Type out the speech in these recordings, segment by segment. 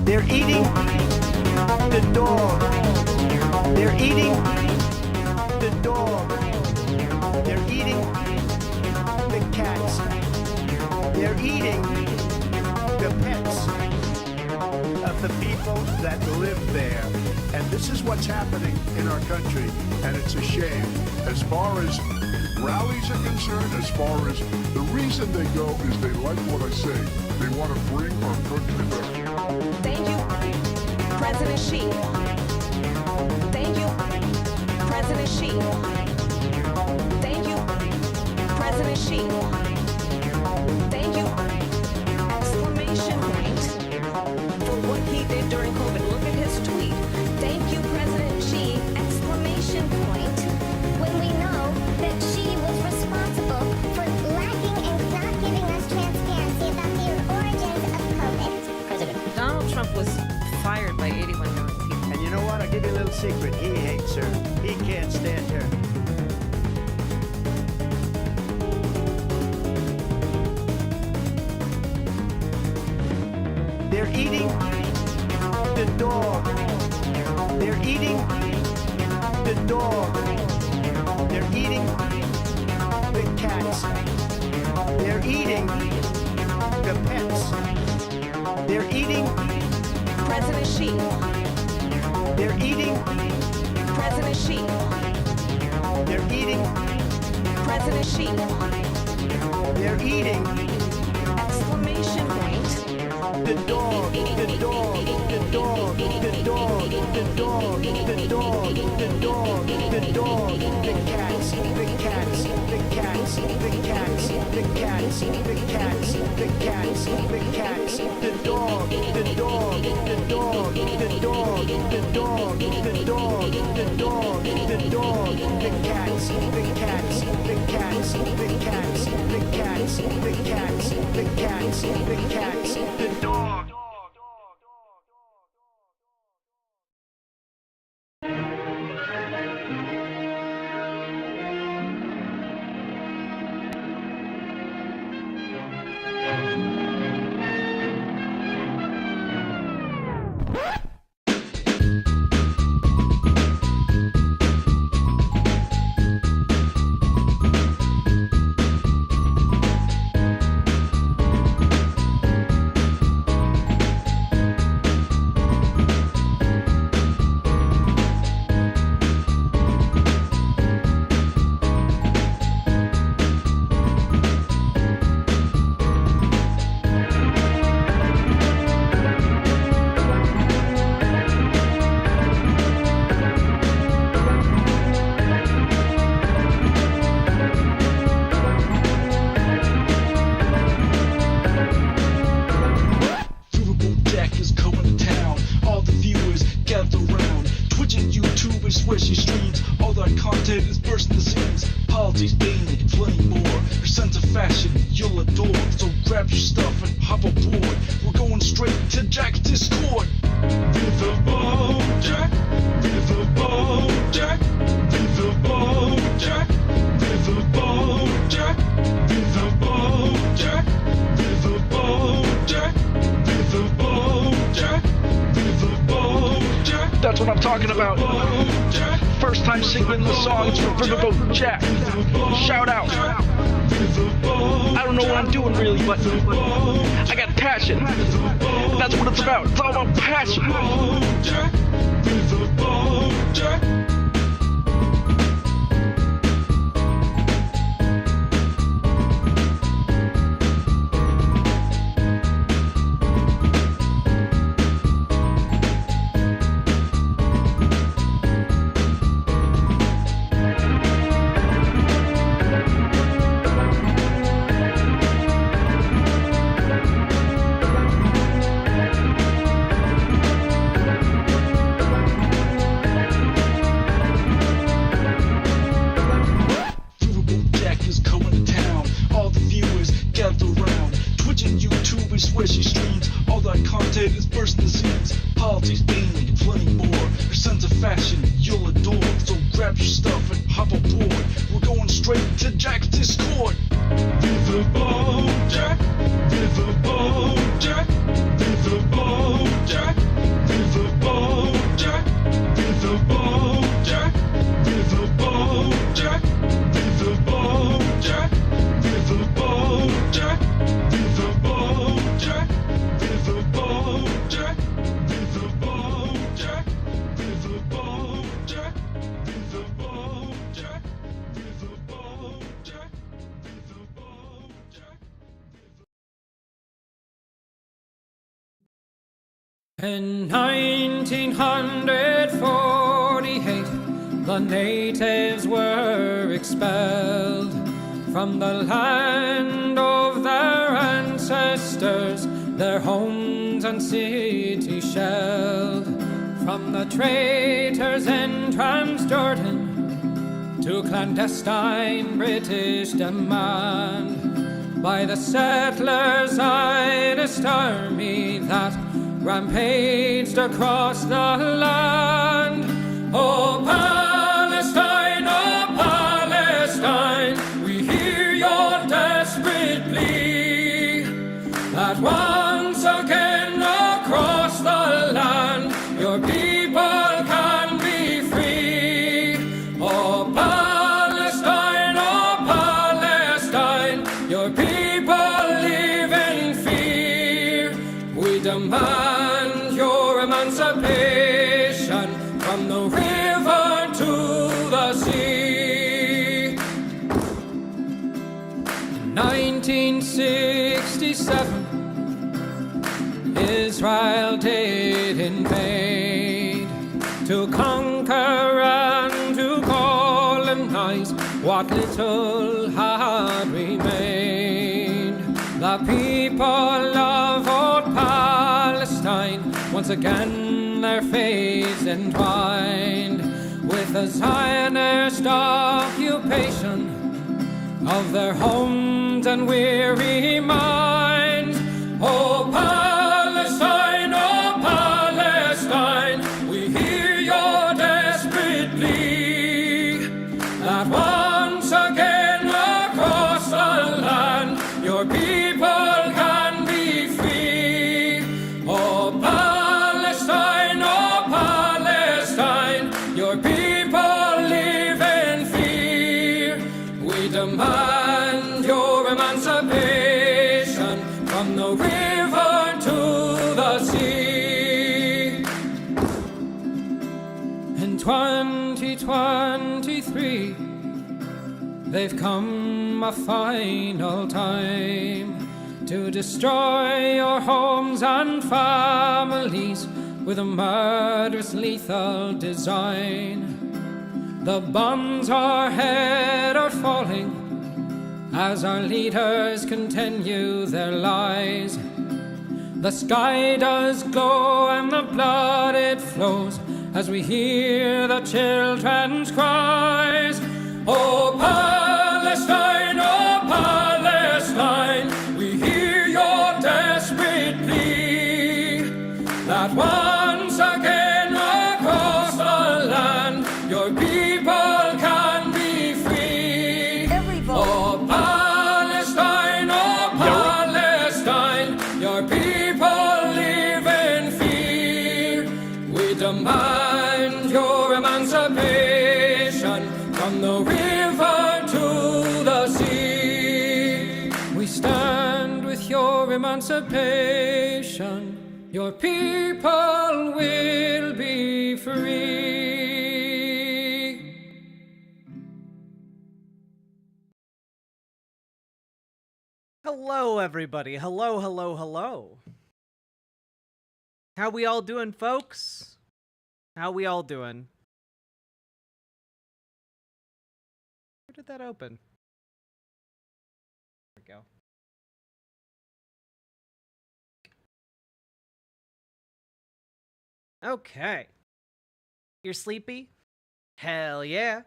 They're eating the dog. They're eating the dog. They're eating the cats. They're eating the pets of the people that live there. And this is what's happening in our country, and it's a shame. As far as rallies are concerned, as far as the reason they go is they like what I say. They want to bring our country back. Thank you, President Xi. Thank you, President Xi. Thank you, President Xi. Thank you, exclamation point, for what he did during COVID. Look at his tweet. Thank you, President Xi, exclamation point. When we know that she was responsible for lacking and not giving us transparency about the origins of COVID. President. Donald Trump was fired by 81 million people. And you know what? I'll give you a little secret. He hates her. He can't stand her. They're eating the dog. They're eating the dog. They're eating the cats. They're eating the pets. They're eating President Xi. They're eating President Xi. They're eating President Xi. They're eating Exclamation point. the dog, the dog, the dog, the dog, the dog, the dog, the dog, the dog, the cats, the cats, the cats, the cats, the cats, the cats, the cats, the cats, the dog, the dog, the dog, the dog, the dog, the dog, the dog, the dog, the cats, the cats, the cats, the cats, the cats, the cats, the cats, the cats, the dog. That's what I'm talking about. First time singing the songs from Riverboat Jack. Shout out. I don't know what I'm doing really, but I got passion. That's what it's about. It's all about passion. Riverboat Jack, Riverboat Jack. In 1948, the natives were expelled from the land of their ancestors, their homes and cities shelled. From the traitors in Transjordan to clandestine British demand, by the settlers' Zionist army that rampaged across the land. Oh Palestine, we hear your desperate plea that once again across the land your people can be free. Oh Palestine, your people live in fear. We demand your emancipation from the river to the sea. In 1967, Israel did invade to conquer and to colonize what little had remained. The people of old Palestine, once again their fates entwined with the Zionist occupation of their homes and weary minds. Oh Palestine, we hear your desperate plea that once again across the land your people can be free. Oh Palestine, your people live in fear. We demand your emancipation from the river to the sea. In 2023, they've come a final time to destroy your homes and families with a murderous, lethal design. The bombs our head are falling as our leaders continue their lies. The sky does glow and the blood it flows as we hear the children's cries. Oh Palestine, we hear your desperate plea that once again across the land your people can be free. Oh Palestine, your people live in fear. We demand your emancipation from the river to the sea. We stand with your emancipation. Your people will be free. Hello, everybody. Hello. How we all doing, folks? How we all doing? Where did that open? There we go. Okay. You're sleepy? Hell yeah.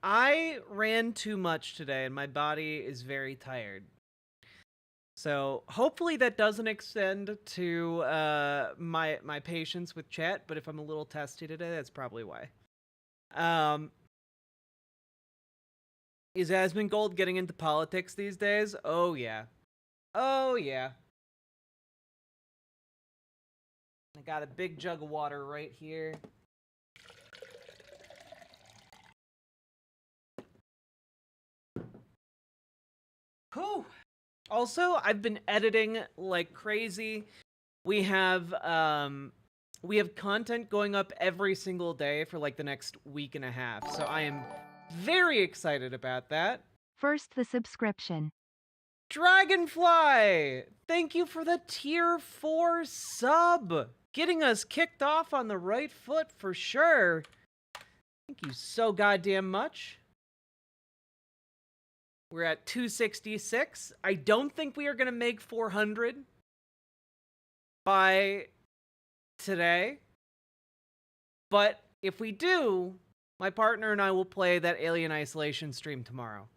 I ran too much today and my body is very tired. So hopefully that doesn't extend to my patience with chat, but if I'm a little testy today, that's probably why. Is Asmongoaway getting into politics these days? Oh yeah. Oh yeah. I got a big jug of water right here. Whew. Also, I've been editing like crazy. We have content going up every single day for like the next week and a half. So I am very excited about that. First the subscription. Dragonfly, thank you for the tier 4 sub. Getting us kicked off on the right foot for sure. Thank you so goddamn much. We're at 266. I don't think we are going to make 400 by today. But if we do, my partner and I will play that Alien Isolation stream tomorrow.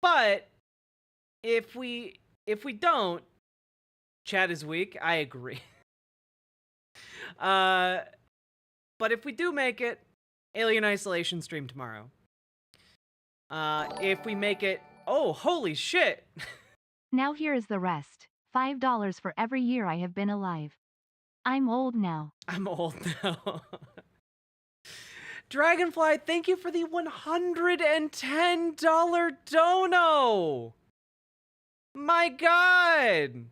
But if we don't, chat is weak. I agree. But if we do make it, Alien Isolation stream tomorrow. If we make it, oh, holy shit. Now here is the rest. $5 for every year I have been alive. I'm old now. I'm old now. Dragonfly, thank you for the $110 dono. My God.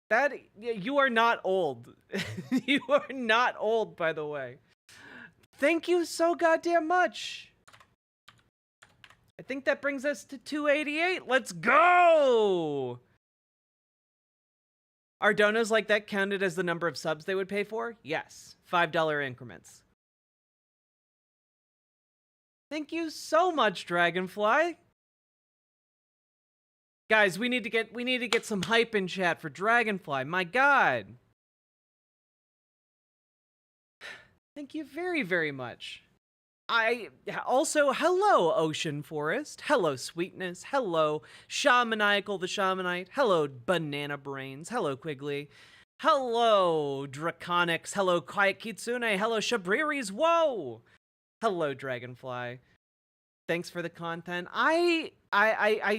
That, you are not old. You are not old, by the way. Thank you so goddamn much. I think that brings us to 288. Let's go! Are donos like that counted as the number of subs they would pay for? Yes. $5 increments. Thank you so much, Dragonfly. Guys, we need to get some hype in chat for Dragonfly. My God. Thank you very, very much. Also, hello, Ocean Forest. Hello, Sweetness. Hello, Shamaniacal the Shamanite. Hello, Banana Brains. Hello, Quigley. Hello, Draconics. Hello, Quiet Kitsune. Hello, Shabriris. Whoa! Hello, Dragonfly. Thanks for the content. I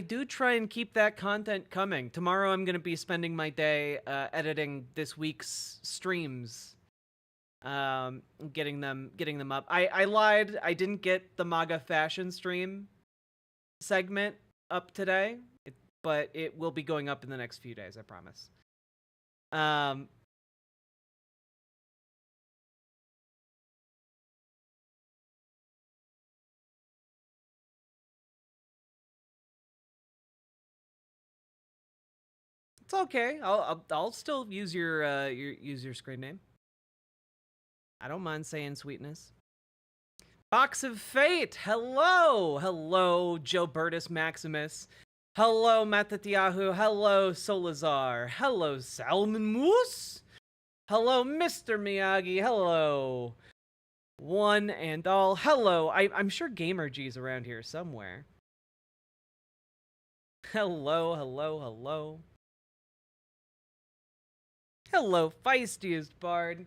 do try and keep that content coming. Tomorrow I'm going to be spending my day editing this week's streams. Getting them up. I lied. I didn't get the Maga fashion stream segment up today, but it will be going up in the next few days, I promise. It's okay. I'll still use your screen name. I don't mind saying Sweetness. Box of Fate. Hello. Hello, Joe Bertus Maximus. Hello, Matatiahu. Hello, Solazar. Hello, Salmon Moose. Hello, Mr. Miyagi. Hello, one and all. Hello. I'm sure Gamer G's around here somewhere. Hello, hello, hello. Hello, Feistiest Bard.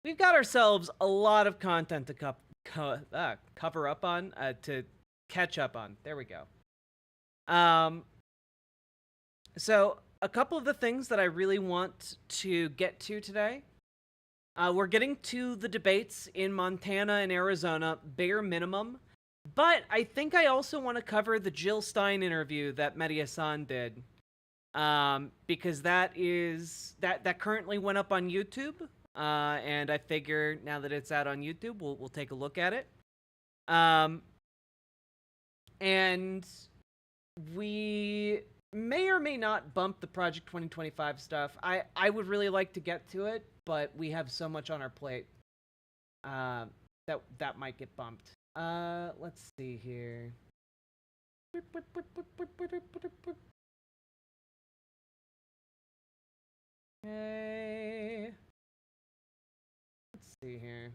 We've got ourselves a lot of content to cover up on, to catch up on. There we go. So a couple of the things that I really want to get to today. We're getting to the debates in Montana and Arizona, bare minimum. But I think I also want to cover the Jill Stein interview that Mehdi-Hassan did. Because that currently went up on YouTube. And I figure now that it's out on YouTube, we'll take a look at it. And we may or may not bump the Project 2025 stuff. I would really like to get to it, but we have so much on our plate that might get bumped. Let's see here. Okay. Let's see here.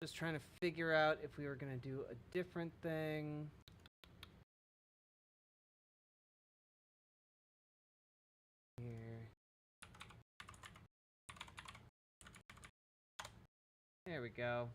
Just trying to figure out if we were gonna do a different thing. Here. There we go.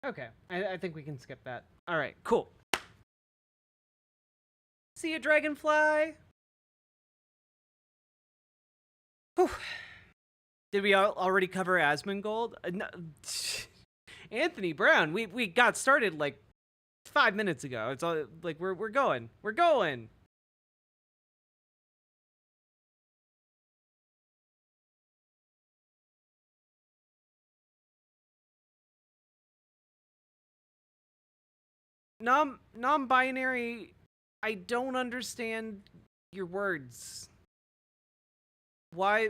Okay, I think we can skip that. All right, cool. See you, Dragonfly. Whew. Did we already cover Asmongoaway? No. Anthony Brown. We got started like 5 minutes ago. It's all like we're going. We're going. Non-binary, I don't understand your words. Why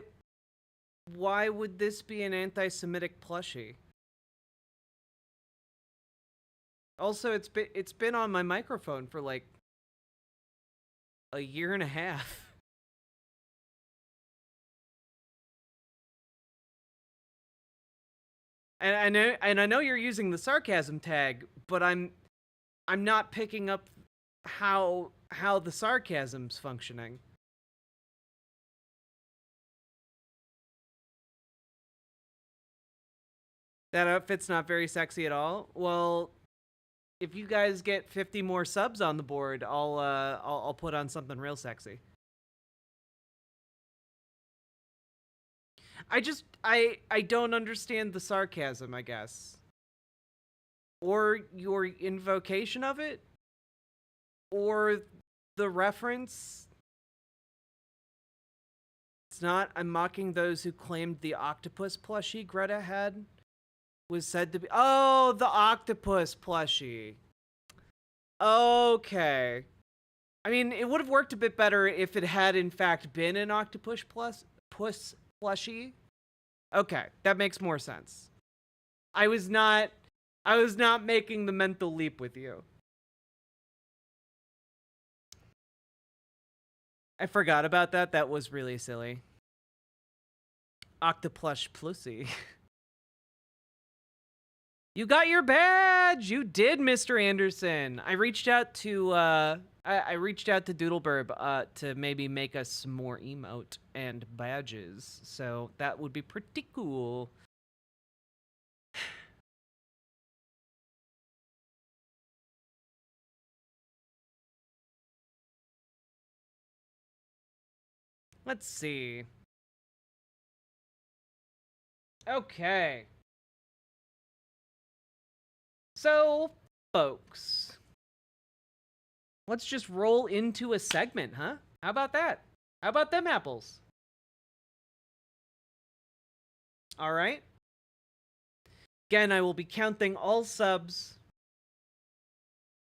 would this be an anti-Semitic plushie? Also, it's been on my microphone for like a year and a half. And I know you're using the sarcasm tag, but I'm not picking up how the sarcasm's functioning. That outfit's not very sexy at all. Well, if you guys get 50 more subs on the board, I'll put on something real sexy. I don't understand the sarcasm, I guess. Or your invocation of it? Or the reference? It's not, I'm mocking those who claimed the octopus plushie Greta had was said to be... Oh, the octopus plushie. Okay. I mean, it would have worked a bit better if it had, in fact, been an octopus puss plushie. Okay, that makes more sense. I was not making the mental leap with you. I forgot about that. That was really silly. Octoplush plushie. You got your badge! You did, Mr. Anderson. I reached out to Doodleburb to maybe make us some more emote and badges. So that would be pretty cool. Let's see. Okay. So, folks, let's just roll into a segment, huh? How about that? How about them apples? All right. Again, I will be counting all subs.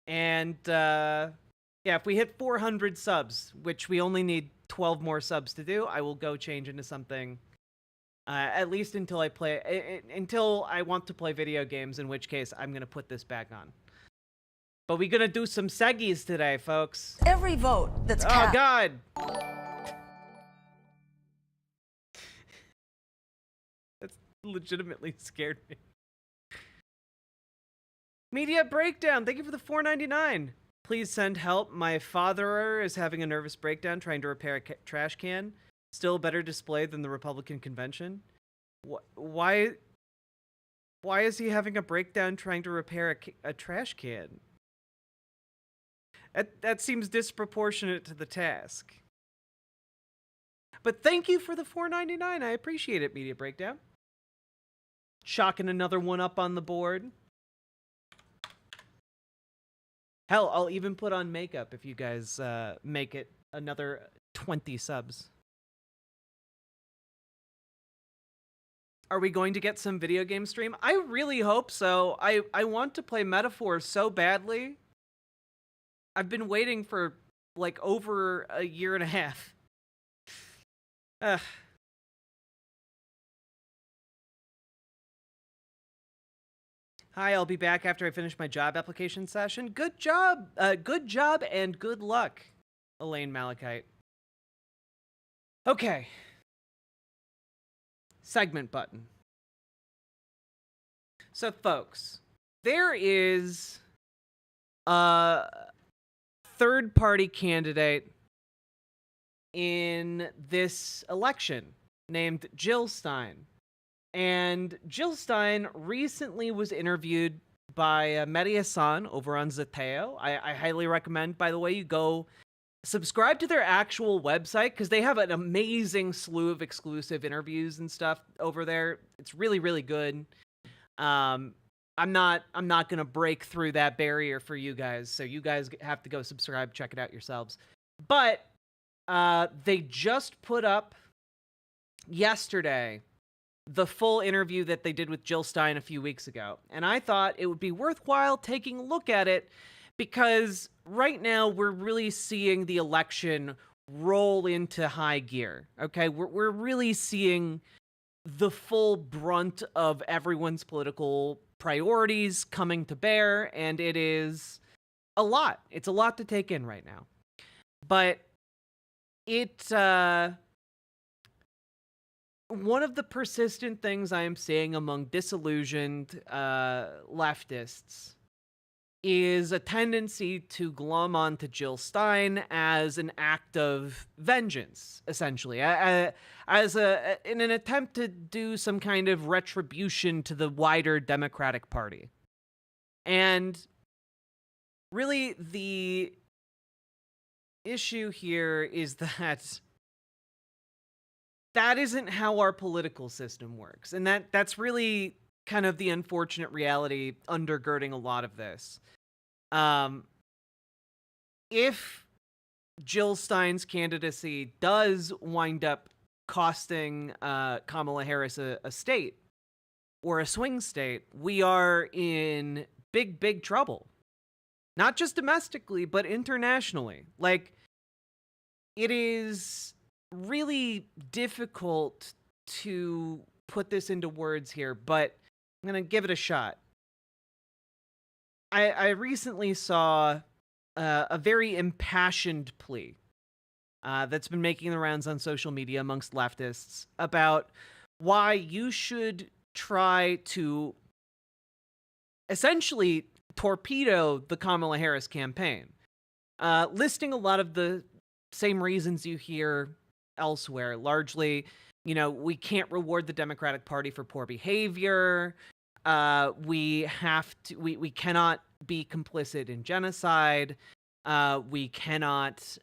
And, yeah, if we hit 400 subs, which we only need 12 more subs to do, I will go change into something. At least until until I want to play video games, in which case I'm gonna put this back on. But we're gonna do some seggies today, folks. Every vote that's cast. Oh God! That's legitimately scared me. Media breakdown. Thank you for the $4.99. Please send help. My father is having a nervous breakdown trying to repair a trash can. Still better display than the Republican convention. Why is he having a breakdown trying to repair a trash can? That seems disproportionate to the task. But thank you for the $4.99. I appreciate it, Media Breakdown. Chalking another one up on the board. Hell, I'll even put on makeup if you guys make it another 20 subs. Are we going to get some video game stream? I really hope so. I want to play Metaphor so badly. I've been waiting for like over a year and a half. Ugh. Hi, I'll be back after I finish my job application session. Good job and good luck, Elaine Malachite. Okay. Segment button. So, folks, there is a third-party candidate in this election named Jill Stein. And Jill Stein recently was interviewed by Mehdi Hassan over on Zateo. I highly recommend, by the way, you go subscribe to their actual website because they have an amazing slew of exclusive interviews and stuff over there. It's really, really good. I'm not gonna break through that barrier for you guys, so you guys have to go subscribe, check it out yourselves. But they just put up yesterday the full interview that they did with Jill Stein a few weeks ago, and I thought it would be worthwhile taking a look at it because right now we're really seeing the election roll into high gear. Okay, we're really seeing the full brunt of everyone's political priorities coming to bear, and it is a lot. It's a lot to take in right now. But one of the persistent things I am seeing among disillusioned leftists is a tendency to glom onto Jill Stein as an act of vengeance, essentially, in an attempt to do some kind of retribution to the wider Democratic Party. And really, the issue here is that isn't how our political system works. And that's really kind of the unfortunate reality undergirding a lot of this. If Jill Stein's candidacy does wind up costing Kamala Harris a state or a swing state, we are in big, big trouble. Not just domestically, but internationally. Like, it is really difficult to put this into words here, but I'm going to give it a shot. I recently saw a very impassioned plea that's been making the rounds on social media amongst leftists about why you should try to essentially torpedo the Kamala Harris campaign, listing a lot of the same reasons you hear elsewhere. Largely, we can't reward the Democratic Party for poor behavior. We cannot be complicit in genocide. We cannot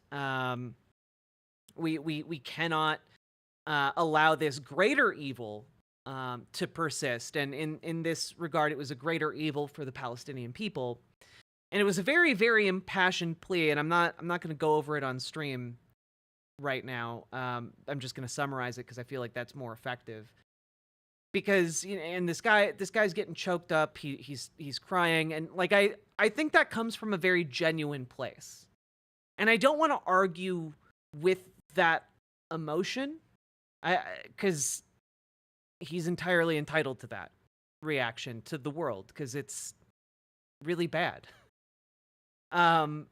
allow this greater evil to persist. And in this regard, it was a greater evil for the Palestinian people. And it was a very, very impassioned plea. And I'm not going to go over it on stream right now. I'm just going to summarize it because I feel like that's more effective. Because and this guy's getting choked up. He's crying, and like I think that comes from a very genuine place, and I don't want to argue with that emotion, because he's entirely entitled to that reaction to the world because it's really bad. But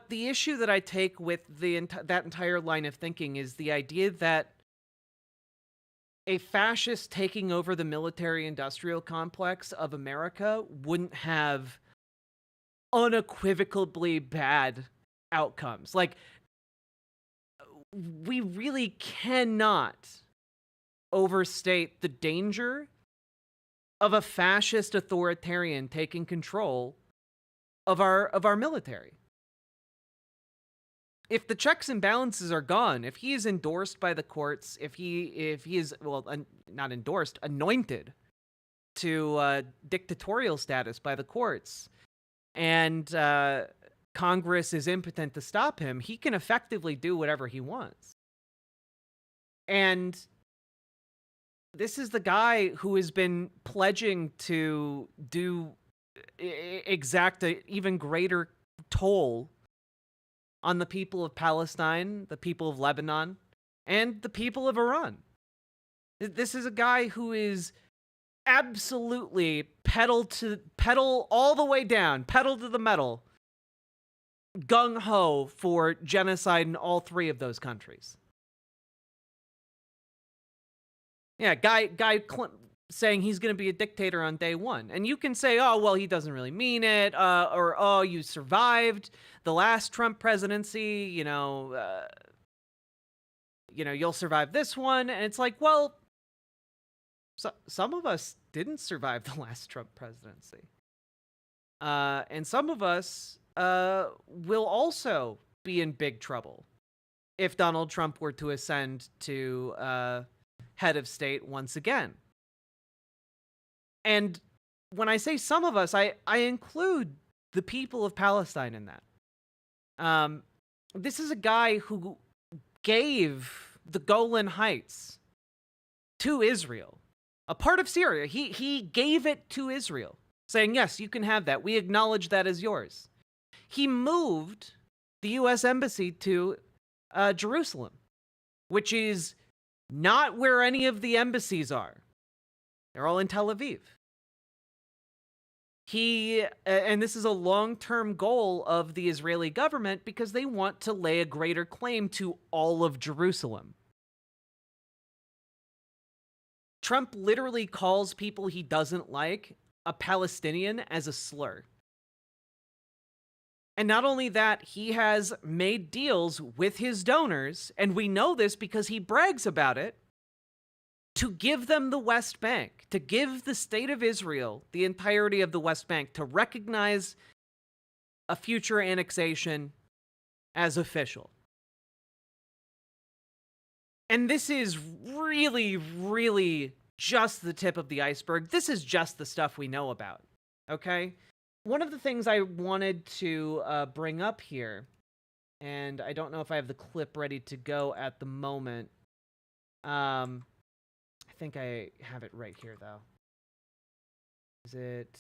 the issue that I take with that entire line of thinking is the idea that a fascist taking over the military-industrial complex of America wouldn't have unequivocally bad outcomes. Like, we really cannot overstate the danger of a fascist authoritarian taking control of our military. If the checks and balances are gone, if he is endorsed by the courts, if he is, well, not endorsed, anointed to dictatorial status by the courts, and Congress is impotent to stop him, he can effectively do whatever he wants. And this is the guy who has been pledging to exact an even greater toll on the people of Palestine, the people of Lebanon, and the people of Iran. This is a guy who is absolutely pedal all the way down, pedal to the metal, gung-ho for genocide in all three of those countries. Yeah, guy saying he's going to be a dictator on day one. And you can say, oh, well, he doesn't really mean it, or, oh, you survived the last Trump presidency, you'll survive this one. And it's like, well, some of us didn't survive the last Trump presidency. And some of us will also be in big trouble if Donald Trump were to ascend to head of state once again. And when I say some of us, I include the people of Palestine in that. This is a guy who gave the Golan Heights to Israel, a part of Syria. He gave it to Israel, saying, yes, you can have that. We acknowledge that as yours. He moved the U.S. Embassy to Jerusalem, which is not where any of the embassies are. They're all in Tel Aviv. And this is a long-term goal of the Israeli government because they want to lay a greater claim to all of Jerusalem. Trump literally calls people he doesn't like a Palestinian as a slur. And not only that, he has made deals with his donors, and we know this because he brags about it, to give them the West Bank, to give the state of Israel the entirety of the West Bank, to recognize a future annexation as official. And this is really, really just the tip of the iceberg. This is just the stuff we know about, okay? One of the things I wanted to bring up here, and I don't know if I have the clip ready to go at the moment. I think I have it right here, though. Is it...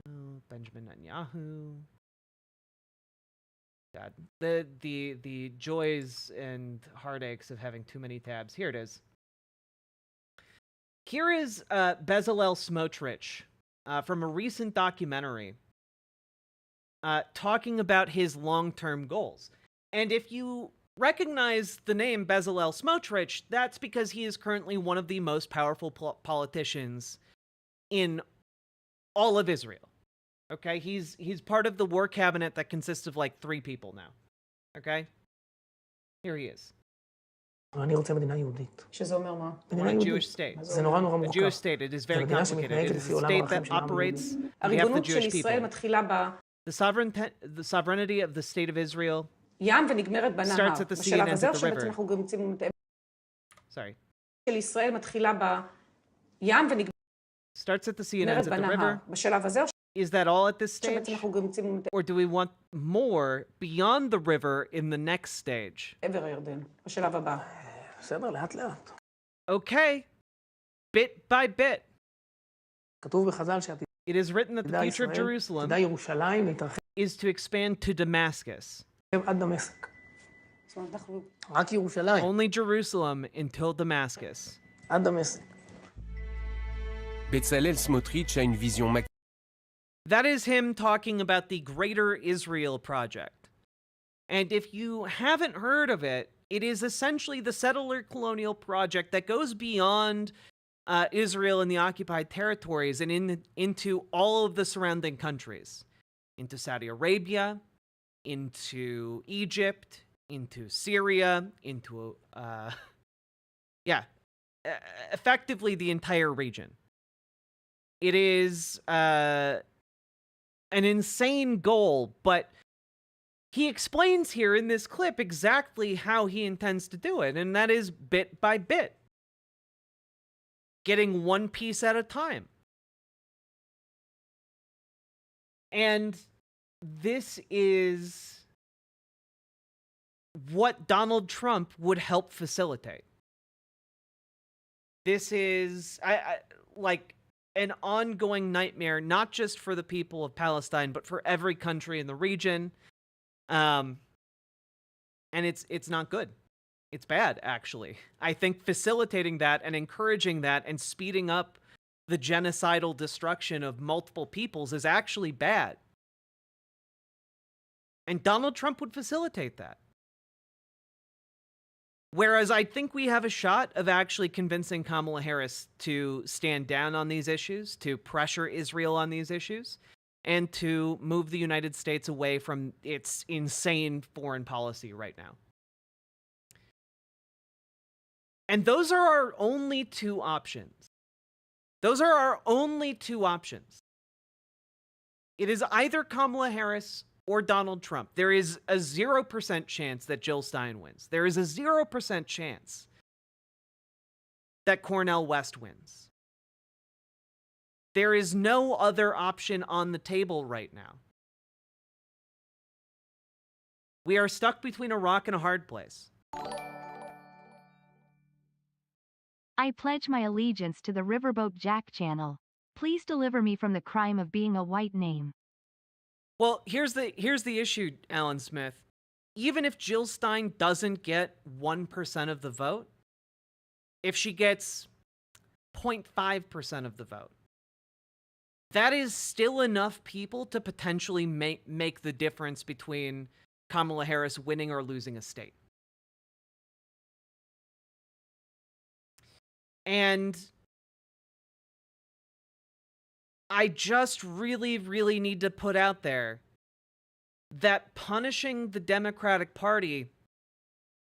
Oh, Benjamin Netanyahu. God, the joys and heartaches of having too many tabs. Here it is. Here is Bezalel Smotrich from a recent documentary talking about his long-term goals. And if you recognize the name Bezalel Smotrich, that's because he is currently one of the most powerful politicians in all of Israel. Okay, he's part of the war cabinet that consists of like 3 people now. Okay, here he is. אני רוצה מדינה יהודית. שזה אומר מה? מדינה A יהודית. Jewish state. זה נורא נורא A מורכב. Jewish state. It is very מדינה complicated. שמתנהגת It is לפי a עולם state הערכים that של העם operates היהודי. on behalf of the הריבונות של Jewish ישראל people. מתחילה The sovereignty of the state of Israel בים ונגמרת בנהר. starts at the sea בשלב and ends הזה, at the עכשיו בעצם river. אנחנו גם מוצאים את Sorry. של ישראל מתחילה בים ונגמרת Starts at the sea and ends at the בנהר. river. בשלב הזה, Is that all at this עכשיו stage? בעצם אנחנו גם מוצאים את Or do we want more beyond the river in the next stage? עבר הירדן, בשלב הבא. בסדר, לאט לאט. Okay. Bit by bit. כתוב בחז"ל It is written that the שעתידה future of ישראל, Jerusalem עתידה ירושלים להתרחב is to expand to Damascus. עד דמשק. זאת אומרת, אנחנו... רק ירושלים, Only Jerusalem until Damascus. עד דמשק. בצלאל סמוטריץ' a une vision That is him talking about the Greater Israel Project. And if you haven't heard of it, it is essentially the settler colonial project that goes beyond Israel and the occupied territories and into all of the surrounding countries. Into Saudi Arabia, into Egypt, into Syria, into, effectively the entire region. It is an insane goal, but he explains here in this clip exactly how he intends to do it, and that is bit by bit. Getting one piece at a time. And this is what Donald Trump would help facilitate. This is like an ongoing nightmare, not just for the people of Palestine, but for every country in the region. And it's not good. It's bad, actually. I think facilitating that and encouraging that and speeding up the genocidal destruction of multiple peoples is actually bad. And Donald Trump would facilitate that. Whereas I think we have a shot of actually convincing Kamala Harris to stand down on these issues, to pressure Israel on these issues, and to move the United States away from its insane foreign policy right now. And those are our only two options. Those are our only two options. It is either Kamala Harris or Donald Trump. There is a 0% chance that Jill Stein wins. There is a 0% chance that Cornel West wins. There is no other option on the table right now. We are stuck between a rock and a hard place. I pledge my allegiance to the Riverboat Jack channel. Please deliver me from the crime of being a white name. Well, here's the issue, Alan Smith. Even if Jill Stein doesn't get 1% of the vote, if she gets 0.5% of the vote, that is still enough people to potentially make the difference between Kamala Harris winning or losing a state. And I just really, really need to put out there that punishing the Democratic Party,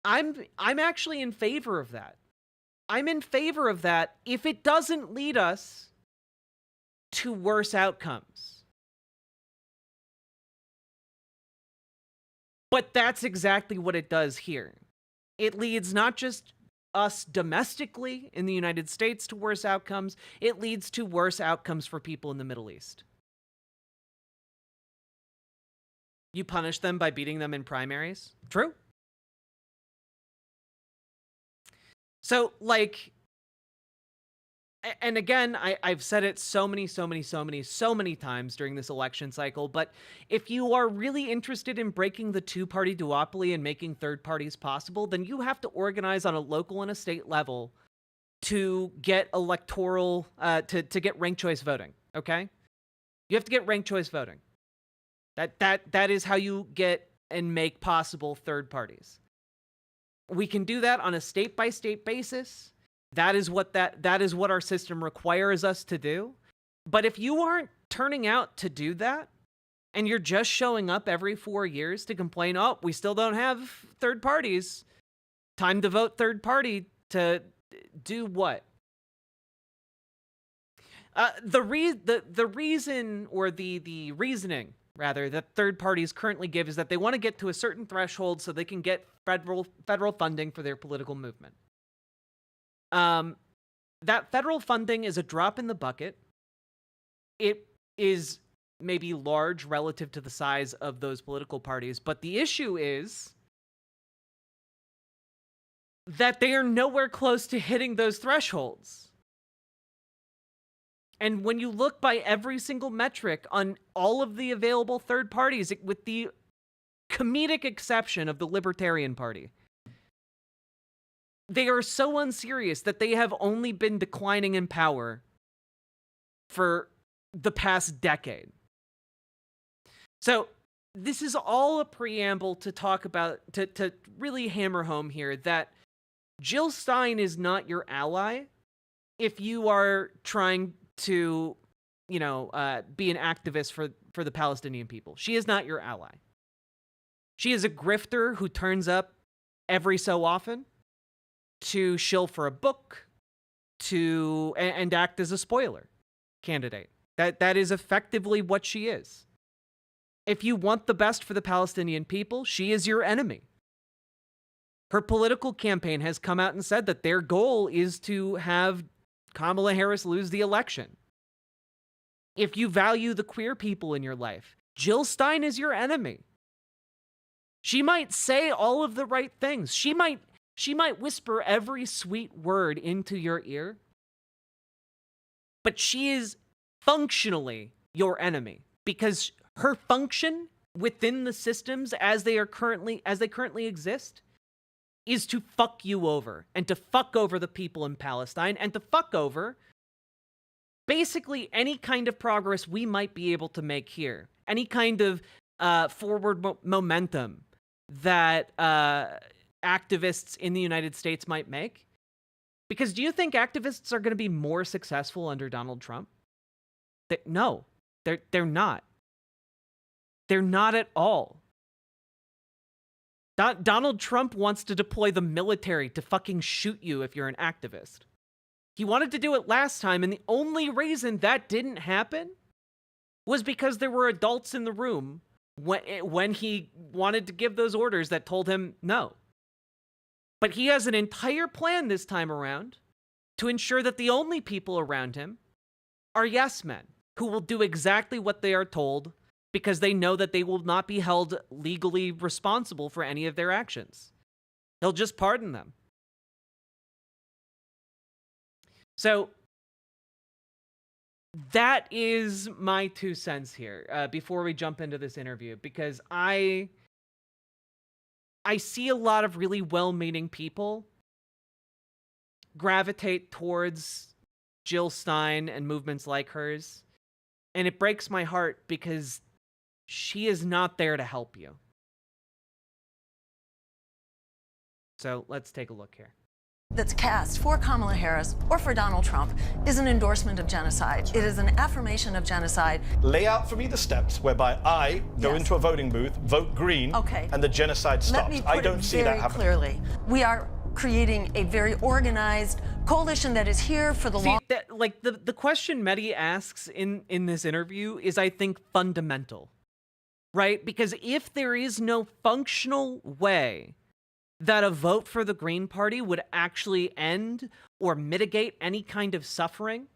I'm actually in favor of that. I'm in favor of that if it doesn't lead us to worse outcomes. But that's exactly what it does here. It leads not just us domestically in the United States to worse outcomes, it leads to worse outcomes for people in the Middle East. You punish them by beating them in primaries? True. So, like, and again, I've said it so many times during this election cycle, but if you are really interested in breaking the two-party duopoly and making third parties possible, then you have to organize on a local and a state level to get electoral, to get ranked choice voting, okay? You have to get ranked choice voting. That is how you get and make possible third parties. We can do that on a state-by-state basis. That is what our system requires us to do. But if you aren't turning out to do that, and you're just showing up every 4 years to complain, oh, we still don't have third parties, time to vote third party to do what? The reason, or the reasoning, rather, that third parties currently give is that they want to get to a certain threshold so they can get federal funding for their political movement. That federal funding is a drop in the bucket. It is maybe large relative to the size of those political parties, but the issue is that they are nowhere close to hitting those thresholds. And when you look by every single metric on all of the available third parties, with the comedic exception of the Libertarian Party, they are so unserious that they have only been declining in power for the past decade. So this is all a preamble to talk about, to really hammer home here that Jill Stein is not your ally if you are trying to, be an activist for the Palestinian people. She is not your ally. She is a grifter who turns up every so often to shill for a book, and act as a spoiler candidate. That is effectively what she is. If you want the best for the Palestinian people, she is your enemy. Her political campaign has come out and said that their goal is to have Kamala Harris lose the election. If you value the queer people in your life, Jill Stein is your enemy. She might say all of the right things. She might whisper every sweet word into your ear. But she is functionally your enemy because her function within the systems as they currently exist is to fuck you over and to fuck over the people in Palestine and to fuck over basically any kind of progress we might be able to make here. Any kind of forward momentum that activists in the United States might make. Because do you think activists are going to be more successful under Donald Trump? No, they're not. They're not at all. Donald Trump wants to deploy the military to fucking shoot you if you're an activist. He wanted to do it last time, and the only reason that didn't happen was because there were adults in the room when he wanted to give those orders that told him no. But he has an entire plan this time around to ensure that the only people around him are yes men who will do exactly what they are told because they know that they will not be held legally responsible for any of their actions. He'll just pardon them. So that is my 2 cents here before we jump into this interview, because I see a lot of really well-meaning people gravitate towards Jill Stein and movements like hers, and it breaks my heart because she is not there to help you. So let's take a look here. That's cast for Kamala Harris or for Donald Trump is an endorsement of genocide. It is an affirmation of genocide. Lay out for me the steps whereby I go into a voting booth, vote green, and the genocide stops. Let me put I don't see that happening. Clearly. We are creating a very organized coalition that is here for the long... The question Mehdi asks in this interview is, I think, fundamental, right? Because if there is no functional way that a vote for the Green Party would actually end or mitigate any kind of suffering,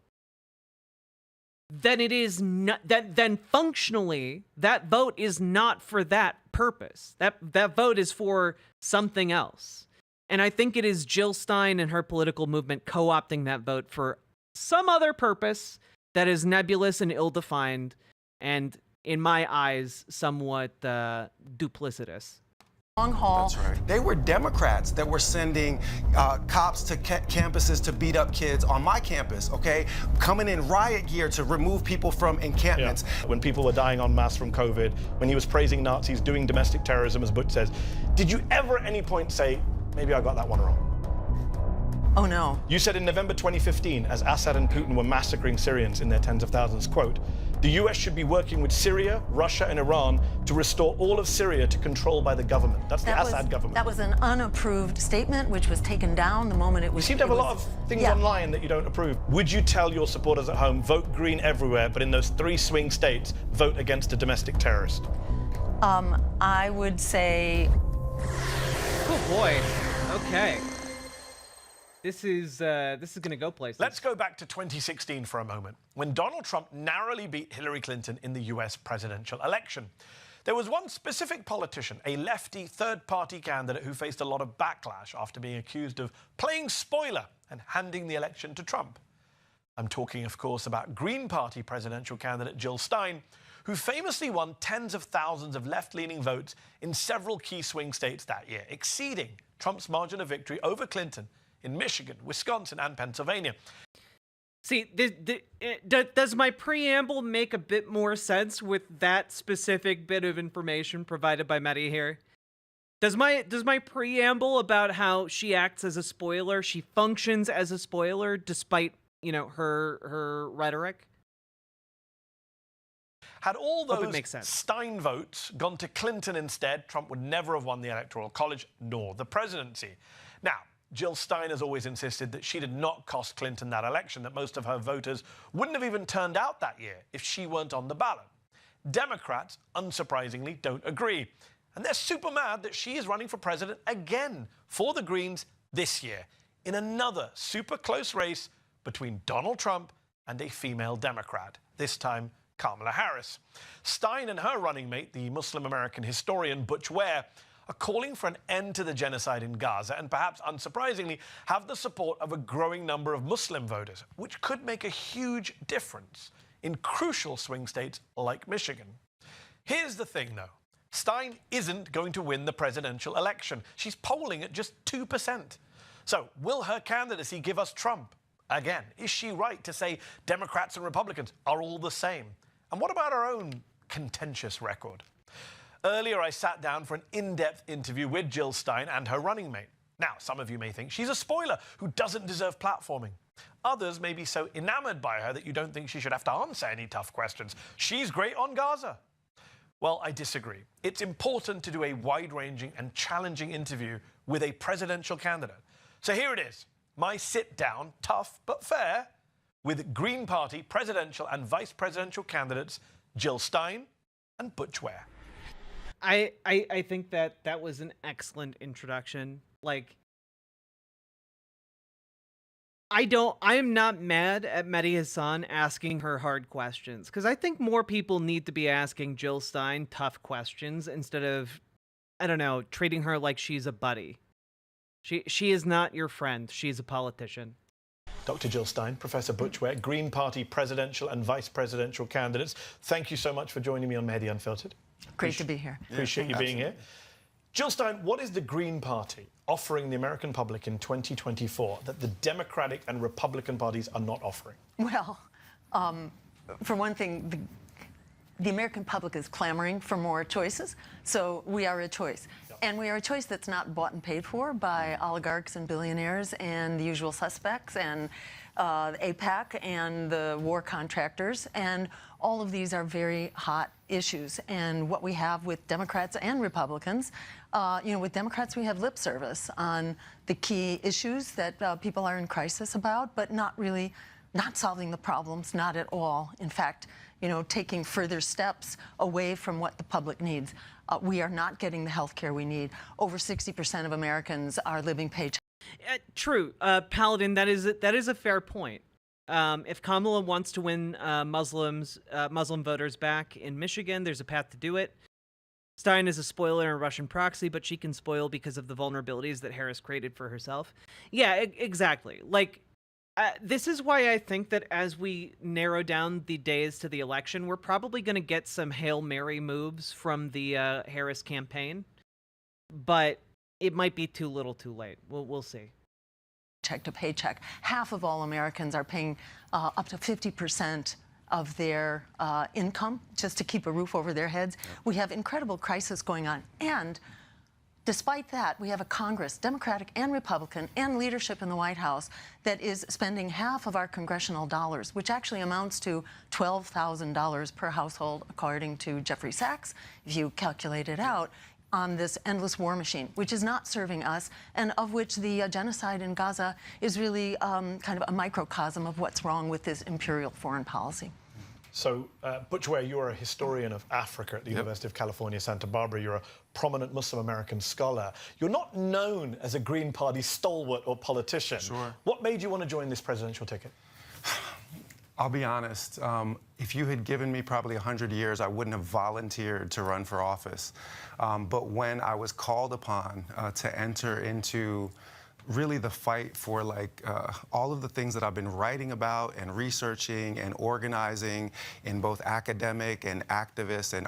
then it is not, then functionally that vote is not for that purpose. That vote is for something else. And I think it is Jill Stein and her political movement co-opting that vote for some other purpose that is nebulous and ill-defined and, in my eyes, somewhat duplicitous. Long haul. That's right. They were Democrats that were sending cops to campuses to beat up kids on my campus, okay? Coming in riot gear to remove people from encampments. Yeah. When people were dying en masse from COVID, when he was praising Nazis, doing domestic terrorism, as Butch says, did you ever at any point say, maybe I got that one wrong? Oh, no. You said in November 2015, as Assad and Putin were massacring Syrians in their tens of thousands, quote, the US should be working with Syria, Russia, and Iran to restore all of Syria to control by the government. That's the Assad government. That was an unapproved statement, which was taken down the moment it was... You seem to have a lot of things online that you don't approve. Would you tell your supporters at home, vote green everywhere, but in those 3 swing states, vote against a domestic terrorist? I would say... Oh, boy. Okay. This is going to go places. Let's go back to 2016 for a moment, when Donald Trump narrowly beat Hillary Clinton in the US presidential election. There was one specific politician, a lefty third-party candidate who faced a lot of backlash after being accused of playing spoiler and handing the election to Trump. I'm talking, of course, about Green Party presidential candidate Jill Stein, who famously won tens of thousands of left-leaning votes in several key swing states that year, exceeding Trump's margin of victory over Clinton in Michigan, Wisconsin, and Pennsylvania. See, does my preamble make a bit more sense with that specific bit of information provided by Mehdi here? Does my preamble about how she acts as a spoiler, she functions as a spoiler despite, you know, her rhetoric? Had all those Stein votes gone to Clinton instead, Trump would never have won the Electoral College nor the presidency. Now, Jill Stein has always insisted that she did not cost Clinton that election, that most of her voters wouldn't have even turned out that year if she weren't on the ballot. Democrats, unsurprisingly, don't agree. And they're super mad that she is running for president again for the Greens this year in another super close race between Donald Trump and a female Democrat, this time Kamala Harris. Stein and her running mate, the Muslim-American historian Butch Ware, are calling for an end to the genocide in Gaza and perhaps unsurprisingly have the support of a growing number of Muslim voters, which could make a huge difference in crucial swing states like Michigan. Here's the thing, though. Stein isn't going to win the presidential election. She's polling at just 2%. So will her candidacy give us Trump? Again, is she right to say Democrats and Republicans are all the same? And what about her own contentious record? Earlier, I sat down for an in-depth interview with Jill Stein and her running mate. Now, some of you may think she's a spoiler who doesn't deserve platforming. Others may be so enamored by her that you don't think she should have to answer any tough questions. She's great on Gaza. Well, I disagree. It's important to do a wide-ranging and challenging interview with a presidential candidate. So here it is, my sit-down, tough but fair, with Green Party presidential and vice presidential candidates Jill Stein and Butch Ware. I think that was an excellent introduction. Like, I am not mad at Mehdi Hassan asking her hard questions, because I think more people need to be asking Jill Stein tough questions instead of, I don't know, treating her like she's a buddy. She is not your friend. She's a politician. Dr. Jill Stein, Professor Butch Ware, Green Party presidential and vice presidential candidates, thank you so much for joining me on Mehdi Unfiltered. Great to be here. Appreciate you being here. Jill Stein, what is the Green Party offering the American public in 2024 that the Democratic and Republican parties are not offering? Well, for one thing, the American public is clamoring for more choices, so we are a choice. Yep. And we are a choice that's not bought and paid for by oligarchs and billionaires and the usual suspects and AIPAC and the war contractors. And all of these are very hot issues. And what we have with Democrats and Republicans, with Democrats we have lip service on the key issues that people are in crisis about, but not solving the problems, not at all. In fact, taking further steps away from what the public needs. We are not getting the health care we need. Over 60% of Americans are living paycheck. True, Paladin, that is a fair point. If Kamala wants to win Muslim voters back in Michigan, there's a path to do it. Stein is a spoiler and a Russian proxy, but she can spoil because of the vulnerabilities that Harris created for herself. Yeah, exactly. Like, this is why I think that as we narrow down the days to the election, we're probably going to get some Hail Mary moves from the Harris campaign, but it might be too little too late. We'll see. Check to paycheck. Half of all Americans are paying up to 50% of their income just to keep a roof over their heads. Yep. We have incredible crisis going on. And despite that, we have a Congress, Democratic and Republican, and leadership in the White House that is spending half of our congressional dollars, which actually amounts to $12,000 per household, according to Jeffrey Sachs, if you calculate it out, on this endless war machine, which is not serving us, and of which the genocide in Gaza is really kind of a microcosm of what's wrong with this imperial foreign policy. So, Butch Ware, you're a historian of Africa at the University of California, Santa Barbara. You're a prominent Muslim American scholar. You're not known as a Green Party stalwart or politician. Sure. What made you want to join this presidential ticket? I'll be honest, if you had given me probably 100 years, I wouldn't have volunteered to run for office. But when I was called upon to enter into really the fight for all of the things that I've been writing about and researching and organizing in both academic and activist and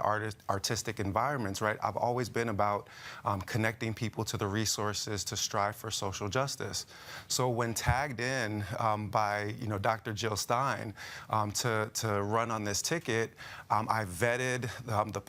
artistic environments, right? I've always been about connecting people to the resources to strive for social justice. So when tagged in by Dr. Jill Stein to run on this ticket, I vetted the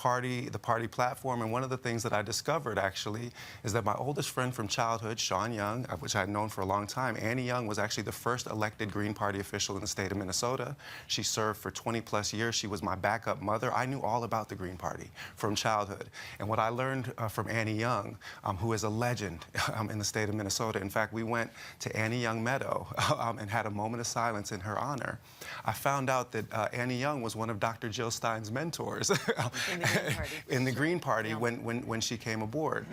party platform, and one of the things that I discovered actually is that my oldest friend from childhood, Sean Young, which I had known for a long time, Annie Young was actually the first elected Green Party official in the state of Minnesota. She served for 20+ years. She was my backup mother. I knew all about the Green Party from childhood. And what I learned from Annie Young, who is a legend in the state of Minnesota, in fact, we went to Annie Young Meadow and had a moment of silence in her honor. I found out that Annie Young was one of Dr. Jill Stein's mentors in the Green Party when she came aboard.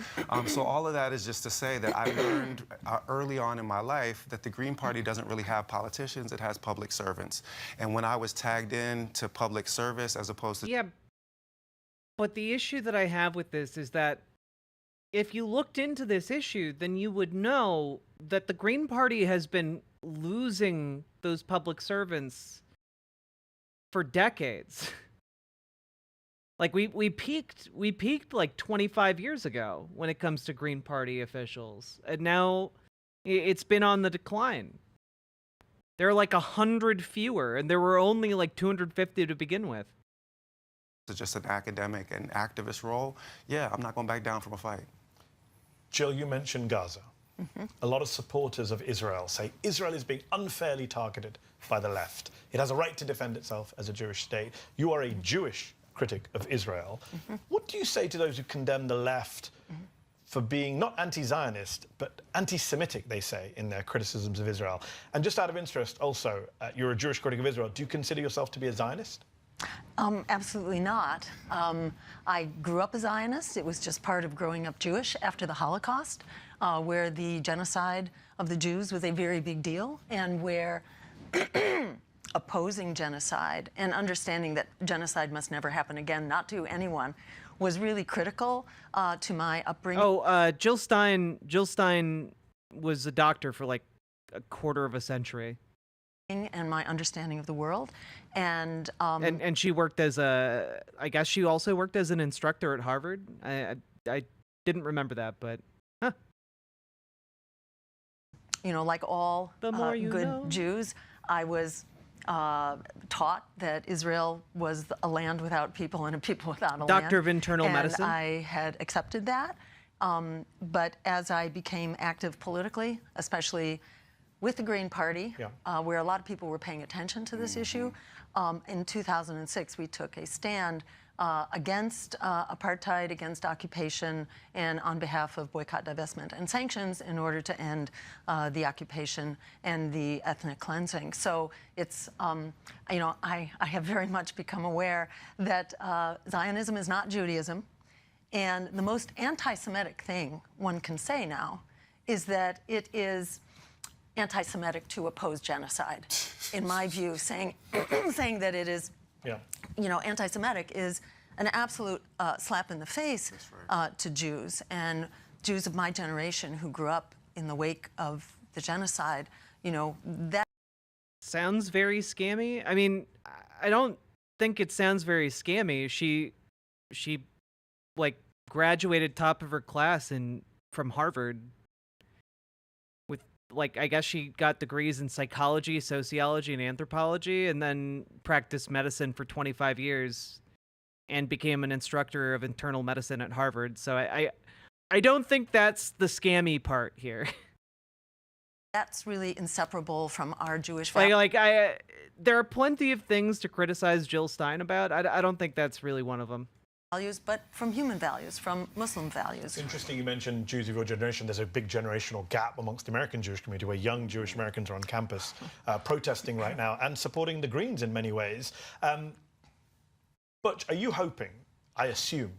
So all of that is just to say that I learned early on in my life that the Green Party doesn't really have politicians, it has public servants. And when I was tagged in to public service as opposed to... Yeah, but the issue that I have with this is that if you looked into this issue, then you would know that the Green Party has been losing those public servants for decades. Like we peaked like 25 years ago when it comes to Green Party officials, and now it's been on the decline. There are like 100 fewer, and there were only like 250 to begin with. It's just an academic and activist role. Yeah, I'm not going back down from a fight. Jill, you mentioned Gaza. A lot of supporters of Israel say Israel is being unfairly targeted by the left. It has a right to defend itself as a Jewish state. You are a Jewish critic of Israel. What do you say to those who condemn the left for being not anti-Zionist, but anti-Semitic, they say, in their criticisms of Israel? And just out of interest, also, you're a Jewish critic of Israel. Do you consider yourself to be a Zionist? Absolutely not. I grew up a Zionist. It was just part of growing up Jewish after the Holocaust, where the genocide of the Jews was a very big deal, and where opposing genocide and understanding that genocide must never happen again, not to anyone, was really critical to my upbringing. Oh, Jill Stein was a doctor for like a quarter of a century. And my understanding of the world, and she worked as I guess she also worked as an instructor at Harvard. I didn't remember that, but you know, like all good Jews, I was taught that Israel was a land without people and a people without a land. Doctor of Internal Medicine. I had accepted that, but as I became active politically, especially with the Green Party, where a lot of people were paying attention to this issue, in 2006 we took a stand against apartheid, against occupation, and on behalf of boycott, divestment, and sanctions in order to end the occupation and the ethnic cleansing. So it's, you know, I have very much become aware that Zionism is not Judaism, and the most anti-Semitic thing one can say now is that it is anti-Semitic to oppose genocide. In my view, saying that it is, you know, anti-Semitic is an absolute slap in the face to Jews, and Jews of my generation who grew up in the wake of the genocide. You know, that sounds very scammy. I mean, I don't think it sounds very scammy. She like graduated top of her class from Harvard. Like, I guess she got degrees in psychology, sociology, and anthropology, and then practiced medicine for 25 years and became an instructor of internal medicine at Harvard. So I don't think that's the scammy part here. That's really inseparable from our Jewish family. There are plenty of things to criticize Jill Stein about. I don't think that's really one of them. Values, but from human values, from Muslim values. It's interesting you mentioned Jews of your generation. There's a big generational gap amongst the American Jewish community where young Jewish Americans are on campus protesting right now and supporting the Greens in many ways. But are you hoping, I assume,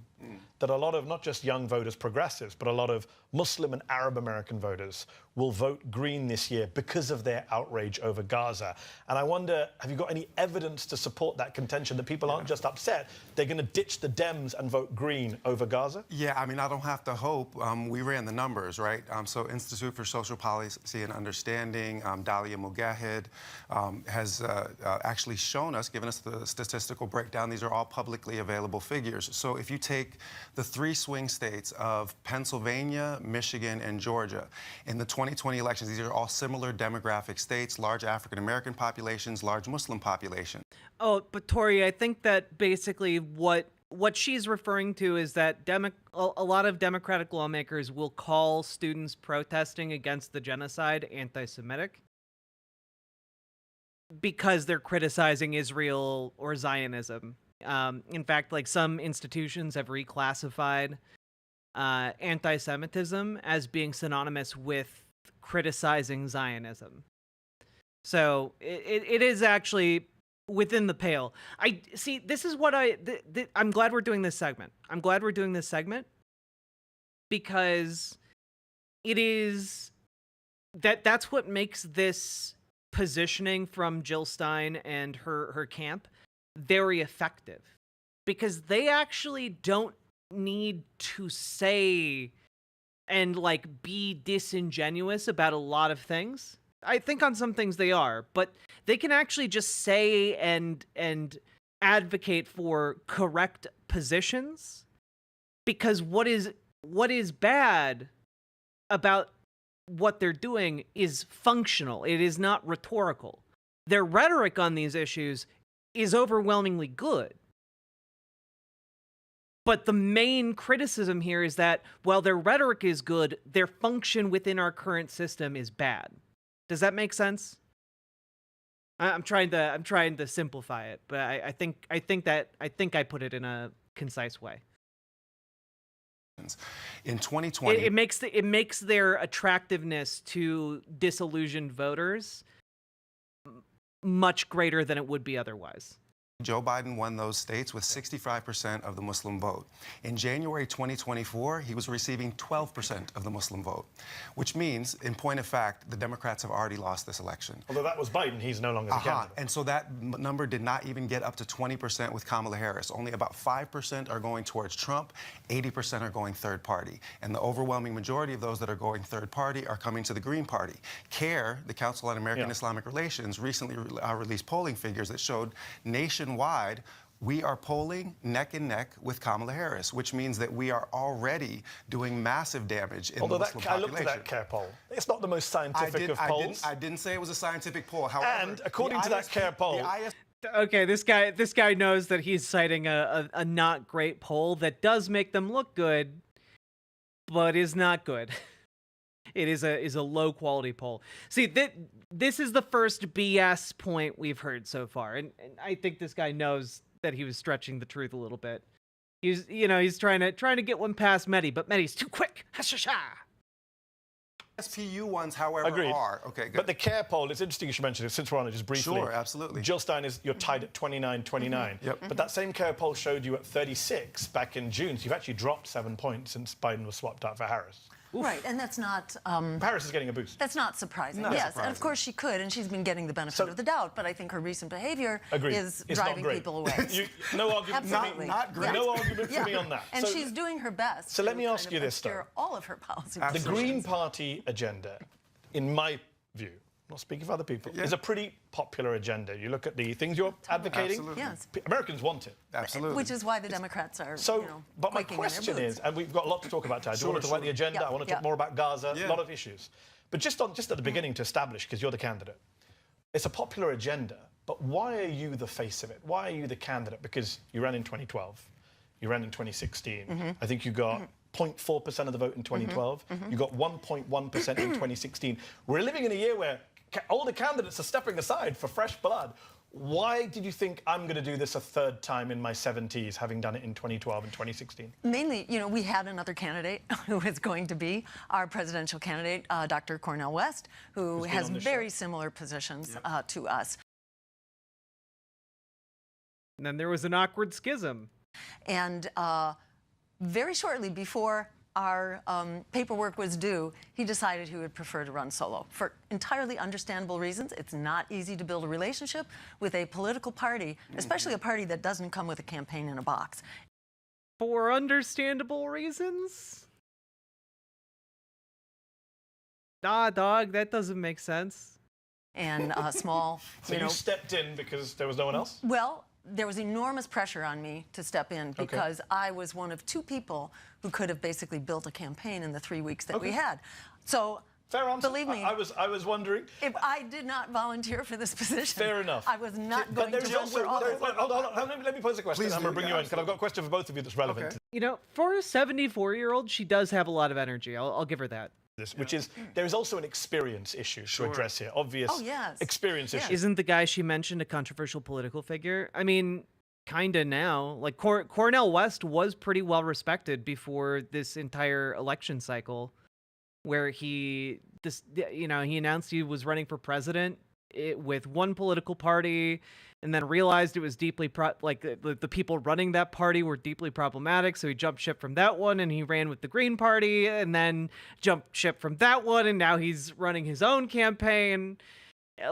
that a lot of not just young voters, progressives, but a lot of Muslim and Arab American voters will vote Green this year because of their outrage over Gaza? And I wonder, have you got any evidence to support that contention that people aren't just upset, they're going to ditch the Dems and vote Green over Gaza? Yeah, I mean, I don't have to hope. We ran the numbers, right? So Institute for Social Policy and Understanding, Dalia Mugahed, has actually shown us, given us the statistical breakdown. These are all publicly available figures. So if you take the three swing states of Pennsylvania, Michigan, and Georgia, in the 2020 elections, these are all similar demographic states, large African-American populations, large Muslim population. Oh, but Tori, I think that basically what she's referring to is that a lot of Democratic lawmakers will call students protesting against the genocide anti-Semitic because they're criticizing Israel or Zionism. In fact, like, some institutions have reclassified anti-Semitism as being synonymous with criticizing Zionism. So it is actually within the pale. I see. This is what I'm glad we're doing this segment. I'm glad we're doing this segment because it is that's what makes this positioning from Jill Stein and her camp very effective, because they actually don't need to say and like be disingenuous about a lot of things. I think on some things they are, but they can actually just say and advocate for correct positions, because what is bad about what they're doing is functional. It is not rhetorical. Their rhetoric on these issues is overwhelmingly good. But the main criticism here is that while their rhetoric is good, their function within our current system is bad. Does that make sense? I'm trying to simplify it, but I think I put it in a concise way. In 2020, it makes their attractiveness to disillusioned voters much greater than it would be otherwise. Joe Biden won those states with 65% of the Muslim vote. In January 2024, he was receiving 12% of the Muslim vote, which means, in point of fact, the Democrats have already lost this election. Although that was Biden, he's no longer the candidate. And so that number did not even get up to 20% with Kamala Harris. Only about 5% are going towards Trump, 80% are going third party. And the overwhelming majority of those that are going third party are coming to the Green Party. CARE, the Council on American Islamic Relations, recently released polling figures that showed nationwide we are polling neck and neck with Kamala Harris, which means that we are already doing massive damage in the Muslim population. I looked at that CARE poll. It's not the most scientific of polls. I didn't say it was a scientific poll. However, and according to that CARE poll... Okay, this guy knows that he's citing a not great poll that does make them look good, but is not good. It is a low quality poll. See, this is the first BS point we've heard so far, and I think this guy knows that he was stretching the truth a little bit. He's trying to get one past Mehdi, but Mehdi's too quick. SPU ones, however, Agreed. are. Okay, good. But the CARE poll, it's interesting you should mention it, since we're on it just briefly. Sure, absolutely. Jill Stein, you're tied at 29-29. Yep. But that same CARE poll showed you at 36 back in June, so you've actually dropped 7 points since Biden was swapped out for Harris. Oof. Right, and that's not... Harris is getting a boost. That's not surprising. Not yes, surprising. And of course she could, and she's been getting the benefit of the doubt, but I think her recent behavior is driving people away. No argument Absolutely. Not great. No argument for me on that. And she's doing her best so let me ask you this, though. all of her policy The Green Party agenda, in my view, I'm not speaking for other people, is a pretty popular agenda. You look at the things you're advocating, Americans want it. Absolutely. Which is why the Democrats are, but my question is, and we've got a lot to talk about today. I do want to talk about the agenda, I want to talk more about Gaza, a lot of issues. But just at the beginning to establish, because you're the candidate, it's a popular agenda, but why are you the face of it? Why are you the candidate? Because you ran in 2012, you ran in 2016, I think you got 0.4% of the vote in 2012. You got 1.1% in 2016. We're living in a year where older candidates are stepping aside for fresh blood. Why did you think I'm going to do this a third time in my 70s, having done it in 2012 and 2016? Mainly, we had another candidate who is going to be our presidential candidate, Dr. Cornel West, who has very similar positions to us. And then there was an awkward schism. And very shortly before our paperwork was due, he decided he would prefer to run solo. For entirely understandable reasons. It's not easy to build a relationship with a political party, especially a party that doesn't come with a campaign in a box. For understandable reasons? Nah, dog, that doesn't make sense. And small, So you stepped in because there was no one else? Well, there was enormous pressure on me to step in because I was one of 2 people who could have basically built a campaign in the 3 weeks that we had. So, fair answer. Believe me, I was wondering if I did not volunteer for this position. Fair enough. I was not going to run for office. Hold on. Let me pose a question. Please I'm going to bring you in because I've got a question for both of you that's relevant. For a 74-year-old, she does have a lot of energy. I'll give her that. Which is, there is also an experience issue to address here. Obvious experience issue. Isn't the guy she mentioned a controversial political figure? I mean, kinda now. Like, Cornel West was pretty well respected before this entire election cycle, where he announced he was running for president with one political party, and then realized it was deeply the people running that party were deeply problematic, so he jumped ship from that one and he ran with the Green Party, and then jumped ship from that one, and now he's running his own campaign.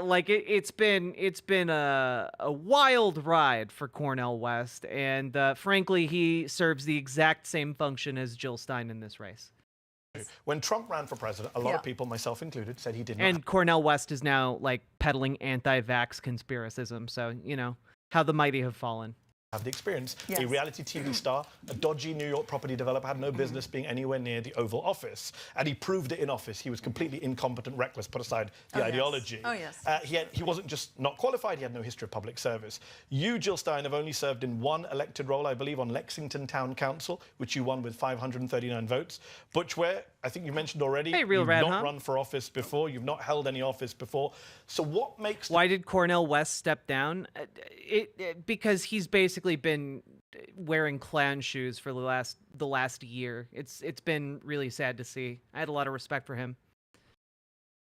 Like, it's been a wild ride for Cornel West, and frankly, he serves the exact same function as Jill Stein in this race. When Trump ran for president, a lot Yeah. of people, myself included, said he did not And Cornel West is now like peddling anti-vax conspiracism. So, you know, how the mighty have fallen. have the experience. Yes. A reality TV star, a dodgy New York property developer, had no business being anywhere near the Oval Office. And he proved it in office. He was completely incompetent, reckless, put aside the ideology. Oh, yes. He wasn't just not qualified, he had no history of public service. You, Jill Stein, have only served in one elected role, I believe, on Lexington Town Council, which you won with 539 votes. Butch Ware, I think you mentioned already, Hey, Real you've Red, not huh? run for office before, you've not held any office before. So what makes... Why did Cornel West step down? Because he's basically been wearing clown shoes for the last year. It's been really sad to see. I had a lot of respect for him.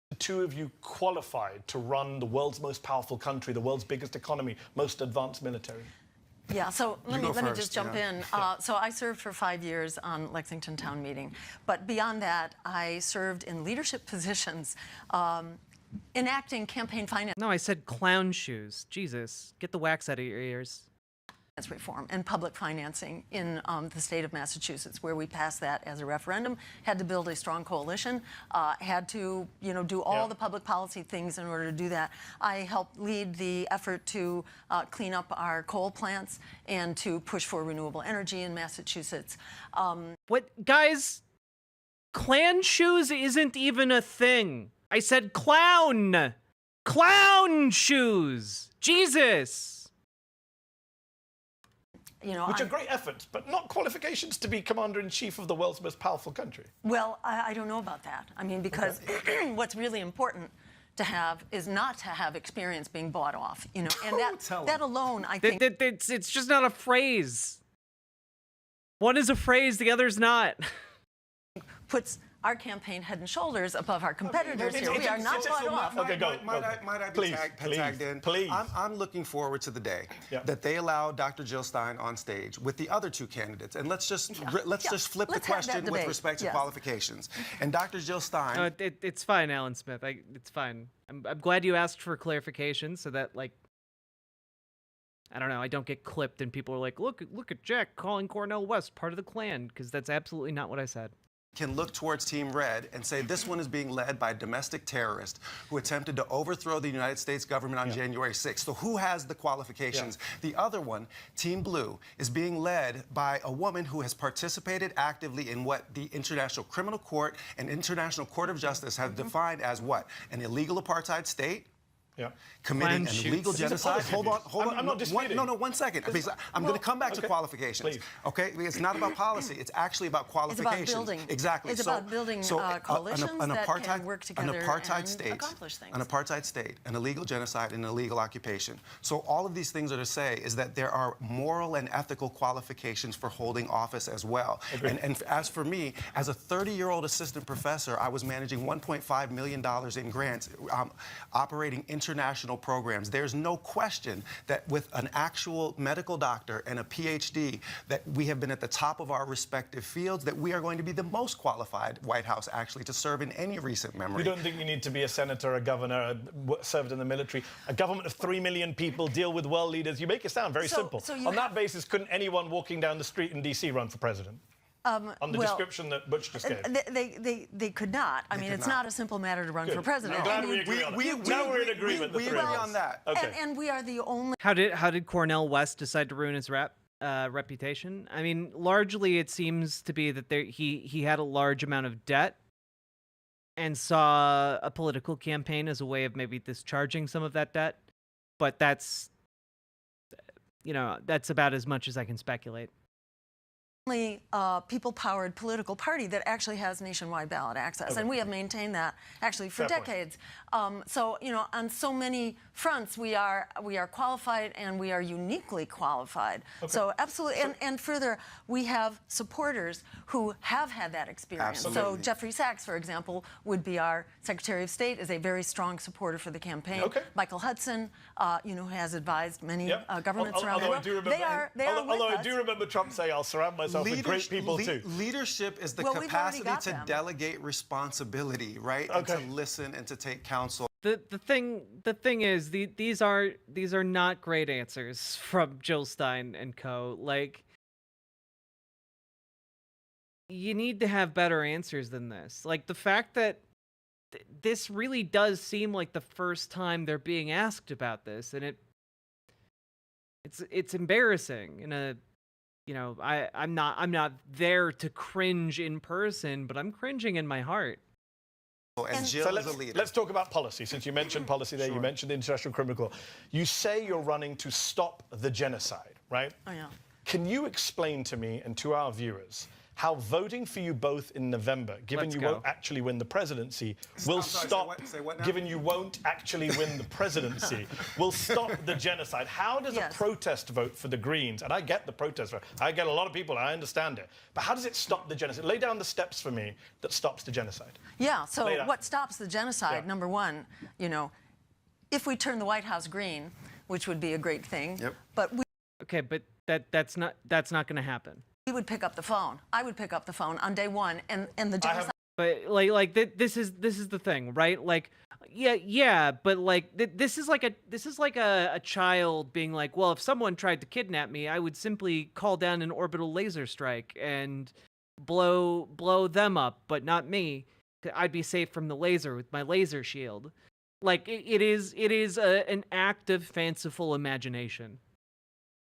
The two of you qualified to run the world's most powerful country, the world's biggest economy, most advanced military? Yeah, so let me just jump yeah. in. So I served for 5 years on Lexington Town Meeting. But beyond that, I served in leadership positions, enacting campaign finance No, I said clown shoes. Jesus, get the wax out of your ears. reform and public financing in the state of Massachusetts, where we passed that as a referendum, had to build a strong coalition, had to, do all the public policy things in order to do that. I helped lead the effort to clean up our coal plants and to push for renewable energy in Massachusetts. What, guys? Clan shoes isn't even a thing. I said clown! Clown shoes! Jesus! Which are great efforts, but not qualifications to be commander-in-chief of the world's most powerful country. Well, I don't know about that. I mean, because what's really important to have is not to have experience being bought off, and that alone, I think... It's just not a phrase. One is a phrase, the other's not. Puts our campaign head and shoulders above our competitors here. We are not bought off. Okay, go. Might I be tagged in? Please. I'm looking forward to the day that they allow Dr. Jill Stein on stage with the other two candidates, and let's just flip the question with respect to qualifications. And Dr. Jill Stein. It's fine, Alan Smith. It's fine. I'm glad you asked for clarification so that, like, I don't know, I don't get clipped and people are like, look at Jack calling Cornel West part of the Klan, because that's absolutely not what I said. Can look towards Team Red and say this one is being led by a domestic terrorist who attempted to overthrow the United States government on January 6th. So who has the qualifications? The other one, Team Blue, is being led by a woman who has participated actively in what the International Criminal Court and International Court of Justice have defined as what? An illegal apartheid state? Committing an illegal genocide. Hold on. I'm not disputing. No, 1 second. I'm going to come back to qualifications. Please. Okay? It's not about policy. It's actually about qualifications. It's about building. Exactly. It's about building coalitions that can work together and accomplish things. An apartheid state, an illegal genocide, and an illegal occupation. So all of these things are to say is that there are moral and ethical qualifications for holding office as well. And as for me, as a 30-year-old assistant professor, I was managing $1.5 million in grants, operating international programs. There's no question that with an actual medical doctor and a PhD, that we have been at the top of our respective fields, that we are going to be the most qualified White House actually to serve in any recent memory. You don't think you need to be a senator, a governor, served in the military, a government of 3 million people, deal with world leaders? You make it sound very simple. On that basis, couldn't anyone walking down the street in D.C. run for president? On the description that Butch just gave. They could not. I mean, it's not a simple matter to run for president. I'm glad we agree on that. Now we're in agreement. We agree on that. Okay. And we are the only... How did Cornel West decide to ruin his reputation? I mean, largely it seems to be that he had a large amount of debt and saw a political campaign as a way of maybe discharging some of that debt. But that's about as much as I can speculate. Only people-powered political party that actually has nationwide ballot access, and we have maintained that actually for decades. So on so many fronts, we are qualified, and we are uniquely qualified. So absolutely, and further, we have supporters who have had that experience. So Jeffrey Sachs, for example, would be our Secretary of State, is a very strong supporter for the campaign. Michael Hudson, who has advised many governments around the world. Although I do remember Trump saying, "I'll surround myself with great people too." Leadership is the capacity to delegate responsibility, right? And to listen and to take counsel. The thing is, these are not great answers from Jill Stein and co. Like, you need to have better answers than this. Like, the fact that this really does seem like the first time they're being asked about this, and it's embarrassing in a, you know, I'm not there to cringe in person, but I'm cringing in my heart. And So Jill is a leader. let's talk about policy. Since you mentioned policy there, you mentioned the International Criminal Court. You say you're running to stop the genocide, right? Oh, yeah. Can you explain to me and to our viewers how voting for you both in November, given Let's you go. won't actually win the presidency, will sorry, stop, say what now? given you won't actually win the presidency, will stop the genocide? How does Yes. a protest vote for the Greens, and I get the protest vote, I get a lot of people, I understand it, but how does it stop the genocide? Lay down the steps for me that stops the genocide. Yeah, so Lay it out. what stops the genocide, Yeah. number one, you know, if we turn the White House green, which would be a great thing, Yep. but Okay, but that's not going to happen. we would pick up the phone. I would pick up the phone on day one, and the genocide. But this is the thing, right? Like, yeah, but like this is like a child being like, well, if someone tried to kidnap me, I would simply call down an orbital laser strike and blow them up, but not me. I'd be safe from the laser with my laser shield. Like it is an act of fanciful imagination.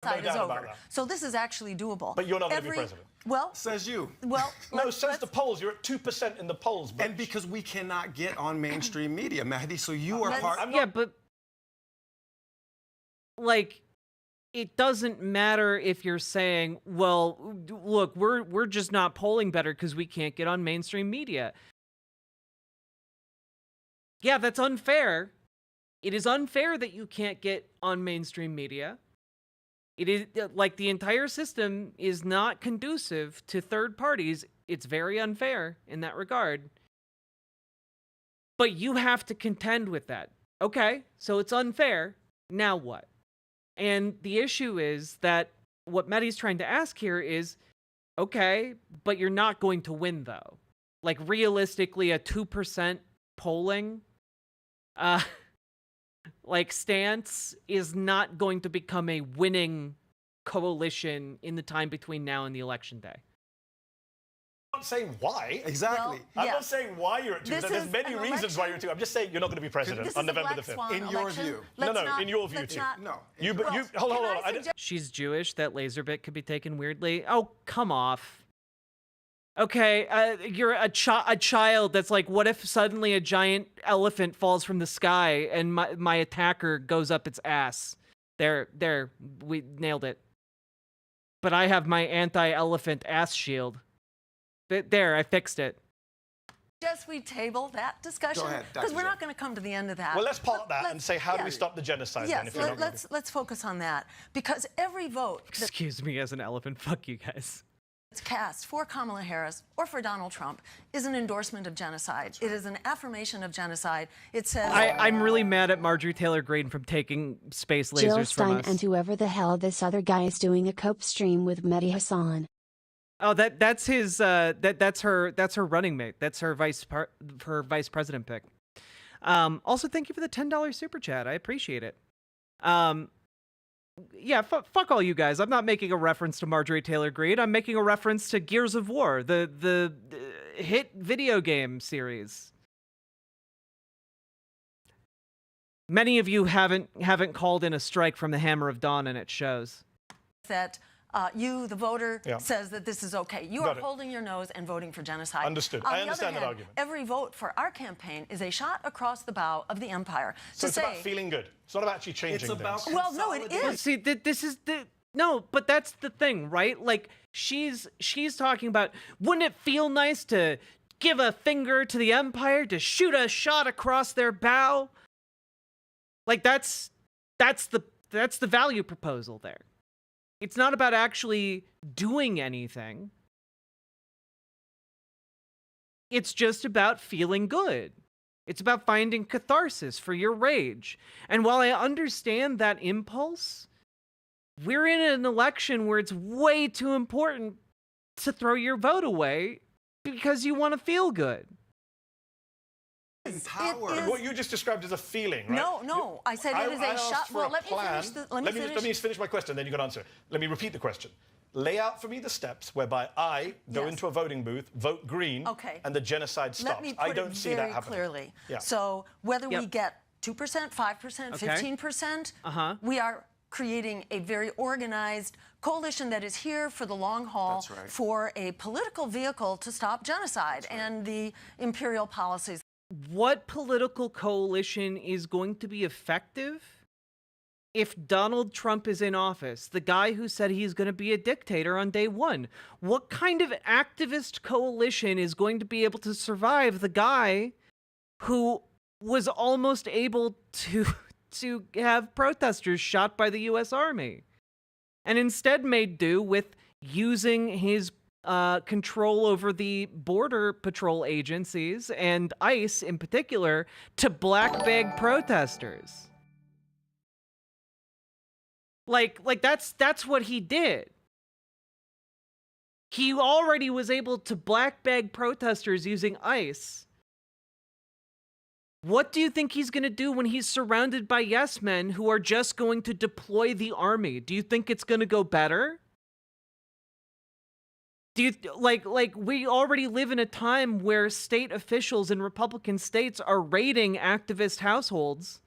No is doubt about over. that. So this is actually doable. But you're not going to be president. Well, Says you. well, No, says the polls. You're at 2% in the polls. But And because we cannot get on mainstream media, Mahdi, so you are Let's- part. Yeah, but like, it doesn't matter if you're saying, well, look, we're just not polling better because we can't get on mainstream media. Yeah, that's unfair. It is unfair that you can't get on mainstream media. It is like the entire system is not conducive to third parties. It's very unfair in that regard. But you have to contend with that. Okay, so it's unfair. Now what? And the issue is that what Mehdi's trying to ask here is, okay, but you're not going to win though. Like realistically, a 2% polling like stance is not going to become a winning coalition in the time between now and the election day. I'm not saying why. Exactly. I'm Yeah. not saying why you're at 2%. This There's is many an reasons why you're at 2%. I'm just saying you're not going to be president this on is a November the black 5th. swan In your election. view. No, Let's no, not- in your view let's too. not- No. You, but you, Well, hold can on. I suggest- She's Jewish. That Laserbit could be taken weirdly. Oh, come off. Okay, you're a child that's like, what if suddenly a giant elephant falls from the sky and my attacker goes up its ass? There, we nailed it. But I have my anti-elephant ass shield. There, I fixed it. Just we table that discussion Go ahead, because Dr. we're Jill. not going to come to the end of that. Well, let's park that and say, how do we yeah. stop the genocide then? Yes, If you're not gonna let's focus on that because every vote that's Excuse me as an elephant. Fuck you guys. cast for Kamala Harris or for Donald Trump is an endorsement of genocide. It is an affirmation of genocide. It says I'm really mad at Marjorie Taylor Greene from taking space lasers Jill from Stein us. and whoever the hell this other guy is doing a cope stream with Mehdi Hassan. Oh, that's his. That's her running mate. That's her vice president pick. Also, thank you for the $10 super chat. I appreciate it. Yeah, fuck all you guys. I'm not making a reference to Marjorie Taylor Greene. I'm making a reference to Gears of War, the hit video game series. Many of you haven't called in a strike from the Hammer of Dawn, and it shows. that you, the voter, Yeah. says that this is okay. You Got are it. holding your nose and voting for genocide. Understood. On I the understand other that hand, argument. Every vote for our campaign is a shot across the bow of the empire So to it's say, about feeling good. It's not about actually changing It's about things. well, no, it consolidation. is. See, this is the no, but that's the thing, right? Like she's talking about, wouldn't it feel nice to give a finger to the empire, to shoot a shot across their bow? Like that's the value proposal there. It's not about actually doing anything. It's just about feeling good. It's about finding catharsis for your rage. And while I understand that impulse, we're in an election where it's way too important to throw your vote away because you want to feel good. Power. is- What you just described as a feeling, right? No, I said it is a asked shot. for Well, a let me plan. finish. Let me finish. Let me finish my question, then you can answer it. Let me repeat the question. lay out for me the steps whereby I go Yes. into a voting booth, vote green, Okay. and the genocide stops. Let me put I don't it see very that happening. clearly. Yeah. So whether we Yep. get 2%, 5%, Okay. 15%, we are creating a very organized coalition that is here for the long haul, That's right. for a political vehicle to stop genocide and the imperial policies. What political coalition is going to be effective if Donald Trump is in office, the guy who said he's going to be a dictator on day one? What kind of activist coalition is going to be able to survive the guy who was almost able to have protesters shot by the U.S. Army, and instead made do with using his control over the border patrol agencies and ICE in particular to black bag protesters? Like that's what he did. He already was able to black bag protesters using ICE. What do you think he's going to do when he's surrounded by yes men who are just going to deploy the army? Do you think it's going to go better? Do you like we already live in a time where state officials in Republican states are raiding activist households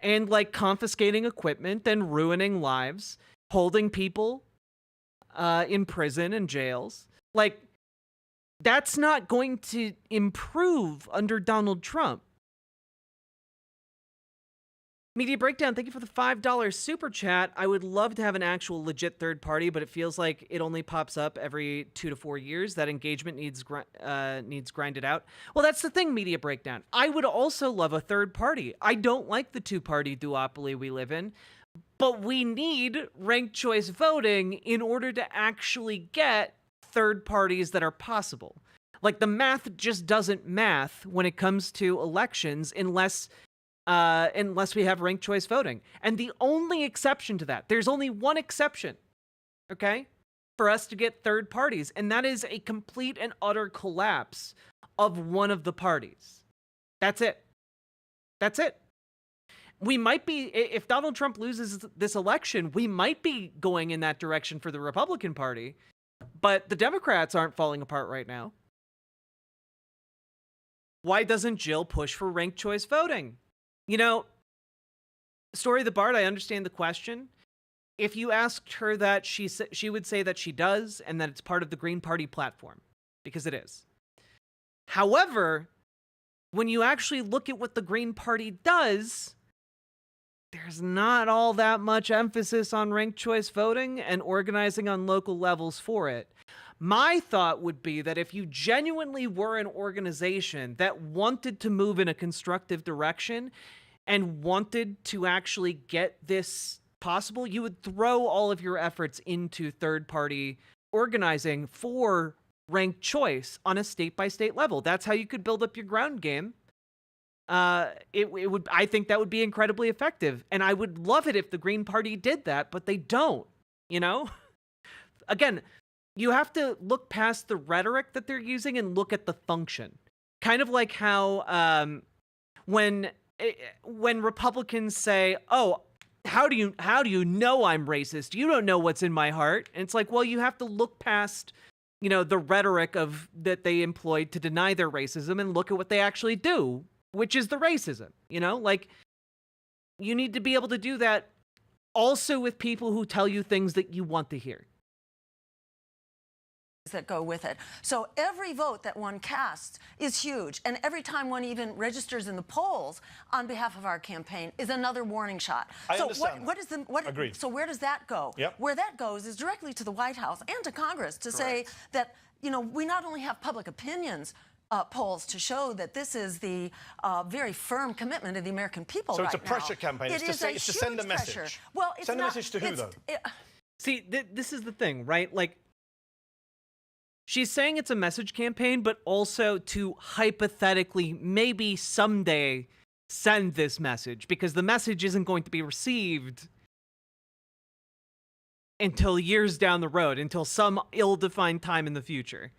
and like confiscating equipment and ruining lives, holding people in prison and jails. Like, that's not going to improve under Donald Trump. Media Breakdown, thank you for the $5 super chat. I would love to have an actual legit third party, but it feels like it only pops up every 2 to 4 years. That engagement needs grinded out. Well, that's the thing, Media Breakdown. I would also love a third party. I don't like the two-party duopoly we live in, but we need ranked choice voting in order to actually get third parties that are possible. Like, the math just doesn't math when it comes to elections unless we have ranked choice voting. And the only exception to that, there's only one exception, okay, for us to get third parties, and that is a complete and utter collapse of one of the parties. That's it. That's it. We might be, if Donald Trump loses this election, we might be going in that direction for the Republican Party, but the Democrats aren't falling apart right now. Why doesn't Jill push for ranked choice voting? You know, Story of the Bard, I understand the question. If you asked her that, she would say that she does, and that it's part of the Green Party platform, because it is. However, when you actually look at what the Green Party does, there's not all that much emphasis on ranked choice voting and organizing on local levels for it. My thought would be that if you genuinely were an organization that wanted to move in a constructive direction and wanted to actually get this possible, you would throw all of your efforts into third-party organizing for ranked choice on a state-by-state level. That's how you could build up your ground game. I think that would be incredibly effective, and I would love it if the Green Party did that, but they don't, you know? Again, you have to look past the rhetoric that they're using and look at the function. Kind of like how when Republicans say, "Oh, how do you know I'm racist? You don't know what's in my heart." And it's like, well, you have to look past, you know, the rhetoric of that they employed to deny their racism and look at what they actually do, which is the racism. You know, like, you need to be able to do that also with people who tell you things that you want to hear. That go with it. So every vote that one casts is huge, and every time one even registers in the polls on behalf of our campaign is another warning shot. I so understand what is the what? Agreed. So where does that go? Yep. Where that goes is directly to the White House and to Congress to say that, you know, we not only have public opinions polls to show that this is the very firm commitment of the American people. So right it's a pressure campaign. It it's to send a message. Pressure. Well, it's send not, a message to who, though? See, this is the thing, right? Like, she's saying it's a message campaign, but also to hypothetically, maybe someday, send this message, because the message isn't going to be received until years down the road, until some ill-defined time in the future.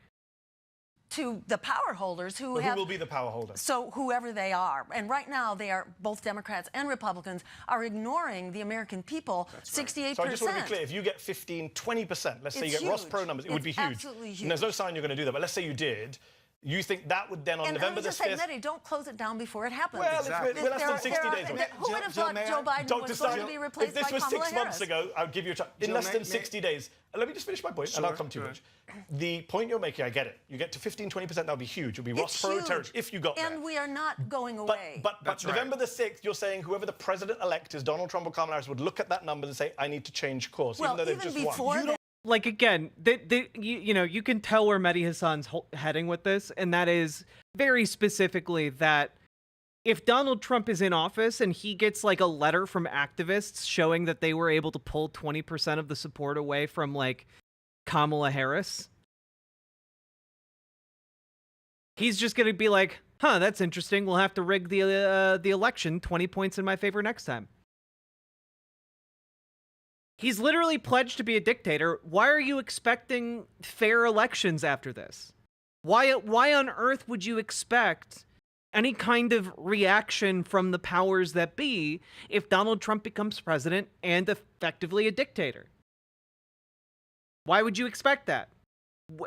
to the power holders who Who have... will be the power holder? So whoever they are. And right now, they are, both Democrats and Republicans, are ignoring the American people. 68%. So I just want to be clear, if you get 15, 20%, let's say you get Ross Perot numbers, it would be huge. Absolutely huge. And there's no sign you're going to do that, but let's say you did. You think that would then, on November the 5th... And let me just say, Mehdi, don't close it down before it happens. Well, we're less than 60 days away. Who would have thought Joe Biden was going to be replaced by Kamala Harris? If this was 6 months ago, I would give you a chance. In less than 60 days. Let me just finish my point, and I'll come to you, Mitch. The point you're making, I get it. You get to 15, 20%, that would be huge. It would be Ross Perot territory if you got there. And we are not going away. But November the 6th, you're saying whoever the president-elect is, Donald Trump or Kamala Harris, would look at that number and say, I need to change course, well, even though they've just won. Like, again, you can tell where Mehdi Hassan's heading with this, and that is very specifically that if Donald Trump is in office and he gets, like, a letter from activists showing that they were able to pull 20% of the support away from, like, Kamala Harris, he's just going to be like, huh, that's interesting. We'll have to rig the election 20 points in my favor next time. He's literally pledged to be a dictator. Why are you expecting fair elections after this? Why on earth would you expect any kind of reaction from the powers that be if Donald Trump becomes president and effectively a dictator? Why would you expect that?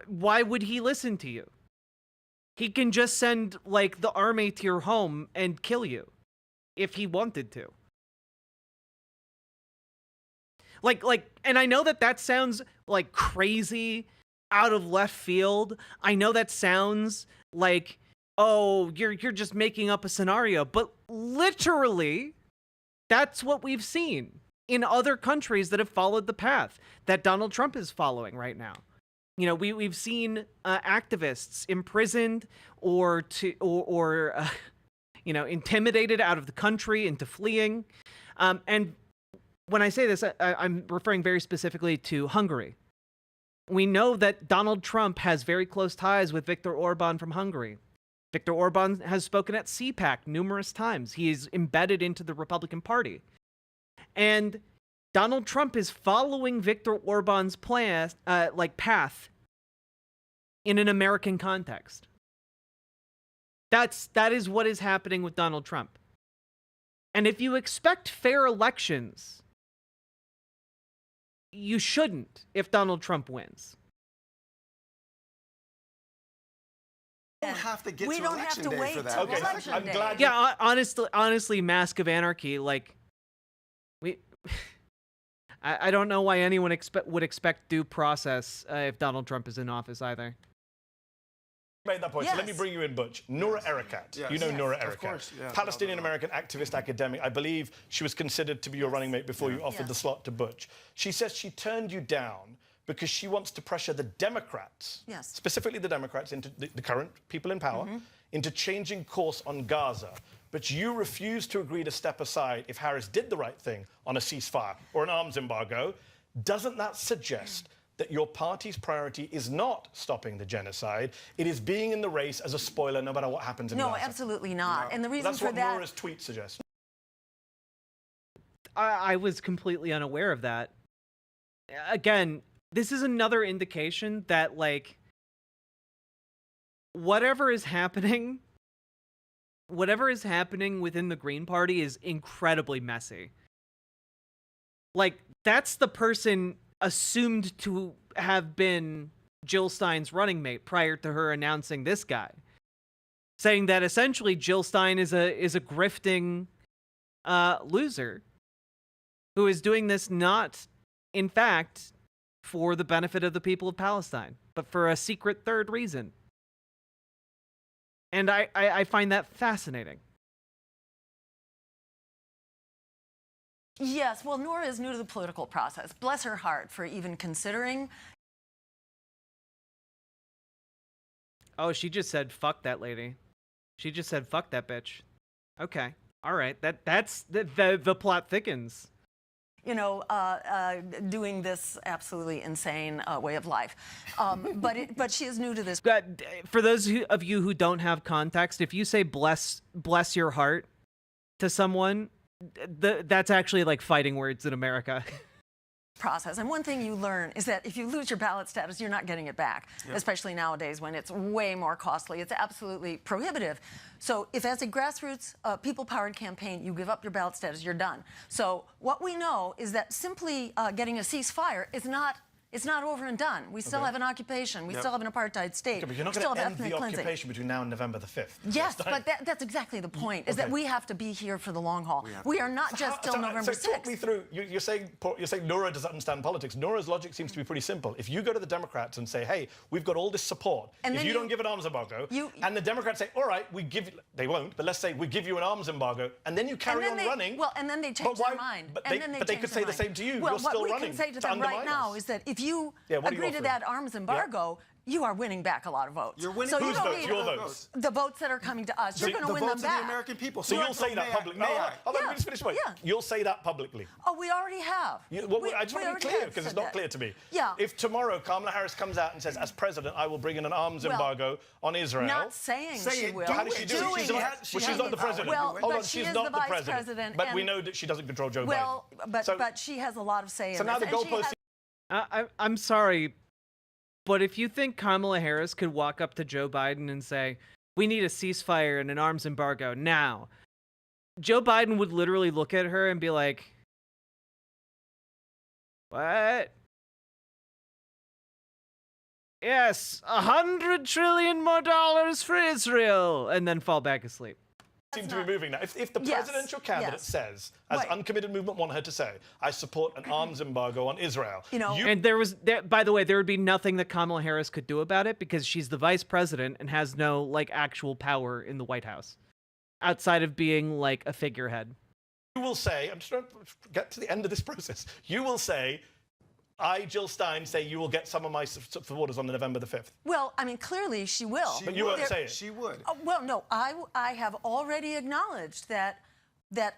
Why would he listen to you? He can just send, like, the army to your home and kill you if he wanted to. And I know that sounds like crazy, out of left field. I know that sounds like, oh, you're just making up a scenario, but literally, that's what we've seen in other countries that have followed the path that Donald Trump is following right now. You know, we've seen activists imprisoned or intimidated out of the country into fleeing, and when I say this, I'm referring very specifically to Hungary. We know that Donald Trump has very close ties with Viktor Orban from Hungary. Viktor Orban has spoken at CPAC numerous times. He is embedded into the Republican Party. And Donald Trump is following Viktor Orban's path in an American context. That is what is happening with Donald Trump. And if you expect fair elections, you shouldn't if Donald Trump wins. We don't have to get we to don't election have to day wait for that. till Okay, election I'm day. glad. Yeah, honestly, Mask of Anarchy, like, I don't know why anyone would expect due process if Donald Trump is in office either. Made that point. Yes. So let me bring you in, Butch. Noura Erakat. Yes. You know Yes, Noura of Erakat. course, yeah. Palestinian-American activist, academic. I believe she was considered to be your running mate before you offered the slot to Butch. She says she turned you down because she wants to pressure the Democrats, specifically the Democrats, into the current people in power, into changing course on Gaza. But you refuse to agree to step aside if Harris did the right thing on a ceasefire or an arms embargo. Doesn't that suggest that your party's priority is not stopping the genocide, it is being in the race as a spoiler no matter what happens in Gaza? No, absolutely not. No. And the reason That's for what that... Noura's tweet suggests. I was completely unaware of that. Again, this is another indication that, like, whatever is happening within the Green Party is incredibly messy. Like, that's the person assumed to have been Jill Stein's running mate prior to her announcing this guy, saying that essentially Jill Stein is a grifting loser who is doing this not, in fact, for the benefit of the people of Palestine, but for a secret third reason. And I find that fascinating. Yes, well, Noura is new to the political process. Bless her heart for even considering. Oh, she just said, fuck that lady. She just said, fuck that bitch. Okay. All right. That's the plot thickens. You know, doing this absolutely insane way of life. But she is new to this. For those of you who don't have context, if you say bless your heart to someone, that's actually like fighting words in America. process. And one thing you learn is that if you lose your ballot status, you're not getting it back, especially nowadays when it's way more costly. It's absolutely prohibitive. So if as a grassroots, people-powered campaign, you give up your ballot status, you're done. So what we know is that simply getting a ceasefire is not it's not over and done. We still have an occupation. We still have an apartheid state. Okay, but you're not we going still to have end ethnic the cleansing. occupation between now and November the 5th. Yes, but that's exactly the point, is that we have to be here for the long haul. We are not just till November 6th. So talk me through, you're saying Noura doesn't understand politics. Noura's logic seems to be pretty simple. If you go to the Democrats and say, hey, we've got all this support, and if you don't give an arms embargo, and the Democrats say, all right, we give you, they won't, but let's say we give you an arms embargo, and then you carry on running. Well, and then they change their mind. But they could say the same to you. Well, you're still what we running can say to them right now is that if you agree to that arms embargo, you are winning back a lot of votes. You're winning. So Whose you don't votes? need Your votes? the votes that are coming to us. You're going to win them back. The votes of the American people. So you'll say that publicly. Hold on, let me just finish. You'll say that publicly. Oh, we already have. I just want to be clear, because it's not clear to me. Yeah. If tomorrow Kamala Harris comes out and says, as president, I will bring in an arms embargo on Israel. Not saying she will. How does she do it? She's not the president. Well, Hold on, she she's is not the the vice president. But we know that she doesn't control Joe Biden. Well, but she has a lot of say in this. So now the goalposts... I'm sorry, but if you think Kamala Harris could walk up to Joe Biden and say, we need a ceasefire and an arms embargo now, Joe Biden would literally look at her and be like, what? Yes, $100 trillion more for Israel, and then fall back asleep. Seem to be moving now. If the presidential candidate says, as Uncommitted Movement want her to say, I support an arms embargo on Israel. And by the way, there would be nothing that Kamala Harris could do about it because she's the vice president and has no actual power in the White House outside of being a figurehead. You will say, I'm just trying to get to the end of this process. You will say, I, Jill Stein, say you will get some of my supporters on November the 5th. Well, I mean, clearly she will. But you won't say it. She would. Well, no, I have already acknowledged that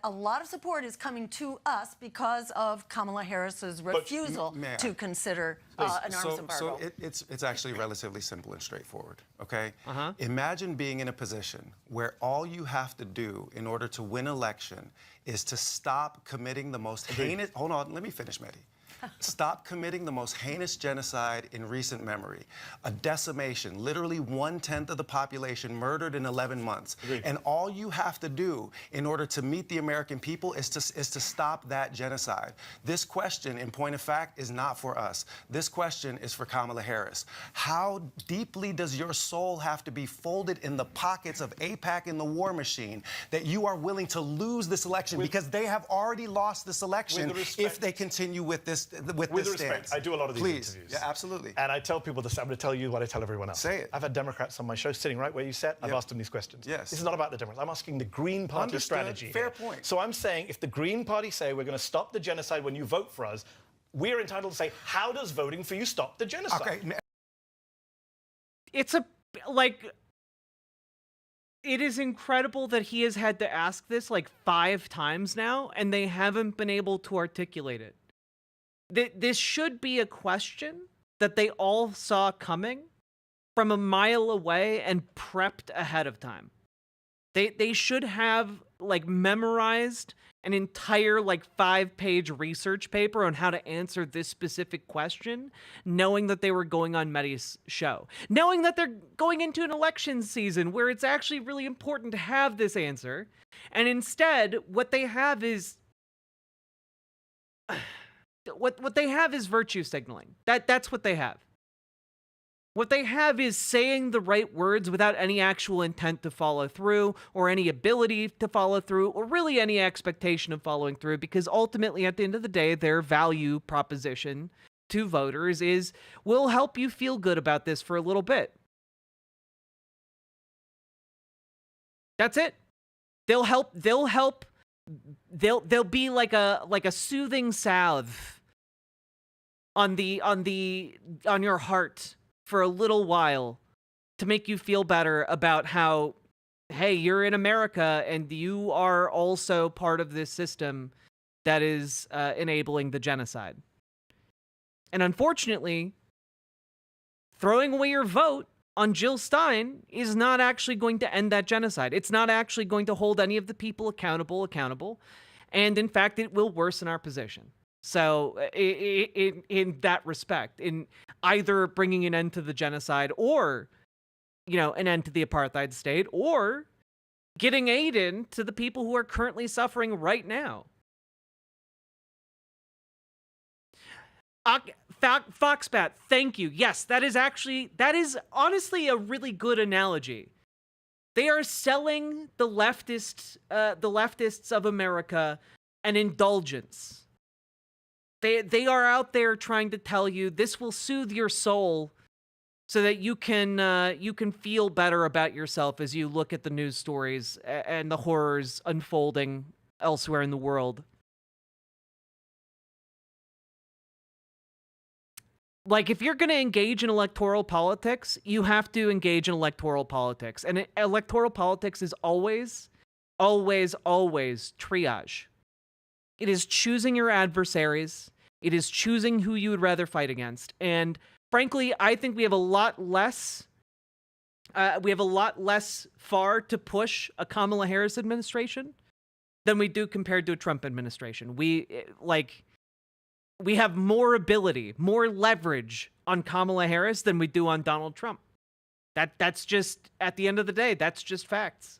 a lot of support is coming to us because of Kamala Harris's refusal to consider an arms embargo. So it's actually relatively simple and straightforward, okay? Imagine being in a position where all you have to do in order to win election is to stop committing the most heinous... Hold on, let me finish, Mehdi. Stop committing the most heinous genocide in recent memory. A decimation, literally 1/10 of the population murdered in 11 months. And all you have to do in order to meet the American people is to stop that genocide. This question, in point of fact, is not for us. This question is for Kamala Harris. How deeply does your soul have to be folded in the pockets of AIPAC and the war machine that you are willing to lose this election because they have already lost this election if they continue with this With respect, I do a lot of these interviews. Yeah, absolutely. And I tell people this. I'm going to tell you what I tell everyone else. Say it. I've had Democrats on my show sitting right where you sat. I've asked them these questions. Yes. This is not about the Democrats. I'm asking the Green Party strategy. Fair point. So I'm saying if the Green Party say we're going to stop the genocide when you vote for us, we're entitled to say, how does voting for you stop the genocide? Okay. It's it is incredible that he has had to ask this 5 times now, and they haven't been able to articulate it. This should be a question that they all saw coming from a mile away and prepped ahead of time. They should have memorized an entire 5-page research paper on how to answer this specific question, knowing that they were going on Mehdi's show, knowing that they're going into an election season where it's actually really important to have this answer, and instead what they have is what they have is virtue signaling. That's what they have. What they have is saying the right words without any actual intent to follow through, or any ability to follow through, or really any expectation of following through, because ultimately, at the end of the day, their value proposition to voters is, we'll help you feel good about this for a little bit. That's it. They'll be like a soothing salve on your heart for a little while to make you feel better about how, hey, you're in America and you are also part of this system that is enabling the genocide. And unfortunately, throwing away your vote on Jill Stein is not actually going to end that genocide. It's not actually going to hold any of the people accountable. And in fact, it will worsen our position. So in that respect, in either bringing an end to the genocide or, an end to the apartheid state, or getting aid in to the people who are currently suffering right now. Foxbat, thank you. Yes, that is honestly a really good analogy. They are selling the leftists of America an indulgence. They are out there trying to tell you this will soothe your soul so that you can feel better about yourself as you look at the news stories and the horrors unfolding elsewhere in the world. Like, if you're going to engage in electoral politics, you have to engage in electoral politics. And electoral politics is always, always, always triage. It is choosing your adversaries. It is choosing who you would rather fight against. And frankly, I think we have a lot less far to push a Kamala Harris administration than we do compared to a Trump administration. We have more ability, more leverage on Kamala Harris than we do on Donald Trump. That's just, at the end of the day, that's just facts.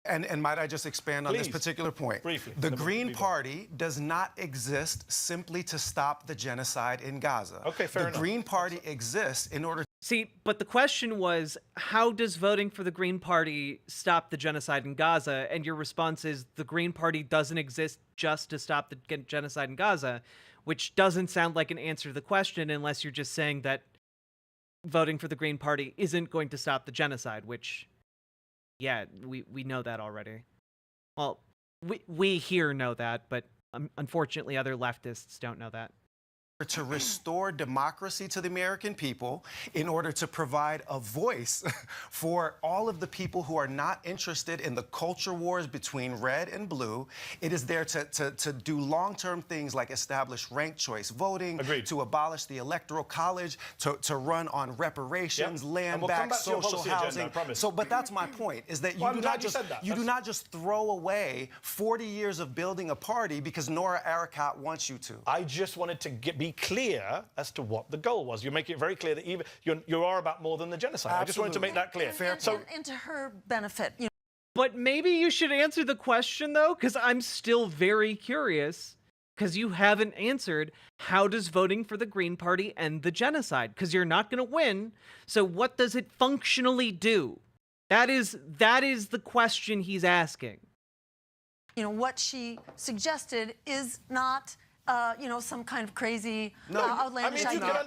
And might I just expand on this particular point? Briefly. The Green Party does not exist simply to stop the genocide in Gaza. Okay, fair enough. The Green Party exists in order... See, but the question was, how does voting for the Green Party stop the genocide in Gaza? And your response is, the Green Party doesn't exist just to stop the genocide in Gaza, which doesn't sound like an answer to the question unless you're just saying that voting for the Green Party isn't going to stop the genocide, which... yeah, we know that already. Well, we here know that, but unfortunately other leftists don't know that. To restore democracy to the American people, in order to provide a voice for all of the people who are not interested in the culture wars between red and blue. It is there to do long-term things like establish ranked choice voting, to abolish the electoral college, to run on reparations, land back, social housing. But that's my point, is that you do not just throw away 40 years of building a party because Nora Arakat wants you to. I just wanted to be clear as to what the goal was. You're making it very clear that even you are about more than the genocide. Absolutely. I just wanted to make that clear. And to her benefit. But maybe you should answer the question, though, because I'm still very curious, because you haven't answered, how does voting for the Green Party end the genocide? Because you're not going to win, so what does it functionally do? That is the question he's asking. What she suggested is not... some kind of crazy, outlandish idea.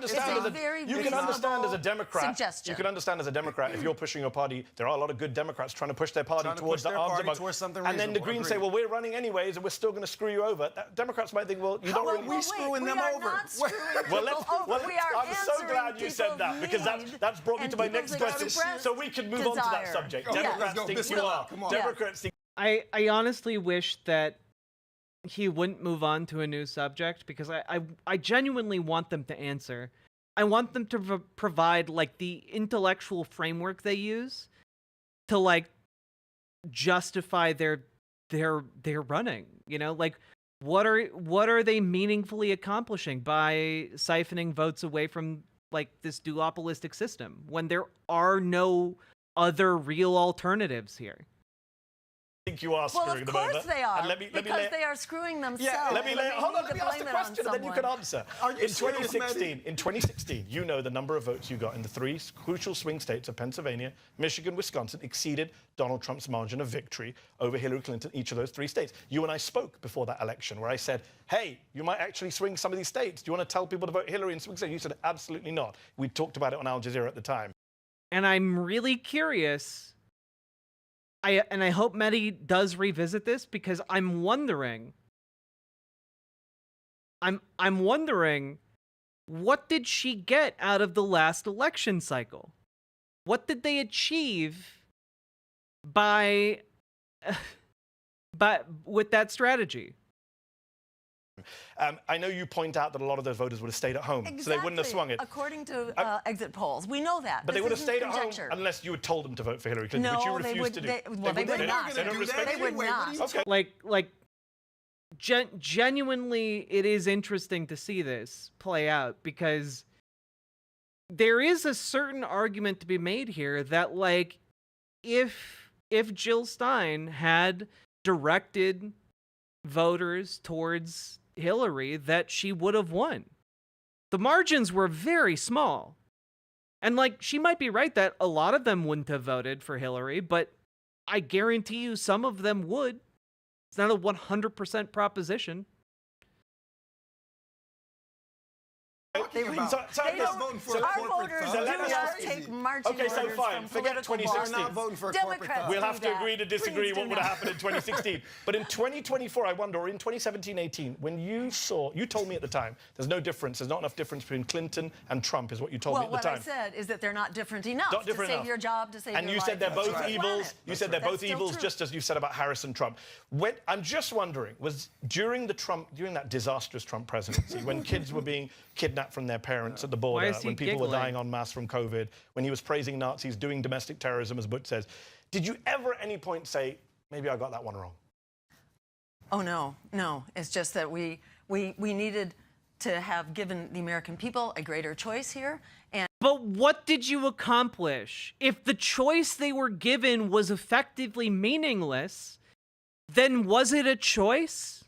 You can understand as a Democrat. Suggestion. You can understand as a Democrat if you're pushing your party. There are a lot of good Democrats trying to push their party towards the arms embargo, and then the Greens say, "Well, we're running anyways, and we're still going to screw you over." Democrats might think, "Well, you don't really." We're screwing them over. I'm so glad you said that, because that's brought me to my next question, so we can move on to that subject. Democrats think you are. Democrats think. I honestly wish that he wouldn't move on to a new subject, because I genuinely want them to answer. I want them to provide the intellectual framework they use to justify their running. What are they meaningfully accomplishing by siphoning votes away from this duopolistic system when there are no other real alternatives here? I think you are screwing them over. Well, of course they are, because they are screwing themselves. Yeah, let me ask the question, and then you can answer. In 2016, you know the number of votes you got in the three crucial swing states of Pennsylvania, Michigan, Wisconsin exceeded Donald Trump's margin of victory over Hillary Clinton in each of those three states. You and I spoke before that election where I said, hey, you might actually swing some of these states. Do you want to tell people to vote Hillary in swing states? You said, absolutely not. We talked about it on Al Jazeera at the time. And I'm really curious... I hope Mehdi does revisit this, because I'm wondering, what did she get out of the last election cycle? What did they achieve with that strategy? I know you point out that a lot of those voters would have stayed at home, so they wouldn't have swung it. According to exit polls, we know that. But they would have stayed at home unless you had told them to vote for Hillary Clinton, which you refused to do. They would not. They would not. Okay. genuinely, it is interesting to see this play out, because there is a certain argument to be made here that, like, if Jill Stein had directed voters towards Hillary, that she would have won. The margins were very small. And, like, she might be right that a lot of them wouldn't have voted for Hillary, but I guarantee you some of them would. It's not a 100% proposition. They don't, our voters do not take marching Okay, so orders fine. from Forget political 2016. bars. voting for a Democrats We'll do have to that. agree to disagree Please what do would have not. happened in 2016. But in 2024, I wonder, or in 2017-18, when you told me at the time, there's no difference, there's not enough difference between Clinton and Trump, is what you told me at the time. Well, what I said is that they're not different enough Not different to save enough. your job, to save your life. And you said they're both to save the evils. planet. You said they're both That's still evils, true. just as you said about Harris and Trump. I'm just wondering, was during that disastrous Trump presidency, when kids were being kidnapped from their parents at the border, is he when people were giggling? dying en masse from COVID, when he was praising Nazis, doing domestic terrorism, as Butch says, did you ever at any point say, maybe I got that one wrong? Oh, no. It's just that we needed to have given the American people a greater choice here. But what did you accomplish? If the choice they were given was effectively meaningless, then was it a choice?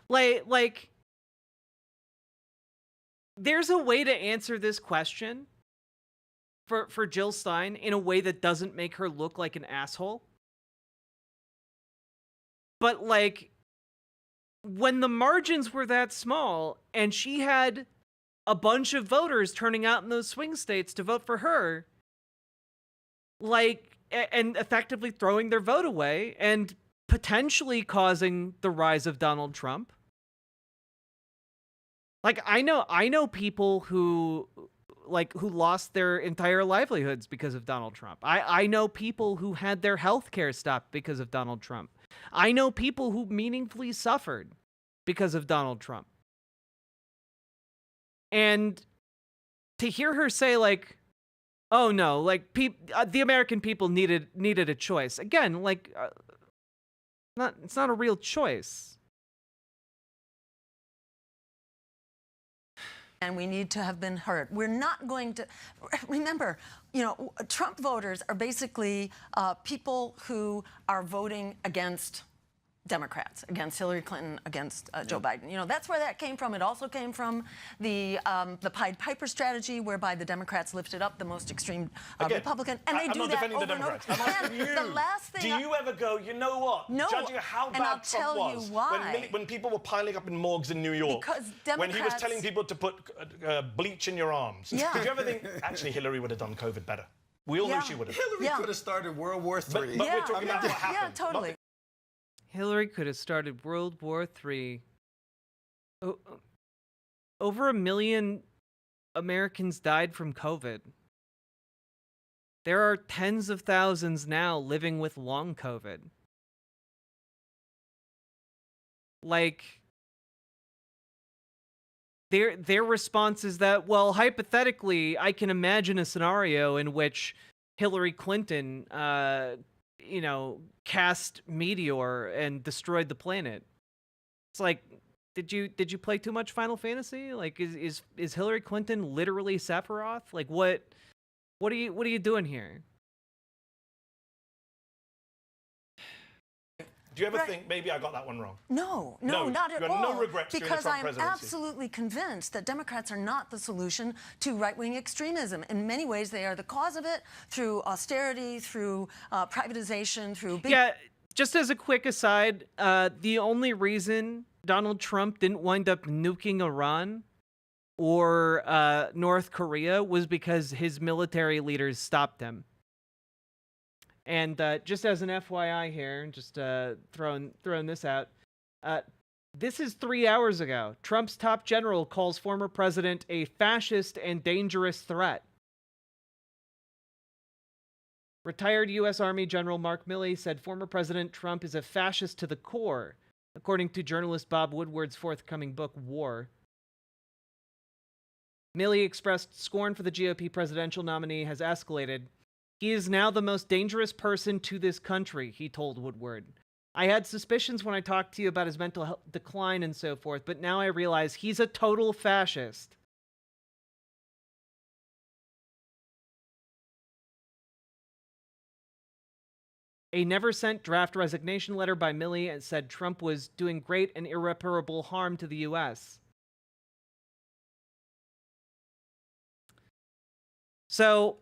Like, there's a way to answer this question for Jill Stein in a way that doesn't make her look like an asshole. But, like, when the margins were that small and she had a bunch of voters turning out in those swing states to vote for her, like, and effectively throwing their vote away and potentially causing the rise of Donald Trump. Like, I know people who lost their entire livelihoods because of Donald Trump. I know people who had their health care stopped because of Donald Trump. I know people who meaningfully suffered because of Donald Trump. And to hear her say, like, oh no, like, the American people needed a choice. Again, like, it's not a real choice. And we need to have been heard. We're not going to... Remember, Trump voters are basically people who are voting against Democrats, against Hillary Clinton, against Joe Biden. That's where that came from. It also came from the Pied Piper strategy, whereby the Democrats lifted up the most extreme Republican, and they do that over and over. And the last thing... Do you ever go, you know what? No, Judging how and I'll bad Trump tell was, you why. when people were piling up in morgues in New York, Because when he was Democrats- telling people to put bleach in your arms, Yeah. did you ever think, actually, Hillary would have done COVID better? We all knew she would have. Hillary could have started World War III. But we're talking about what happened. Yeah, totally. Hillary could have started World War III. Over 1 million Americans died from COVID. There are tens of thousands now living with long COVID. Like, their response is that, well, hypothetically, I can imagine a scenario in which Hillary Clinton, cast meteor and destroyed the planet. It's like, did you play too much Final Fantasy? Like, is Hillary Clinton literally Sephiroth? Like, what are you doing here? Do you ever think, maybe I got that one wrong? No, No, not at you had all. no regrets during the because Trump I'm presidency. absolutely convinced that Democrats are not the solution to right-wing extremism. In many ways, they are the cause of it through austerity, through privatization, through big... Yeah, just as a quick aside, the only reason Donald Trump didn't wind up nuking Iran or North Korea was because his military leaders stopped him. And just as an FYI here, just throwing this out, this is 3 hours ago. Trump's top general calls former president a fascist and dangerous threat. Retired U.S. Army General Mark Milley said former President Trump is a fascist to the core, according to journalist Bob Woodward's forthcoming book, War. Milley expressed scorn for the GOP presidential nominee has escalated. He is now the most dangerous person to this country, he told Woodward. I had suspicions when I talked to you about his mental health decline and so forth, but now I realize he's a total fascist. A never sent draft resignation letter by Milley and said Trump was doing great and irreparable harm to the U.S. So,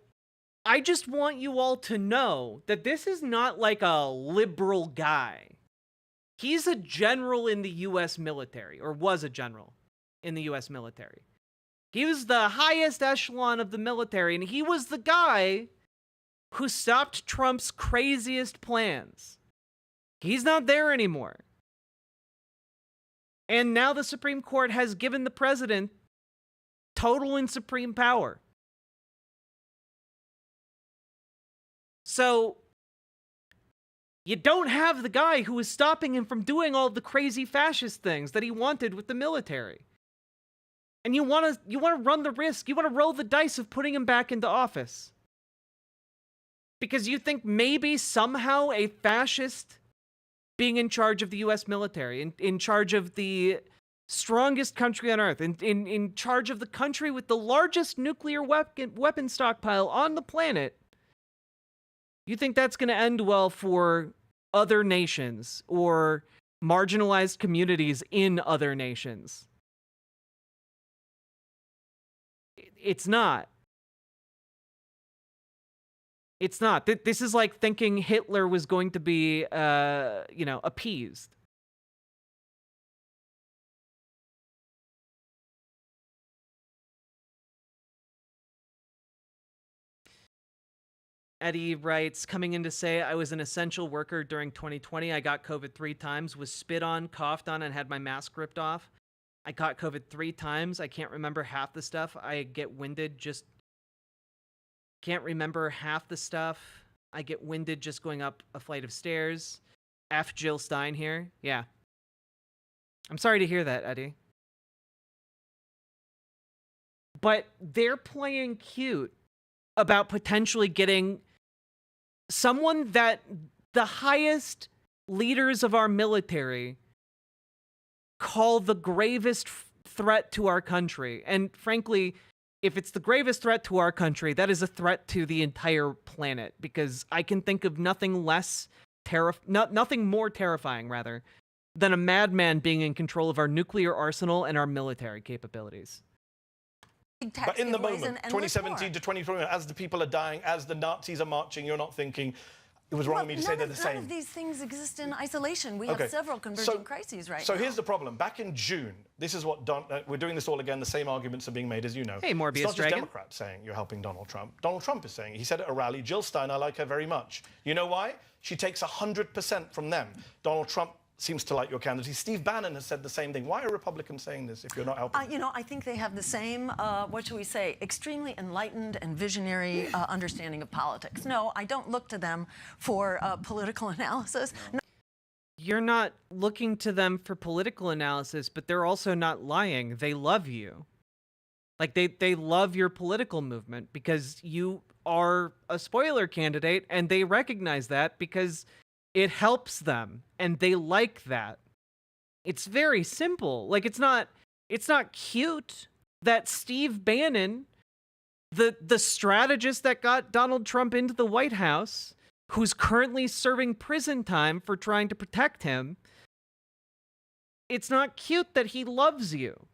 I just want you all to know that this is not like a liberal guy. He's a general in the U.S. military, or was a general in the U.S. military. He was the highest echelon of the military, and he was the guy who stopped Trump's craziest plans. He's not there anymore. And now the Supreme Court has given the president total and supreme power. So, you don't have the guy who is stopping him from doing all the crazy fascist things that he wanted with the military. And you want to run the risk, you want to roll the dice of putting him back into office. Because you think maybe somehow a fascist being in charge of the U.S. military, in charge of the strongest country on earth, in charge of the country with the largest nuclear weapon stockpile on the planet, you think that's going to end well for other nations or marginalized communities in other nations? It's not. It's not. This is like thinking Hitler was going to be, appeased. Eddie writes, coming in to say I was an essential worker during 2020. I got COVID 3 times, was spit on, coughed on, and had my mask ripped off. I caught COVID 3 times. I can't remember half the stuff. I get winded just... Can't remember half the stuff. I get winded just going up a flight of stairs. F. Jill Stein here. Yeah. I'm sorry to hear that, Eddie. But they're playing cute about potentially getting someone that the highest leaders of our military call the gravest threat to our country. And frankly, if it's the gravest threat to our country, that is a threat to the entire planet, because I can think of nothing less nothing more terrifying, rather, than a madman being in control of our nuclear arsenal and our military capabilities. But in the moment, 2017 to 2021, as the people are dying, as the Nazis are marching, you're not thinking, it was wrong of me to say they're the same. None of these things exist in isolation. We have several converging crises right now. So here's the problem. Back in June, this is what we're doing this all again. The same arguments are being made, as you know. Hey, Morbius It's not just Dragon. Democrats saying you're helping Donald Trump. Donald Trump is saying, he said at a rally, Jill Stein, I like her very much. You know why? She takes 100% from them. Donald Trump seems to like your candidacy. Steve Bannon has said the same thing. Why are Republicans saying this if you're not helping? I think they have the same, what should we say, extremely enlightened and visionary understanding of politics. No, I don't look to them for political analysis. No. You're not looking to them for political analysis, but they're also not lying. They love you. Like, they love your political movement because you are a spoiler candidate, and they recognize that because it helps them, and they like that. It's very simple. Like, it's not cute that Steve Bannon, the strategist that got Donald Trump into the White House, who's currently serving prison time for trying to protect him, it's not cute that he loves you.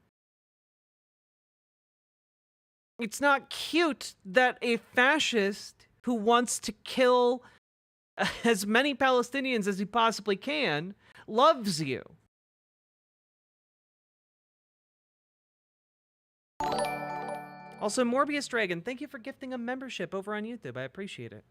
It's not cute that a fascist who wants to kill as many Palestinians as he possibly can loves you. Also, Morbius Dragon, thank you for gifting a membership over on YouTube. I appreciate it.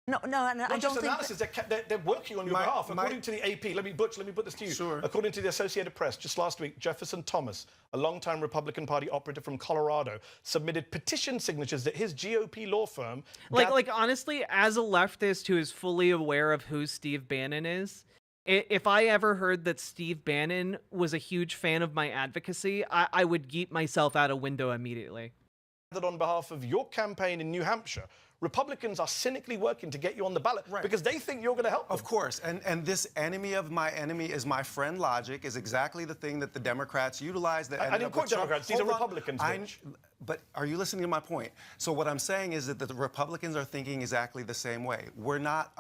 No, I don't just think analysis. They're working on your behalf. According to the AP, let me put this to you. Sure. According to the Associated Press, just last week, Jefferson Thomas, a longtime Republican Party operative from Colorado, submitted petition signatures that his GOP law firm... Like honestly, as a leftist who is fully aware of who Steve Bannon is, if I ever heard that Steve Bannon was a huge fan of my advocacy, I would yeet myself out a window immediately. ...on behalf of your campaign in New Hampshire, Republicans are cynically working to get you on the ballot because they think you're going to help them. Of course. And this enemy of my enemy is my friend logic is exactly the thing that the Democrats utilize. That I didn't quote Democrats. These are Republicans, Mitch. But are you listening to my point? So what I'm saying is that the Republicans are thinking exactly the same way. We're not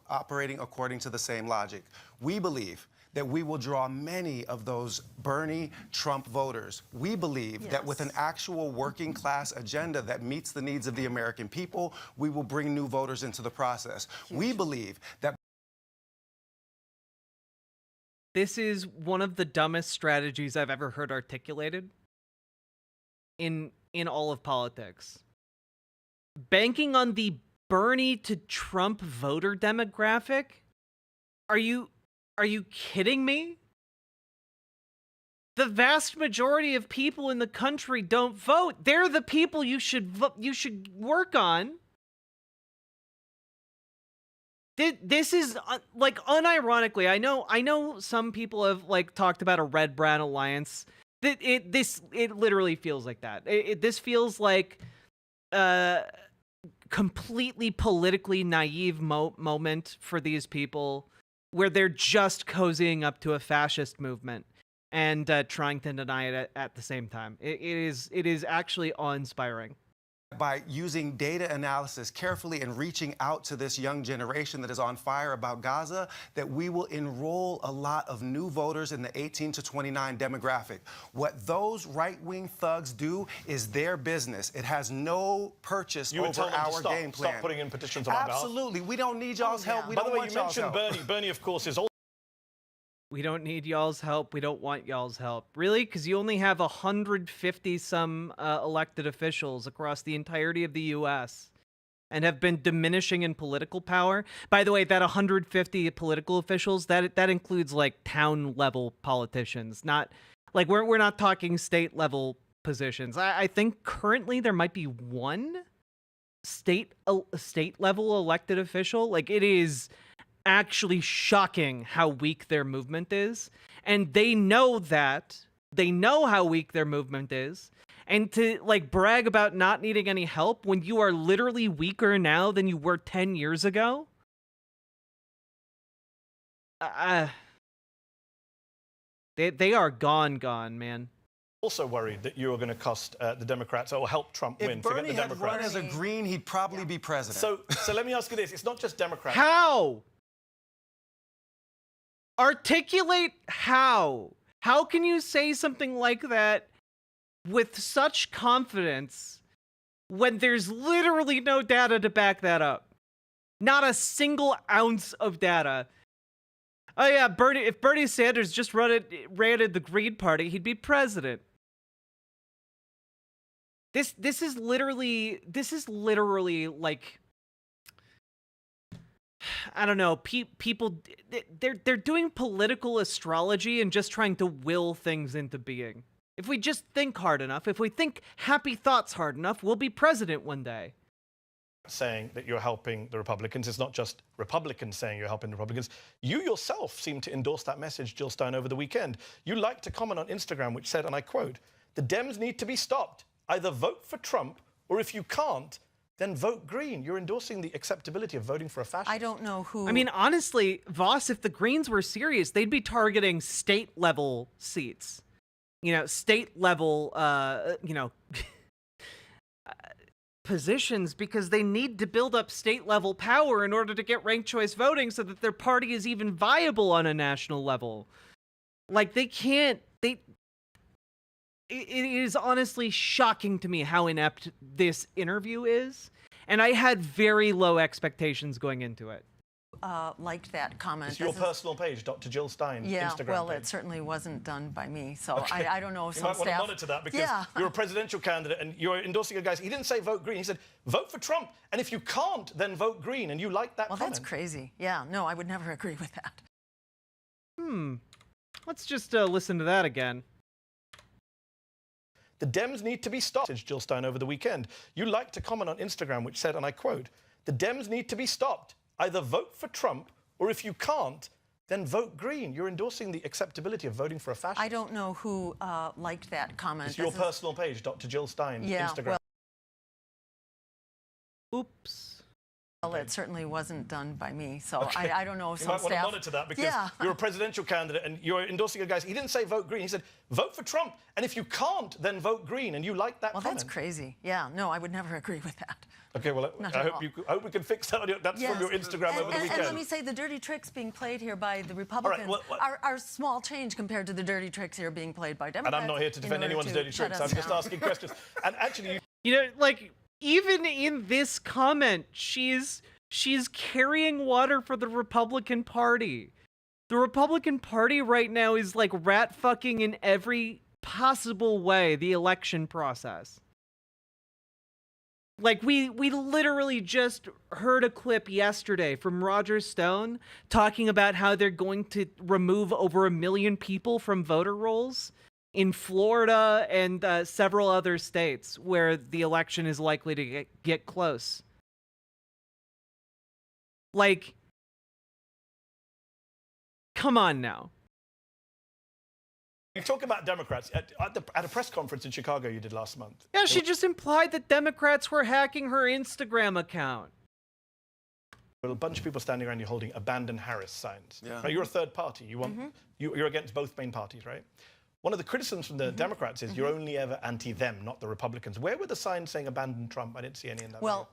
operating according to the same logic. We believe that we will draw many of those Bernie Trump voters. We believe that with an actual working class agenda that meets the needs of the American people, we will bring new voters into the process. We believe that This is one of the dumbest strategies I've ever heard articulated in all of politics. Banking on the Bernie to Trump voter demographic? Are you kidding me? The vast majority of people in the country don't vote. They're the people you should work on. This is like unironically. I know some people have like talked about a red-brown alliance. It literally feels like that. This feels like completely politically naive moment for these people, where they're just cozying up to a fascist movement and trying to deny it at the same time. It is actually awe-inspiring. by using data analysis carefully and reaching out to this young generation that is on fire about Gaza, that we will enroll a lot of new voters in the 18 to 29 demographic. What those right-wing thugs do is their business. It has no purchase over our game plan. Stop putting in petitions on our behalf. Absolutely. We don't need y'all's help. We By the don't way, want you y'all's mentioned help. Bernie. Bernie, of course, is also... We don't need y'all's help. We don't want y'all's help. Really? Because you only have 150-some elected officials across the entirety of the U.S. and have been diminishing in political power. By the way, that 150 political officials, that includes, like, town-level politicians. Not, like, we're not talking state-level positions. I think currently there might be one state-level elected official. Like, it is actually shocking how weak their movement is, and they know that. They know how weak their movement is, and to like brag about not needing any help when you are literally weaker now than you were 10 years ago. They are gone, man. Also worried that you are going to cost the Democrats or help Trump win. If Bernie Forget the had Democrats. run as a Green, he'd probably be president. So let me ask you this: it's not just Democrats. How? Articulate how. How can you say something like that with such confidence when there's literally no data to back that up? Not a single ounce of data. Oh yeah, if Bernie Sanders just ran the Green Party, he'd be president. This is literally like, I don't know, people, they're doing political astrology and just trying to will things into being. If we just think hard enough, if we think happy thoughts hard enough, we'll be president one day. Saying that you're helping the Republicans. It's not just Republicans saying you're helping the Republicans. You yourself seem to endorse that message, Jill Stein, over the weekend. You liked a comment on Instagram which said, and I quote, "The Dems need to be stopped. Either vote for Trump, or if you can't, then vote Green." You're endorsing the acceptability of voting for a fascist. I don't know who... I mean, honestly, Voss, if the Greens were serious, they'd be targeting state-level seats. You know, state-level, positions, because they need to build up state-level power in order to get ranked choice voting so that their party is even viable on a national level. Like, they can't... It is honestly shocking to me how inept this interview is, and I had very low expectations going into it. Liked that comment. It's your personal page, Dr. Jill Stein, yeah, Instagram well, page. It certainly wasn't done by me, so Okay. I don't know if you some might staff... want to monitor that, because you're a presidential candidate and you're endorsing a guy. He didn't say vote Green. He said vote for Trump, and if you can't, then vote Green, and you like that comment. Well, that's crazy. Yeah, no, I would never agree with that. Let's just listen to that again. The Dems need to be stopped, Jill Stein, over the weekend. You liked a comment on Instagram which said, and I quote, "The Dems need to be stopped. Either vote for Trump, or if you can't, then vote Green." You're endorsing the acceptability of voting for a fascist. I don't know who liked that comment. It's your personal page, Dr. Jill Stein, Instagram. Oops. Well, it certainly wasn't done by me, so I don't know if You some might want to staff... monitor that because you're a presidential candidate and you're endorsing a guy. He didn't say vote green. He said vote for Trump. And if you can't, then vote green. And you like that comment. Well, that's crazy. Yeah, no, I would never agree with that. Okay, well, I hope we can fix that. That's from your Instagram over the weekend. And let me say, the dirty tricks being played here by the Republicans are small change compared to the dirty tricks here being played by Democrats. And I'm not here to defend anyone's dirty tricks. I'm just asking questions. And actually, you know, like, even in this comment, she's carrying water for the Republican Party. The Republican Party right now is like rat fucking in every possible way the election process. Like, we literally just heard a clip yesterday from Roger Stone talking about how they're going to remove over 1 million people from voter rolls in Florida and several other states where the election is likely to get close. Like, come on now. you talk about Democrats. At a press conference in Chicago you did last month. Yeah, she just implied that Democrats were hacking her Instagram account. There were a bunch of people standing around you holding "Abandon Harris" signs. Yeah. Right? You're a third party. You want you're against both main parties, right? One of the criticisms from the Democrats is you're only ever anti-them, not the Republicans. Where were the signs saying "Abandon Trump"? I didn't see any in that. Well,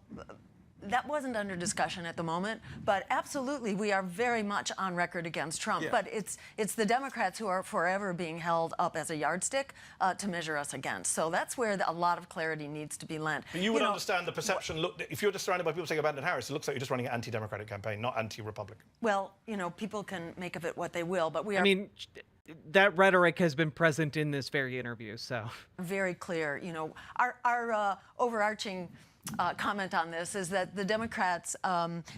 that wasn't under discussion at the moment, but absolutely we are very much on record against Trump. But it's the Democrats who are forever being held up as a yardstick to measure us against. So that's where a lot of clarity needs to be lent. But you would understand the perception. Look, if you're just surrounded by people saying "Abandon Harris," it looks like you're just running an anti-democratic campaign, not anti-Republican. Well, you know, people can make of it what they will, but we are... I mean, that rhetoric has been present in this very interview, so... Very clear. You know, our overarching comment on this is that the Democrats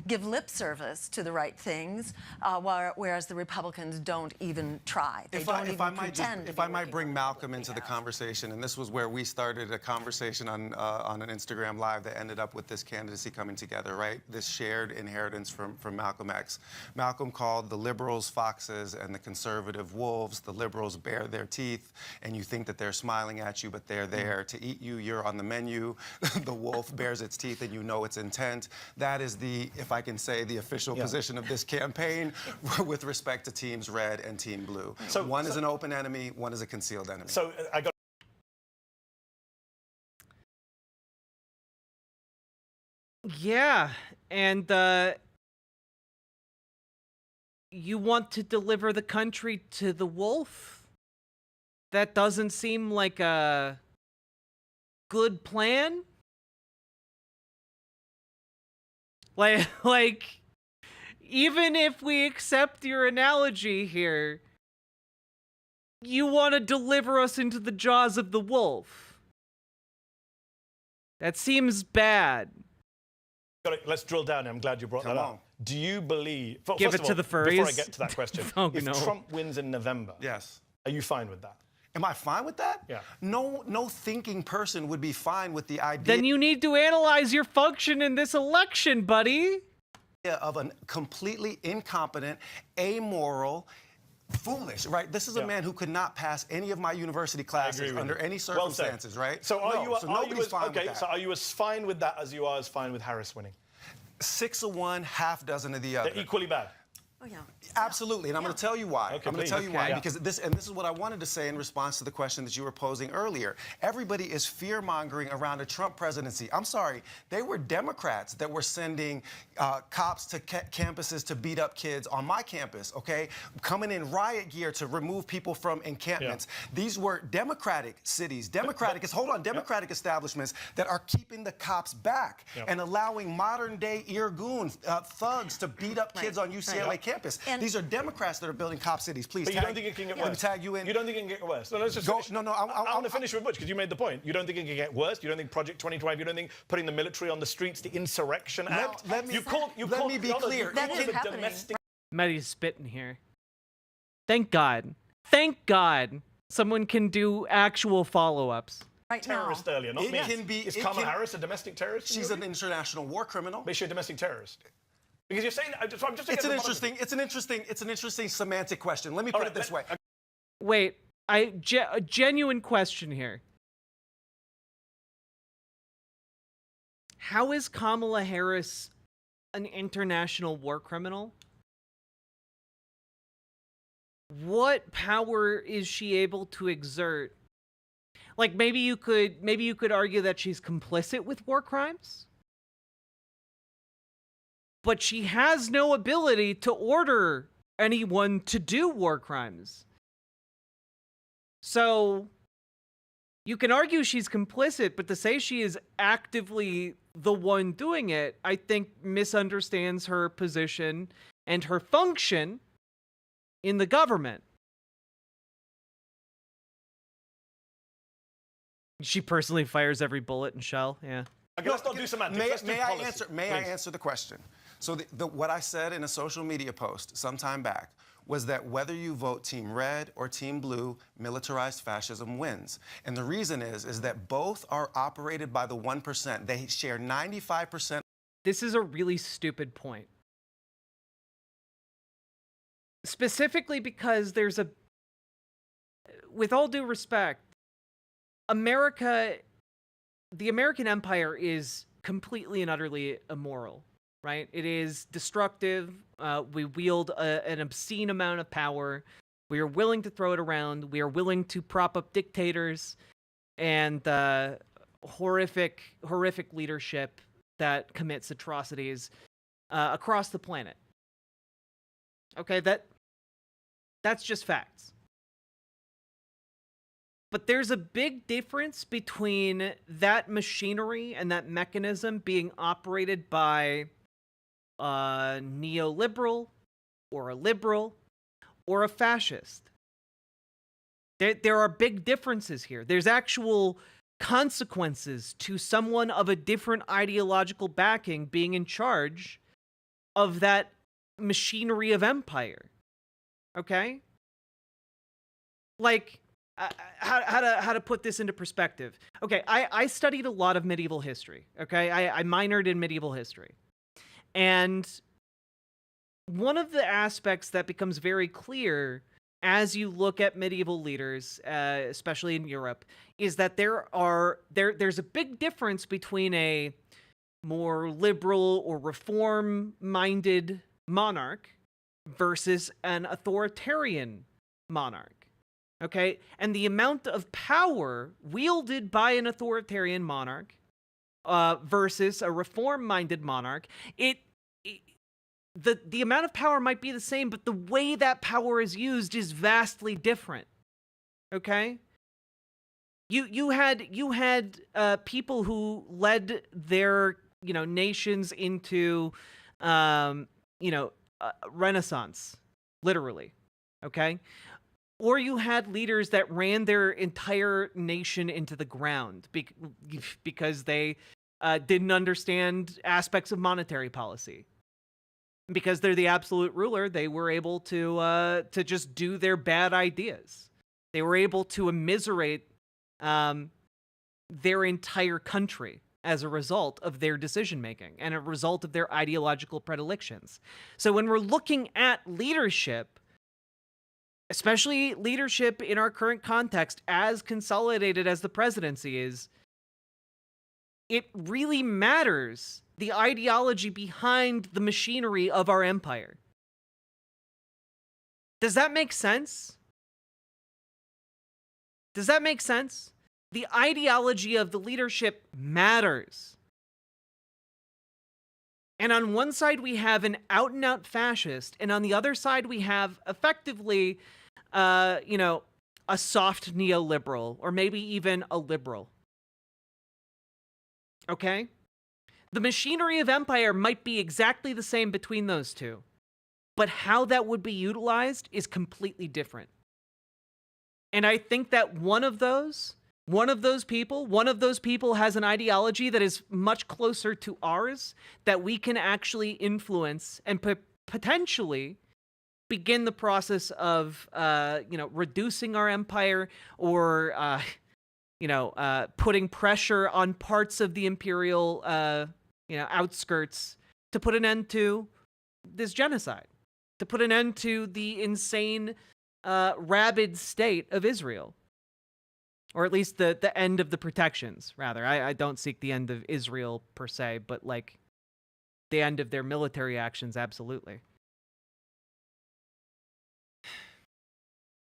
give lip service to the right things, whereas the Republicans don't even try. They don't even pretend. If I might bring Malcolm into the conversation, and this was where we started a conversation on an Instagram Live that ended up with this candidacy coming together, right? This shared inheritance from Malcolm X. Malcolm called the liberals foxes and the conservative wolves. The liberals bare their teeth, and you think that they're smiling at you, but they're there to eat you. You're on the menu. The wolf bears its teeth and you know its intent. That is the, if I can say, the official position of this campaign with respect to Teams Red and Team Blue. So one is an open enemy, one is a concealed enemy. So I got... Yeah, and you want to deliver the country to the wolf? That doesn't seem like a good plan? Like, even if we accept your analogy here, you want to deliver us into the jaws of the wolf. That seems bad. Let's drill down. I'm glad you brought that up. Do you believe... Give it to the furries. Before I get to that question, if Trump wins in November, are you fine with that? Am I fine with that? Yeah. No thinking person would be fine with the idea. Then you need to analyze your function in this election, buddy. Of a completely incompetent, amoral, foolish, right? This is a man who could not pass any of my university classes under any circumstances, right? So nobody's fine with that. So are you as fine with that as you are as fine with Harris winning? 6 of one, half dozen of the other. They're equally bad. Oh, yeah. Absolutely, and I'm going to tell you why. Okay, I'm going to tell you why, because this is what I wanted to say in response to the question that you were posing earlier. Everybody is fear-mongering around a Trump presidency. I'm sorry, they were Democrats that were sending cops to campuses to beat up kids on my campus, okay? Coming in riot gear to remove people from encampments. These were Democratic cities, Democratic establishments that are keeping the cops back and allowing modern-day Irgun thugs to beat up kids on UCLA campus. And these are Democrats that are building cop cities. Please, but you don't think it can get worse? Let me tag you in. You don't think it can get worse? No, let's just finish. I want to finish with Butch, because you made the point. You don't think it can get worse? You don't think Project 2025, you don't think putting the military on the streets, the Insurrection Act? Let me be clear. That is happening. Maddie's spitting here. Thank God. Thank God someone can do actual follow-ups. Terrorist earlier, not me. Is Kamala Harris a domestic terrorist? She's an international war criminal. But is she a domestic terrorist? Because you're saying, it's an interesting semantic question. Let me put it this way. Wait, a genuine question here. how is Kamala Harris an international war criminal? What power is she able to exert? Like, maybe you could argue that she's complicit with war crimes, but she has no ability to order anyone to do war crimes. So you can argue she's complicit, but to say she is actively the one doing it, I think misunderstands her position and her function in the government. She personally fires every bullet and shell. Yeah. Okay, let's not do semantics. May I answer the question? So what I said in a social media post some time back was that whether you vote Team Red or Team Blue, militarized fascism wins. And the reason is that both are operated by the 1%. They share 95%. This is a really stupid point. Specifically because there's a, with all due respect, America, the American empire is completely and utterly immoral, right? It is destructive. We wield an obscene amount of power. We are willing to throw it around. We are willing to prop up dictators and horrific leadership that commits atrocities across the planet. Okay, that's just facts. But there's a big difference between that machinery and that mechanism being operated by a neoliberal or a liberal or a fascist. There are big differences here. There's actual consequences to someone of a different ideological backing being in charge of that machinery of empire. Okay? Like, how to put this into perspective. Okay, I studied a lot of medieval history. Okay, I minored in medieval history. And one of the aspects that becomes very clear as you look at medieval leaders, especially in Europe, is that there's a big difference between a more liberal or reform-minded monarch versus an authoritarian monarch. Okay, and the amount of power wielded by an authoritarian monarch versus a reform-minded monarch, the amount of power might be the same, but the way that power is used is vastly different. Okay, you had people who led their nations into Renaissance, literally. Okay. Or you had leaders that ran their entire nation into the ground because they didn't understand aspects of monetary policy. Because they're the absolute ruler, they were able to just do their bad ideas. They were able to immiserate their entire country as a result of their decision-making and a result of their ideological predilections. So when we're looking at leadership, especially leadership in our current context, as consolidated as the presidency is, it really matters the ideology behind the machinery of our empire. Does that make sense? Does that make sense? The ideology of the leadership matters. And on one side, we have an out-and-out fascist, and on the other side, we have effectively, a soft neoliberal, or maybe even a liberal. Okay? The machinery of empire might be exactly the same between those two, but how that would be utilized is completely different. And I think that one of those people has an ideology that is much closer to ours, that we can actually influence and potentially begin the process of, reducing our empire or, putting pressure on parts of the imperial, outskirts to put an end to this genocide, to put an end to the insane, rabid state of Israel. or at least the end of the protections, rather. I don't seek the end of Israel per se, but like the end of their military actions, absolutely.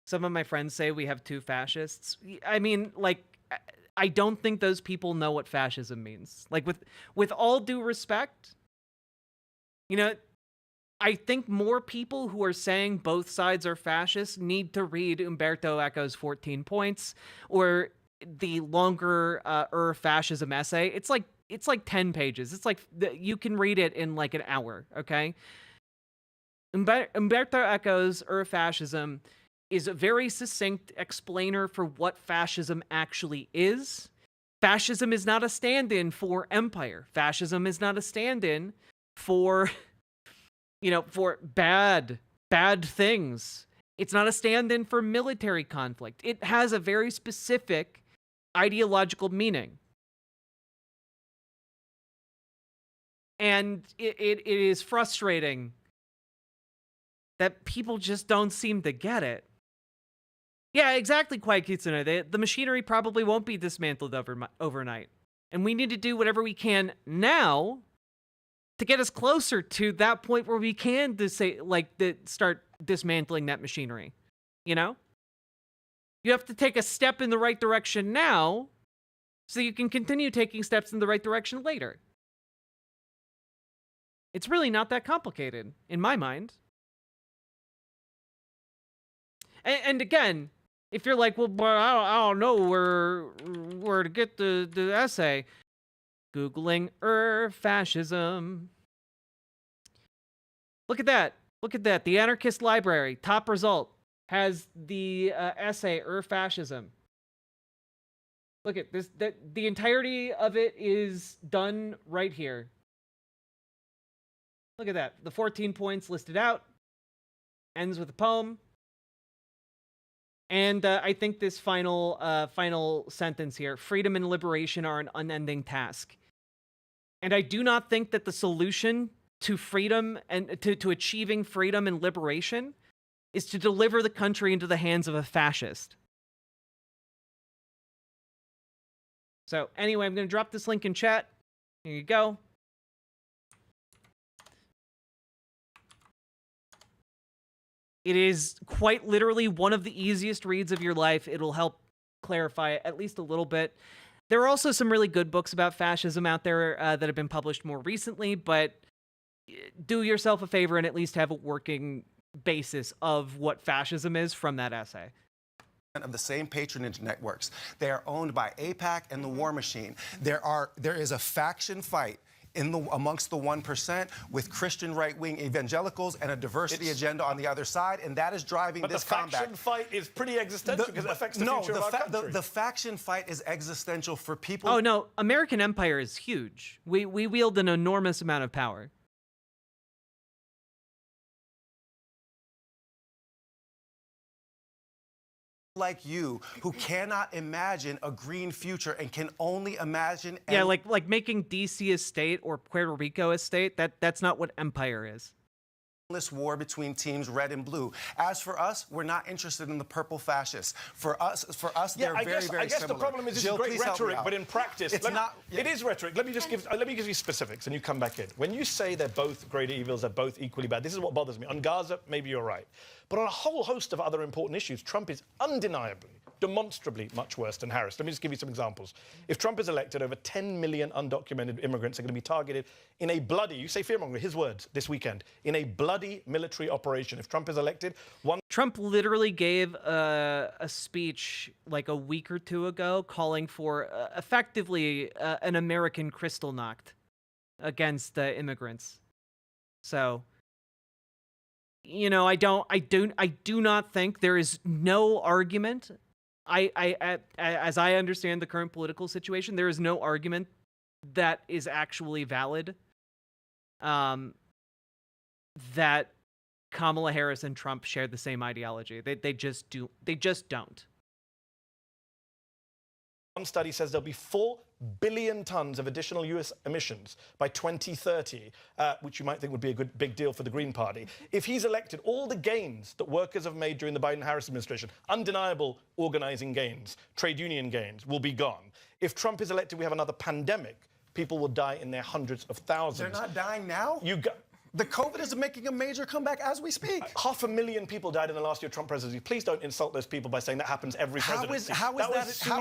Some of my friends say we have two fascists. I mean, like, I don't think those people know what fascism means. Like, with all due respect, you know, I think more people who are saying both sides are fascist need to read Umberto Eco's 14 Points or the longer fascism essay. It's like 10 pages. It's like you can read it in like an hour, okay? Umberto Eco's Fascism is a very succinct explainer for what fascism actually is. Fascism is not a stand-in for empire. Fascism is not a stand-in for, you know, for bad things. It's not a stand-in for military conflict. It has a very specific ideological meaning. And it is frustrating that people just don't seem to get it. Yeah, exactly, Quiet Kitsune. The machinery probably won't be dismantled overnight. And we need to do whatever we can now to get us closer to that point where we can start dismantling that machinery. You know? You have to take a step in the right direction now so you can continue taking steps in the right direction later. It's really not that complicated, in my mind. And again, if you're like, well, but I don't know where to get the essay, Googling fascism. Look at that. Look at that. The Anarchist Library, top result, has the essay fascism. Look at this. The entirety of it is done right here. Look at that. The 14 points listed out. Ends with a poem. And I think this final sentence here, freedom and liberation are an unending task. And I do not think that the solution to freedom and to achieving freedom and liberation is to deliver the country into the hands of a fascist. So anyway, I'm going to drop this link in chat. Here you go. It is quite literally one of the easiest reads of your life. It'll help clarify it at least a little bit. There are also some really good books about fascism out there that have been published more recently, but do yourself a favor and at least have a working basis of what fascism is from that essay. Of the same patronage networks. They are owned by AIPAC and the War Machine. There is a faction fight amongst the 1% with Christian right-wing evangelicals and a diversity agenda on the other side, and that is driving this combat. But the faction fight is pretty existential because it affects the future of our country. The faction fight is existential for people. Oh no, American empire is huge. We wield an enormous amount of power. Like you, who cannot imagine a green future and can only imagine... Yeah, like making DC a state or Puerto Rico a state, that's not what empire is. This war between teams red and blue. As for us, we're not interested in the purple fascists. For us, they're very similar. I guess the problem is it's great rhetoric, but in practice, it's not. Yeah. It is rhetoric. Let me give you specifics, and you come back in. When you say they're both greater evils, they're both equally bad. This is what bothers me. On Gaza, maybe you're right, but on a whole host of other important issues, Trump is undeniably, demonstrably much worse than Harris. Let me just give you some examples. If Trump is elected, over 10 million undocumented immigrants are going to be targeted in a bloody, you say fearmonger, his words, this weekend, in a bloody military operation. If Trump is elected, Trump literally gave a speech like a week or two ago calling for effectively an American Kristallnacht against immigrants. So, you know, I do not think there is no argument. As I understand the current political situation, there is no argument that is actually valid. That Kamala Harris and Trump share the same ideology. They just don't. One study says there'll be 4 billion tons of additional US emissions by 2030, which you might think would be a big deal for the Green Party. If he's elected, all the gains that workers have made during the Biden-Harris administration, undeniable organizing gains, trade union gains, will be gone. If Trump is elected, we have another pandemic. People will die in their hundreds of thousands. They're not dying now? The COVID is making a major comeback as we speak. 500,000 people died in the last year of Trump presidency. Please don't insult those people by saying that happens every presidency. How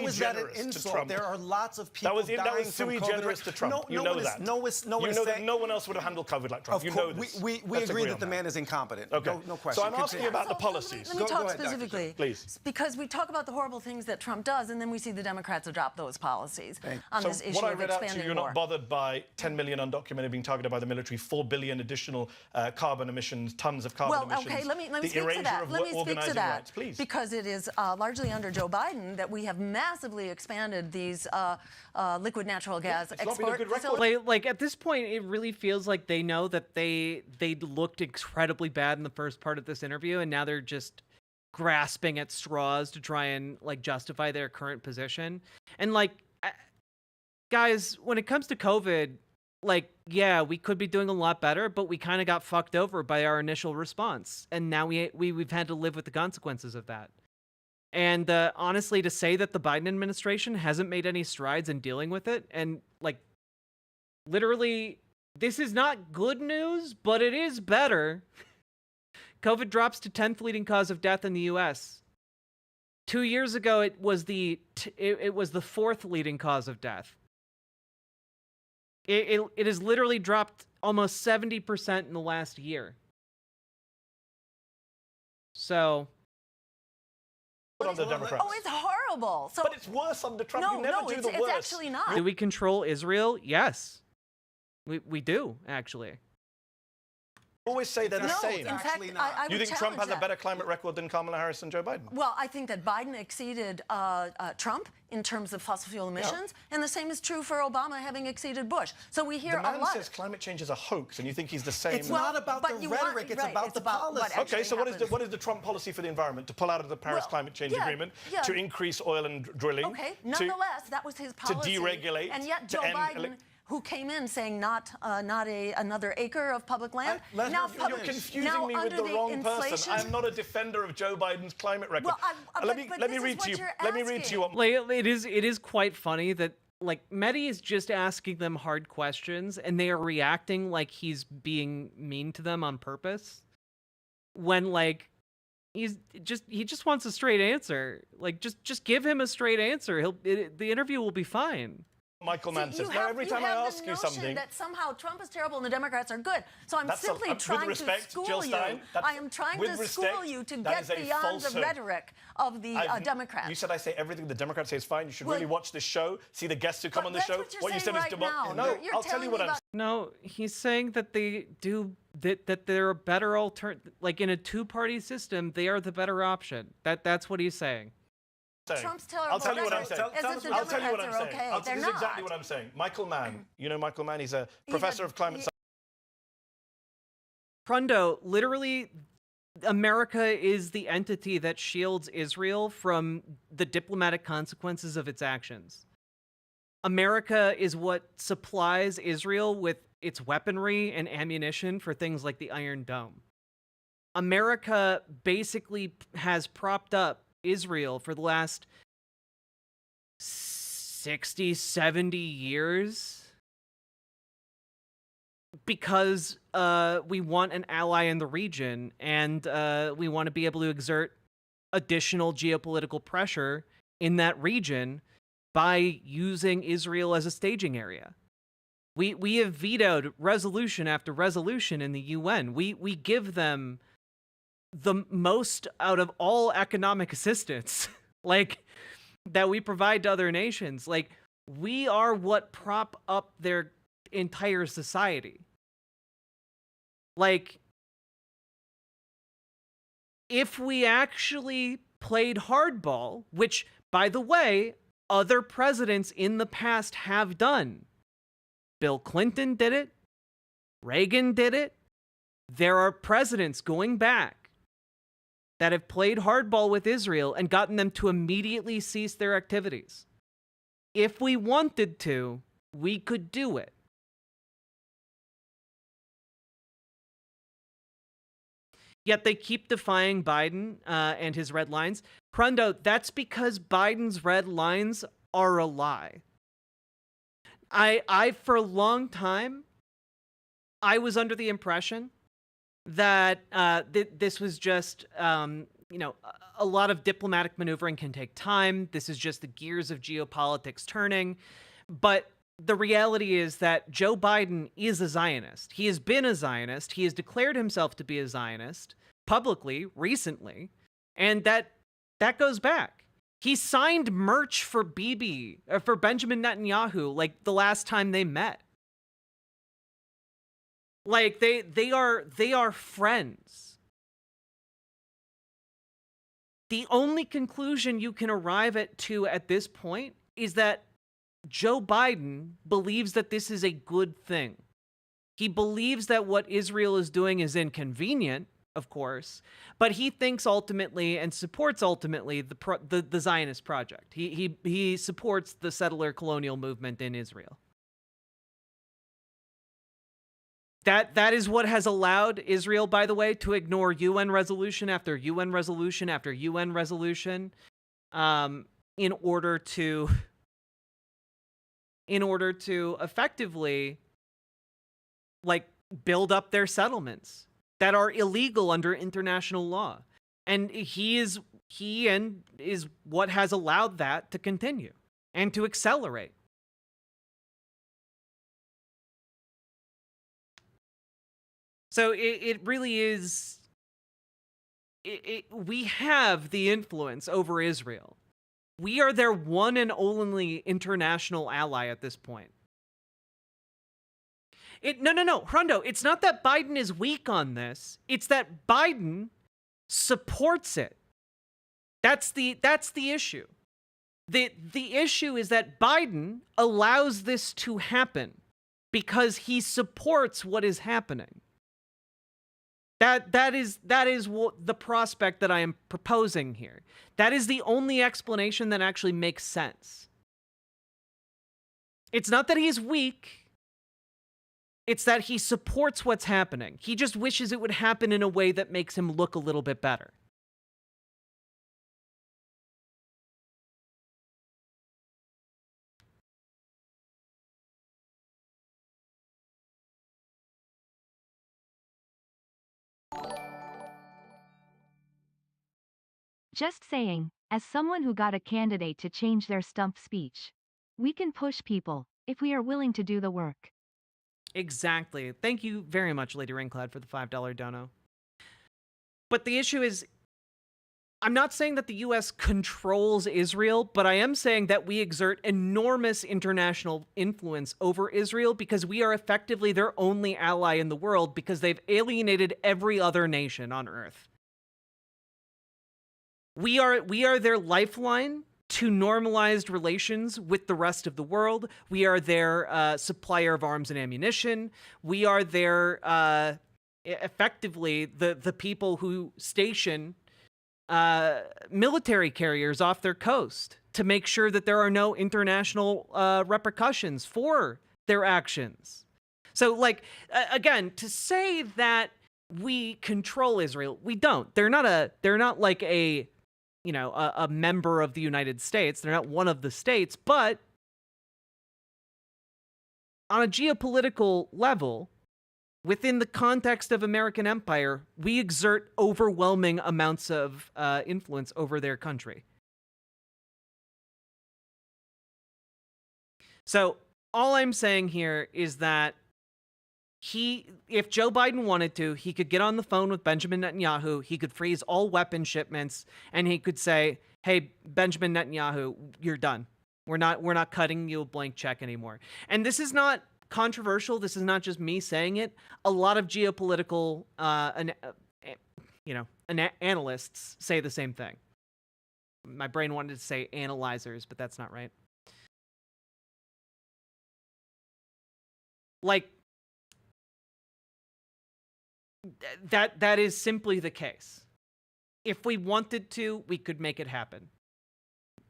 is that an insult? There are lots of people dying that was sui generis to Trump. You know that. No one else would have handled COVID like Trump. You know this. We agree that the man is incompetent. Okay. No question. So I'm asking you about the policies. Let me talk specifically. Please. Because we talk about the horrible things that Trump does, and then we see the Democrats adopt those policies on this issue what I of read out to expanding you, you're war. not bothered by 10 million undocumented being targeted by the military, 4 billion additional carbon emissions, tons of carbon emissions. Well, okay, let me speak to that. Rights, please. Because it is largely under Joe Biden that we have massively expanded these liquid natural gas export facilities. Like at this point, it really feels like they know that they looked incredibly bad in the first part of this interview, and now they're just grasping at straws to try and like justify their current position. And like, guys, when it comes to COVID, like, yeah, we could be doing a lot better, but we kind of got fucked over by our initial response. And now we've had to live with the consequences of that. And honestly, to say that the Biden administration hasn't made any strides in dealing with it, and like, literally, this is not good news, but it is better. COVID drops to 10th leading cause of death in the U.S. 2 years ago, it was the 4th leading cause of death. It has literally dropped almost 70% in the last year. So. On the Democrats. Oh, it's horrible. So, but it's worse under Trump. No, you never do the worst. It's actually not. Do we control Israel? Yes. We do, actually. Always say they're the same. In fact, you think Trump has a better climate record than Kamala Harris and Joe Biden? Well, I think that Biden exceeded Trump in terms of fossil fuel emissions, and the same is true for Obama having exceeded Bush. So we hear a lot. The man says climate change is a hoax, and you think he's the same. It's not about the rhetoric, it's about the policy. Okay, so what is the Trump policy for the environment? To pull out of the Paris climate change agreement, to increase oil and drilling. Okay, nonetheless, that was his policy. To deregulate. And yet Joe Biden, who came in saying not another acre of public land. You're confusing me with the wrong person. I'm not a defender of Joe Biden's climate record. Well, let me read to you. Let me read to you. Like, it is quite funny that like Mehdi is just asking them hard questions, and they are reacting like he's being mean to them on purpose. When like he just wants a straight answer. Like just give him a straight answer. The interview will be fine. Michael Mann says, no, every time I ask you something... that somehow Trump is terrible and the Democrats are good. So I'm simply trying to school you. I am trying to school you to get beyond the rhetoric of the Democrats. You said I say everything the Democrats say is fine. You should really watch this show, see the guests who come on the show. What you said is democracy. No, I'll tell you what I'm saying. No, he's saying that they do... That they're a better alternative. Like, in a two-party system, they are the better option. That's what he's saying. Trump's terrible. I'll tell you what I'm saying. I'll tell you what I'm saying. Okay. This is exactly what I'm saying. Michael Mann, you know Michael Mann? He's a professor of climate science. Prundo, literally, America is the entity that shields Israel from the diplomatic consequences of its actions. America is what supplies Israel with its weaponry and ammunition for things like the Iron Dome. America basically has propped up Israel for the last 60, 70 years because we want an ally in the region, and we want to be able to exert additional geopolitical pressure in that region by using Israel as a staging area. We have vetoed resolution after resolution in the UN. We give them the most out of all economic assistance, like, that we provide to other nations. Like, we are what prop up their entire society. Like, if we actually played hardball, which, by the way, other presidents in the past have done. Bill Clinton did it. Reagan did it. There are presidents going back that have played hardball with Israel and gotten them to immediately cease their activities. if we wanted to, we could do it. Yet they keep defying Biden and his red lines. Prundo, that's because Biden's red lines are a lie. I for a long time, I was under the impression that this was just, a lot of diplomatic maneuvering can take time. This is just the gears of geopolitics turning. But the reality is that Joe Biden is a Zionist. He has been a Zionist. He has declared himself to be a Zionist publicly, recently. And that goes back. He signed merch for for Benjamin Netanyahu, like the last time they met. Like they are friends. The only conclusion you can arrive at this point is that Joe Biden believes that this is a good thing. He believes that what Israel is doing is inconvenient, of course, but he thinks ultimately and supports ultimately the Zionist project. He supports the settler colonial movement in Israel. That is what has allowed Israel, by the way, to ignore UN resolution after UN resolution after UN resolution, in order to effectively, like, build up their settlements that are illegal under international law. And he is what has allowed that to continue and to accelerate. So it really is, we have the influence over Israel. We are their one and only international ally at this point. No, Hundo, it's not that Biden is weak on this. It's that Biden supports it. That's the issue. The issue is that Biden allows this to happen because he supports what is happening. That is what the prospect that I am proposing here. That is the only explanation that actually makes sense. It's not that he's weak. It's that he supports what's happening. He just wishes it would happen in a way that makes him look a little bit better. Just saying, as someone who got a candidate to change their stump speech. We can push people, if we are willing to do the work. Exactly. Thank you very much, Lady Ringcloud, for the $5 dono. But the issue is, I'm not saying that the US controls Israel, but I am saying that we exert enormous international influence over Israel because we are effectively their only ally in the world because they've alienated every other nation on Earth. We are their lifeline to normalized relations with the rest of the world. We are their supplier of arms and ammunition. We are their, effectively, the people who station military carriers off their coast to make sure that there are no international repercussions for their actions. So, like, again, to say that we control Israel, we don't. They're not like a member of the United States. They're not one of the states, but on a geopolitical level, within the context of American empire, we exert overwhelming amounts of influence over their country. So all I'm saying here is that if Joe Biden wanted to, he could get on the phone with Benjamin Netanyahu, he could freeze all weapon shipments, and he could say, hey, Benjamin Netanyahu, you're done. We're not cutting you a blank check anymore. And this is not controversial. This is not just me saying it. A lot of geopolitical analysts say the same thing. My brain wanted to say analyzers, but that's not right. Like, that is simply the case. If we wanted to, we could make it happen.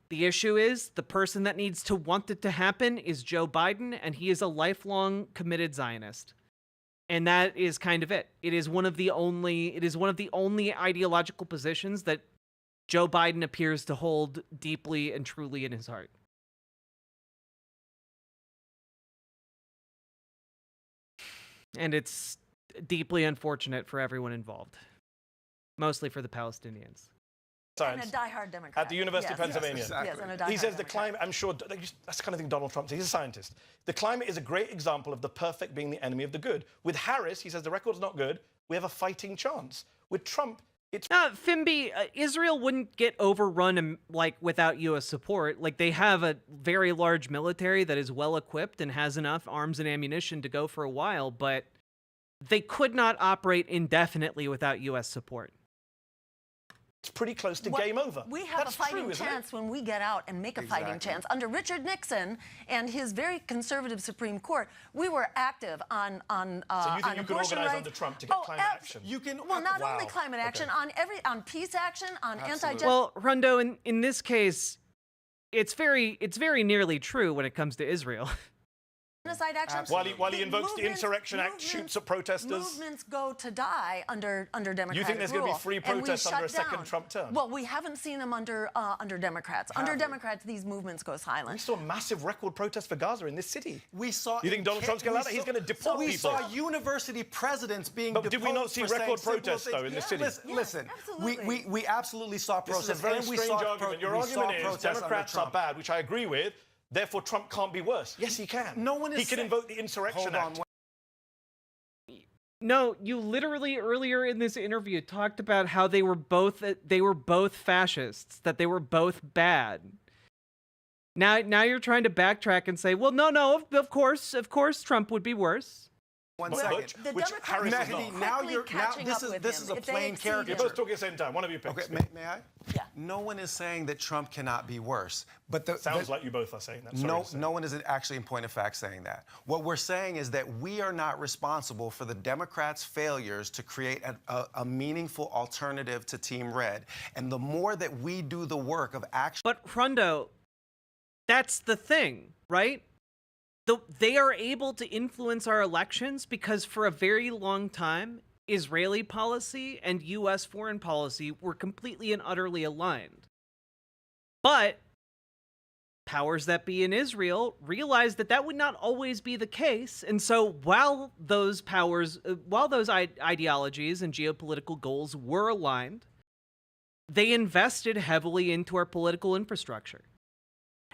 The issue is the person that needs to want it to happen is Joe Biden, and he is a lifelong committed Zionist. And that is kind of it. It is one of the only ideological positions that Joe Biden appears to hold deeply and truly in his heart. And it's deeply unfortunate for everyone involved. Mostly for the Palestinians. And a diehard Democrat. At the University of Pennsylvania. Yes, and a diehard he says the Democrat. climate, I'm sure, that's the kind of thing Donald Trump says. He's a scientist. The climate is a great example of the perfect being the enemy of the good. With Harris, he says the record's not good. We have a fighting chance. With Trump, it's... Fimby, Israel wouldn't get overrun without U.S. support. Like, they have a very large military that is well equipped and has enough arms and ammunition to go for a while, but they could not operate indefinitely without U.S. support. It's pretty close to game over. We have That's a fighting true, isn't it? chance when we get out and make a fighting chance. Under Richard Nixon and his very conservative Supreme Court, we were active on So you think you could abortion organize rights. under Trump to get climate action? You can. Well, not only climate action, on peace action, on anti-genocide. Well, Rondo, in this case, it's very nearly true when it comes to Israel. Action. While he invokes the Insurrection Act, shoots at protesters. Movements go to die under Democratic You think there's rule, going to be free and we protests under a shut second down. Trump term? Well, we haven't seen them under Democrats. Under Democrats, these movements go silent. We saw a massive record protest for Gaza in this city. We saw. You think Donald Trump's going to allow that? He's going to deport we people. saw university presidents being But did we not deposed see for saying record simple protests, things. though, in this city? Listen, we absolutely saw This protests. is a very and we strange saw argument. Your we saw argument is protests under Democrats are Trump. bad, which I agree with. Therefore, Trump can't be worse. Yes, he can. No one is He can saying- invoke the Insurrection Act. No, you literally earlier in this interview talked about how they were both fascists, that they were both bad. Now you're trying to backtrack and say, well, no, of course Trump would be worse. One But second. The which Democrats Harris are is not. catching up with this him. is a If they plain exceed caricature. him. You're both talking at the same time. One of you picks. Okay, may I? Yeah. No one is saying that Trump cannot be worse. But Sounds like you both are saying that. No one is actually, in point of fact, saying that. What we're saying is that we are not responsible for the Democrats' failures to create a meaningful alternative to Team Red. And the more that we do the work of actually... But Rondo, that's the thing, right? They are able to influence our elections because for a very long time, Israeli policy and U.S. foreign policy were completely and utterly aligned. But powers that be in Israel realized that that would not always be the case. And so while those ideologies and geopolitical goals were aligned, they invested heavily into our political infrastructure.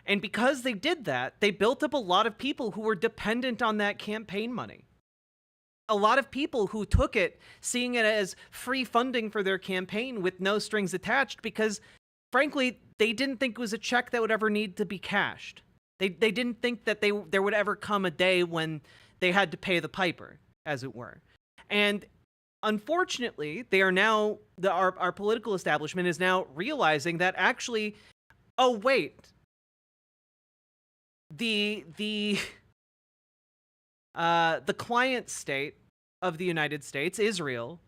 And because they did that, they built up a lot of people who were dependent on that campaign money. A lot of people who took it, seeing it as free funding for their campaign with no strings attached, because, frankly, they didn't think it was a check that would ever need to be cashed. They didn't think that there would ever come a day when they had to pay the piper, as it were. And unfortunately, they are now, our political establishment is now realizing that actually, oh, wait, the client state of the United States, Israel,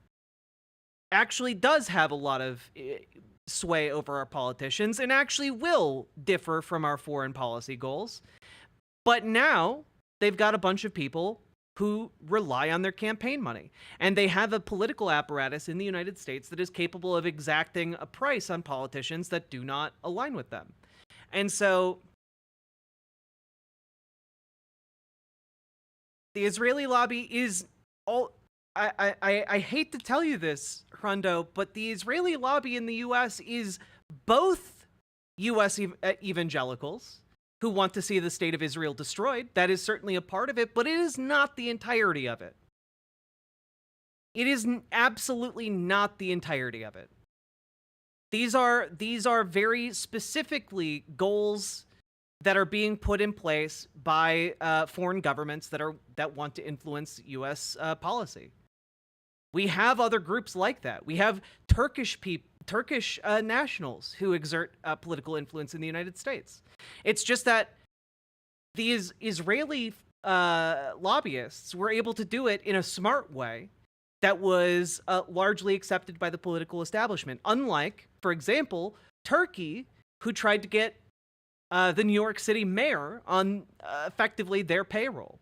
actually does have a lot of sway over our politicians and actually will differ from our foreign policy goals. But now they've got a bunch of people who rely on their campaign money. And they have a political apparatus in the United States that is capable of exacting a price on politicians that do not align with them. And so the Israeli lobby is all... I hate to tell you this, Rondo, but the Israeli lobby in the U.S. is both U.S. evangelicals who want to see the state of Israel destroyed. That is certainly a part of it, but it is not the entirety of it. It is absolutely not the entirety of it. These are very specifically goals that are being put in place by foreign governments that want to influence U.S. policy. We have other groups like that. We have Turkish nationals who exert political influence in the United States. It's just that these Israeli lobbyists were able to do it in a smart way that was largely accepted by the political establishment. Unlike, for example, Turkey, who tried to get the New York City mayor on effectively their payroll.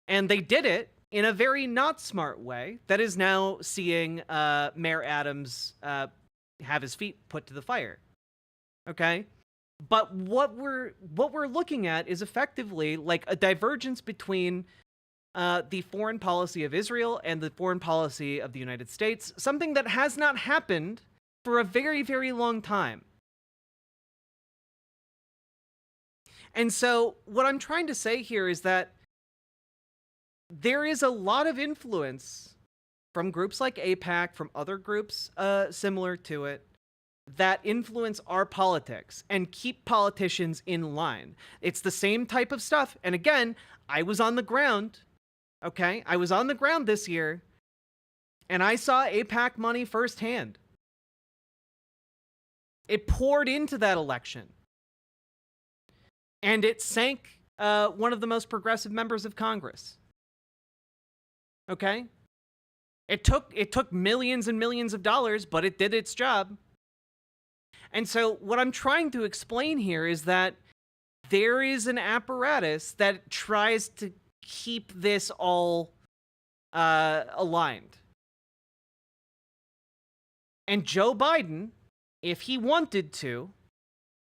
And they did it in a very not smart way that is now seeing Mayor Adams have his feet put to the fire. Okay? But what we're looking at is effectively like a divergence between the foreign policy of Israel and the foreign policy of the United States, something that has not happened for a very, very long time. And so what I'm trying to say here is that there is a lot of influence from groups like AIPAC, from other groups similar to it, that influence our politics and keep politicians in line. It's the same type of stuff. And again, I was on the ground, okay? I was on the ground this year, and I saw AIPAC money firsthand. It poured into that election. And it sank one of the most progressive members of Congress. Okay? It took millions and millions of dollars, but it did its job. And so what I'm trying to explain here is that there is an apparatus that tries to keep this all aligned. And Joe Biden, if he wanted to,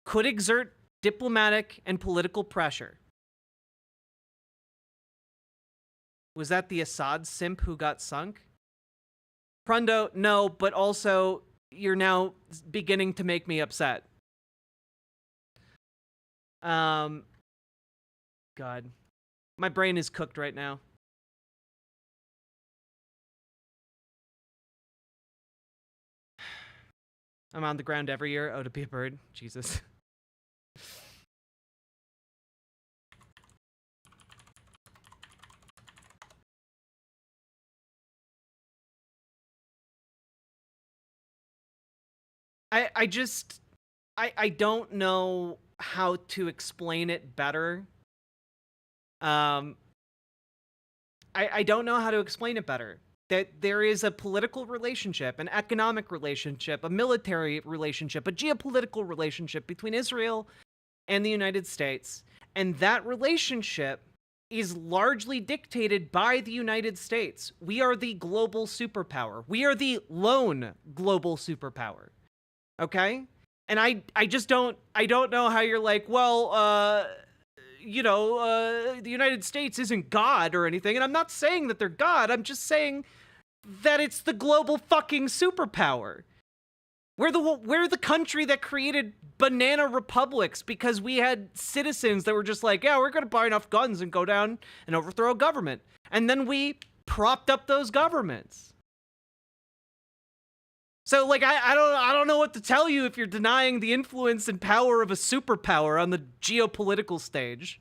could exert diplomatic and political pressure. Was that the Assad simp who got sunk? Prundo, no, but also you're now beginning to make me upset. God. My brain is cooked right now. I'm on the ground every year. Oh, to be a bird. Jesus. I don't know how to explain it better. I don't know how to explain it better. That there is a political relationship, an economic relationship, a military relationship, a geopolitical relationship between Israel and the United States. And that relationship is largely dictated by the United States. We are the global superpower. We are the lone global superpower. Okay? And I don't know how you're like, well, the United States isn't God or anything. And I'm not saying that they're God. I'm just saying that it's the global fucking superpower. We're the country that created banana republics because we had citizens that were just like, yeah, we're going to buy enough guns and go down and overthrow a government. And then we propped up those governments. So, like, I don't know what to tell you if you're denying the influence and power of a superpower on the geopolitical stage.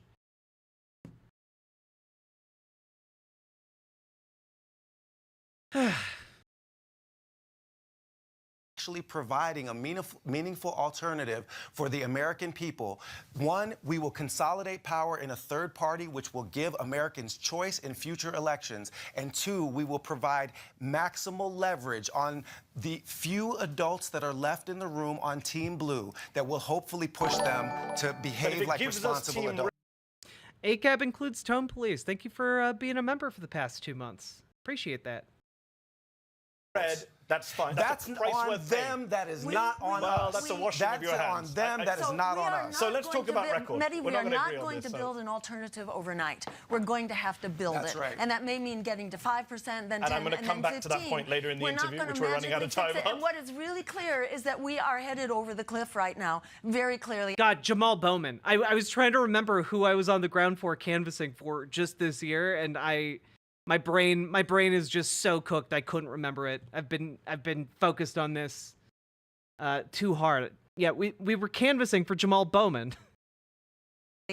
Actually providing a meaningful alternative for the American people. One, we will consolidate power in a third party, which will give Americans choice in future elections. And two, we will provide maximal leverage on the few adults that are left in the room on Team Blue that will hopefully push them to behave like responsible adults. ACAB includes Tone Police. Thank you for being a member for the past 2 months. Appreciate that. That's fine. That's on them. That is not on us. That's a washing of your hands. That's on them. That is not on us. So let's talk about record. Mehdi, we are not going to build an alternative overnight. We're going to have to build it. Right. And that may mean getting to 5%, then 10%, and I'm going to come back to that point later in the interview, which we're running out of time on. And what is really clear is that we are headed over the cliff right now, very clearly. God, Jamal Bowman. I was trying to remember who I was on the ground for canvassing for just this year, and my brain is just so cooked I couldn't remember it. I've been focused on this too hard. Yeah, we were canvassing for Jamal Bowman.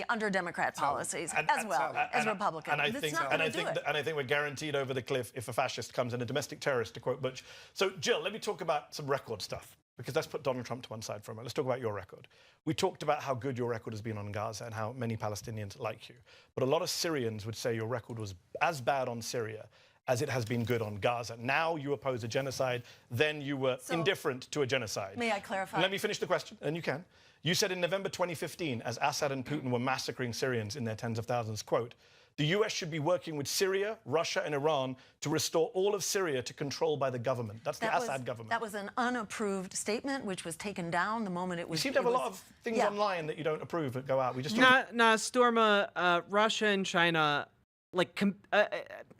Under Democrat policies as well as Republican. And I think we're guaranteed over the cliff if a fascist comes in, a domestic terrorist, to quote Butch. So Jill, let me talk about some record stuff, because let's put Donald Trump to one side for a moment. Let's talk about your record. We talked about how good your record has been on Gaza and how many Palestinians like you. But a lot of Syrians would say your record was as bad on Syria as it has been good on Gaza. Now you oppose a genocide, then you were indifferent to a genocide. May I clarify? Let me finish the question, and you can. You said in November 2015, as Assad and Putin were massacring Syrians in their tens of thousands, quote, the US should be working with Syria, Russia, and Iran to restore all of Syria to control by the government. That's the Assad government. That was an unapproved statement, which was taken down the moment it was... You seem to have a lot of things online that you don't approve that go out. We just Storma, Russia and China, like,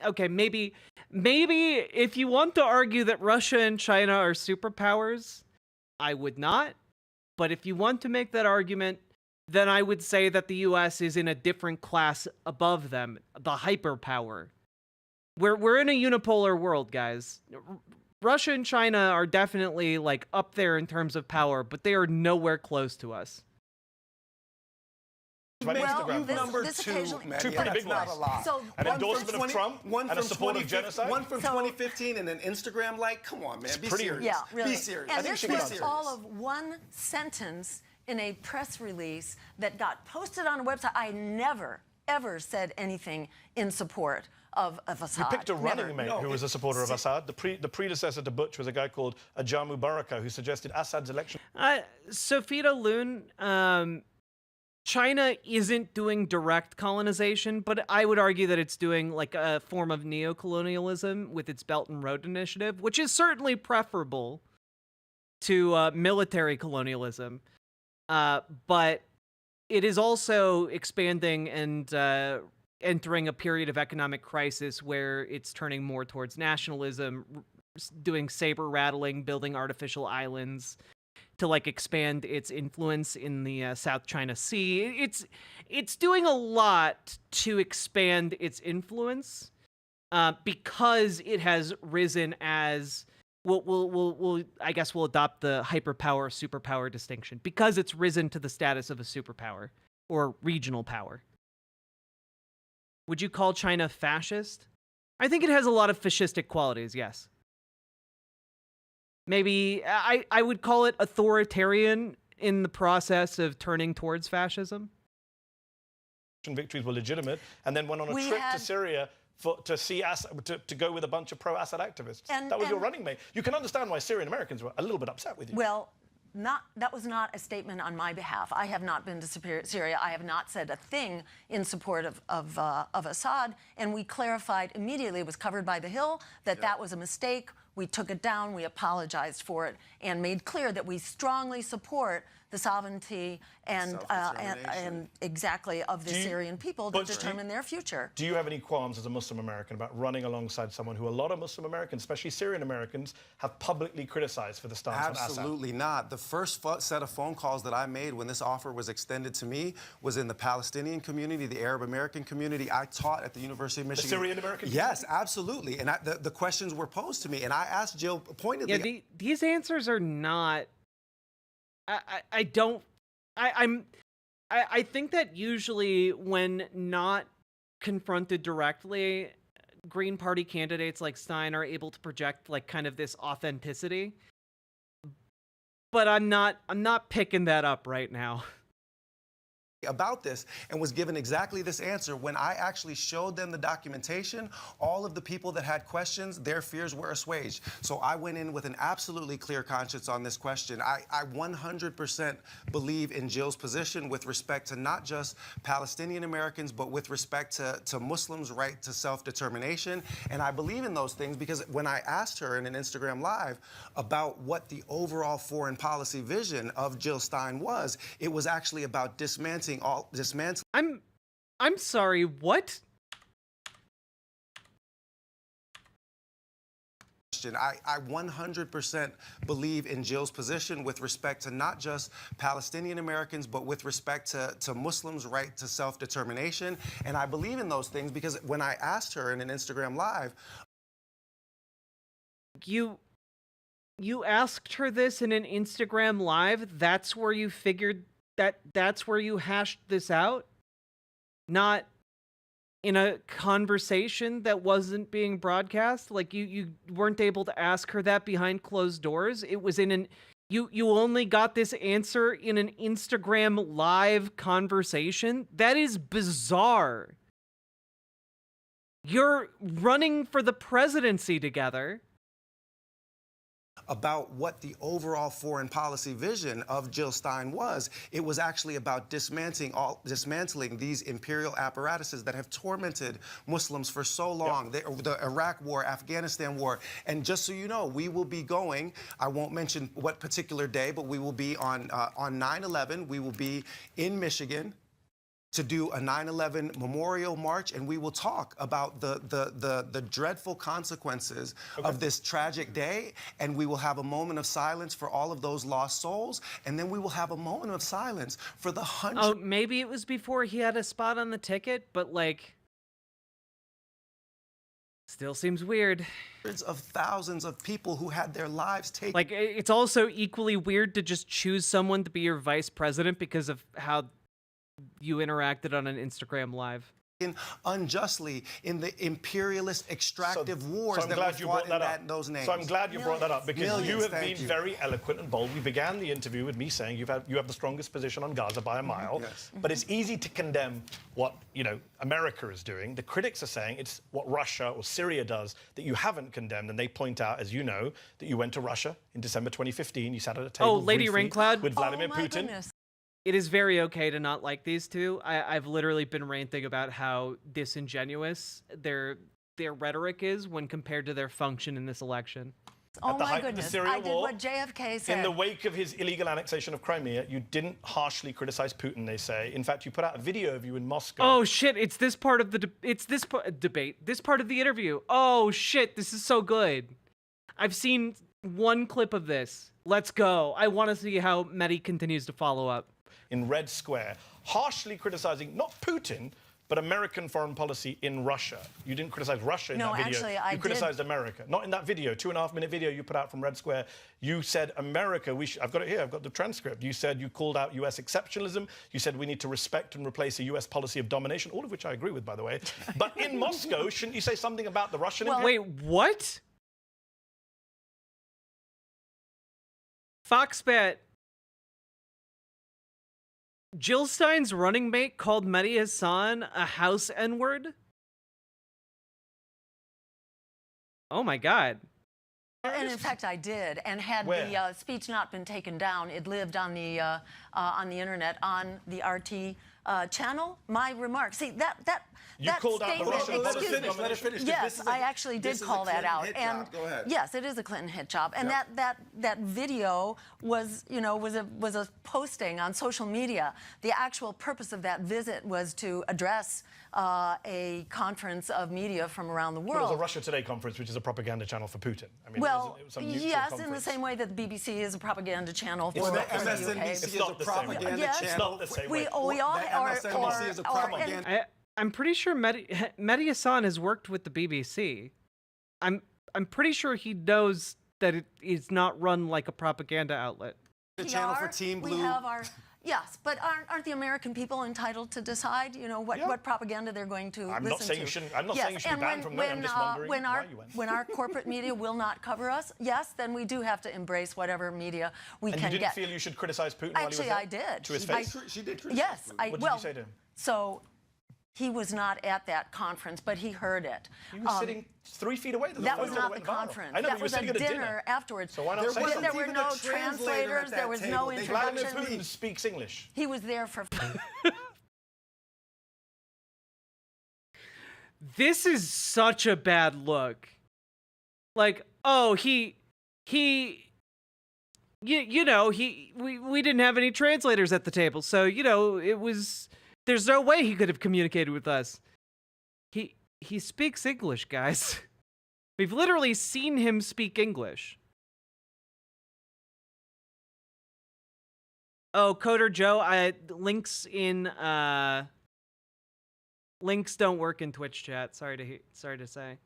okay, maybe if you want to argue that Russia and China are superpowers, I would not. But if you want to make that argument, then I would say that the US is in a different class above them, the hyperpower. We're in a unipolar world, guys. Russia and China are definitely like up there in terms of power, but they are nowhere close to us. This two, Maddie, two pretty big not ones. a lot. So an endorsement of Trump and a support of genocide? One from 2015 and an Instagram like? Come on, man, be serious. Yeah, really. Be serious. And this was all of one sentence in a press release that got posted on a website. I never, ever said anything in support of Assad. You picked a running mate who was a supporter of Assad. The predecessor to Butch was a guy called Ajamu Baraka, who suggested Assad's election. Sofita Loon, China isn't doing direct colonization, but I would argue that it's doing like a form of neocolonialism with its Belt and Road Initiative, which is certainly preferable to military colonialism. But it is also expanding and entering a period of economic crisis where it's turning more towards nationalism, doing saber rattling, building artificial islands to like expand its influence in the South China Sea. It's doing a lot to expand its influence because it has risen as I guess we'll adopt the hyperpower superpower distinction because it's risen to the status of a superpower or regional power. Would you call China fascist? I think it has a lot of fascistic qualities, yes. Maybe I would call it authoritarian in the process of turning towards fascism. Victories were legitimate, and then went on a trip to Syria to see Assad, to go with a bunch of pro-Assad activists. That was your running mate. You can understand why Syrian Americans were a little bit upset with you. Well, that was not a statement on my behalf. I have not been to Syria. I have not said a thing in support of Assad, and we clarified immediately. It was covered by The Hill that that was a mistake. We took it down, we apologized for it, and made clear that we strongly support the sovereignty and exactly of the Syrian people to determine their future. Do you have any qualms as a Muslim American about running alongside someone who a lot of Muslim Americans, especially Syrian Americans, have publicly criticized for the stance on Assad? Absolutely not. The first set of phone calls that I made when this offer was extended to me was in the Palestinian community, the Arab American community. I taught at the University of Michigan. The Syrian American community? Yes, absolutely. And the questions were posed to me, and I asked Jill pointedly. Yeah, these answers are not. I think that usually when not confronted directly, Green Party candidates like Stein are able to project like kind of this authenticity. But I'm not picking that up right now. About this and was given exactly this answer. When I actually showed them the documentation, all of the people that had questions, their fears were assuaged. So I went in with an absolutely clear conscience on this question. I 100% believe in Jill's position with respect to not just Palestinian Americans, but with respect to Muslims' right to self-determination. And I believe in those things because when I asked her in an Instagram Live about what the overall foreign policy vision of Jill Stein was, it was actually about dismantling. I'm sorry, what? I 100% believe in Jill's position with respect to not just Palestinian Americans, but with respect to Muslims' right to self-determination. And I believe in those things because when I asked her in an Instagram Live... You asked her this in an Instagram Live? That's where you figured... That's where you hashed this out? Not in a conversation that wasn't being broadcast? Like you weren't able to ask her that behind closed doors? It was in an... You only got this answer in an Instagram Live conversation? That is bizarre. You're running for the presidency together. About what the overall foreign policy vision of Jill Stein was. It was actually about dismantling these imperial apparatuses that have tormented Muslims for so long. Yep. The Iraq War, Afghanistan War. And just so you know, we will be going, I won't mention what particular day, but we will be on 9/11, we will be in Michigan to do a 9/11 memorial march, and we will talk about the dreadful consequences of this tragic day, and we will have a moment of silence for all of those lost souls, and then we will have a moment of silence for the hundreds. Oh, maybe it was before he had a spot on the ticket, but like, still seems weird. Hundreds of thousands of people who had their lives taken. Like, it's also equally weird to just choose someone to be your vice president because of how you interacted on an Instagram Live. Unjustly in the imperialist extractive wars that were fought in those names. So I'm glad you brought that up, because Millions, you have thank been you. very eloquent and bold. We began the interview with me saying you have the strongest position on Gaza by a mile. Yes. But it's easy to condemn what, you know, America is doing. The critics are saying it's what Russia or Syria does that you haven't condemned, and they point out, as you know, that you went to Russia in December 2015. You sat at a table Lady briefly Ringcloud? with Vladimir Oh, my Putin. goodness. It is very okay to not like these two. I've literally been ranting about how disingenuous their rhetoric is when compared to their function in this election. Oh At the my height of the goodness. Syria I did war, what JFK said. In the wake of his illegal annexation of Crimea, you didn't harshly criticize Putin, they say. In fact, you put out a video of you in Moscow. Oh shit, it's this part of the debate. This part of the interview. Oh shit, this is so good. I've seen one clip of this. Let's go. I want to see how Mehdi continues to follow up. In Red Square, harshly criticizing not Putin, but American foreign policy in Russia. You didn't criticize Russia in No, that video. actually, I you criticized America. Not in that video, 2.5-minute video you put out from Red Square. You said America, I've got it here, I've got the transcript. You said you called out US exceptionalism. You said we need to respect and replace a US policy of domination, all of which I agree with, by the way. But in Moscow, shouldn't you say something about the Russian Wait, what? Foxbat. Jill Stein's running mate called Mehdi Hassan a house N-word? Oh my god. And in fact, I did. And had the speech not been taken down, it lived on the internet, on the RT channel. My remarks. See, You called out the Russian policy. Let her finish. Yes, I actually did call that out. And go ahead. yes, it is a Clinton hit job. And that video was, you know, was a posting on social media. The actual purpose of that visit was to address a conference of media from around the world. Well, it was a Russia Today conference, which is a propaganda channel for Putin. I mean, well, it was some neutral yes, conference. in the same way that the BBC is a propaganda channel for Well, the the UK. MSNBC is a propaganda Yes. It's channel. not the same We way. all MSNBC is a propaganda. I'm pretty sure Mehdi Hassan has worked with the BBC. I'm pretty sure he knows that it is not run like a propaganda outlet. The channel for Team Blue. We have our yes, but aren't the American people entitled to decide, you know, what propaganda they're going to I'm listen not saying to? you shouldn't. I'm not Yes, saying you should and be banned from that. I'm just wondering why you went. when our corporate media will not cover us, yes, then we do have to embrace whatever media we And can you didn't get. feel you should criticize Putin Actually, while I he was there? did. To his face? She did criticize Yes, Putin. What did you say to him? So he was not at that conference, but he heard it. He was sitting 3 feet away. That was not the conference. I know, that but you were was a sitting at a dinner afterwards. So why not say something? There were no translators. There was no Vladimir introduction. Putin speaks English. He was there for. This is such a bad look. Like, oh, we didn't have any translators at the table, so, you know, there's no way he could have communicated with us. He speaks English, guys. We've literally seen him speak English. Oh, Coder Joe, links don't work in Twitch chat. Sorry to say.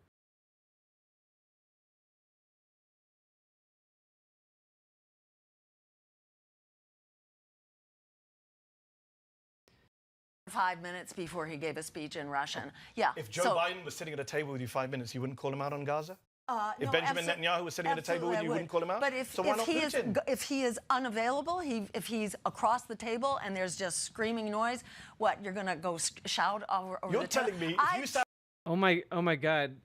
"5 minutes before he gave a speech in Russian." Yeah. If Joe Biden was sitting at a table with you 5 minutes, you wouldn't call him out on Gaza? If No, Benjamin Netanyahu was sitting at a table with you, you wouldn't call him out? But if so why not Putin? if he is unavailable, if he's across the table and there's just screaming noise, what, you're going to go shout over You're the telling me, if you sat Oh my God.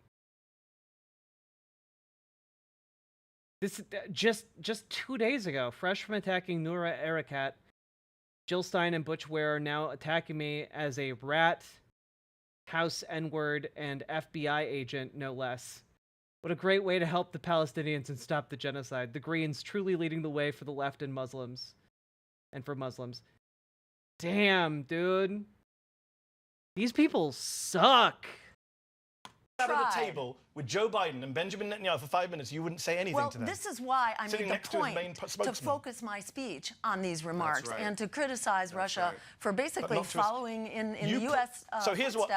This just 2 days ago, fresh from attacking Noura Erakat, Jill Stein and Butch Ware are now attacking me as a rat, House N-word, and FBI agent, no less. What a great way to help the Palestinians and stop the genocide. The Greens truly leading the way for the left and Muslims. And for Muslims. Damn, dude. These people suck. At a table with Joe Biden and Benjamin Netanyahu for 5 minutes, you wouldn't say anything to them. Well, this is why I Sitting made next the to his main point to spokesman. focus my speech on these remarks right. and to criticize Russia for basically following in the U.S. So here's what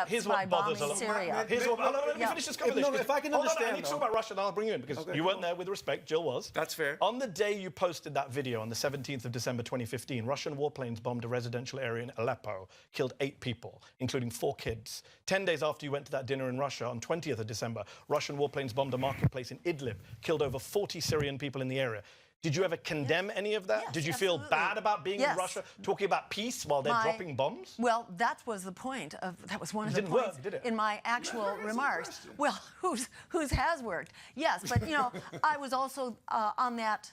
bothers a lot. Syria. Here's what, let me finish this conversation. if I can Hold on, understand, I need to talk about Russia, and I'll bring you in, because you weren't there with respect. Jill was. That's fair. On the day you posted that video, on the 17th of December 2015, Russian warplanes bombed a residential area in Aleppo, killed 8 people, including 4 kids. 10 days after you went to that dinner in Russia, on 20th of December, Russian warplanes bombed a marketplace in Idlib, killed over 40 Syrian people in the area. Did you ever condemn any of that? Yes, Did you feel bad about being in Russia, talking about peace while they're dropping bombs? Well, that was the point of, that was one of the didn't points work, did it? in my actual remarks. Well, whose has worked? Yes, but you know, I was also on that,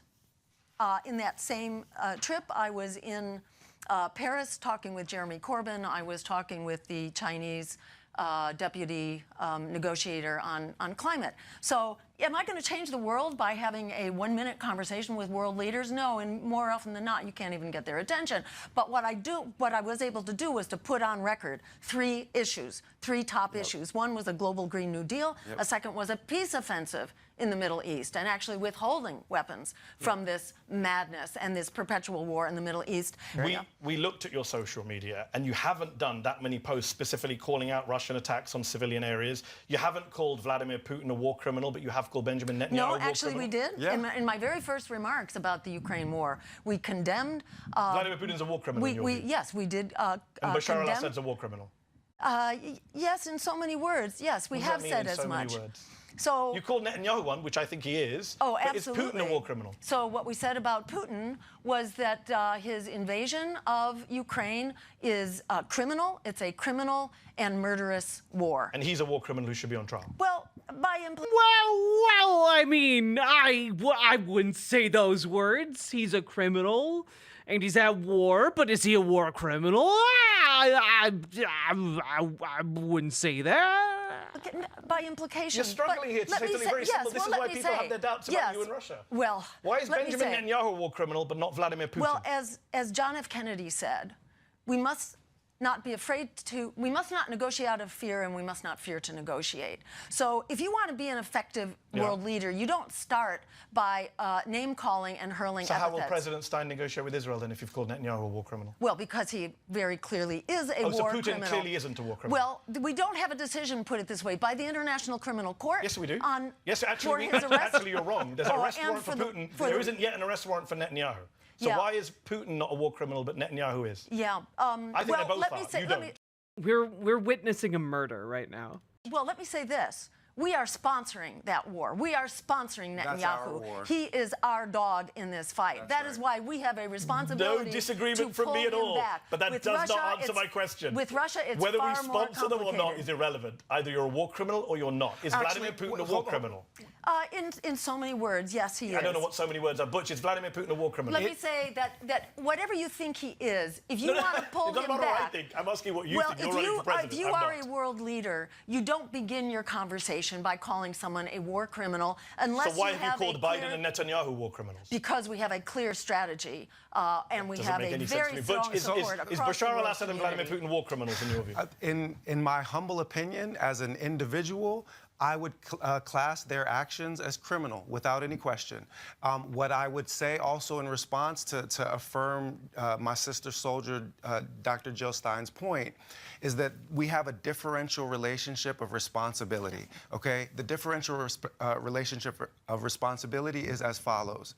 in that same trip, I was in Paris talking with Jeremy Corbyn. I was talking with the Chinese deputy negotiator on climate. So am I going to change the world by having a 1-minute conversation with world leaders? No, and more often than not, you can't even get their attention. But what I was able to do was to put on record 3 issues, 3 top issues. One was a global Green New Deal. A second was a peace offensive in the Middle East, and actually withholding weapons from this madness and this perpetual war in the Middle East. We looked at your social media, and you haven't done that many posts specifically calling out Russian attacks on civilian areas. You haven't called Vladimir Putin a war criminal, but you have called Benjamin Netanyahu a war criminal. No, actually we did. Yeah. In my very first remarks about the Ukraine war, we condemned... Vladimir Putin's a war criminal in your view. Yes, we did And Bashar al-Assad's a war criminal. Yes, in so many words. Yes, we have said as much. So you called Netanyahu one, which I think he is. Oh, but absolutely. Is Putin a war criminal? So what we said about Putin was that his invasion of Ukraine is criminal. It's a criminal and murderous war. And he's a war criminal who should be on trial. Well, by implication. Well, I mean, I wouldn't say those words. He's a criminal, and he's at war. But is he a war criminal? I wouldn't say that. Okay, by implication. You're struggling here to say something very simple. This is why people have their doubts about you in Russia. Well, why is Benjamin Netanyahu a war criminal but not Vladimir Putin? Well, as John F. Kennedy said, we must not be afraid to, we must not negotiate out of fear, and we must not fear to negotiate. So if you want to be an effective world leader, you don't start by name-calling and hurling epithets. So how will President Stein negotiate with Israel then if you've called Netanyahu a war criminal? Well, because he very clearly is a war criminal. So Putin clearly isn't a war criminal? Well, we don't have a decision, put it this way, by the International Criminal Court. Yes, we do. Yes, actually, actually you're wrong. There's an arrest warrant for Putin. There isn't yet an arrest warrant for Netanyahu. So why is Putin not a war criminal but Netanyahu is? Yeah. I think they both are. You don't. We're witnessing a murder right now. Well, let me say this. We are sponsoring that war. We are sponsoring Netanyahu. That's our war. He is our dog in this fight. That is why we have a responsibility. No disagreement to from me at all. Back. But that with does Russia, not answer my question. With Russia, it's whether far we sponsor them or not is irrelevant. Either you're a war criminal or you're not. Is Vladimir Putin a war criminal? In so many words, yes, he is. I don't know what so many words are. Butch, is Vladimir Putin a war criminal? Let me say that whatever you think he is, if you want to pull him back... It's not what I think. I'm asking what you think. You're running for president. If you are a world leader, you don't begin your conversation by calling someone a war criminal unless So why have you called Biden and Netanyahu war criminals? Because we have a clear strategy and we have a very strong Is Bashar al-Assad and Vladimir community. Putin war criminals in your view? In my humble opinion, as an individual, I would class their actions as criminal, without any question. What I would say also in response to affirm my sister soldier, Dr. Jill Stein's point, is that we have a differential relationship of responsibility, okay? The differential relationship of responsibility is as follows.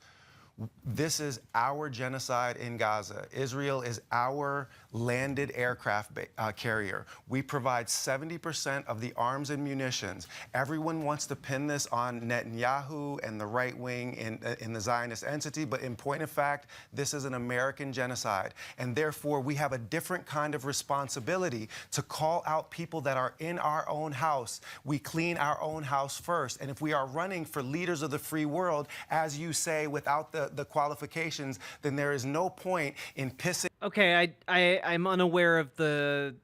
This is our genocide in Gaza. Israel is our landed aircraft carrier. We provide 70% of the arms and munitions. Everyone wants to pin this on Netanyahu and the right wing in the Zionist entity, but in point of fact, this is an American genocide. And therefore, we have a different kind of responsibility to call out people that are in our own house. We clean our own house first. And if we are running for leaders of the free world, as you say, without the qualifications, then there is no point in pissing. Okay, I'm unaware of the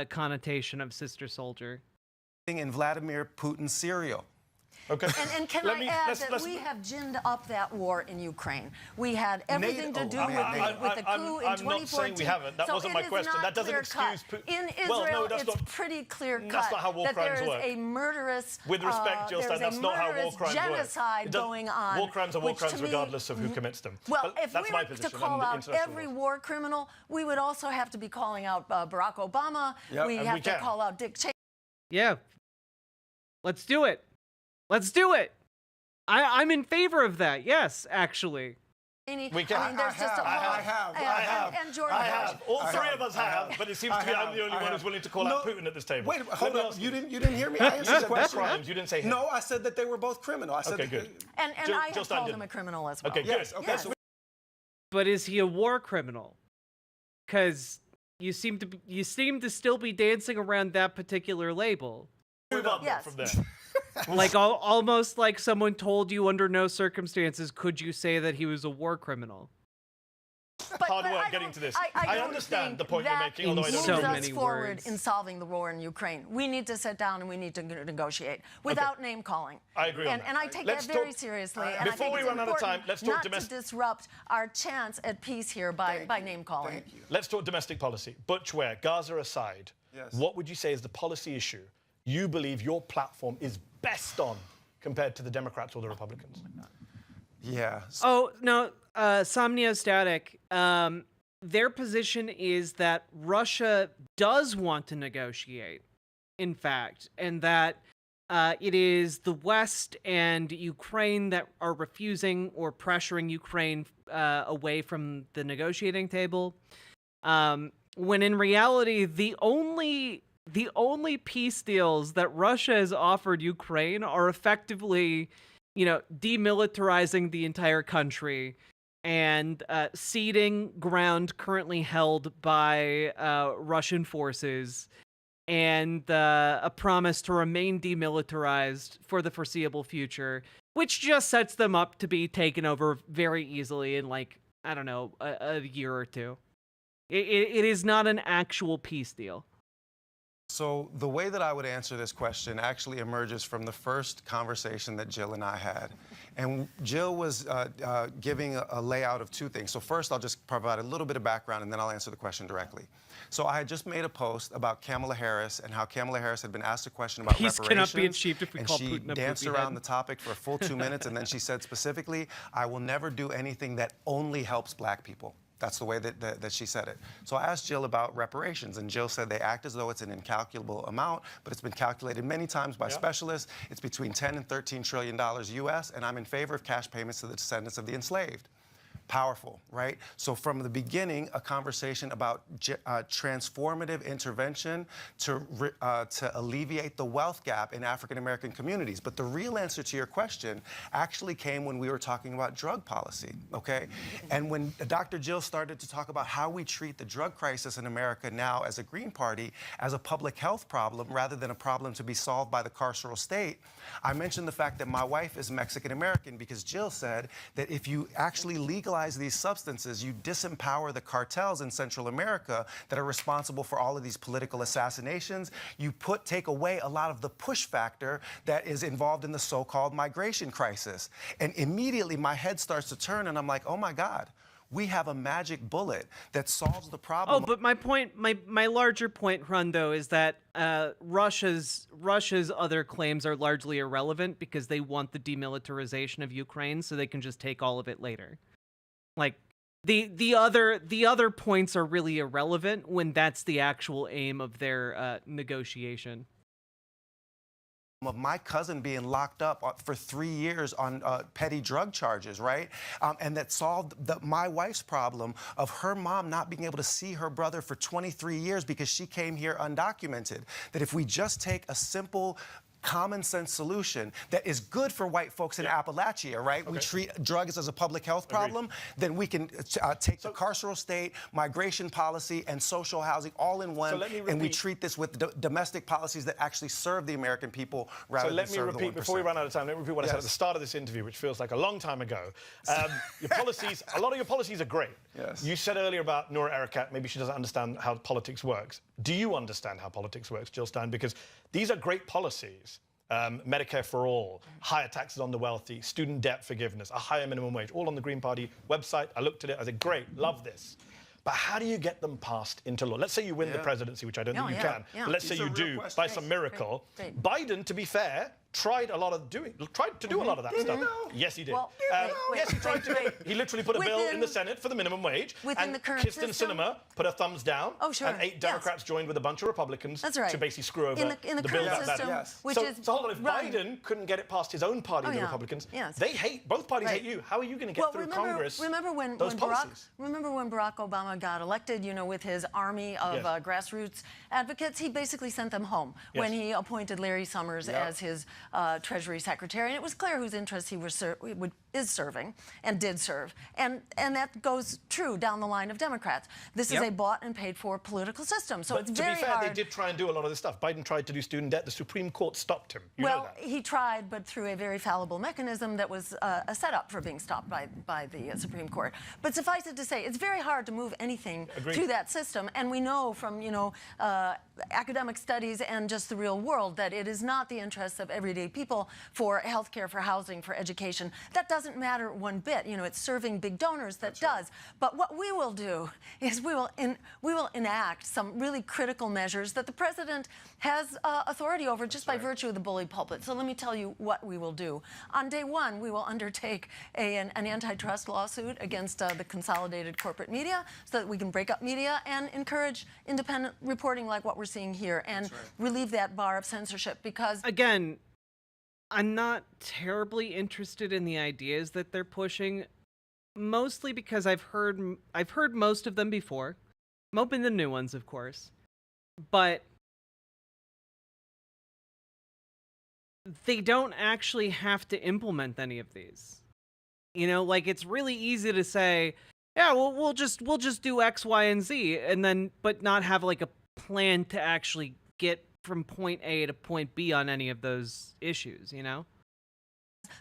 connotation of sister soldier. In Vladimir Putin's cereal. Okay. And can I add that we have ginned up that war in Ukraine. We had everything to do with the coup in 2014. I'm not saying we haven't. That wasn't my question. That doesn't excuse Putin. In Israel, it's pretty clear cut that's not how war that crimes there is work. a murderous, with respect, Jill Stein, that's not how war crimes genocide going on. War crimes are war crimes regardless of who commits them. Well, if that's we my were position to call on out international every law. war criminal, we would also have to be calling out Barack Obama. We have to call out Dick Cheney. Yeah. Let's do it. Let's do it. I'm in favor of that. Yes, actually. I mean, there's just a whole... I have. And George. I have. All three of us have, but it seems to me I'm the only one who's willing to call out Putin at this table. Wait, hold on. You didn't hear me? I answered the question. Crimes. You didn't say him. No, I said that they were both criminal. I said okay, good. And I have called him a criminal as well. Okay, good. Yes, okay. So but is he a war criminal? Because you seem to still be dancing around that particular label. Move on from there. Like almost like someone told you under no circumstances could you say that he was a war criminal. Hard work getting to this. I understand the point you're making, although I don't so moves many us forward words. in solving the war in Ukraine. We need to sit down and we need to negotiate without name calling. I agree on and, that. and I take that very seriously. And before I think we it's run out of time, important let's talk not domestic. to disrupt our chance at peace here by name calling. Thank you. Let's talk domestic policy. Butch Ware, Gaza aside, what would you say is the policy issue you believe your platform is best on compared to the Democrats or the Republicans? Yeah. Oh, no, Somniostatic. Their position is that Russia does want to negotiate, in fact, and that it is the West and Ukraine that are refusing or pressuring Ukraine away from the negotiating table. When in reality, the only peace deals that Russia has offered Ukraine are effectively, demilitarizing the entire country and ceding ground currently held by Russian forces, and a promise to remain demilitarized for the foreseeable future, which just sets them up to be taken over very easily in, a year or two. It is not an actual peace deal. So the way that I would answer this question actually emerges from the first conversation that Jill and I had. And Jill was giving a layout of two things. So first, I'll just provide a little bit of background, and then I'll answer the question directly. So I had just made a post about Kamala Harris and how Kamala Harris had been asked a question about reparations. Cannot be achieved if we and call she Putin a danced poopy around head. the topic for a full 2 minutes, and then she said specifically, I will never do anything that only helps black people. That's the way that she said it. So I asked Jill about reparations, and Jill said they act as though it's an incalculable amount, but it's been calculated many times by specialists. It's between $10 and $13 trillion US, and I'm in favor of cash payments to the descendants of the enslaved. Powerful, right? So from the beginning, a conversation about transformative intervention to alleviate the wealth gap in African-American communities. But the real answer to your question actually came when we were talking about drug policy, okay? And when Dr. Jill started to talk about how we treat the drug crisis in America now as a Green Party, as a public health problem rather than a problem to be solved by the carceral state, I mentioned the fact that my wife is Mexican-American because Jill said that if you actually legalize these substances, you disempower the cartels in Central America that are responsible for all of these political assassinations. You take away a lot of the push factor that is involved in the so-called migration crisis. And immediately my head starts to turn and I'm like, oh my God, we have a magic bullet that solves the problem. Oh, but my point, my larger point, Rundo, is that Russia's other claims are largely irrelevant because they want the demilitarization of Ukraine so they can just take all of it later. Like the other points are really irrelevant when that's the actual aim of their negotiation. of my cousin being locked up for 3 years on petty drug charges, right? And that solved my wife's problem of her mom not being able to see her brother for 23 years because she came here undocumented. That if we just take a simple common sense solution that is good for white folks in Appalachia, right? We treat drugs as a public health problem, then we can take the carceral state, migration policy, and social housing all in one, and we treat this with domestic policies that actually serve the American people rather than serve the 1%. So let me repeat, before we run out of time, let me repeat what I said at the start of this interview, which feels like a long time ago. Your policies, a lot of your policies are great. Yes. You said earlier about Noura Erakat, maybe she doesn't understand how politics works. Do you understand how politics works, Jill Stein? Because these are great policies. Medicare for all, higher taxes on the wealthy, student debt forgiveness, a higher minimum wage, all on the Green Party website. I looked at it, I said, great, love this. But how do you get them passed into law? Let's say you win the presidency, which I don't think you can. But let's say you do by some miracle. Biden, to be fair, tried to do a lot of that stuff. Yes, he did. Well, yes, he tried to. He literally put a bill in the Senate for the minimum wage. Within the current Kirsten system? Sinema put a thumbs down. Oh, sure. And 8 Democrats joined with a bunch of Republicans to basically screw over in the the bill current that system, which so, is so hold on, if Biden couldn't get it past his own party, the Republicans, they hate, both parties hate you. How are you going to get through Congress those policies? Remember when Barack Obama got elected, you know, with his army of grassroots advocates, he basically sent them home when he appointed Larry Summers as his Treasury Secretary, and it was clear whose interests he is serving and did serve, and that goes true down the line of Democrats. This is a bought and paid for political system, so it's very hard. To be fair, they did try and do a lot of this stuff. Biden tried to do student debt. The Supreme Court stopped him. You know that. He tried, but through a very fallible mechanism that was a setup for being stopped by the Supreme Court. But suffice it to say, it's very hard to move anything through that system, and we know from academic studies and just the real world that it is not the interests of everyday people for health care, for housing, for education. That doesn't matter one bit. You know, it's serving big donors that does. But what we will do is we will enact some really critical measures that the president has authority over just by virtue of the bully pulpit. So let me tell you what we will do. On day one, we will undertake an antitrust lawsuit against the consolidated corporate media so that we can break up media and encourage independent reporting like what we're seeing here and relieve that bar of censorship because... Again, I'm not terribly interested in the ideas that they're pushing, mostly because I've heard most of them before. I'm open to new ones, of course, but they don't actually have to implement any of these. You know, like it's really easy to say, yeah, well, we'll just do X, Y, and Z, and then but not have like a plan to actually get from point A to point B on any of those issues, you know?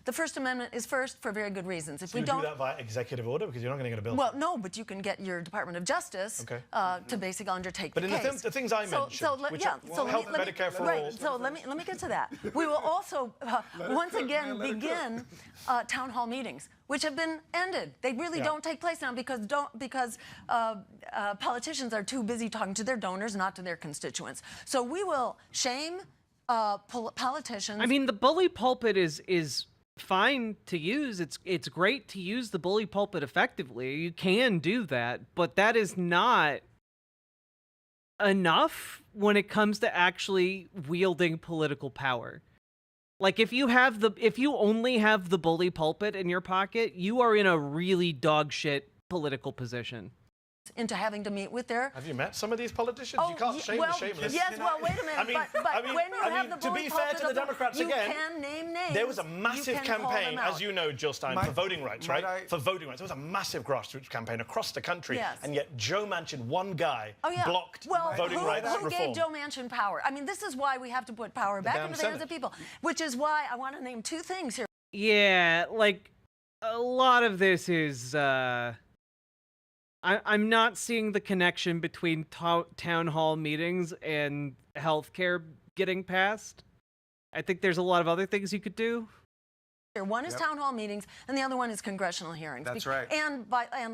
The First Amendment is first for very good reasons. If so we don't do that via executive order because you're not going to get a bill. Well, no, but you can get your Department of Justice to basically undertake but the case. But the things I mentioned, health, Medicare for all. So let me get to that. We will also once again begin town hall meetings, which have been ended. They really don't take place now because politicians are too busy talking to their donors, not to their constituents. So we will shame politicians. I mean, the bully pulpit is fine to use. It's great to use the bully pulpit effectively. You can do that, but that is not enough when it comes to actually wielding political power. Like if you only have the bully pulpit in your pocket, you are in a really dog shit political position. Into having to meet with their... Have you met some of these politicians? You can't shame the shameless. Yes, well, wait a minute. But when you have the bully to be fair to the Democrats you again, can name names. There was a massive campaign, as you know, Jill Stein, for voting rights, right? For voting rights. There was a massive grassroots campaign across the country, and yet Joe Manchin, one guy, blocked voting rights reform. Who gave Joe Manchin power? I mean, this is why we have to put power back into the hands of people, which is why I want to name two things here. Yeah, like, a lot of this is... I'm not seeing the connection between town hall meetings and healthcare getting passed. I think there's a lot of other things you could do. One is town hall meetings, and the other one is congressional hearings. That's right. And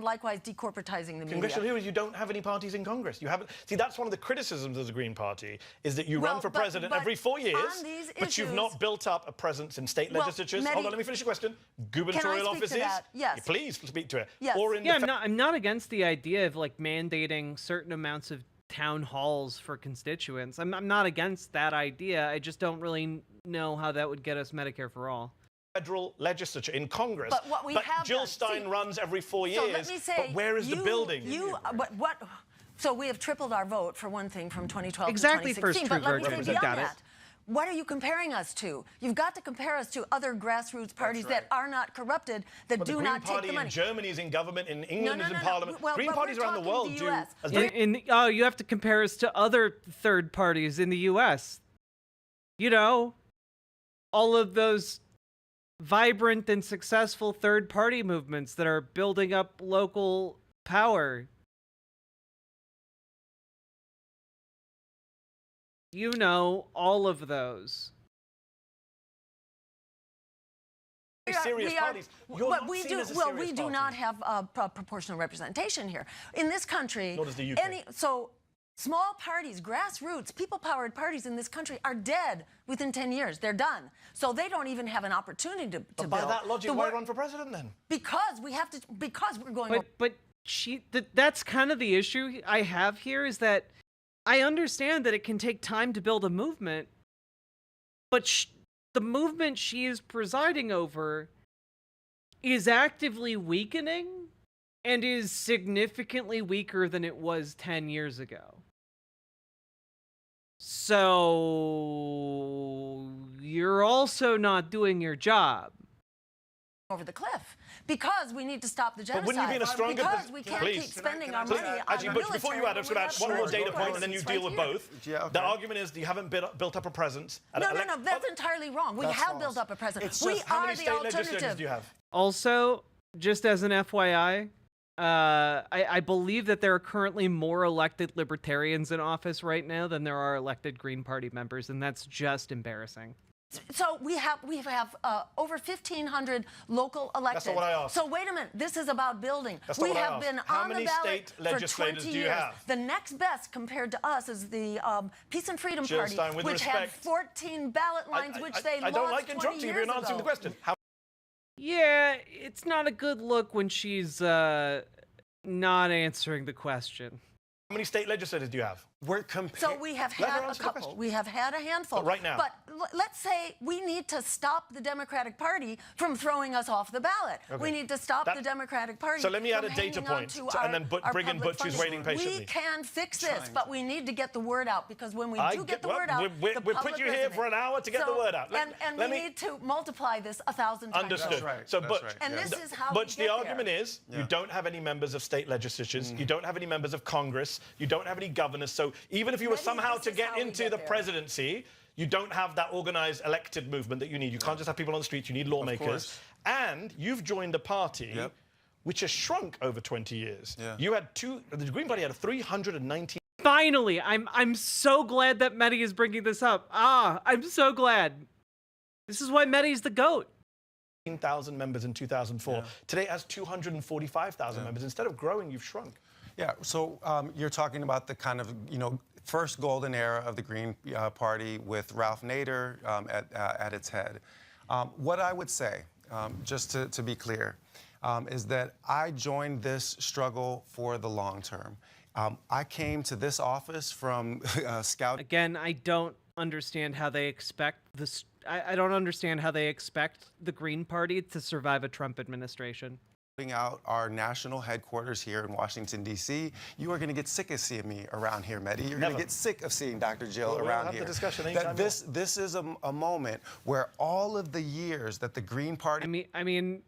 likewise, decorporatizing the media. Congressional hearings, you don't have any parties in Congress. You haven't. See, that's one of the criticisms of the Green Party, is that you run for president every 4 years, but you've not built up a presence in state legislatures. Hold on, let me finish the question. Gubernatorial offices. Yes. Please speak to it. Yes. Or in I'm not against the idea of like mandating certain amounts of town halls for constituents. I'm not against that idea. I just don't really know how that would get us Medicare for all. Federal legislature in Congress. But what we have Jill done- Stein see, runs every 4 So years. let me say, but where is the building? So we have tripled our vote, for one thing, from 2012 Exactly, to First 2016. True But let me Virgin. say beyond Got it. that, what are you comparing us to? You've got to compare us to other grassroots parties that are not corrupted, that But do the Green not take Party the money. in Germany is in government, in England is in no. parliament. Well, Green but parties we're around the talking world the do. US. As Oh, you have to compare us to other third parties in the U.S. You know, all of those vibrant and successful third party movements that are building up local power. You know, all of those. serious parties. You're not we seen do. as a Well, serious we do party. not have proportional representation here in this country. Nor does the UK. So small parties, grassroots, people-powered parties in this country are dead within 10 years. They're done. So they don't even have an opportunity to But build. by that logic, why run for president then? Because we have to. Because we're going. But that's kind of the issue I have here, is that I understand that it can take time to build a movement, but the movement she is presiding over is actively weakening and is significantly weaker than it was 10 years ago. So you're also not doing your job. Over the cliff because we need to stop the genocide. But wouldn't you be in a stronger because we can't keep spending our money on Actually, the Butch, before you add, I'm just going to add one more data point and then you deal with both. Yeah, okay. The argument is that you haven't built up a presence. No, that's entirely wrong. We have built up a presence. We How are many the state legislators alternative. do you have? Also, just as an FYI, I believe that there are currently more elected libertarians in office right now than there are elected Green Party members, and that's just embarrassing. So we have over 1,500 local elected. That's not what I asked. So wait a minute, this is about building. That's not we what I have asked. been How on many the ballot state for legislators 20 do you years. have? The next best compared to us is the Peace and Freedom Jill Party, Stein, with which had respect, 14 ballot lines, which they I don't lost like 20 interrupting you, years but you're answering the ago. question. How Yeah, it's not a good look when she's not answering the question. many state legislators do you have? So we have Let her had a answer the couple. question. We have had a handful. But right now. But let's say we need to stop the Democratic Party from throwing us off the ballot. Okay. We need to stop the Democratic Party. So let me add from a data hanging on point, to and then our bring in public Butch, who's funding. waiting patiently. We can fix this, but we need to get the word out, because when we do get the well, word out, we the put public you here for an hour to get the word out. And we need to multiply this 1,000 times. Understood. That's Butch, right. And this is how Butch, we get the argument there. is you don't have any members of state legislatures, you don't have any members of Congress, you don't have any governors. So even if you were Maybe somehow this to is get how we into get the there. presidency, you don't have that organized elected movement that you need. You can't just have people on the streets. You need lawmakers. course. And you've joined a party which has shrunk over 20 years. Yeah. You had the Green Party had 319. Finally, I'm so glad that Mehdi is bringing this up. I'm so glad. This is why Mehdi's the GOAT. 1,000 members in 2004. Today it has 245,000 members. Instead of growing, you've shrunk. Yeah, so you're talking about the kind of, first golden era of the Green Party with Ralph Nader at its head. What I would say, just to be clear, is that I joined this struggle for the long term. I came to this office from Scout. Again, I don't understand how they expect this. I don't understand how they expect the Green Party to survive a Trump administration. Out our national headquarters here in Washington, D.C. You are going to get sick of seeing me around here, Mehdi. You're going to get sick of seeing Dr. Jill We'll around have here. the discussion That anytime this is a moment where all of the years that the Green Party... I mean,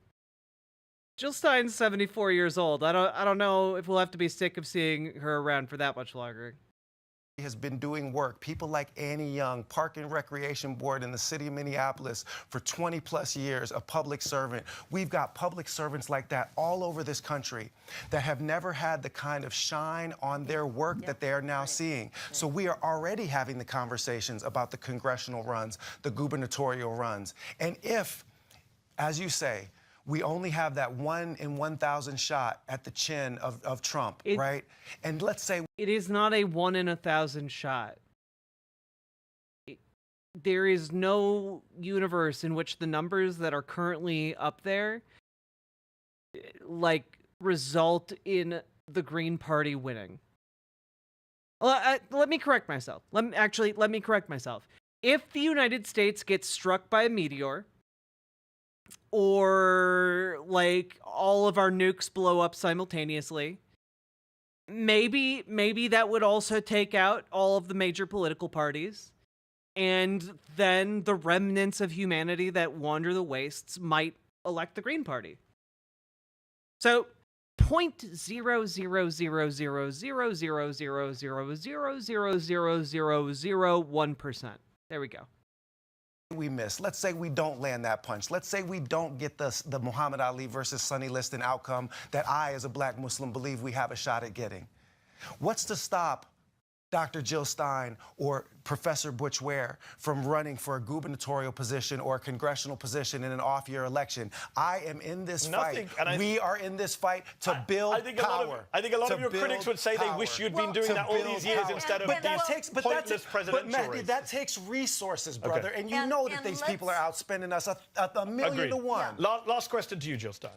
Jill Stein's 74 years old. I don't know if we'll have to be sick of seeing her around for that much longer. has been doing work. People like Annie Young, Park and Recreation Board in the city of Minneapolis for 20 plus years, a public servant. We've got public servants like that all over this country that have never had the kind of shine on their work that they are now seeing. So we are already having the conversations about the congressional runs, the gubernatorial runs. And if, as you say, we only have that 1 in 1,000 shot at the chin of Trump, right? And let's say... It is not a 1 in 1,000 shot. There is no universe in which the numbers that are currently up there, like, result in the Green Party winning. Let me correct myself. Let me correct myself. If the United States gets struck by a meteor, or like all of our nukes blow up simultaneously, maybe that would also take out all of the major political parties, and then the remnants of humanity that wander the wastes might elect the Green Party. So 0.00000000000001%. There we go. We miss. Let's say we don't land that punch. Let's say we don't get the Muhammad Ali versus Sonny Liston outcome that I, as a black Muslim, believe we have a shot at getting. What's to stop Dr. Jill Stein or Professor Butch Ware from running for a gubernatorial position or a congressional position in an off-year election? I am in this fight. We are in this fight to build power. I think a lot of your critics would say they wish you'd been doing that all these years instead of these pointless presidential races. That takes resources, brother. Okay. And you know that these people are outspending us a million to one. Last question to you, Jill Stein.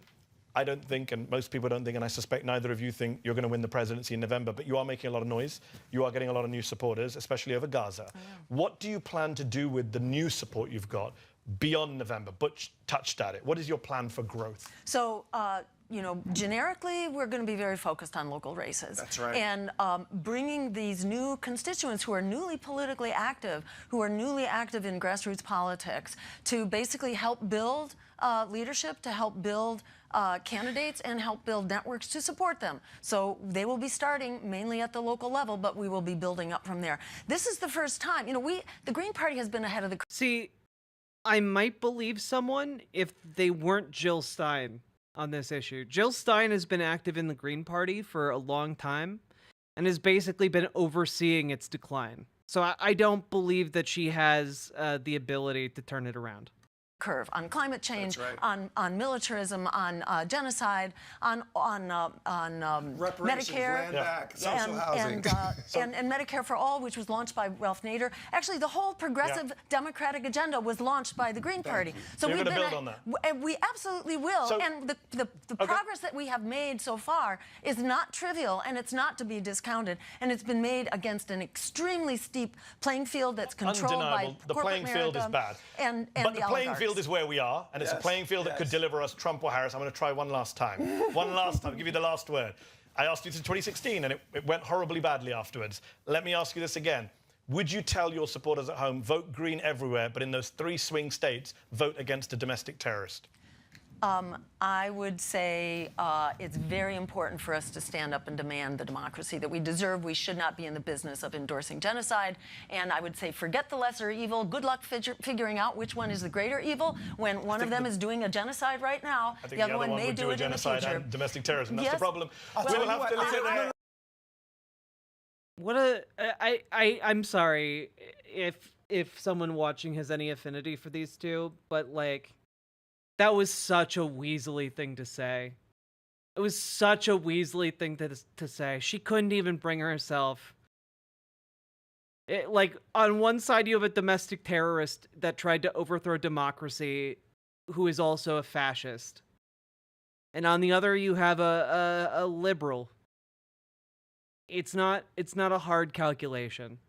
I don't think, and most people don't think, and I suspect neither of you think you're going to win the presidency in November, but you are making a lot of noise. You are getting a lot of new supporters, especially over Gaza. What do you plan to do with the new support you've got beyond November? Butch touched at it. What is your plan for growth? So, you know, generically, we're going to be very focused on local races. That's right. And bringing these new constituents who are newly politically active, who are newly active in grassroots politics, to basically help build leadership, to help build candidates, and help build networks to support them. So they will be starting mainly at the local level, but we will be building up from there. This is the first time, you know, the Green Party has been ahead of the... See, I might believe someone if they weren't Jill Stein on this issue. Jill Stein has been active in the Green Party for a long time and has basically been overseeing its decline. So I don't believe that she has the ability to turn it around. Curve on climate change, right. on militarism, on genocide, on reparations, Medicare, land back, social housing. And Medicare for All, which was launched by Ralph Nader. Actually, the whole progressive democratic agenda was launched by the Green Party. So we're going to build on that. We absolutely will. So, and the progress that we have made so far is not trivial, and it's not to be discounted. And it's been made against an extremely steep playing field that's controlled by the playing field is bad. But the playing field is where we are, and it's a playing field that could deliver us Trump or Harris. I'm going to try one last time. One last time. Give you the last word. I asked you to 2016, and it went horribly badly afterwards. Let me ask you this again. Would you tell your supporters at home, vote Green everywhere, but in those 3 swing states, vote against a domestic terrorist? I would say it's very important for us to stand up and demand the democracy that we deserve. We should not be in the business of endorsing genocide. And I would say forget the lesser evil. Good luck figuring out which one is the greater evil when one of them is doing a genocide right now. I think the other one may do it in the future. And domestic terrorism. That's the problem. Well, we'll have to leave it there. I'm sorry if someone watching has any affinity for these two, but like, that was such a Weasley thing to say. It was such a Weasley thing to say. She couldn't even bring herself. Like, on one side, you have a domestic terrorist that tried to overthrow democracy, who is also a fascist. And on the other, you have a liberal. It's not a hard calculation.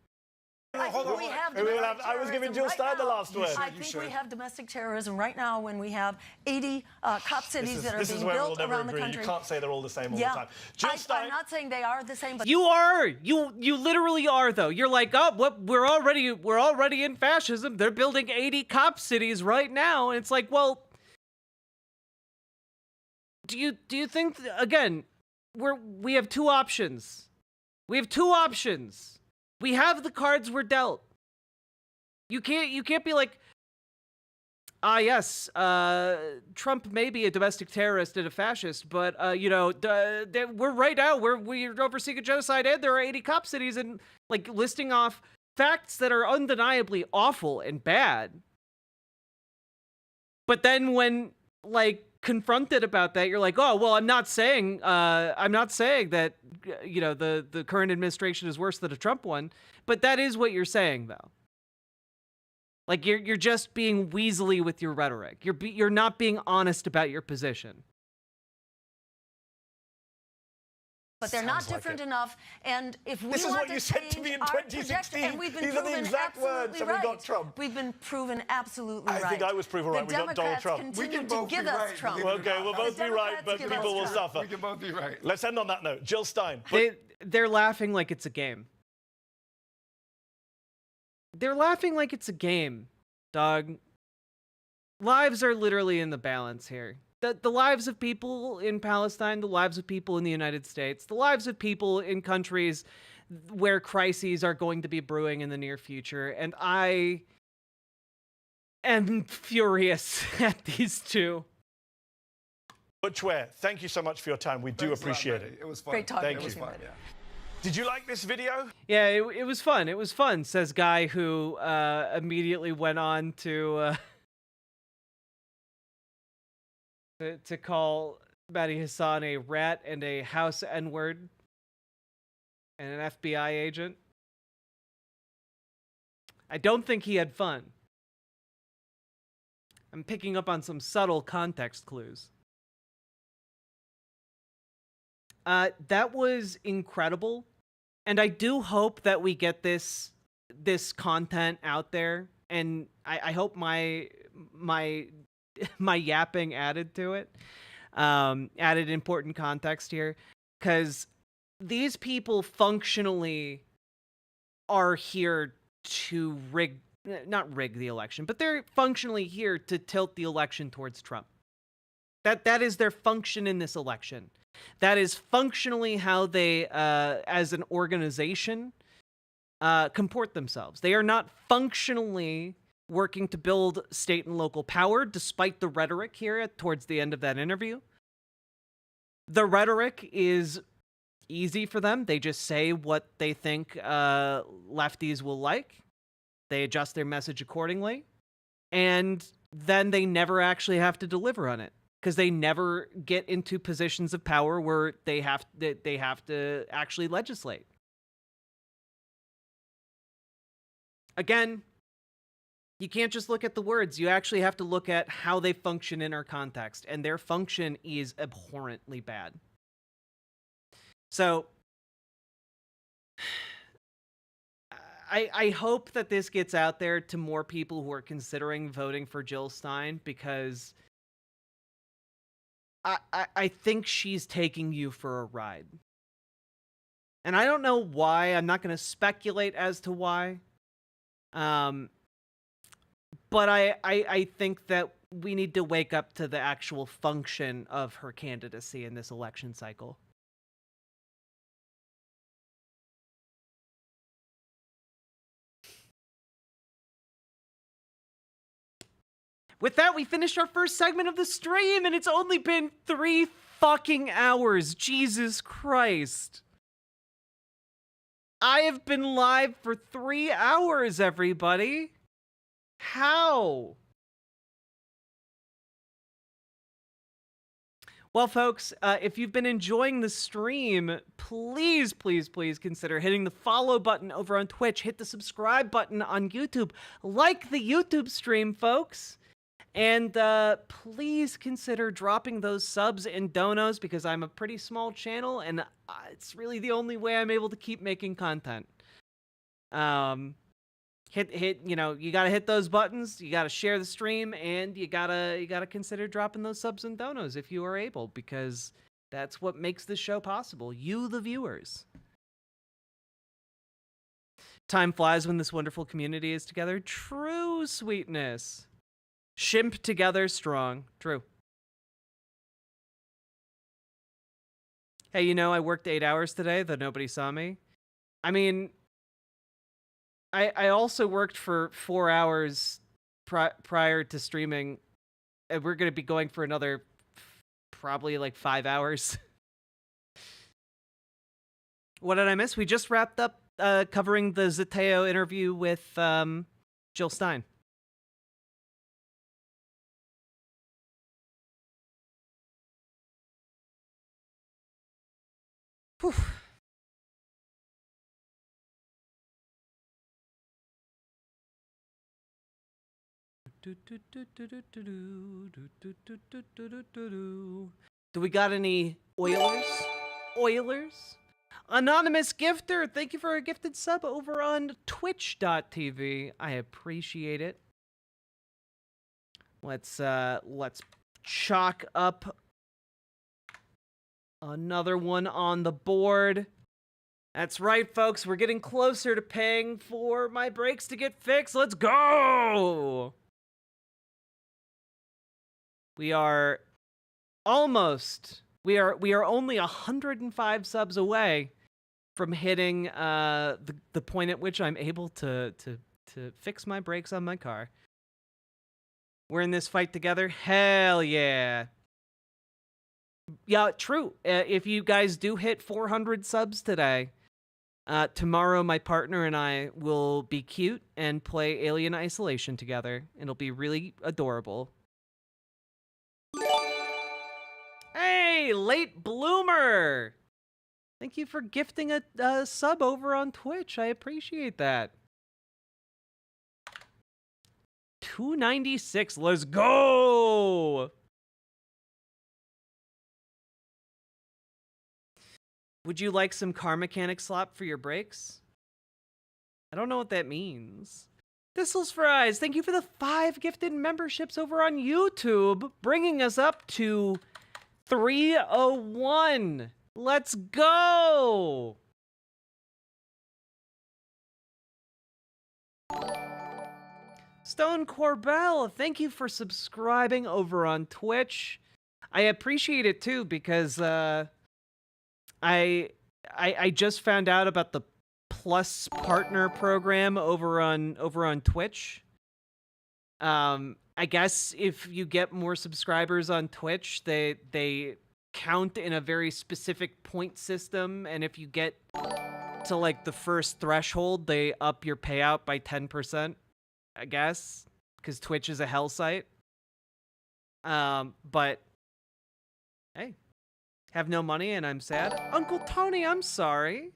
I think we have I was giving Jill Stein the last word. I think we have domestic terrorism right now when we have 80 cop cities that are being built around the country. You can't say they're all the same all the time. Jill Stein, I'm not saying they are the same, but you are. You literally are, though. You're like, oh, we're already in fascism. They're building 80 cop cities right now, and it's like, well, do you think again? We have 2 options. We have 2 options. We have the cards we're dealt. You can't be like, yes, Trump may be a domestic terrorist and a fascist, but you know, we're right now we're overseeing a genocide, and there are 80 cop cities, and like listing off facts that are undeniably awful and bad. But then when like confronted about that, you're like, oh, well, I'm not saying that, you know, the current administration is worse than a Trump one, but that is what you're saying, though. Like, you're just being weaselly with your rhetoric. You're not being honest about your position. but they're not Sounds like different it. enough. And if we This is want what to you said to me in change our 2016. and we've been These are the proven exact words, absolutely and we got right. Trump. We've been proven absolutely I right. think I was proven right. We got Donald Democrats Trump. continue We can to both give be us right, Trump. believe it or Okay, we'll both be right, but give us people will Trump. suffer. We can both be right. Let's end on that note. Jill Stein. They're laughing like it's a game. They're laughing like it's a game, dog. Lives are literally in the balance here. The lives of people in Palestine, the lives of people in the United States, the lives of people in countries where crises are going to be brewing in the near future. And I am furious at these two. Butch Ware, thank you so much for your time. We do Thanks a lot, appreciate buddy. it. It was fun. Great talking Thank to you. you. Fun, yeah. Did you like this video? Yeah, it was fun. It was fun, says guy who immediately went on to call Mehdi Hassan a rat and a house N-word and an FBI agent. I don't think he had fun. I'm picking up on some subtle context clues. That was incredible. And I do hope that we get this content out there. And I hope my yapping added to it. Added important context here. Because these people functionally are here to not rig the election, but they're functionally here to tilt the election towards Trump. That is their function in this election. That is functionally how they, as an organization, comport themselves. They are not functionally working to build state and local power, despite the rhetoric here towards the end of that interview. The rhetoric is easy for them. They just say what they think lefties will like. They adjust their message accordingly. And then they never actually have to deliver on it, because they never get into positions of power where they have to actually legislate. Again, you can't just look at the words. You actually have to look at how they function in our context, and their function is abhorrently bad. So I hope that this gets out there to more people who are considering voting for Jill Stein, because I think she's taking you for a ride. And I don't know why. I'm not going to speculate as to why. But I think that we need to wake up to the actual function of her candidacy in this election cycle. With that, we finished our first segment of the stream, and it's only been 3 fucking hours. Jesus Christ. I have been live for 3 hours, everybody. How? Well, folks, if you've been enjoying the stream, please, please, please consider hitting the follow button over on Twitch. Hit the subscribe button on YouTube. Like the YouTube stream, folks. And please consider dropping those subs and donos, because I'm a pretty small channel, and it's really the only way I'm able to keep making content. You know, you gotta hit those buttons, you gotta share the stream, and you gotta consider dropping those subs and donos if you are able, because that's what makes this show possible. You, the viewers. Time flies when this wonderful community is together. True, sweetness. Shimp together strong. True. Hey, you know, I worked 8 hours today, though nobody saw me. I mean, I also worked for 4 hours prior to streaming, and we're going to be going for another probably like 5 hours. What did I miss? We just wrapped up covering the Zateo interview with Jill Stein. Whew. Do we got any Oilers? Oilers. Anonymous Gifter, thank you for a gifted sub over on twitch.tv. I appreciate it. Let's chalk up another one on the board. That's right, folks. We're getting closer to paying for my brakes to get fixed. Let's go! We are almost... We are only 105 subs away from hitting the point at which I'm able to fix my brakes on my car. We're in this fight together. Hell yeah. Yeah, true. If you guys do hit 400 subs today, tomorrow my partner and I will be cute and play Alien Isolation together. It'll be really adorable. Hey, Late Bloomer! Thank you for gifting a sub over on Twitch. I appreciate that. 296. Let's go! Would you like some car mechanic slop for your brakes? I don't know what that means. Thistles for Eyes, thank you for the 5 gifted memberships over on YouTube, bringing us up to 301. Let's go! Stone Corbell, thank you for subscribing over on Twitch. I appreciate it too because I just found out about the Plus Partner program over on Twitch. I guess if you get more subscribers on Twitch, they count in a very specific point system, and if you get to like the first threshold, they up your payout by 10%, I guess, because Twitch is a hell site. But hey, have no money and I'm sad. Uncle Tony, I'm sorry.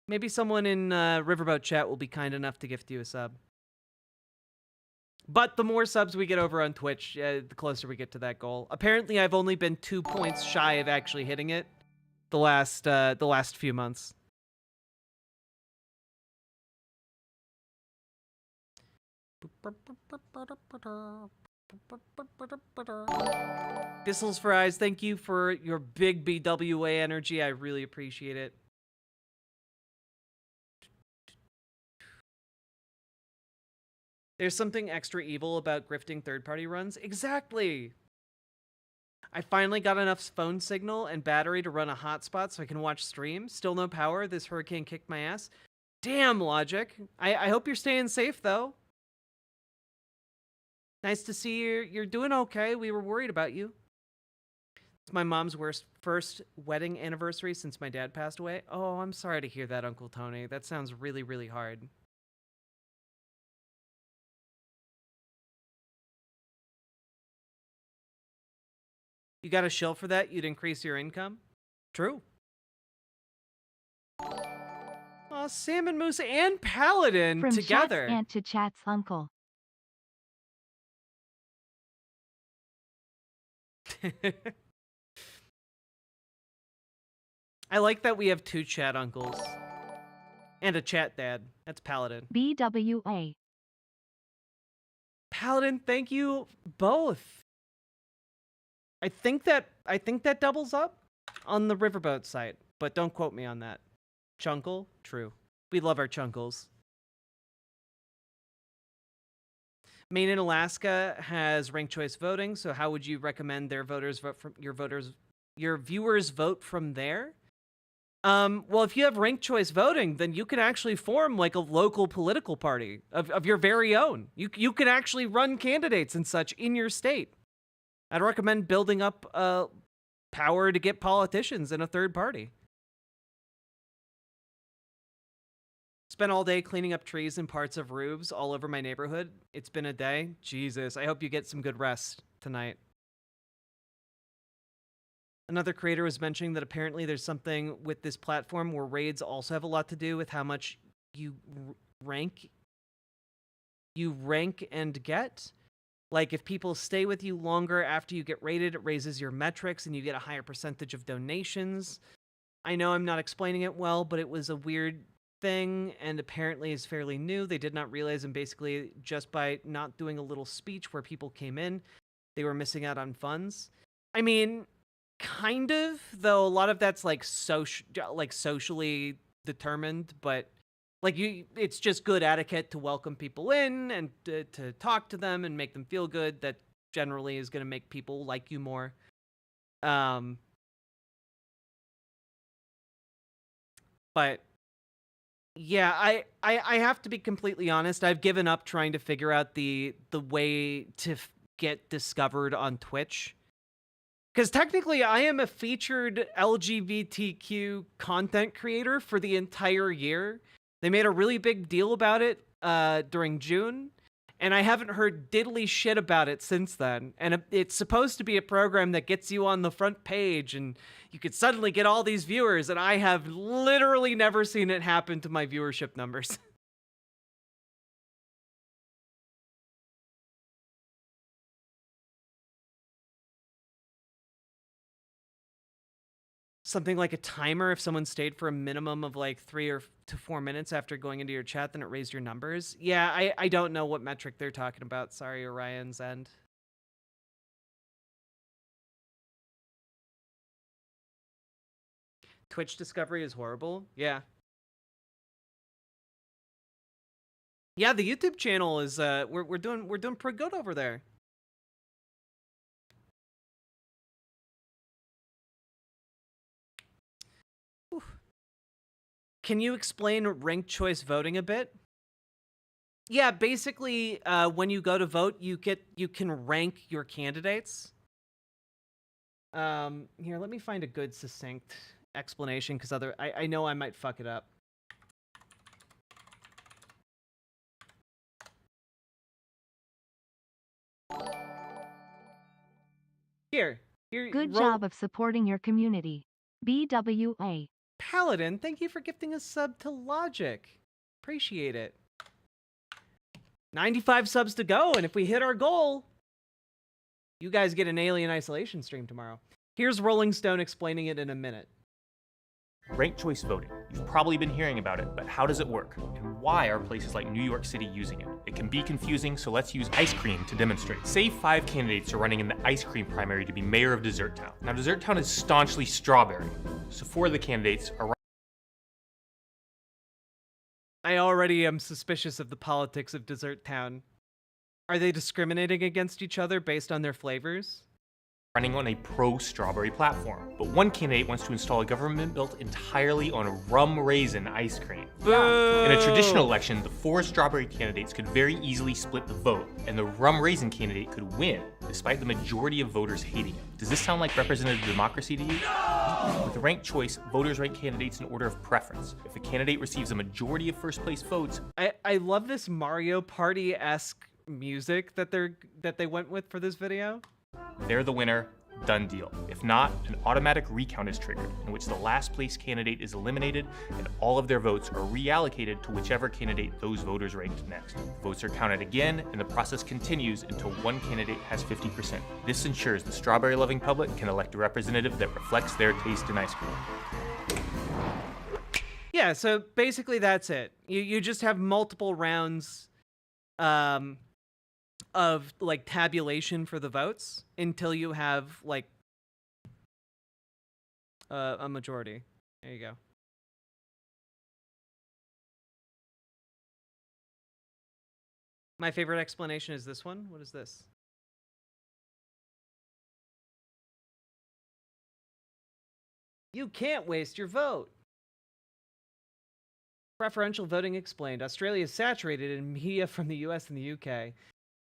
Maybe someone in Riverboat chat will be kind enough to gift you a sub. But the more subs we get over on Twitch, the closer we get to that goal. Apparently, I've only been 2 points shy of actually hitting it the last few months. Thistles for Eyes, thank you for your big BWA energy. I really appreciate it. There's something extra evil about grifting third-party runs. Exactly! I finally got enough phone signal and battery to run a hotspot so I can watch streams. Still no power. This hurricane kicked my ass. Damn, Logic. I hope you're staying safe, though. Nice to see you're doing okay. We were worried about you. It's my mom's first wedding anniversary since my dad passed away. Oh, I'm sorry to hear that, Uncle Tony. That sounds really, really hard. You got a shill for that? You'd increase your income? True. Oh, Salmon Moose and Paladin From together. Chat's aunt to Chat's uncle. I like that we have 2 chat uncles. And a chat dad. That's Paladin. BWA. Paladin, thank you both. I think that doubles up on the Riverboat site, but don't quote me on that. Chunkle? True. We love our chunkles. Maine and Alaska has ranked choice voting, so how would you recommend their voters vote from your viewers vote from there? Well, if you have ranked choice voting, then you can actually form like a local political party of your very own. You can actually run candidates and such in your state. I'd recommend building up power to get politicians in a third party. Spent all day cleaning up trees and parts of roofs all over my neighborhood. It's been a day. Jesus, I hope you get some good rest tonight. Another creator was mentioning that apparently there's something with this platform where raids also have a lot to do with how much you rank and get. Like, if people stay with you longer after you get raided, it raises your metrics and you get a higher percentage of donations. I know I'm not explaining it well, but it was a weird thing and apparently is fairly new. They did not realize, and basically just by not doing a little speech where people came in, they were missing out on funds. I mean, kind of, though a lot of that's like socially determined, but like it's just good etiquette to welcome people in and to talk to them and make them feel good. That generally is going to make people like you more. But yeah, I have to be completely honest. I've given up trying to figure out the way to get discovered on Twitch. Because technically, I am a featured LGBTQ content creator for the entire year. They made a really big deal about it during June, and I haven't heard diddly shit about it since then. And it's supposed to be a program that gets you on the front page, and you could suddenly get all these viewers, and I have literally never seen it happen to my viewership numbers. Something like a timer. If someone stayed for a minimum of like 3 to 4 minutes after going into your chat, then it raised your numbers. Yeah, I don't know what metric they're talking about. Sorry, Orion's End. Twitch discovery is horrible. Yeah. Yeah, the YouTube channel is we're doing pretty good over there. Can you explain ranked choice voting a bit? Yeah, basically, when you go to vote, you can rank your candidates. Here, let me find a good succinct explanation, because I know I might fuck it up. Here. Good job of supporting your community. BWA. Paladin, thank you for gifting a sub to Logic. Appreciate it. 95 subs to go, and if we hit our goal, you guys get an Alien Isolation stream tomorrow. Here's Rolling Stone explaining it in a minute. Ranked choice voting. You've probably been hearing about it, but how does it work? And why are places like New York City using it? It can be confusing, so let's use ice cream to demonstrate. Say 5 candidates are running in the ice cream primary to be mayor of Dessert Town. Now, Dessert Town is staunchly strawberry, so 4 of the candidates are... I already am suspicious of the politics of Dessert Town. Are they discriminating against each other based on their flavors? Running on a pro-strawberry platform. But one candidate wants to install a government built entirely on rum raisin ice cream. Boo! In a traditional election, the 4 strawberry candidates could very easily split the vote, and the rum raisin candidate could win, despite the majority of voters hating him. Does this sound like representative democracy to you? No! With ranked choice, voters rank candidates in order of preference. If a candidate receives a majority of first place votes... I love this Mario Party-esque music that they went with for this video. They're the winner, done deal. If not, an automatic recount is triggered, in which the last place candidate is eliminated and all of their votes are reallocated to whichever candidate those voters ranked next. The votes are counted again, and the process continues until one candidate has 50%. This ensures the strawberry-loving public can elect a representative that reflects their taste in ice cream. Yeah, so basically that's it. You just have multiple rounds of like tabulation for the votes until you have like a majority. There you go. My favorite explanation is this one. What is this? You can't waste your vote. Preferential voting explained. Australia is saturated in media from the US and the UK.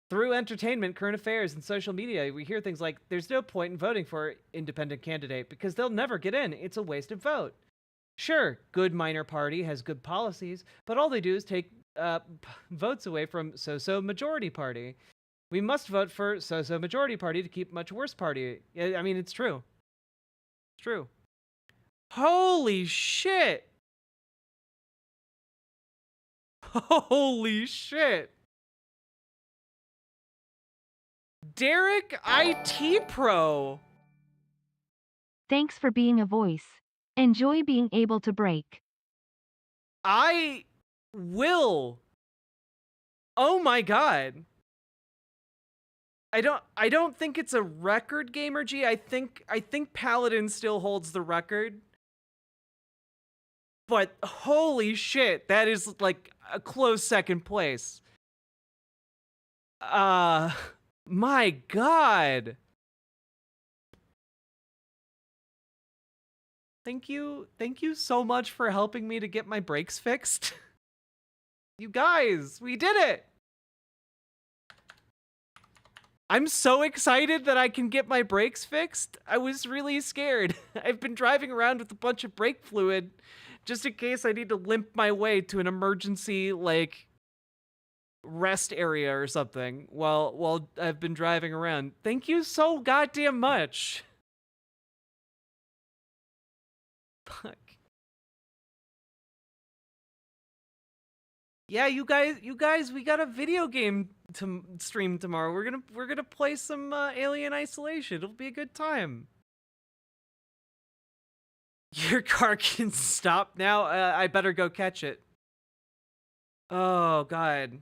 Through entertainment, current affairs, and social media, we hear things like, there's no point in voting for an independent candidate because they'll never get in. It's a wasted vote. Sure, good minor party has good policies, but all they do is take votes away from so-so majority party. We must vote for so-so majority party to keep much worse party. I mean, it's true. It's true. Holy shit! Holy shit! Derek IT Pro. Thanks for being a voice. Enjoy being able to break. I will. Oh my god. I don't think it's a record, Gamer G. I think Paladin still holds the record. But holy shit, that is like a close second place. My god. Thank you so much for helping me to get my brakes fixed. You guys, we did it. I'm so excited that I can get my brakes fixed. I was really scared. I've been driving around with a bunch of brake fluid just in case I need to limp my way to an emergency, like, rest area or something while I've been driving around. Thank you so goddamn much. Fuck. Yeah, you guys, we got a video game to stream tomorrow. We're gonna play some Alien Isolation. It'll be a good time. Your car can stop now. I better go catch it. Oh god,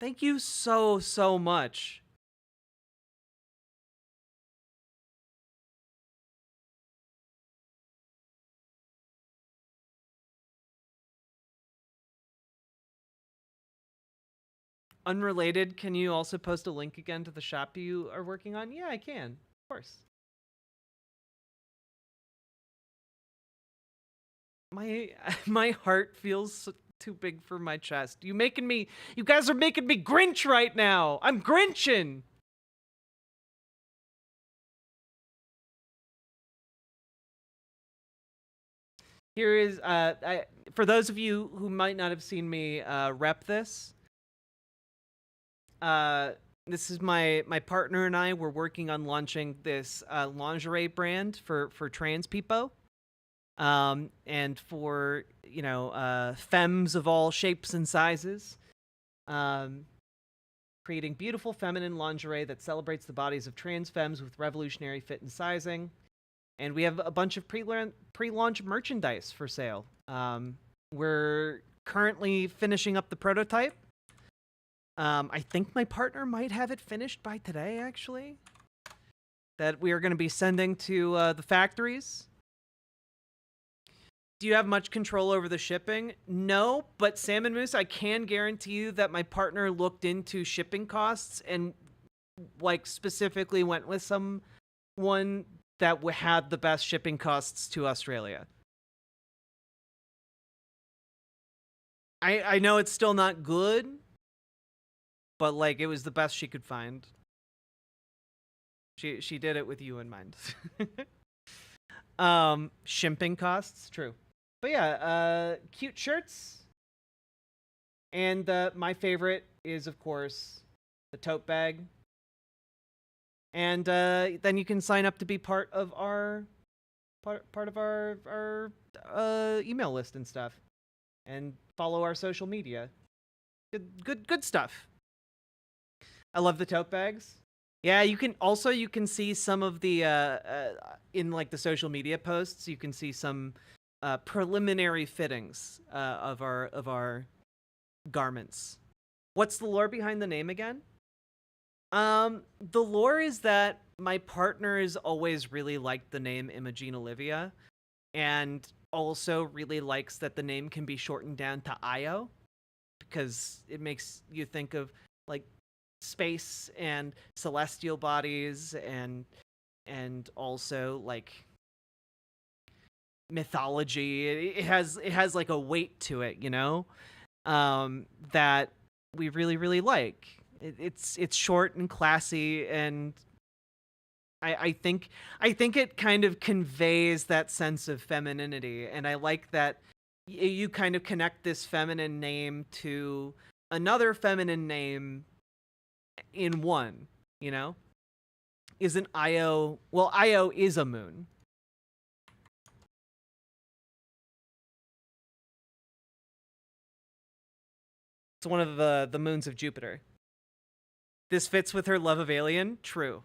thank you so much. Unrelated, can you also post a link again to the shop you are working on? Yeah, I can. Of course. My heart feels too big for my chest. You guys are making me Grinch right now. I'm Grinchin'. Here is for those of you who might not have seen me rep this. This is my partner and I. We're working on launching this lingerie brand for trans people, and for femmes of all shapes and sizes, creating beautiful feminine lingerie that celebrates the bodies of trans femmes with revolutionary fit and sizing. And we have a bunch of pre-launch merchandise for sale. We're currently finishing up the prototype. I think my partner might have it finished by today, actually. That we are going to be sending to the factories. Do you have much control over the shipping? No, but Salmon Moose, I can guarantee you that my partner looked into shipping costs and, like, specifically went with someone that had the best shipping costs to Australia. I know it's still not good, but, like, it was the best she could find. She did it with you in mind. Shipping costs, true. But yeah, cute shirts. And my favorite is, of course, the tote bag. And then you can sign up to be part of our email list and stuff, and follow our social media. Good stuff. I love the tote bags. Yeah, you can see some of the in like the social media posts. You can see some preliminary fittings of our garments. What's the lore behind the name again? The lore is that my partner has always really liked the name Imogene Olivia, and also really likes that the name can be shortened down to Io, because it makes you think of like space and celestial bodies and also like mythology. It has like a weight to it, you know, that we really like. It's short and classy, and I think it kind of conveys that sense of femininity, and I like that you kind of connect this feminine name to another feminine name in one, you know? Isn't Io... Well, Io is a moon. It's one of the moons of Jupiter. This fits with her love of Alien? True.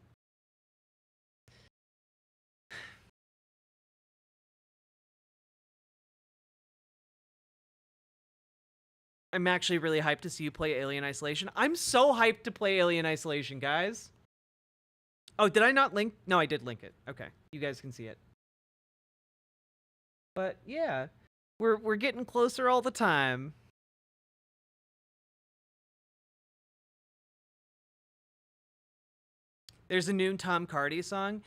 I'm actually really hyped to see you play Alien Isolation. I'm so hyped to play Alien Isolation, guys. Oh, did I not link? No, I did link it. Okay, you guys can see it. But yeah, we're getting closer all the time. There's a new Tom Cardy song.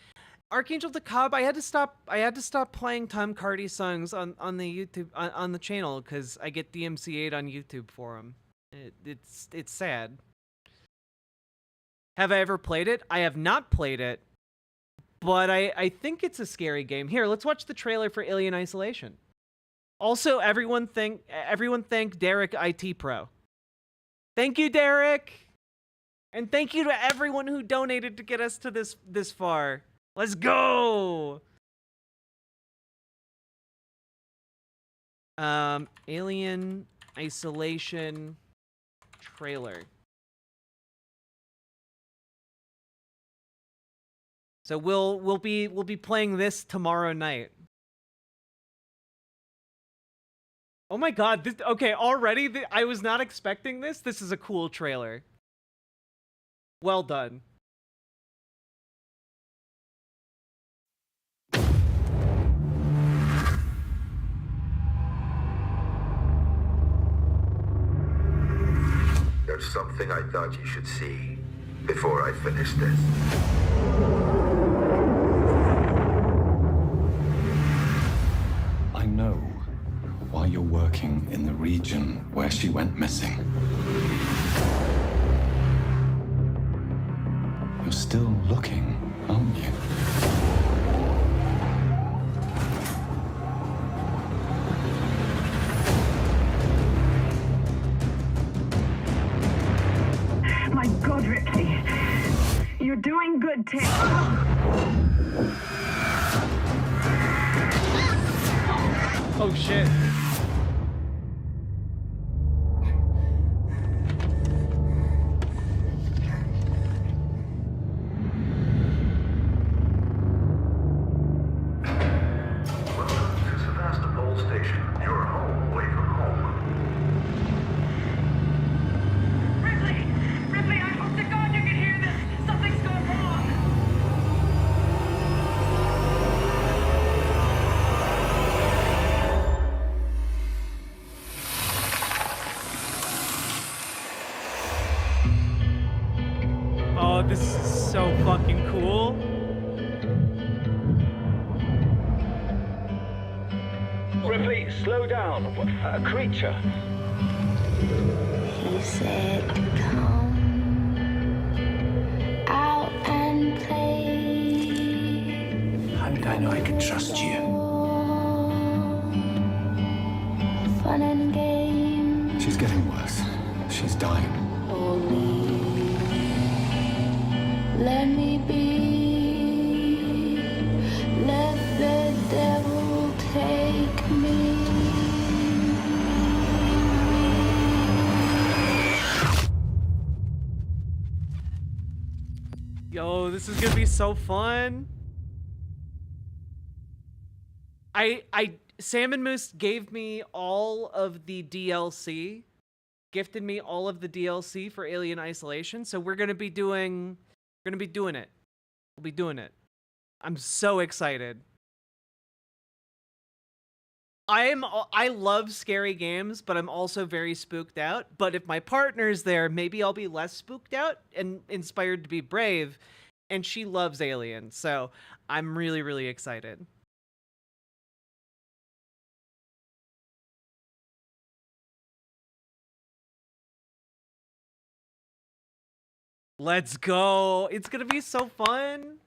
Archangel the Cobb, I had to stop playing Tom Cardy songs on the YouTube on the channel because I get DMCA'd on YouTube for them. It's sad. Have I ever played it? I have not played it, but I think it's a scary game. Here, let's watch the trailer for Alien Isolation. Also, everyone thank Derek IT Pro. Thank you, Derek, and thank you to everyone who donated to get us to this far. Let's go! Alien Isolation trailer. So we'll be playing this tomorrow night. Oh my god, okay, already I was not expecting this. This is a cool trailer. Well done. There's something I thought you should see before I finish this. I know why you're working in the region where she went missing. You're still looking, aren't you? My God, Ripley. You're doing good, Tim. Oh, shit. Oh, this is so fucking cool. Ripley, slow down. A creature. He said, come out and play. How did I know I could trust you? Fun and games. She's getting worse. She's dying. Let me be. Let the devil take me. Yo, this is gonna be so fun. Salmon Moose gave me all of the DLC, gifted me all of the DLC for Alien Isolation, so we're gonna be doing it. We'll be doing it. I'm so excited. I love scary games, but I'm also very spooked out. But if my partner's there, maybe I'll be less spooked out and inspired to be brave. And she loves Alien, so I'm really, really excited. Let's go. It's gonna be so fun.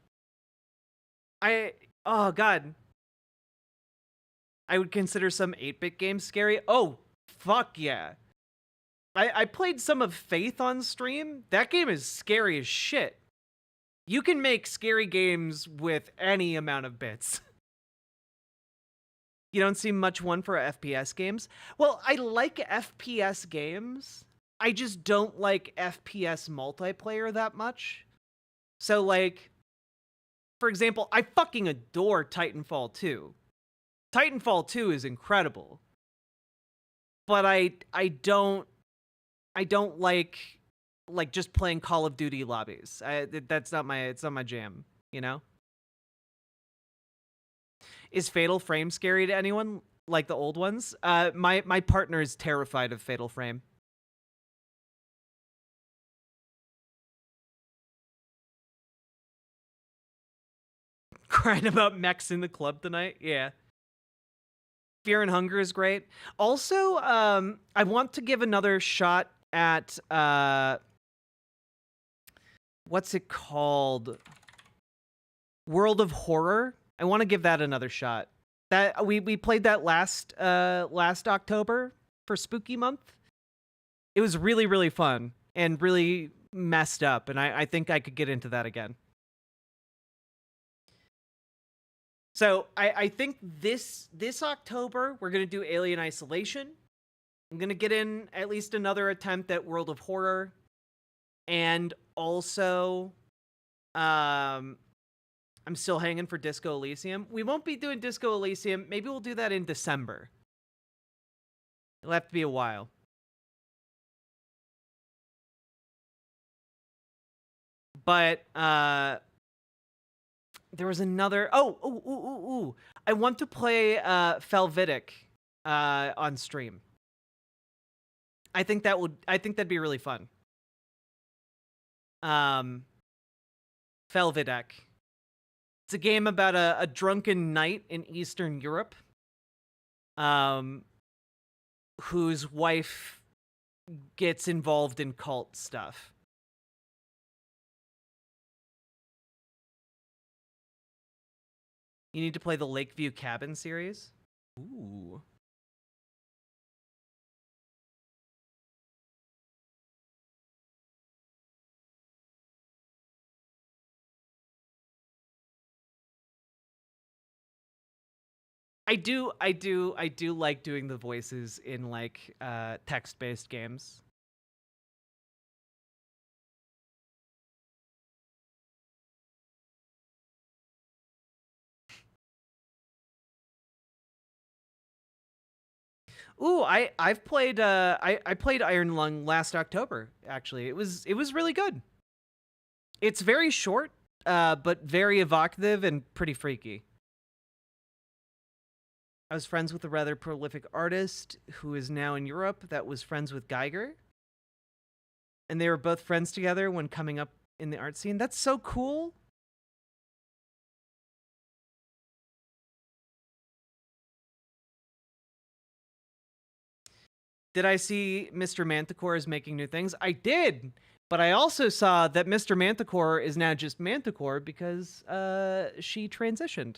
Oh god. I would consider some 8-bit games scary. Oh, fuck yeah. I played some of Faith on stream. That game is scary as shit. You can make scary games with any amount of bits. You don't see much one for FPS games? Well, I like FPS games. I just don't like FPS multiplayer that much. So, like, for example, I fucking adore Titanfall 2. Titanfall 2 is incredible. but I don't like just playing Call of Duty lobbies. It's not my jam, you know? Is Fatal Frame scary to anyone like the old ones? My partner is terrified of Fatal Frame. Crying about mechs in the club tonight? Yeah. Fear and Hunger is great. Also, I want to give another shot at what's it called? World of Horror. I want to give that another shot. That we played that last October for Spooky Month. It was really, really fun and really messed up, and I think I could get into that again. So I think this October we're gonna do Alien Isolation. I'm gonna get in at least another attempt at World of Horror, and also, I'm still hanging for Disco Elysium. We won't be doing Disco Elysium. Maybe we'll do that in December. It'll have to be a while. But there was another. Oh! I want to play Felvitic on stream. I think that'd be really fun. Felvitic. It's a game about a drunken knight in Eastern Europe, whose wife gets involved in cult stuff. You need to play the Lakeview Cabin series? Ooh. I do like doing the voices in like text-based games. Ooh, I've played I played Iron Lung last October, actually. It was really good. It's very short, but very evocative and pretty freaky. I was friends with a rather prolific artist who is now in Europe that was friends with Geiger. And they were both friends together when coming up in the art scene. That's so cool. Did I see Mr. Manticore is making new things? I did, but I also saw that Mr. Manticore is now just Manticore because she transitioned.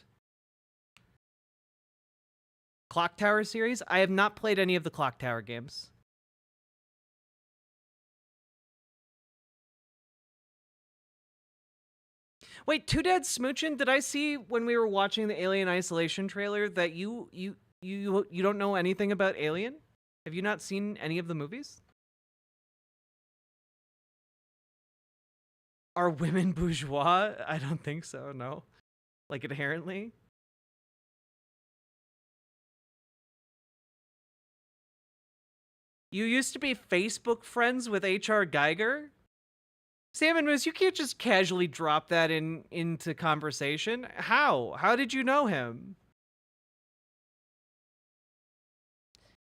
Clock Tower series? I have not played any of the Clock Tower games. Wait, Two Dads Smoochin', did I see when we were watching the Alien Isolation trailer that you don't know anything about Alien? Have you not seen any of the movies? Are women bourgeois? I don't think so, no. Like, inherently? You used to be Facebook friends with H.R. Geiger? Sam and Moose, you can't just casually drop that into conversation. How? How did you know him?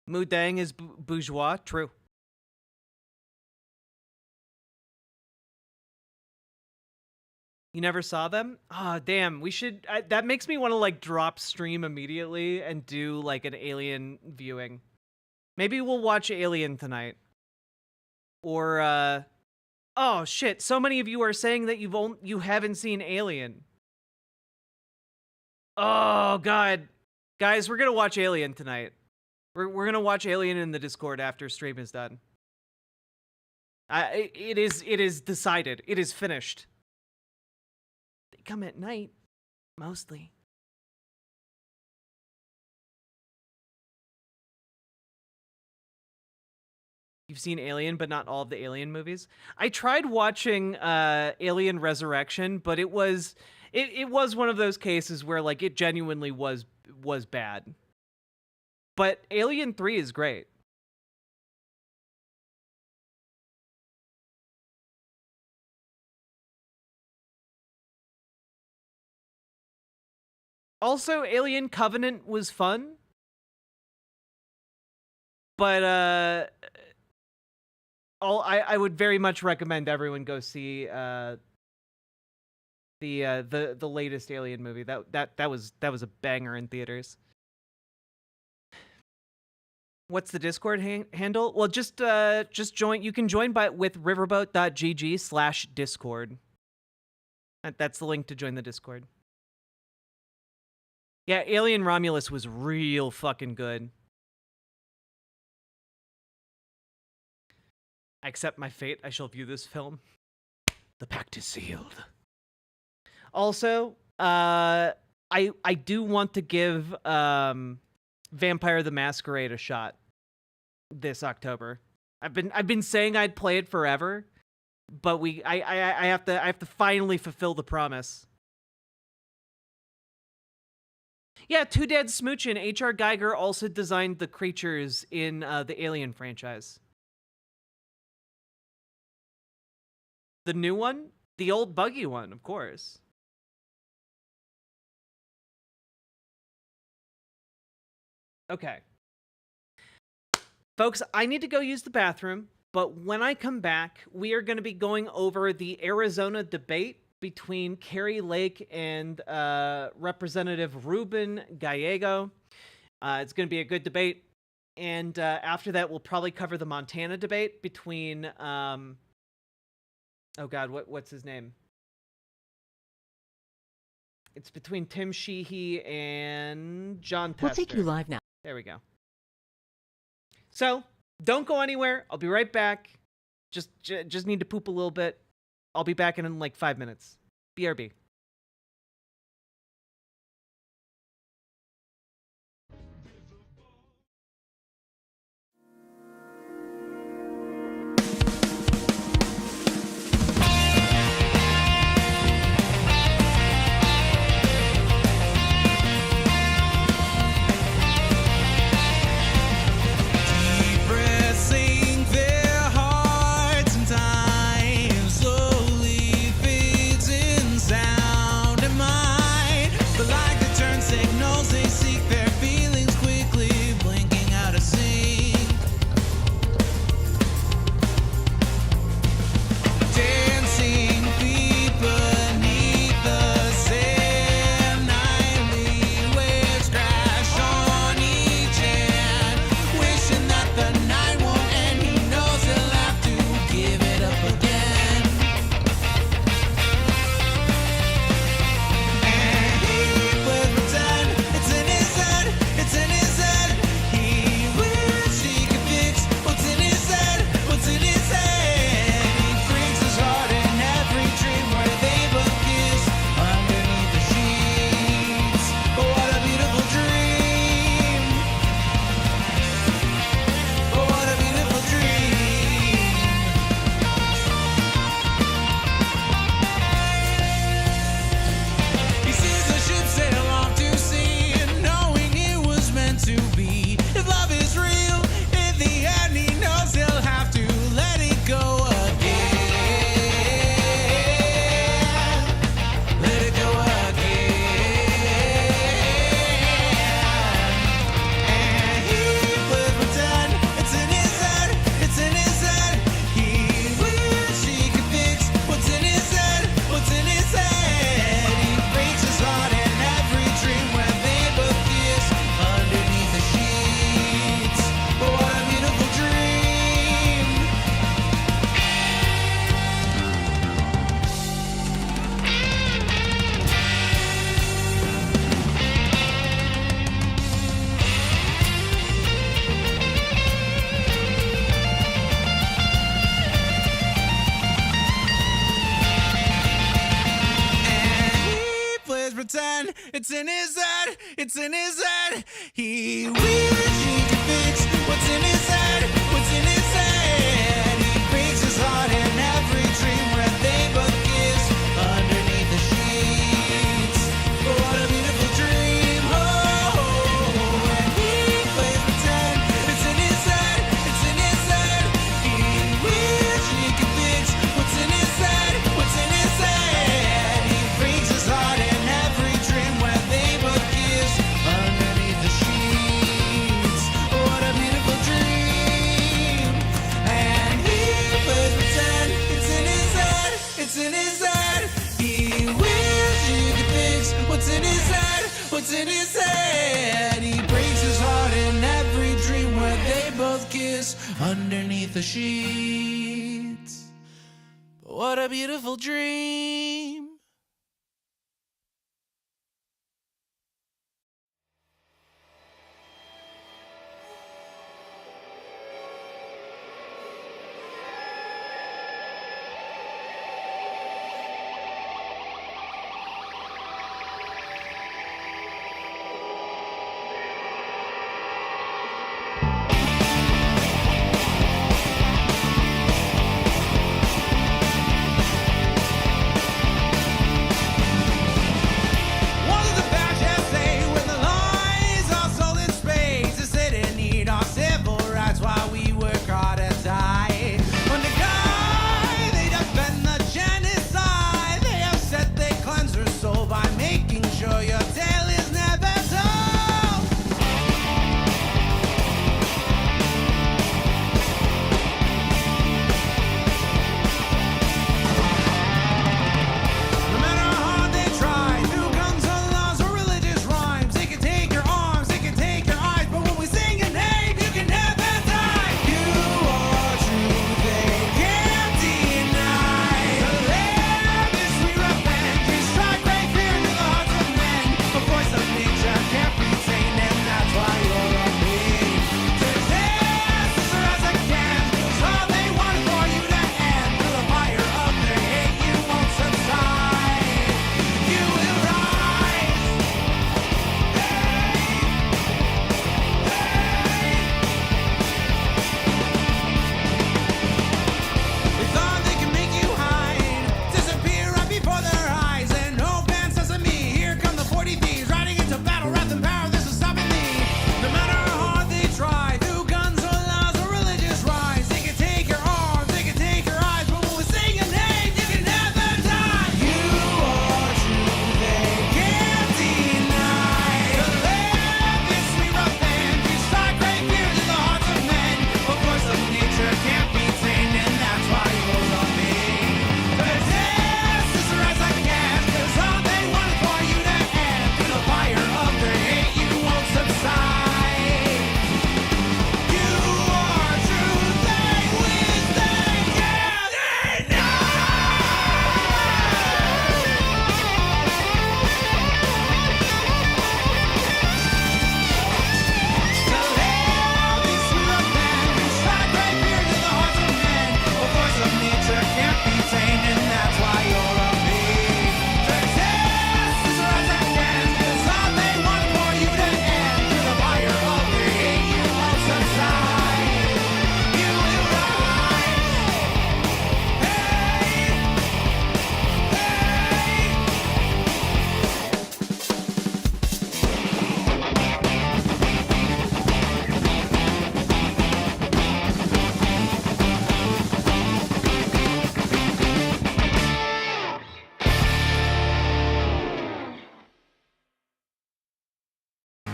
Mu Dang is bourgeois. True. You never saw them? Ah, oh, damn. We should. That makes me want to like drop stream immediately and do like an Alien viewing. Maybe we'll watch Alien tonight. Or oh shit! So many of you are saying that you haven't seen Alien. Oh god, guys, we're gonna watch Alien tonight. We're gonna watch Alien in the Discord after stream is done. It is decided. It is finished. They come at night, mostly. You've seen Alien, but not all of the Alien movies. I tried watching Alien Resurrection, but it was one of those cases where like it genuinely was bad. But Alien 3 is great. Also, Alien Covenant was fun. But I would very much recommend everyone go see the latest Alien movie. That was a banger in theaters. What's the Discord handle? Well, just join. You can join with riverboat.gg/discord. That's the link to join the Discord. Yeah, Alien Romulus was real fucking good. I accept my fate. I shall view this film. The pact is sealed. Also, I do want to give Vampire the Masquerade a shot this October. I've been saying I'd play it forever, but I have to finally fulfill the promise. Yeah, Two Dad Smoochin'. H.R. Geiger also designed the creatures in the Alien franchise. The new one? The old buggy one, of course. Okay. Folks, I need to go use the bathroom, but when I come back, we are going to be going over the Arizona debate between Carrie Lake and Representative Ruben Gallego. It's going to be a good debate. And after that, we'll probably cover the Montana debate between... oh God, what's his name? It's between Tim Sheehy and John Tester. We'll take you live now. There we go. So, don't go anywhere. I'll be right back. Just need to poop a little bit. I'll be back in like 5 minutes. BRB. It's in his head, it's in his head. He wishes he could fix what's in his head, what's in his head. He breaks his heart in every dream where they both kiss underneath the sheets. Oh, what a beautiful dream. Oh, when he plays pretend, it's in his head, it's in his head. He wishes he could fix what's in his head, what's in his head. He breaks his heart in every dream where they both kiss. stealth kiss underneath the sheets. But what a beautiful dream.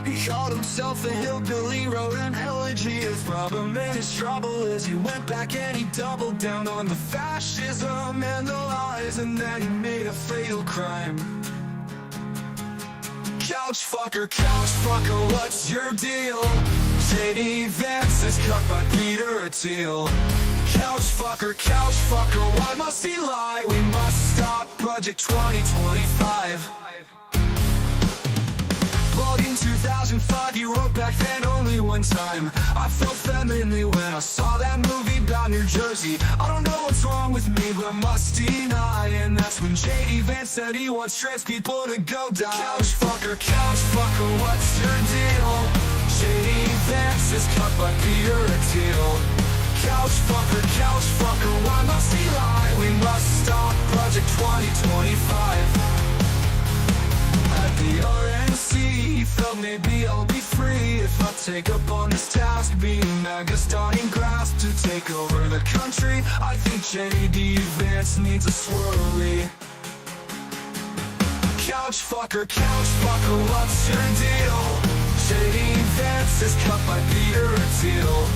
He called himself a hillbilly, wrote an elegy of problem and his trouble as he went back and he doubled down on the fascism and the lies, and then he made a fatal crime. Couch fucker, what's your deal? J.D. Vance is cut by Peter Attil. Couch fucker, why must he lie? We must stop Project 2025. But in 2005 he wrote back then only one time. I felt femininely when I saw that movie about New Jersey. I don't know what's wrong with me, but must deny. And that's when J.D. Vance said he wants trans people to go die. Couch fucker, what's your deal? J.D. Vance is cut by Peter Attil. Couch fucker, why must he lie? We must stop Project 2025. At the RNC, he felt maybe I'll be free if I take up on this task, being Maga starting grasp to take over the country. I think J.D. Vance needs a swirly. Couch fucker, what's your deal? J.D. Vance is cut by Peter Attil.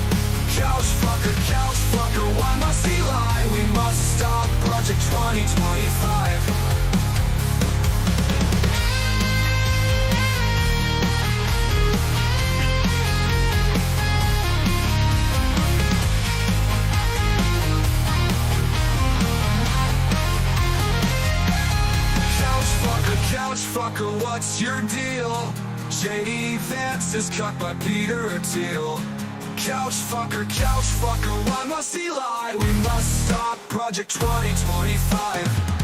Couch fucker, why must he lie? We must stop Project 2025. what's your deal? J.D. Vance is cut by Peter Thiel. Couch fucker, why must he lie? We must stop Project 2025.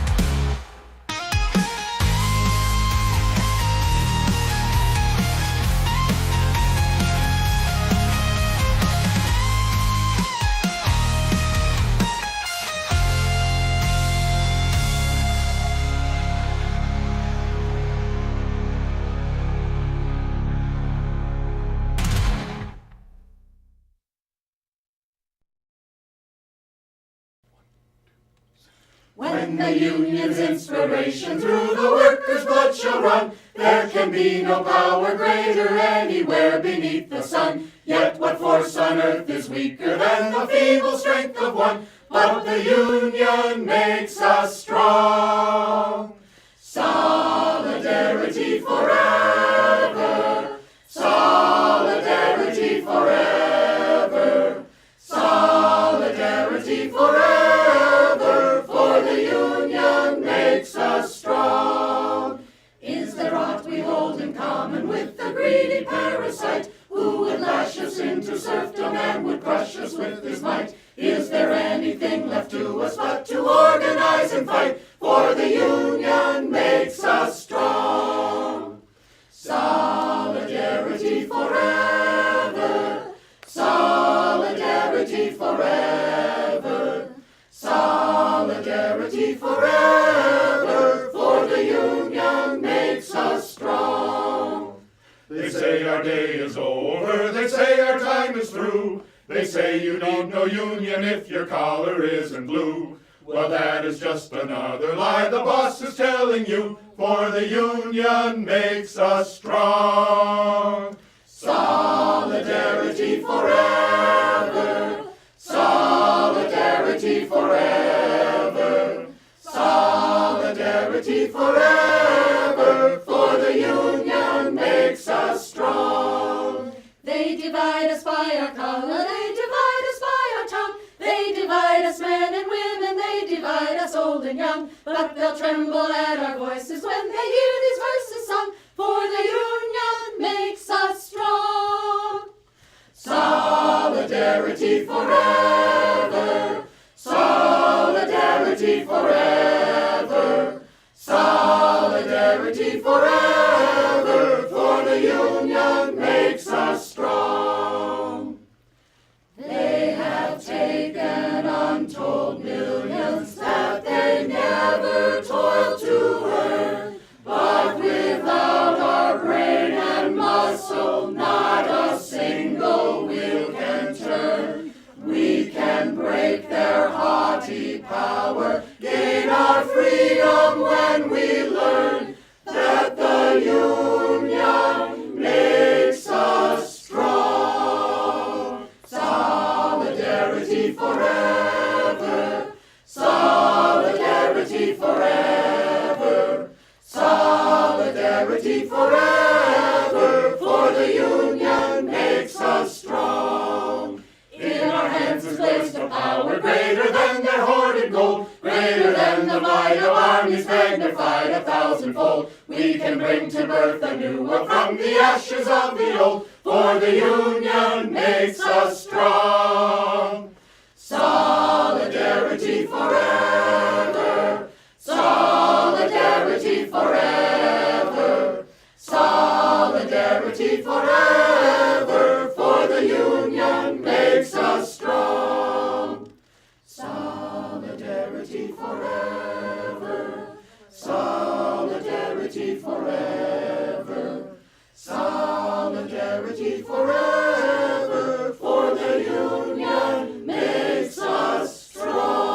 When the union's inspiration through the workers' blood shall run, there can be no power greater anywhere beneath the sun. Yet what force on earth is weaker than the feeble strength of one? But the union makes us strong. Solidarity forever. Solidarity forever. Solidarity forever. For the union makes us strong. Is there aught we hold in common with the greedy parasite who would lash us into serfdom and would crush us with his might? Is there anything left to us but to organize and fight? For the union makes us strong. Solidarity forever. Solidarity forever. Solidarity forever. For the union makes us strong. They say our day is over. They say our time is through. They say you need no union if your collar isn't blue. Well, that is just another lie the boss is telling you, for the union makes us strong. Solidarity forever. Solidarity forever. Solidarity forever. For the union makes us strong. They divide us by our color, they divide us by our tongue. They divide us men and women, they divide us old and young. But they'll tremble at our voices when they hear these verses sung. For the union makes us strong. Solidarity forever. Solidarity forever. Solidarity forever. For the union makes us strong. They have taken untold millions that they never toiled to earn. But without our brain and muscle, not a single wheel can turn. We can break their haughty power, gain our freedom when we learn that the union makes us strong. Solidarity forever. Solidarity forever. Solidarity forever. For the union makes us strong. In our hands is placed a power greater than their hoarded gold, greater than the might of armies magnified 1,000-fold. We can bring to birth a new world from the ashes of the old, for the union makes us strong. Solidarity forever. Solidarity forever. Solidarity forever. For the union makes us strong. Solidarity forever. Solidarity forever. Solidarity forever. For the union makes us strong.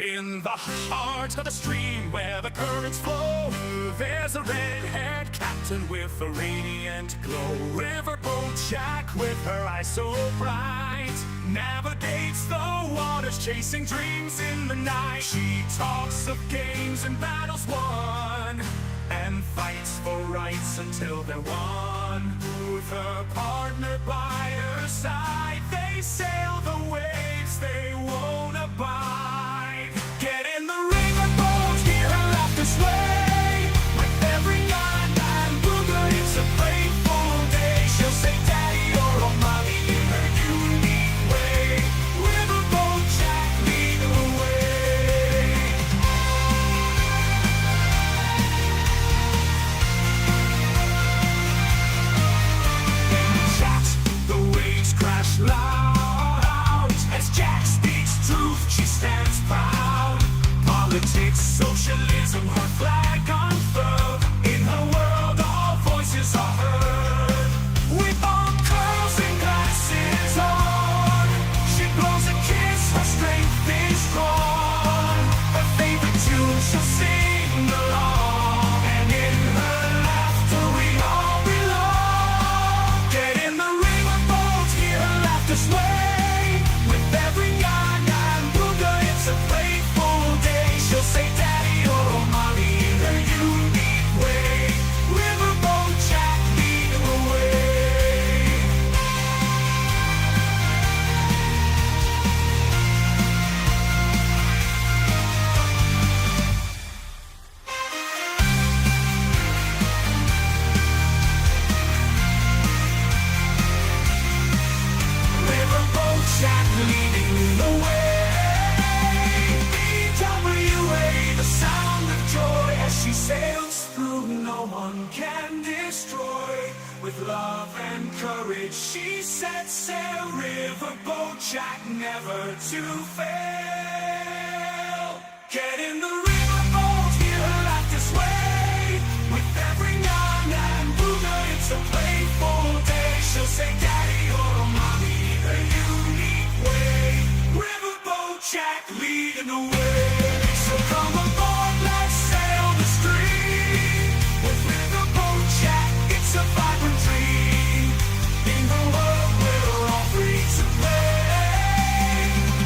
In the heart of the stream where the currents flow, there's a red-haired captain with a radiant glow. Riverboat Jack with her eyes so bright navigates the waters, chasing dreams in the night. She talks of games and battles won, and fights for rights until they're won. With her partner by her side, they sail the waves they won't abide. Get in the riverboat, hear her laughter sway. With every line and booger, it's a playful day. She'll say daddy or oh mommy in her unique way. Riverboat Jack, lead the way. In chat, the waves crash loud as Jack speaks truth, she stands proud. Politics, socialism, her flag unfurled. In her world, all voices are heard. With all curls and glasses on, she blows a kiss, her strength is strong. Her favorite tune she'll sing along, and in her laughter we all belong. Get in the riverboat, hear her laughter sway. With every yarn and booger, it's a playful day. She'll say daddy or oh mommy in her unique way. Riverboat Jack, lead the way. Riverboat Jack leading the way. BWA, the sound of joy as she sails through, no one can destroy. With love and courage she sets sail. Riverboat Jack, never to fail. Get in the riverboat, hear her laughter sway. With every yarn and booger, it's a playful day. She'll say daddy or oh mommy in her unique way. Riverboat Jack leading the way. So come aboard, let's sail the stream. With Riverboat Jack, it's a vibrant dream. In the world we're all free to play.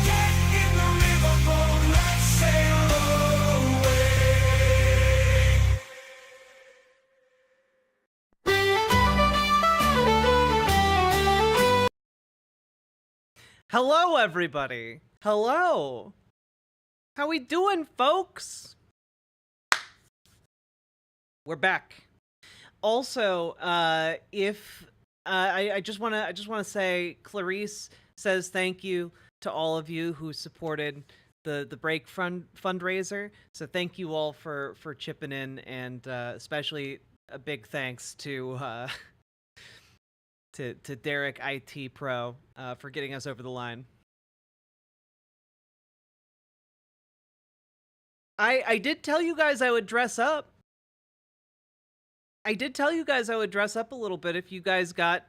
Get in the riverboat, let's sail away. Hello, everybody. Hello. How we doing, folks? We're back. Also, if I just want to say, Clarice says thank you to all of you who supported the break fundraiser. So thank you all for chipping in, and especially a big thanks to Derek IT Pro for getting us over the line. I did tell you guys I would dress up. I did tell you guys I would dress up a little bit if you guys got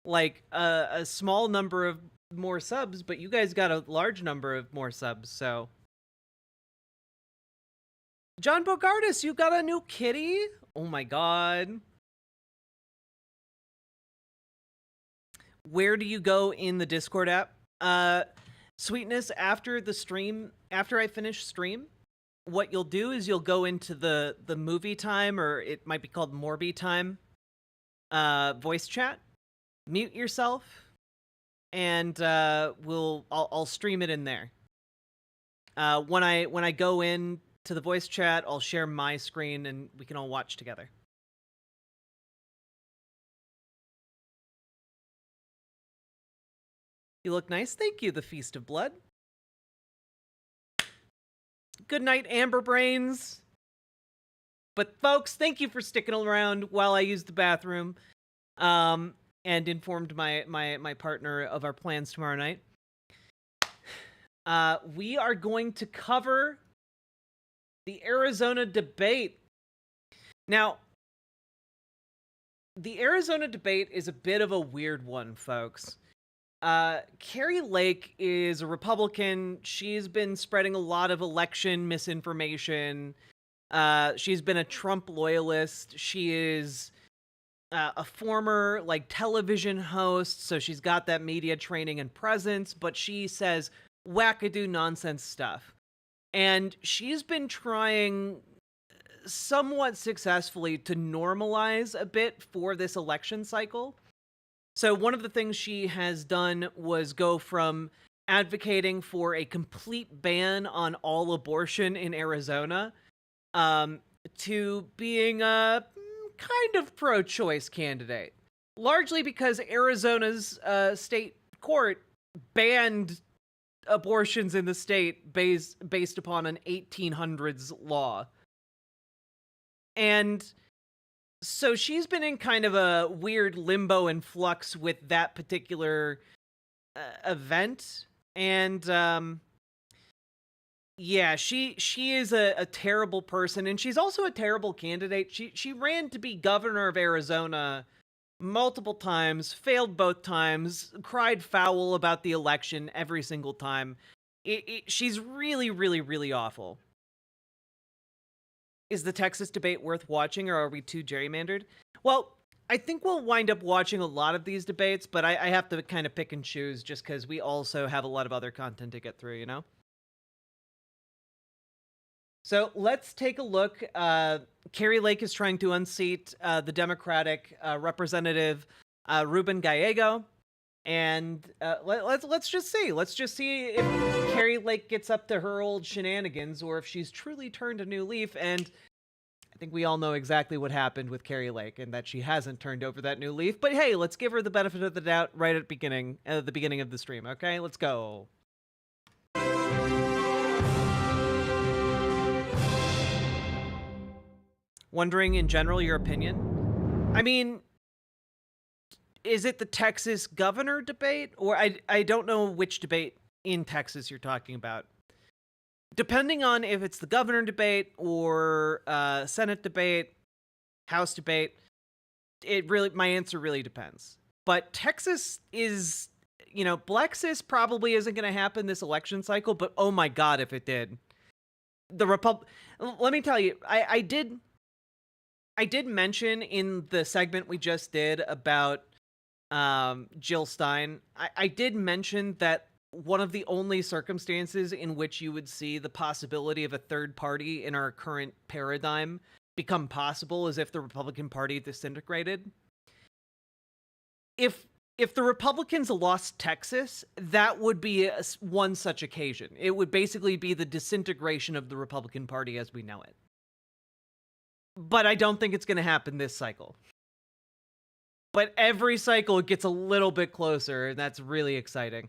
like a small number of more subs, but you guys got a large number of more subs, so. John Bogardus, you got a new kitty? Oh my god. Where do you go in the Discord app? Sweetness, after the stream, after I finish stream, what you'll do is you'll go into the movie time, or it might be called Morby time, voice chat, mute yourself, and I'll stream it in there. When I go in to the voice chat, I'll share my screen and we can all watch together. You look nice. Thank you, the Feast of Blood. Good night, Amber Brains. But folks, thank you for sticking around while I used the bathroom, and informed my partner of our plans tomorrow night. We are going to cover the Arizona debate. Now, the Arizona debate is a bit of a weird one, folks. Carrie Lake is a Republican. She's been spreading a lot of election misinformation. She's been a Trump loyalist. She is a former television host, so she's got that media training and presence, but she says wackadoo nonsense stuff. And she's been trying somewhat successfully to normalize a bit for this election cycle. So one of the things she has done was go from advocating for a complete ban on all abortion in Arizona to being a kind of pro-choice candidate, largely because Arizona's state court banned abortions in the state based upon an 1800s law. And so she's been in kind of a weird limbo and flux with that particular event. And yeah, she is a terrible person, and she's also a terrible candidate. She ran to be governor of Arizona multiple times, failed both times, cried foul about the election every single time. She's really, really, really awful. Is the Texas debate worth watching, or are we too gerrymandered? Well, I think we'll wind up watching a lot of these debates, but I have to kind of pick and choose just because we also have a lot of other content to get through, you know? So let's take a look. Carrie Lake is trying to unseat the Democratic Representative Ruben Gallego. And let's just see. Let's just see if Carrie Lake gets up to her old shenanigans or if she's truly turned a new leaf. And I think we all know exactly what happened with Carrie Lake and that she hasn't turned over that new leaf. But hey, let's give her the benefit of the doubt right at the beginning of the stream. Okay, let's go. Wondering in general your opinion? I mean, is it the Texas governor debate? Or I don't know which debate in Texas you're talking about. Depending on if it's the governor debate or Senate debate, House debate, my answer really depends. But Texas is, Blexis probably isn't going to happen this election cycle, but oh my God, if it did. Let me tell you, I did mention in the segment we just did about Jill Stein, I did mention that one of the only circumstances in which you would see the possibility of a third party in our current paradigm become possible is if the Republican Party disintegrated. If the Republicans lost Texas, that would be one such occasion. It would basically be the disintegration of the Republican Party as we know it. But I don't think it's going to happen this cycle. But every cycle it gets a little bit closer, and that's really exciting.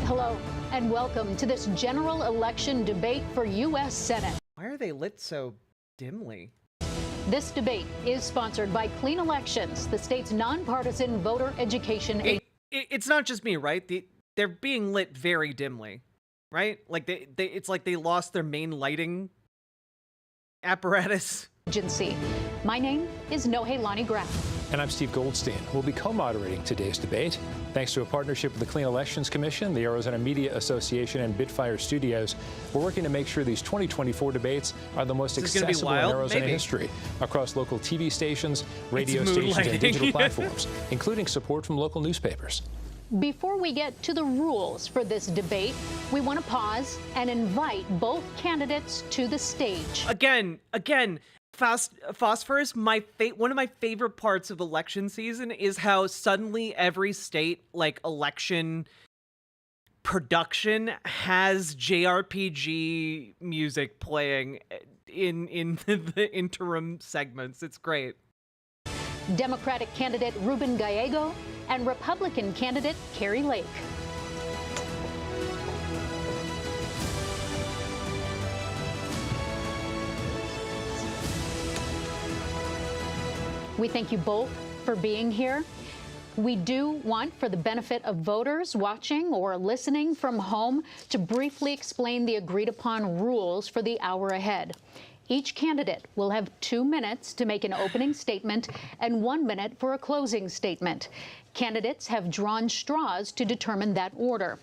Hello, and welcome to this general election debate for U.S. Senate. Why are they lit so dimly? This debate is sponsored by Clean Elections, the state's nonpartisan voter education agency. It's not just me, right? They're being lit very dimly, right? Like it's like they lost their main lighting apparatus. Agency. My name is Nohelani Graf. And I'm Steve Goldstein. We'll be co-moderating today's debate. Thanks to a partnership with the Clean Elections Commission, the Arizona Media Association, and Bitfire Studios, we're working to make sure these 2024 debates are the most accessible in Arizona history across local TV stations, radio stations, and digital platforms, including support from local newspapers. Before we get to the rules for this debate, we want to pause and invite both candidates to the stage. Again, Phosphorus, one of my favorite parts of election season is how suddenly every state, election production has JRPG music playing in the interim segments. It's great. Democratic candidate Ruben Gallego and Republican candidate Carrie Lake. We thank you both for being here. We do want, for the benefit of voters watching or listening from home, to briefly explain the agreed upon rules for the hour ahead. Each candidate will have 2 minutes to make an opening statement and 1 minute for a closing statement. Candidates have drawn straws to determine that order.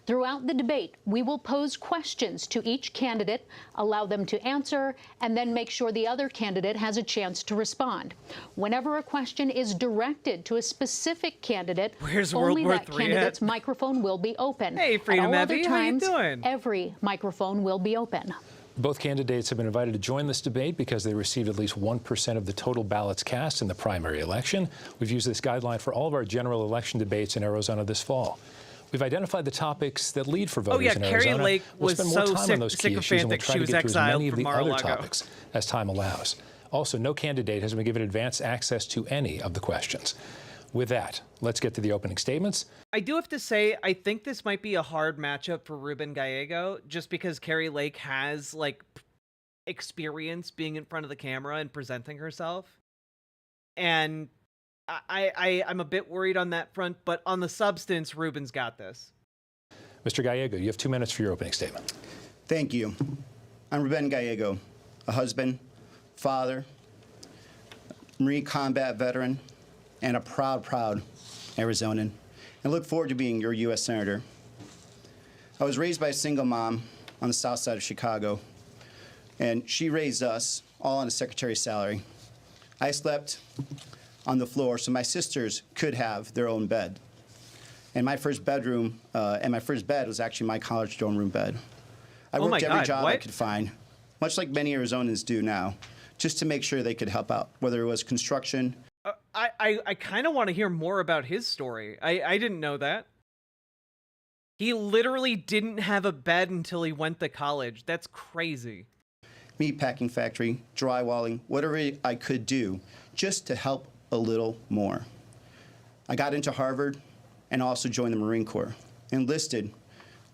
Throughout the debate, we will pose questions to each candidate, allow them to answer, and then make sure the other candidate has a chance to respond. Whenever a question is directed to a specific candidate, only that candidate's microphone will be open. Hey, Freedom At all Evie, other how you times, doing? every microphone will be open. Both candidates have been invited to join this debate because they received at least 1% of the total ballots cast in the primary election. We've used this guideline for all of our general election debates in Arizona this fall. We've identified the topics that lead for voters in Arizona. Carrie Lake we'll was spend more so time on those key issues, and we'll try to get through as many of the other topics as time allows. Also, no candidate has been given advance access to any of the questions. With that, let's get to the opening statements. I do have to say, I think this might be a hard matchup for Ruben Gallego, just because Carrie Lake has, like, experience being in front of the camera and presenting herself. And I'm a bit worried on that front, but on the substance, Ruben's got this. Mr. Gallego, you have 2 minutes for your opening statement. Thank you. I'm Ruben Gallego, a husband, father, Marine combat veteran, and a proud Arizonan, and look forward to being your U.S. Senator. I was raised by a single mom on the south side of Chicago, and she raised us all on a secretary's salary. I slept on the floor so my sisters could have their own bed. And my first bedroom, and my first bed was actually my college dorm room bed. I worked every job I could find, much like many Arizonans do now, just to make sure they could help out, whether it was construction. I kind of want to hear more about his story. I didn't know that. He literally didn't have a bed until he went to college. That's crazy. Meatpacking factory, drywalling, whatever I could do just to help a little more. I got into Harvard and also joined the Marine Corps. Enlisted,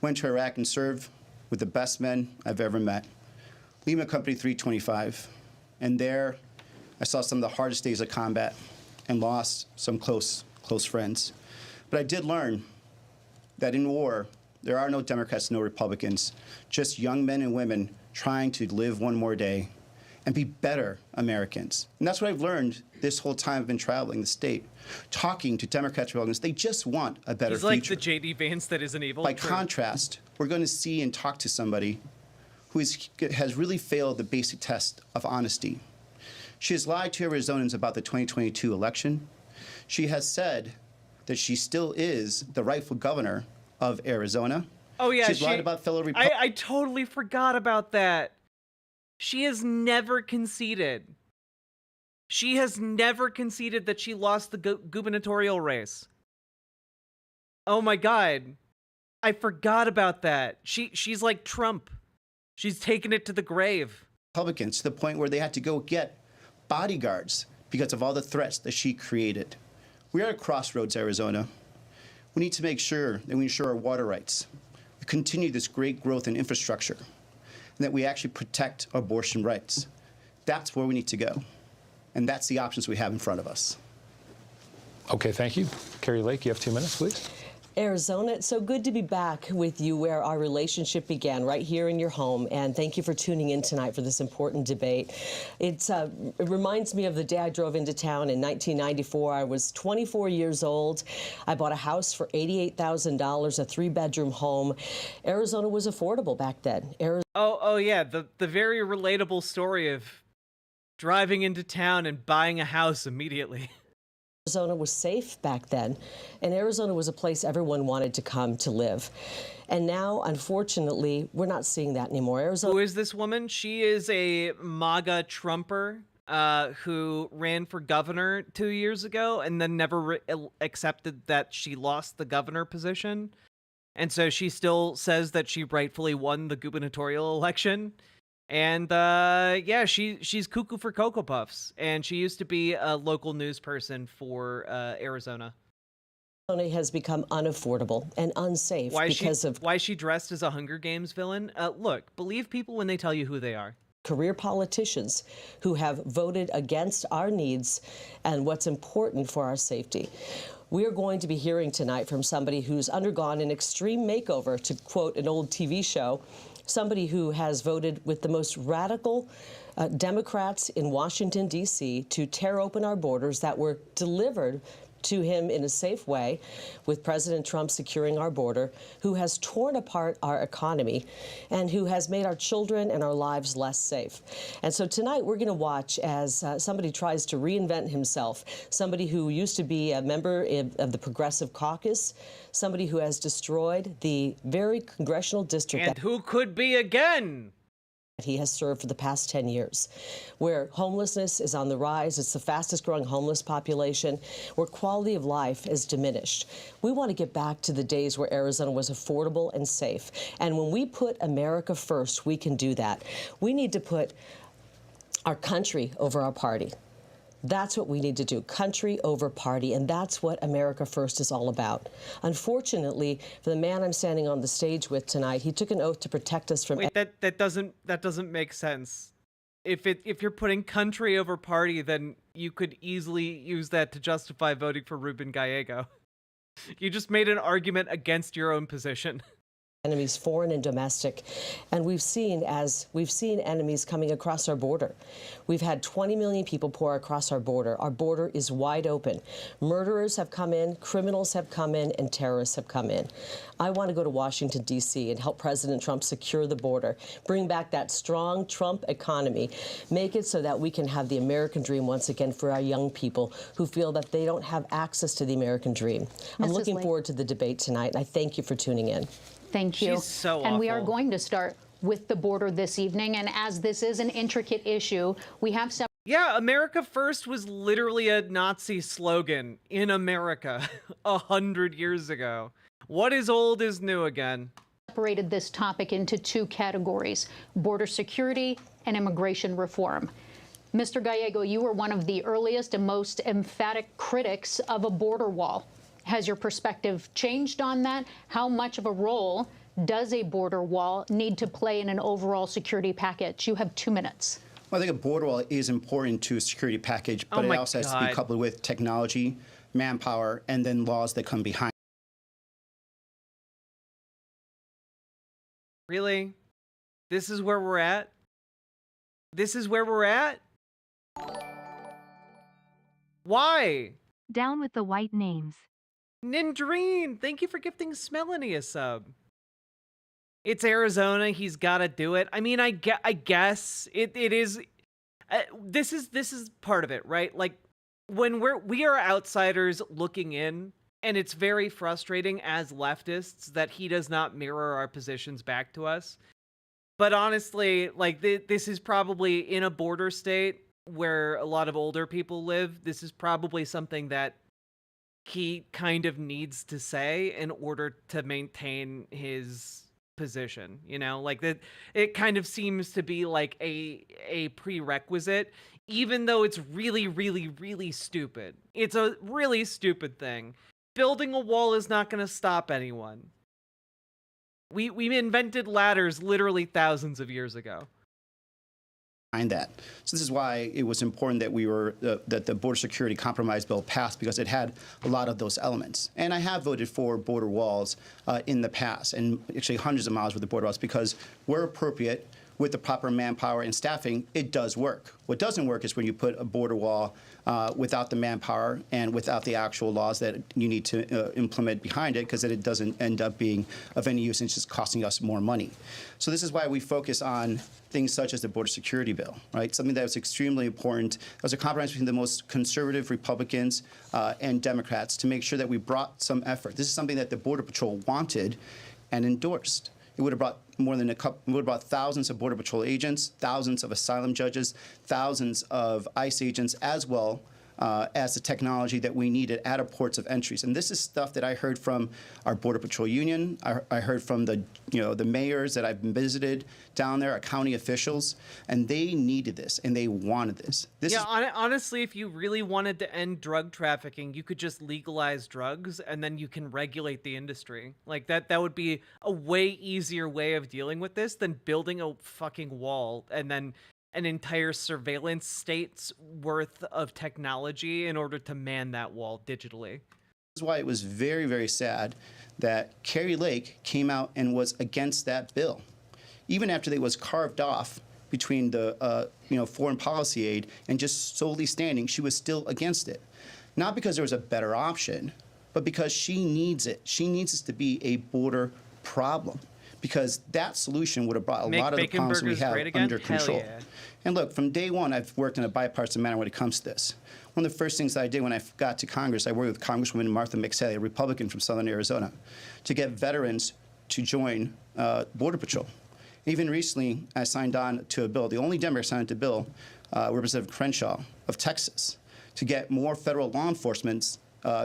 went to Iraq and served with the best men I've ever met. Lima Company 325. And there, I saw some of the hardest days of combat and lost some close friends. But I did learn that in war, there are no Democrats, no Republicans, just young men and women trying to live one more day and be better Americans. And that's what I've learned this whole time I've been traveling the state, talking to Democrats, Republicans. They just want a better future. He's like the J.D. Vance that isn't evil. By contrast, we're going to see and talk to somebody who has really failed the basic test of honesty. She has lied to Arizonans about the 2022 election. She has said that she still is the rightful governor of Arizona. Oh, yeah. She's lied about fellow Republicans. I totally forgot about that. She has never conceded. She has never conceded that she lost the gubernatorial race. Oh, my God. I forgot about that. She's like Trump. She's taken it to the grave. Republicans, to the point where they had to go get bodyguards because of all the threats that she created. We are at a crossroads, Arizona. We need to make sure that we ensure our water rights, we continue this great growth in infrastructure, and that we actually protect abortion rights. That's where we need to go. And that's the options we have in front of us. Okay, thank you. Carrie Lake, you have 2 minutes, please. Arizona, it's so good to be back with you where our relationship began, right here in your home. And thank you for tuning in tonight for this important debate. It reminds me of the day I drove into town in 1994. I was 24 years old. I bought a house for $88,000, a 3-bedroom home. Arizona was affordable back then. Oh yeah, the very relatable story of driving into town and buying a house immediately. Arizona was safe back then, and Arizona was a place everyone wanted to come to live. And now, unfortunately, we're not seeing that anymore. Arizona. Who is this woman? She is a Maga Trumper who ran for governor 2 years ago and then never accepted that she lost the governor position. And so she still says that she rightfully won the gubernatorial election. And yeah, she's cuckoo for Cocoa Puffs, and she used to be a local news person for Arizona. Arizona has become unaffordable and unsafe why is she dressed as a Hunger Games villain? Look, believe people when they tell you who they are. Career politicians who have voted against our needs and what's important for our safety. We are going to be hearing tonight from somebody who's undergone an extreme makeover, to quote an old TV show, somebody who has voted with the most radical Democrats in Washington, D.C. to tear open our borders that were delivered to him in a safe way, with President Trump securing our border, who has torn apart our economy and who has made our children and our lives less safe. And so tonight we're going to watch as somebody tries to reinvent himself, somebody who used to be a member of the Progressive Caucus, somebody who has destroyed the very congressional district And who could be again? He has served for the past 10 years, where homelessness is on the rise. It's the fastest growing homeless population, where quality of life is diminished. We want to get back to the days where Arizona was affordable and safe. And when we put America first, we can do that. We need to put our country over our party. That's what we need to do, country over party, and that's what America First is all about. Unfortunately, for the man I'm standing on the stage with tonight, he took an oath to protect us from... Wait, that doesn't make sense. If you're putting country over party, then you could easily use that to justify voting for Ruben Gallego. You just made an argument against your own position. Enemies, foreign and domestic, and we've seen enemies coming across our border. We've had 20 million people pour across our border. Our border is wide open. Murderers have come in, criminals have come in, and terrorists have come in. I want to go to Washington, D.C. and help President Trump secure the border, bring back that strong Trump economy, make it so that we can have the American dream once again for our young people who feel that they don't have access to the American dream. I'm looking forward to the debate tonight, and I thank you for tuning in. Thank you. She's so And we are awful. going to start with the border this evening. And as this is an intricate issue, we have some. Yeah, America First was literally a Nazi slogan in America 100 years ago. What is old is new again. Separated this topic into two categories: border security and immigration reform. Mr. Gallego, you were one of the earliest and most emphatic critics of a border wall. Has your perspective changed on that? How much of a role does a border wall need to play in an overall security package? You have 2 minutes. Well, I think a border wall is important to a security package, but it also has to be coupled with technology, manpower, and then laws that come behind. Really? This is where we're at? This is where we're at? Why? Down with the white names. Nindreen, thank you for gifting Smelanie a sub. It's Arizona. He's got to do it. I mean, I guess it is. This is part of it, right? Like when we are outsiders looking in, and it's very frustrating as leftists that he does not mirror our positions back to us. But honestly, like this is probably in a border state where a lot of older people live. This is probably something that he kind of needs to say in order to maintain his position, you know, like that. It kind of seems to be like a prerequisite, even though it's really, really, really stupid. It's a really stupid thing. Building a wall is not going to stop anyone. We invented ladders literally thousands of years ago. That. So this is why it was important that that the border security compromise bill passed, because it had a lot of those elements. And I have voted for border walls in the past, and actually hundreds of miles with the border walls, because where appropriate, with the proper manpower and staffing, it does work. What doesn't work is when you put a border wall without the manpower and without the actual laws that you need to implement behind it, because then it doesn't end up being of any use and it's just costing us more money. So this is why we focus on things such as the border security bill, right? Something that was extremely important. It was a compromise between the most conservative Republicans and Democrats to make sure that we brought some effort. This is something that the Border Patrol wanted and endorsed. It would have brought more than thousands of Border Patrol agents, thousands of asylum judges, thousands of ICE agents, as well as the technology that we needed at our ports of entries. And this is stuff that I heard from our Border Patrol union. I heard from the mayors that I've visited down there, our county officials, and they needed this and they wanted this. Honestly, if you really wanted to end drug trafficking, you could just legalize drugs and then you can regulate the industry. Like that would be a way easier way of dealing with this than building a fucking wall and then an entire surveillance state's worth of technology in order to man that wall digitally. This is why it was very, very sad that Kari Lake came out and was against that bill. even after they was carved off between the foreign policy aid and just solely standing, she was still against it. Not because there was a better option, but because she needs it. She needs this to be a border problem, because that solution would have brought a lot of the problems we have under control. Yeah. And look, from day one, I've worked in a bipartisan manner when it comes to this. One of the first things that I did when I got to Congress, I worked with Congresswoman Martha McSally, a Republican from Southern Arizona, to get veterans to join Border Patrol. Even recently, I signed on to a bill, the only Democrat signed to a bill, Representative Crenshaw of Texas, to get more federal law enforcement,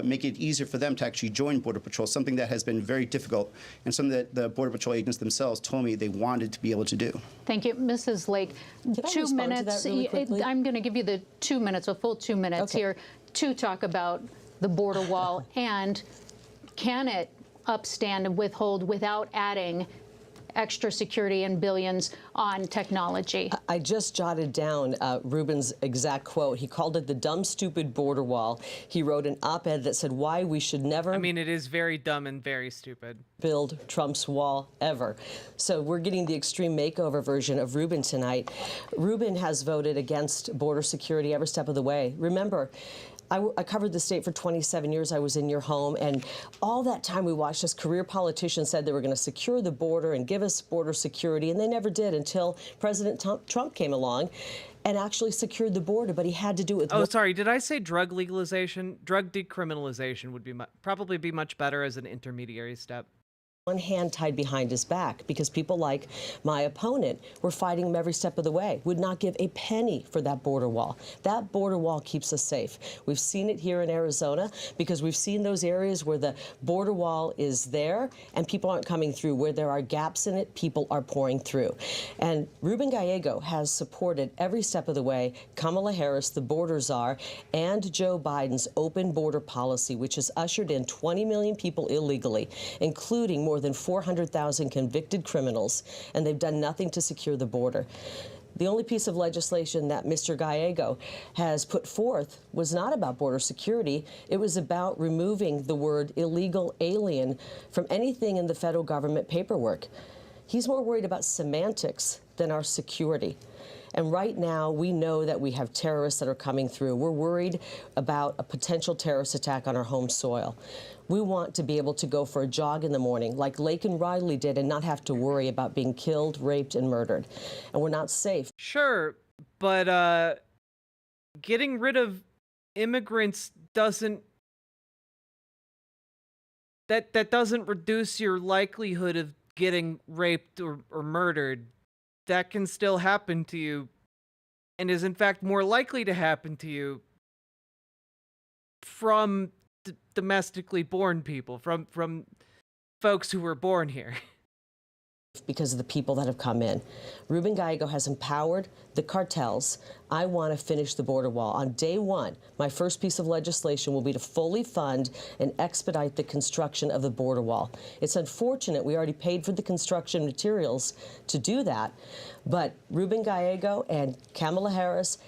make it easier for them to actually join Border Patrol, something that has been very difficult, and something that the Border Patrol agents themselves told me they wanted to be able to do. Thank you. Mrs. Lake, Can I 2 respond to minutes. that really quickly? I'm going to give you the 2 minutes, a full 2 minutes here, to talk about the border wall, and can it upstand and withhold without adding extra security and billions on technology? I just jotted down Ruben's exact quote. He called it the dumb, stupid border wall. He wrote an op-ed that said why we should never... I mean, it is very dumb and very stupid. ...build Trump's wall ever. So we're getting the extreme makeover version of Ruben tonight. Ruben has voted against border security every step of the way. Remember, I covered the state for 27 years. I was in your home, and all that time we watched as career politicians said they were going to secure the border and give us border security, and they never did until President Trump came along and actually secured the border, but he had to do it with... Oh, sorry, did I say drug legalization? Drug decriminalization would be probably be much better as an intermediary step. One hand tied behind his back, because people like my opponent were fighting him every step of the way, would not give a penny for that border wall. That border wall keeps us safe. We've seen it here in Arizona, because we've seen those areas where the border wall is there and people aren't coming through. Where there are gaps in it, people are pouring through. And Ruben Gallego has supported every step of the way Kamala Harris, the border czar, and Joe Biden's open border policy, which has ushered in 20 million people illegally, including more than 400,000 convicted criminals, and they've done nothing to secure the border. The only piece of legislation that Mr. Gallego has put forth was not about border security. It was about removing the word illegal alien from anything in the federal government paperwork. He's more worried about semantics than our security. And right now, we know that we have terrorists that are coming through. We're worried about a potential terrorist attack on our home soil. We want to be able to go for a jog in the morning, like Lake and Riley did, and not have to worry about being killed, raped, and murdered. And we're not safe. Sure, but getting rid of immigrants doesn't... That doesn't reduce your likelihood of getting raped or murdered. That can still happen to you, and is in fact more likely to happen to you from domestically born people, from folks who were born here. Because of the people that have come in. Ruben Gallego has empowered the cartels. I want to finish the border wall. On day one, my first piece of legislation will be to fully fund and expedite the construction of the border wall. It's unfortunate we already paid for the construction materials to do that, but Ruben Gallego and Kamala Harris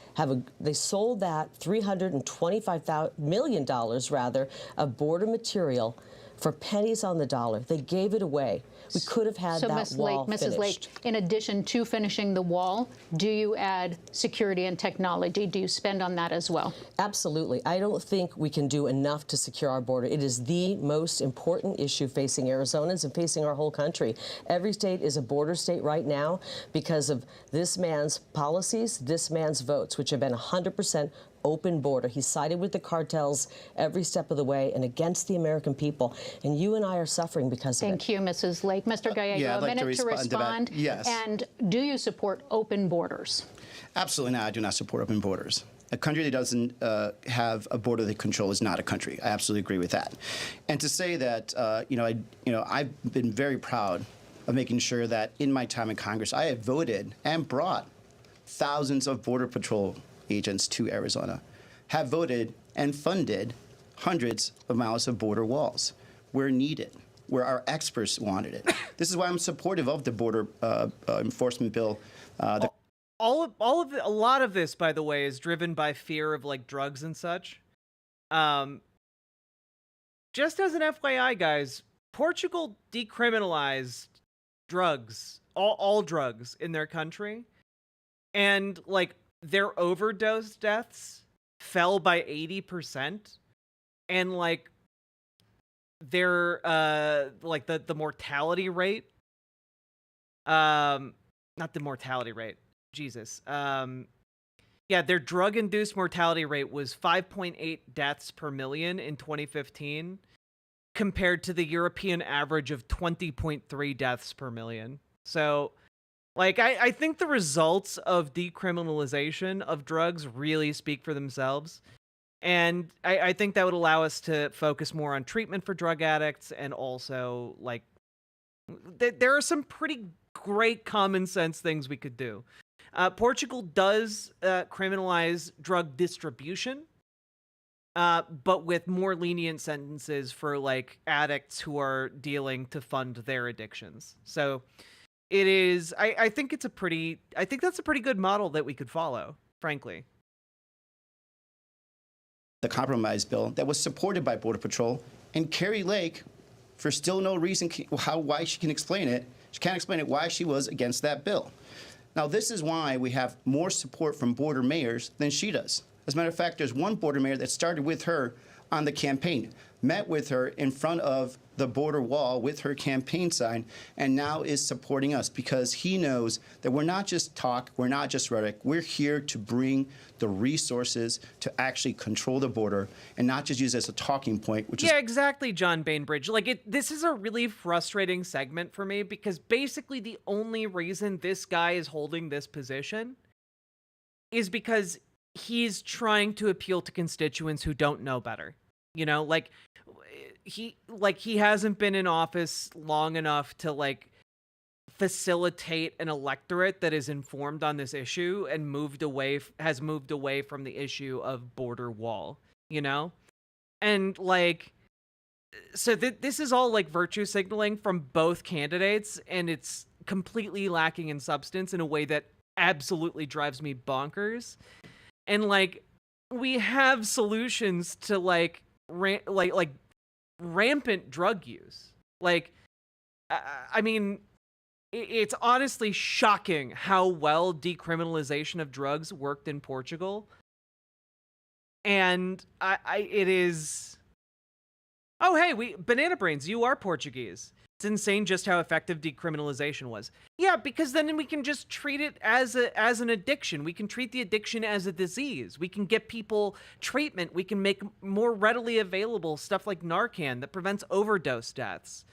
they sold that $325 million rather of border material for pennies on the dollar. They gave it away. We could have had that wall finished. Mrs. Lake, in addition to finishing the wall, do you add security and technology? Do you spend on that as well? Absolutely. I don't think we can do enough to secure our border. It is the most important issue facing Arizonans and facing our whole country. Every state is a border state right now because of this man's policies, this man's votes, which have been 100% open border. He sided with the cartels every step of the way and against the American people. And you and I are suffering because of it. Thank you, Mrs. Lake. Mr. Gallego, a minute to respond. Yes. And do you support open borders? Absolutely not. I do not support open borders. A country that doesn't have a border they control is not a country. I absolutely agree with that. And to say that, I've been very proud of making sure that in my time in Congress, I have voted and brought thousands of Border Patrol agents to Arizona, have voted and funded hundreds of miles of border walls where needed, where our experts wanted it. This is why I'm supportive of the border enforcement bill. A lot of this, by the way, is driven by fear of like drugs and such. Just as an FYI, guys, Portugal decriminalized drugs, all drugs in their country, and like their overdose deaths fell by 80%, and like their like the mortality rate, not the mortality rate, Jesus, yeah, their drug-induced mortality rate was 5.8 deaths per million in 2015, compared to the European average of 20.3 deaths per million. So, like, I think the results of decriminalization of drugs really speak for themselves. And I think that would allow us to focus more on treatment for drug addicts, and also, like, there are some pretty great common sense things we could do. Portugal does criminalize drug distribution, but with more lenient sentences for like addicts who are dealing to fund their addictions. So it is, I think that's a pretty good model that we could follow, frankly. The compromise bill that was supported by Border Patrol, and Carrie Lake, for still no reason why she can explain it, she can't explain it why she was against that bill. Now, this is why we have more support from border mayors than she does. As a matter of fact, there's one border mayor that started with her on the campaign, met with her in front of the border wall with her campaign sign, and now is supporting us because he knows that we're not just talk, we're not just rhetoric. We're here to bring the resources to actually control the border and not just use it as a talking point, which is... Yeah, exactly, John Bainbridge. Like, this is a really frustrating segment for me because basically the only reason this guy is holding this position is because he's trying to appeal to constituents who don't know better. You know, like he hasn't been in office long enough to like facilitate an electorate that is informed on this issue and has moved away from the issue of border wall, you know? And like, so this is all like virtue signaling from both candidates, and it's completely lacking in substance in a way that absolutely drives me bonkers. And like, we have solutions to like rampant drug use. Like, I mean, it's honestly shocking how well decriminalization of drugs worked in Portugal. And it is... Oh, hey, Banana Brains, you are Portuguese. It's insane just how effective decriminalization was. Yeah, because then we can just treat it as an addiction. We can treat the addiction as a disease. We can get people treatment. We can make more readily available stuff like Narcan that prevents overdose deaths.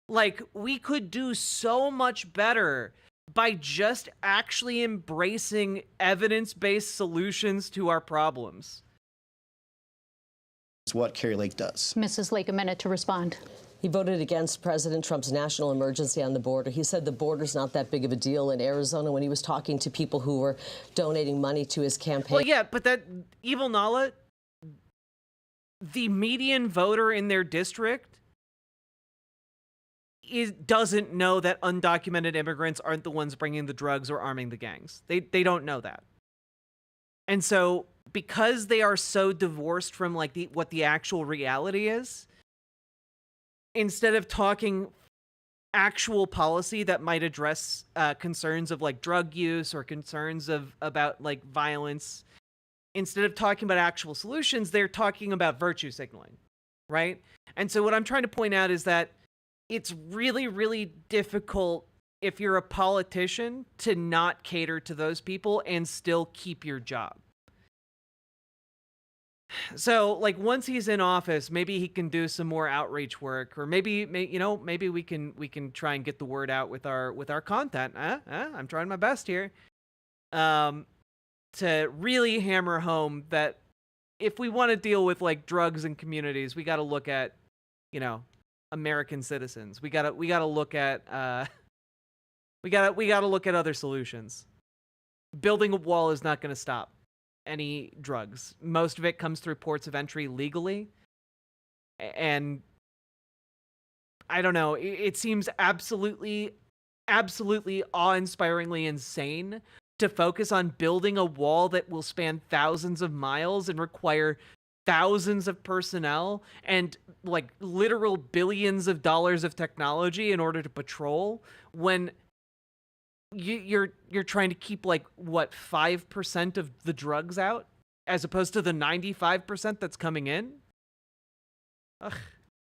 Like, we could do so much better by just actually embracing evidence-based solutions to our problems. It's what Carrie Lake does. Mrs. Lake, a minute to respond. He voted against President Trump's national emergency on the border. He said the border's not that big of a deal in Arizona when he was talking to people who were donating money to his campaign. Well, yeah, but that Evil Nala, the median voter in their district doesn't know that undocumented immigrants aren't the ones bringing the drugs or arming the gangs. They don't know that. And so because they are so divorced from like what the actual reality is, instead of talking actual policy that might address concerns of like drug use or concerns about like violence, instead of talking about actual solutions, they're talking about virtue signaling, right? And so what I'm trying to point out is that it's really, really difficult if you're a politician to not cater to those people and still keep your job. So, like, once he's in office, maybe he can do some more outreach work, or maybe we can try and get the word out with our content. I'm trying my best here, to really hammer home that if we want to deal with like drugs in communities, we got to look at, American citizens. We got to look at we got to look at other solutions. Building a wall is not going to stop any drugs. Most of it comes through ports of entry legally. And I don't know, it seems absolutely awe-inspiringly insane to focus on building a wall that will span thousands of miles and require thousands of personnel and like literal billions of dollars of technology in order to patrol when you're trying to keep like what 5% of the drugs out as opposed to the 95% that's coming in? Ugh.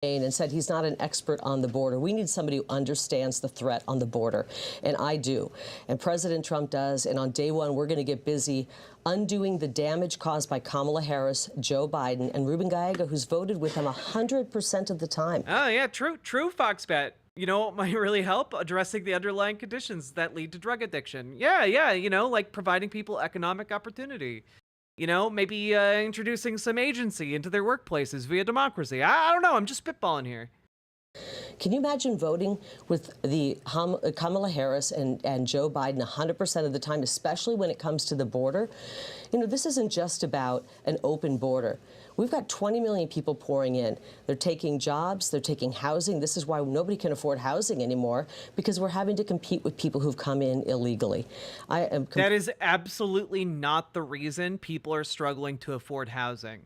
And said he's not an expert on the border. We need somebody who understands the threat on the border, and I do. And President Trump does, and on day one, we're going to get busy undoing the damage caused by Kamala Harris, Joe Biden, and Ruben Gallego, who's voted with him 100% of the time. Oh, yeah, true, Foxbat. You know what might really help? Addressing the underlying conditions that lead to drug addiction. Yeah, you know, like providing people economic opportunity. You know, maybe introducing some agency into their workplaces via democracy. I don't know. I'm just spitballing here. Can you imagine voting with the Kamala Harris and Joe Biden 100% of the time, especially when it comes to the border? You know, this isn't just about an open border. We've got 20 million people pouring in. They're taking jobs, they're taking housing. This is why nobody can afford housing anymore, because we're having to compete with people who've come in illegally. That is absolutely not the reason people are struggling to afford housing.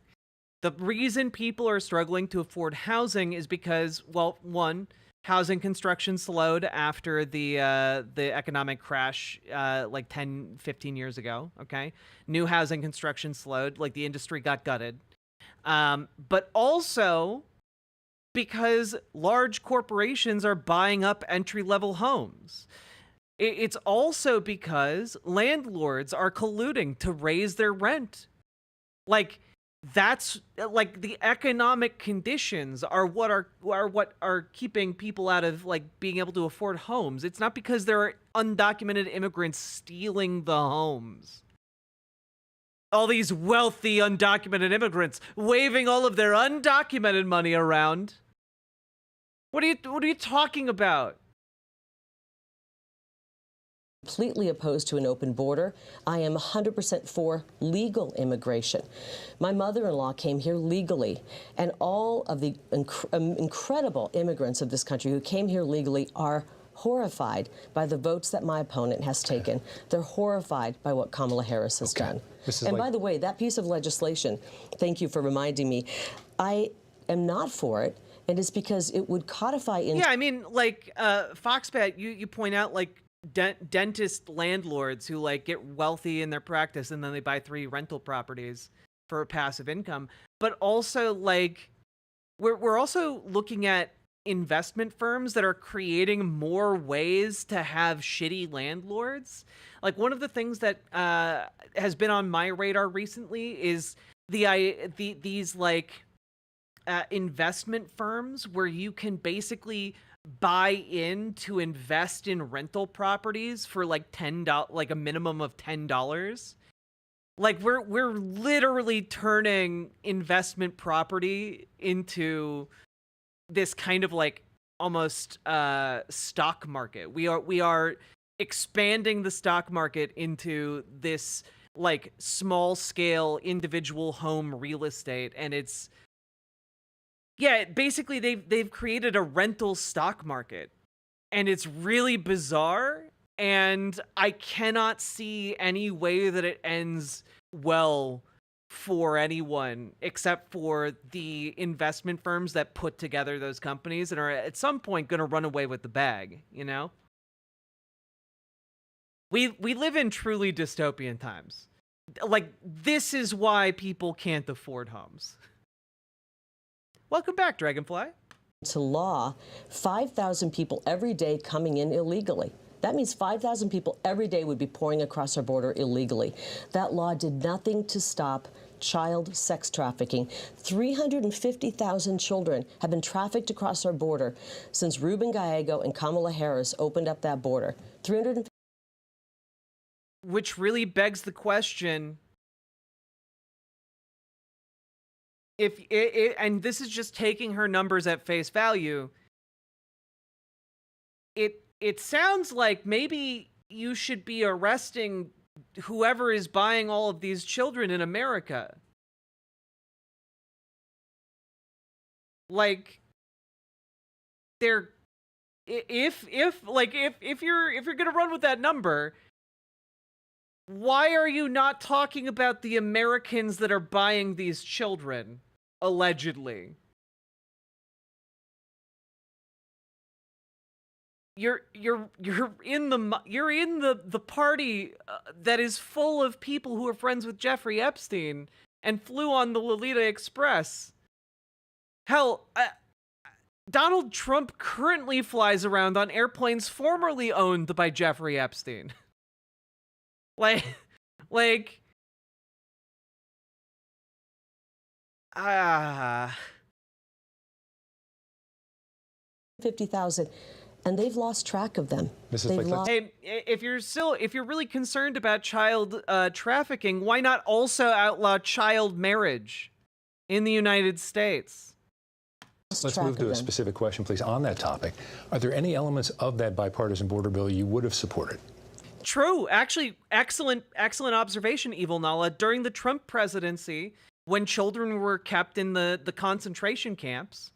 The reason people are struggling to afford housing is because, well, one, housing construction slowed after the economic crash like 10, 15 years ago, okay? New housing construction slowed, like the industry got gutted. But also because large corporations are buying up entry-level homes. It's also because landlords are colluding to raise their rent. Like, that's like the economic conditions are what are keeping people out of like being able to afford homes. It's not because there are undocumented immigrants stealing the homes. All these wealthy undocumented immigrants waving all of their undocumented money around. What are you talking about? Completely opposed to an open border. I am 100% for legal immigration. My mother-in-law came here legally, and all of the incredible immigrants of this country who came here legally are horrified by the votes that my opponent has taken. They're horrified by what Kamala Harris has done. And by the way, that piece of legislation, thank you for reminding me, I am not for it, and it's because it would codify in... Yeah, I mean, like, Foxbat, you point out, like, dentist landlords who like get wealthy in their practice and then they buy 3 rental properties for passive income. But also like we're also looking at investment firms that are creating more ways to have shitty landlords. Like one of the things that has been on my radar recently is these like investment firms where you can basically buy in to invest in rental properties for like $10, like a minimum of $10. Like we're literally turning investment property into this kind of like almost stock market. We are expanding the stock market into this like small scale individual home real estate, and it's yeah, basically they've created a rental stock market, and it's really bizarre, and I cannot see any way that it ends well for anyone except for the investment firms that put together those companies and are at some point going to run away with the bag, you know? We live in truly dystopian times. Like, this is why people can't afford homes. Welcome back, Dragonfly. To law, 5,000 people every day coming in illegally. That means 5,000 people every day would be pouring across our border illegally. That law did nothing to stop child sex trafficking. 350,000 children have been trafficked across our border since Ruben Gallego and Kamala Harris opened up that border. Which really begs the question, if and this is just taking her numbers at face value, it sounds like maybe you should be arresting whoever is buying all of these children in America. Like, they're if you're gonna run with that number, why are you not talking about the Americans that are buying these children, allegedly? You're in the party that is full of people who are friends with Jeffrey Epstein and flew on the Lolita Express. Hell, Donald Trump currently flies around on airplanes formerly owned by Jeffrey Epstein. like 50,000, and they've lost track of them. Hey, if you're really concerned about child trafficking, why not also outlaw child marriage in the United States? Let's move to a specific question, please, on that topic. Are there any elements of that bipartisan border bill you would have supported? True. Actually, excellent observation, Evil Nala. During the Trump presidency, when children were kept in the concentration camps,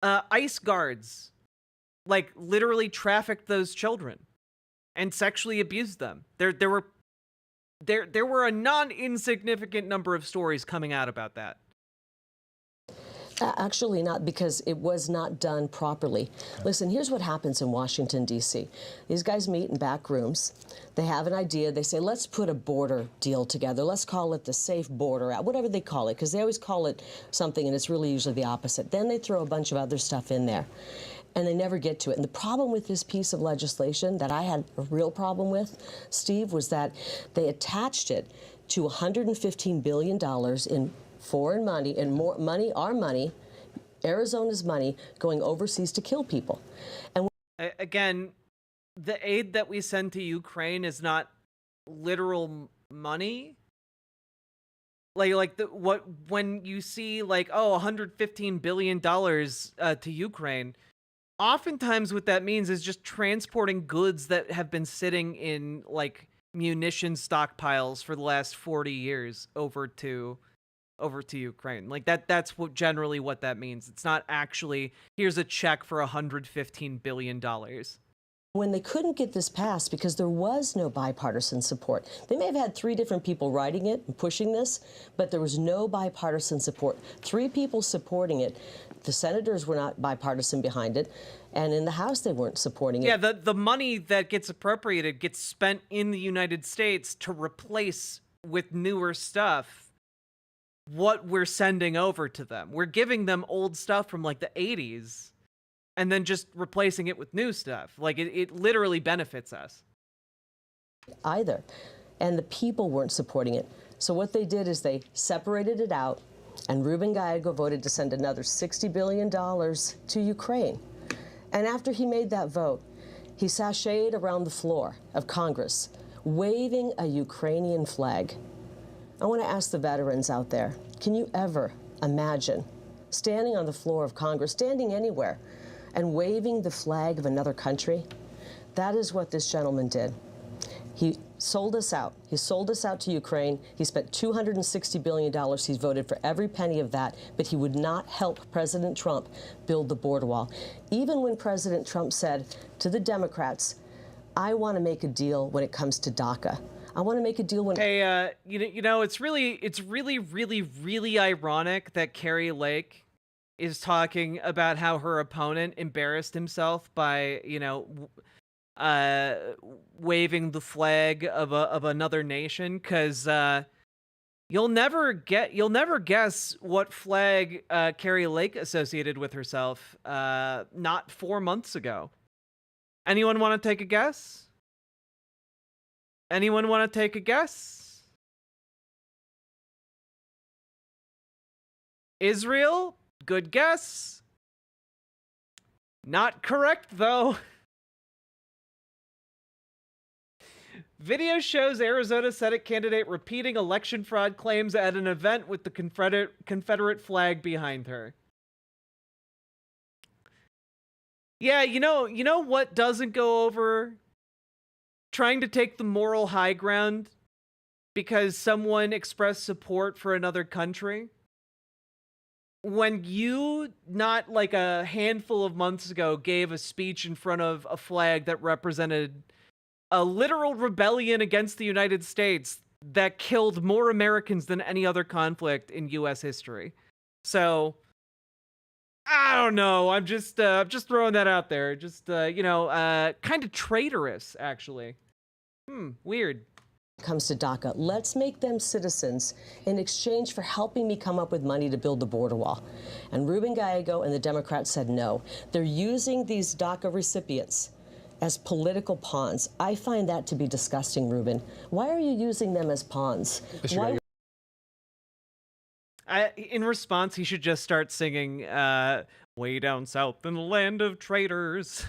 ICE guards, like, literally trafficked those children and sexually abused them. There were a non-insignificant number of stories coming out about that. Actually not, because it was not done properly. Listen, here's what happens in Washington, D.C. These guys meet in back rooms. They have an idea. They say, let's put a border deal together. Let's call it the Safe Border Act, whatever they call it, because they always call it something, and it's really usually the opposite. Then they throw a bunch of other stuff in there, and they never get to it. And the problem with this piece of legislation that I had a real problem with, Steve, was that they attached it to $115 billion in foreign money and more money, our money, Arizona's money, going overseas to kill people. And again, the aid that we send to Ukraine is not literal money. When you see $115 billion to Ukraine, oftentimes what that means is just transporting goods that have been sitting in munition stockpiles for the last 40 years over to Ukraine. That's generally what that means. It's not actually, here's a check for $115 billion. when they couldn't get this passed because there was no bipartisan support, they may have had 3 different people writing it and pushing this, but there was no bipartisan support. 3 people supporting it. The senators were not bipartisan behind it, and in the House they weren't supporting it. Yeah, the money that gets appropriated gets spent in the United States to replace with newer stuff what we're sending over to them. We're giving them old stuff from like the 80s and then just replacing it with new stuff. Like it literally benefits us. Either. And the people weren't supporting it. So what they did is they separated it out, and Ruben Gallego voted to send another $60 billion to Ukraine. And after he made that vote, he sashayed around the floor of Congress, waving a Ukrainian flag. I want to ask the veterans out there, can you ever imagine standing on the floor of Congress, standing anywhere, and waving the flag of another country? That is what this gentleman did. He sold us out. He sold us out to Ukraine. He spent $260 billion. He's voted for every penny of that, but he would not help President Trump build the border wall. Even when President Trump said to the Democrats, I want to make a deal when it comes to DACA. I want to make a deal when... Hey, you know, it's really ironic that Carrie Lake is talking about how her opponent embarrassed himself by, you know, waving the flag of another nation, because you'll never guess what flag Carrie Lake associated with herself not 4 months ago. Anyone want to take a guess? Anyone want to take a guess? Israel? Good guess. Not correct, though. Video shows Arizona Senate candidate repeating election fraud claims at an event with the Confederate flag behind her. Yeah, you know what doesn't go over? Trying to take the moral high ground because someone expressed support for another country. When you, not like a handful of months ago, gave a speech in front of a flag that represented a literal rebellion against the United States that killed more Americans than any other conflict in U.S. history. So, I don't know. I'm just throwing that out there. Just, kind of traitorous, actually. Weird. Comes to DACA, let's make them citizens in exchange for helping me come up with money to build the border wall. And Ruben Gallego and the Democrats said no. They're using these DACA recipients as political pawns. I find that to be disgusting, Ruben. Why are you using them as pawns? Why? In response, he should just start singing, way down south in the land of traitors.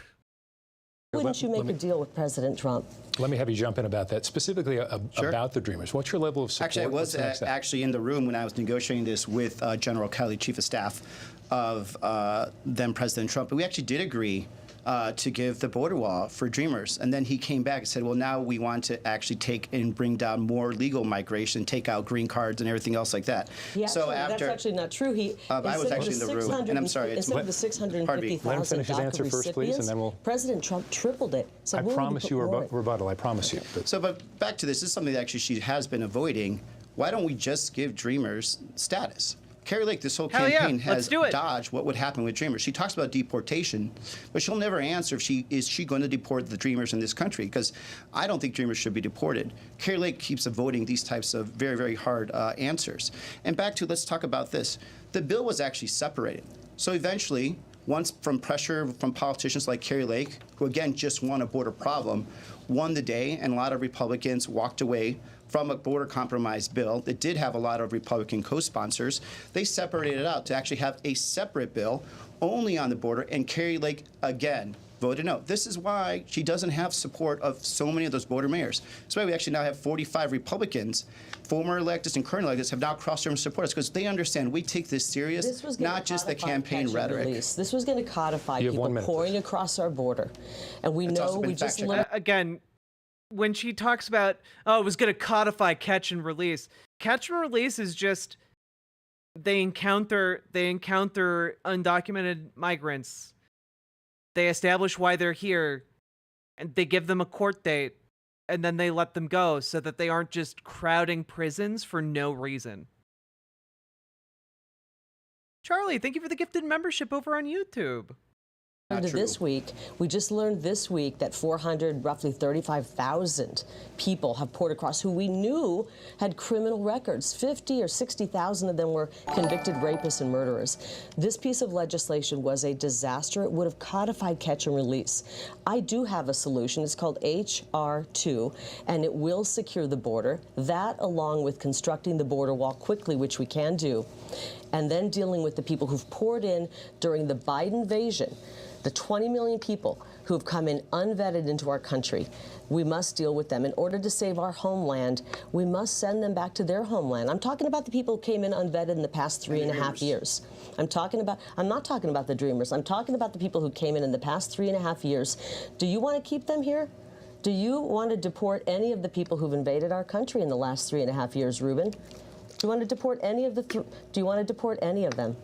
Wouldn't you make a deal with President Trump? Let me have you jump in about that, specifically about the Dreamers. What's your level of support? Actually, I was actually in the room when I was negotiating this with General Kelly, Chief of Staff of then President Trump. But we actually did agree to give the border wall for Dreamers. And then he came back and said, well, now we want to actually take and bring down more legal migration, take out green cards and everything else like that. So that's actually not true. I was actually in the room, and I'm sorry. Instead of the 650,000 DACA recipients, President Trump tripled it. So I promise you a rebuttal. I promise you. But back to this is something that actually she has been avoiding. Why don't we just give Dreamers status? Carrie Lake, this whole campaign has dodged what would happen with Dreamers. She talks about deportation, but she'll never answer if is she going to deport the Dreamers in this country, because I don't think Dreamers should be deported. Carrie Lake keeps avoiding these types of very, very hard answers. And back to, let's talk about this. The bill was actually separated. So eventually, once from pressure from politicians like Carrie Lake, who again just won a border problem, won the day, and a lot of Republicans walked away from a border compromise bill that did have a lot of Republican co-sponsors. They separated it out to actually have a separate bill only on the border, and Carrie Lake, again, voted no. This is why she doesn't have support of so many of those border mayors. That's why we actually now have 45 Republicans, former electeds and current electeds, have now crossed over and support us, because they understand we take this serious, not just the campaign rhetoric. This was going to codify people pouring across our border. And we know we just again, when she talks about, oh, it was going to codify catch and release. Catch and release is just they encounter undocumented migrants. They establish why they're here, and they give them a court date, and then they let them go so that they aren't just crowding prisons for no reason. Charlie, thank you for the gifted membership over on YouTube. This week, we just learned this week that roughly 35,000 people have poured across who we knew had criminal records. 50 or 60,000 of them were convicted rapists and murderers. This piece of legislation was a disaster. It would have codified catch and release. I do have a solution. It's called H.R. 2, and it will secure the border. That, along with constructing the border wall quickly, which we can do, and then dealing with the people who've poured in during the Biden invasion, the 20 million people who have come in unvetted into our country. We must deal with them. In order to save our homeland, we must send them back to their homeland. I'm talking about the people who came in unvetted in the past 3.5 years. I'm not talking about the Dreamers. I'm talking about the people who came in the past 3.5 years. Do you want to keep them here? Do you want to deport any of the people who've invaded our country in the last 3.5 years, Ruben? Do you want to deport any of do you want to deport any of them?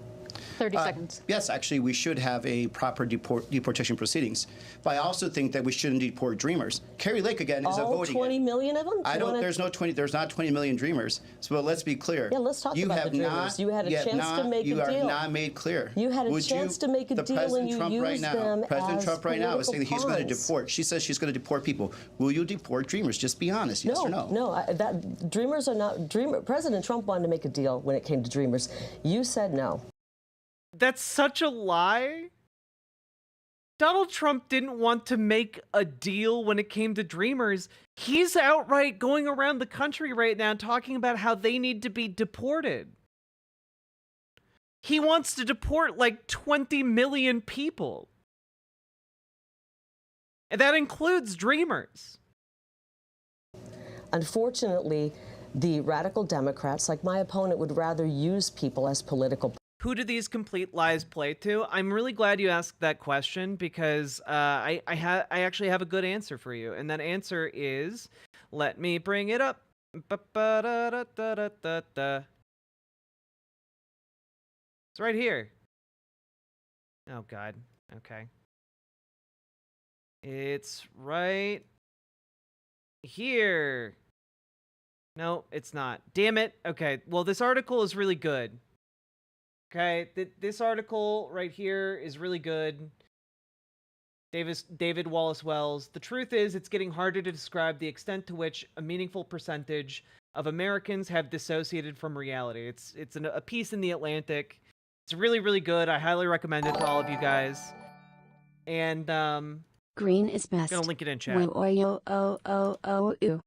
30 seconds. Yes, actually, we should have a proper deportation proceedings. But I also think that we shouldn't deport Dreamers. Carrie Lake, again, is avoiding 20 million of them? There's not 20 million Dreamers. So let's be clear. Yeah, let's talk about the Dreamers. You had a chance to make a deal. You are not made clear. You had a chance to make a deal and you used them President as Trump right now is saying that he's going to pawns. deport. She says she's going to deport people. Will you deport Dreamers? Just be honest, yes or no? No, Dreamers are not. President Trump wanted to make a deal when it came to Dreamers. You said no. That's such a lie. Donald Trump didn't want to make a deal when it came to Dreamers. He's outright going around the country right now talking about how they need to be deported. He wants to deport like 20 million people. And that includes Dreamers. Unfortunately, the radical Democrats, like my opponent, would rather use people as political. Who do these complete lies play to? I'm really glad you asked that question, because I actually have a good answer for you. And that answer is, let me bring it up. It's right here. Oh, God. Okay. It's right here. No, it's not. Damn it. Okay, well, this article is really good. Okay, this article right here is really good. David Wallace Wells. The truth is, it's getting harder to describe the extent to which a meaningful percentage of Americans have dissociated from reality. It's a piece in The Atlantic. It's really, really good. I highly recommend it to all of you guys. And green is best. I'm gonna link it in chat. Wo-oyo-o-o-o-oo.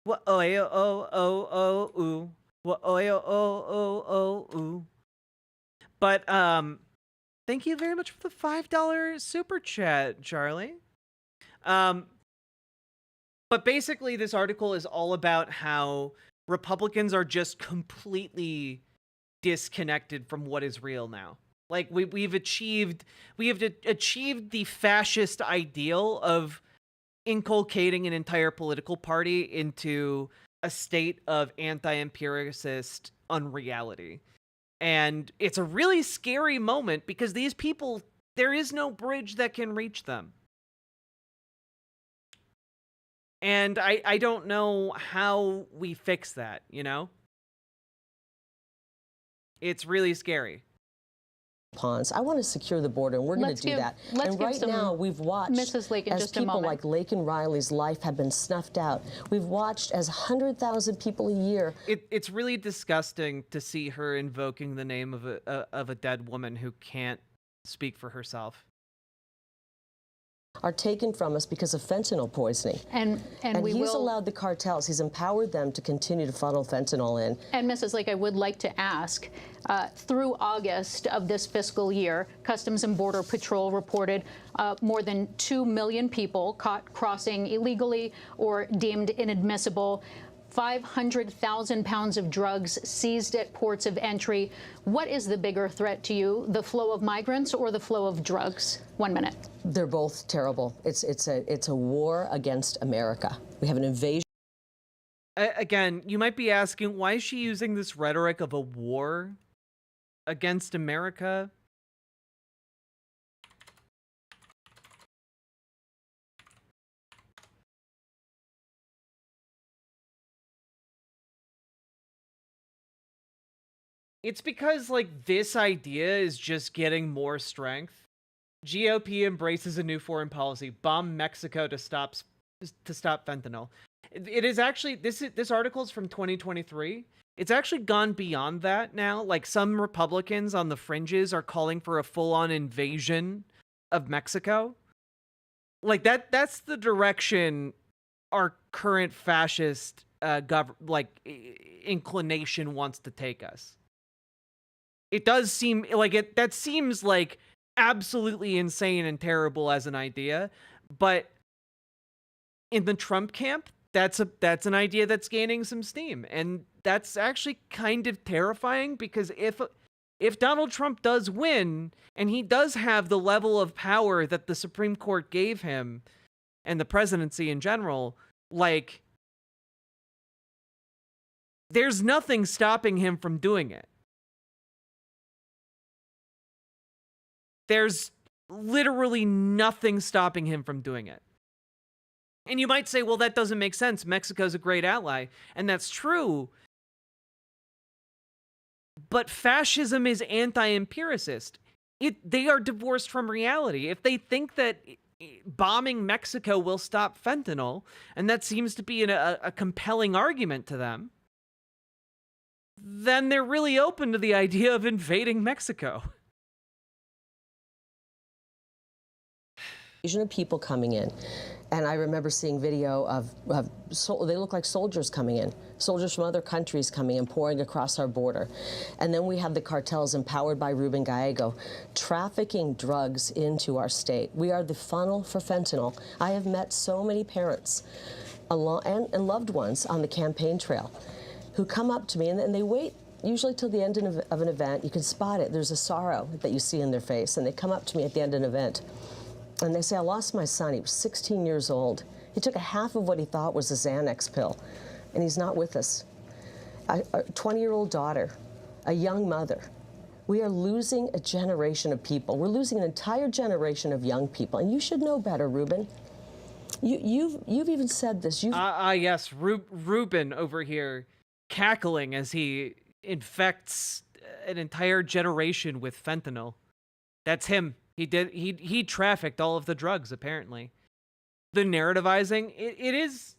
Wo-oyo-o-o-o-oo. Wo-oyo-o-o-o-oo. But thank you very much for the $5 super chat, Charlie. But basically, this article is all about how Republicans are just completely disconnected from what is real now. Like we have achieved the fascist ideal of inculcating an entire political party into a state of anti-empiricist unreality. And it's a really scary moment because these people, there is no bridge that can reach them. And I don't know how we fix that, you know? It's really scary. Ponds. I want to secure the border, and we're going to do that. And right now, we've watched Mrs. Lake in as just a people moment. like Laken Riley's life have been snuffed out. We've watched as 100,000 people a year. It's really disgusting to see her invoking the name of a dead woman who can't speak for herself. Are taken from us because of fentanyl poisoning. And he's allowed the cartels, he's empowered them to continue to funnel fentanyl in. And Mrs. Lake, I would like to ask, through August of this fiscal year, Customs and Border Patrol reported more than 2 million people caught crossing illegally or deemed inadmissible. 500,000 pounds of drugs seized at ports of entry. What is the bigger threat to you, the flow of migrants or the flow of drugs? 1 minute. They're both terrible. It's a war against America. We have an invasion. Again, you might be asking, why is she using this rhetoric of a war against America? It's because, like, this idea is just getting more strength. GOP embraces a new foreign policy, bomb Mexico to stop fentanyl. It is actually, this article is from 2023. It's actually gone beyond that now. Like, some Republicans on the fringes are calling for a full-on invasion of Mexico. Like, that's the direction our current fascist inclination wants to take us. It does seem like it. That seems like absolutely insane and terrible as an idea, but in the Trump camp, that's an idea that's gaining some steam, and that's actually kind of terrifying because if Donald Trump does win and he does have the level of power that the Supreme Court gave him and the presidency in general, like, there's nothing stopping him from doing it. There's literally nothing stopping him from doing it. And you might say, well, that doesn't make sense. Mexico's a great ally. And that's true. But fascism is anti-empiricist. They are divorced from reality. If they think that bombing Mexico will stop fentanyl, and that seems to be a compelling argument to them, then they're really open to the idea of invading Mexico. Of people coming in, and I remember seeing video of they look like soldiers coming in, soldiers from other countries coming in, pouring across our border. And then we have the cartels empowered by Ruben Gallego trafficking drugs into our state. We are the funnel for fentanyl. I have met so many parents and loved ones on the campaign trail who come up to me, and they wait usually till the end of an event. You can spot it. There's a sorrow that you see in their face, and they come up to me at the end of an event. And they say, I lost my son. He was 16 years old. He took a half of what he thought was a Xanax pill, and he's not with us. A 20-year-old daughter, a young mother. We are losing a generation of people. We're losing an entire generation of young people, and you should know better, Ruben. You've even said this. Yes, Ruben over here cackling as he infects an entire generation with fentanyl. That's him. He trafficked all of the drugs, apparently. The narrativizing, it is...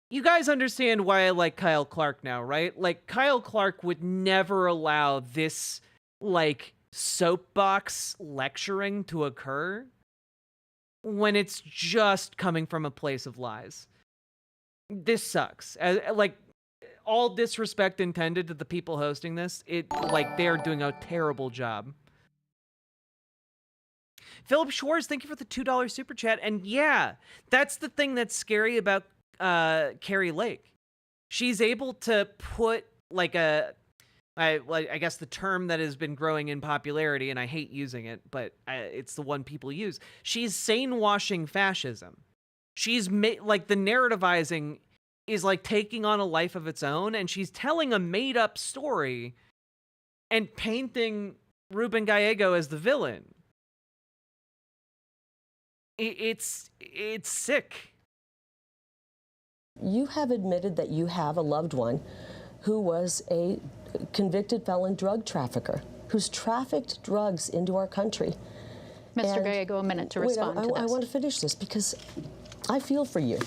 You guys understand why I like Kyle Clark now, right? Like, Kyle Clark would never allow this, like, soapbox lecturing to occur when it's just coming from a place of lies. This sucks. Like, all disrespect intended to the people hosting this, they're doing a terrible job. Philip Schwartz, thank you for the $2 super chat. And yeah, that's the thing that's scary about Carrie Lake. She's able to put like I guess the term that has been growing in popularity, and I hate using it, but it's the one people use. She's sane washing fascism. She's like the narrativizing is like taking on a life of its own, and she's telling a made up story and painting Ruben Gallego as the villain. It's sick. You have admitted that you have a loved one who was a convicted felon drug trafficker who's trafficked drugs into our country. Mr. Gallego, a minute to respond to this. I want to finish this because I feel for you.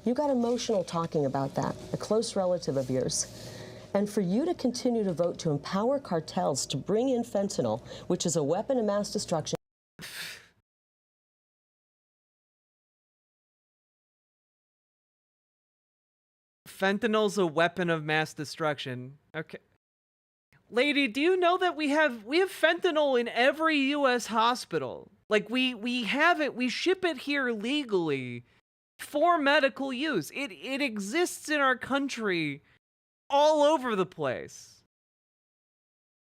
You got emotional talking about that, a close relative of yours. And for you to continue to vote to empower cartels to bring in fentanyl, which is a weapon of mass destruction. Fentanyl's a weapon of mass destruction. Okay. Lady, do you know that we have fentanyl in every US hospital? Like we have it, we ship it here legally for medical use. It exists in our country all over the place.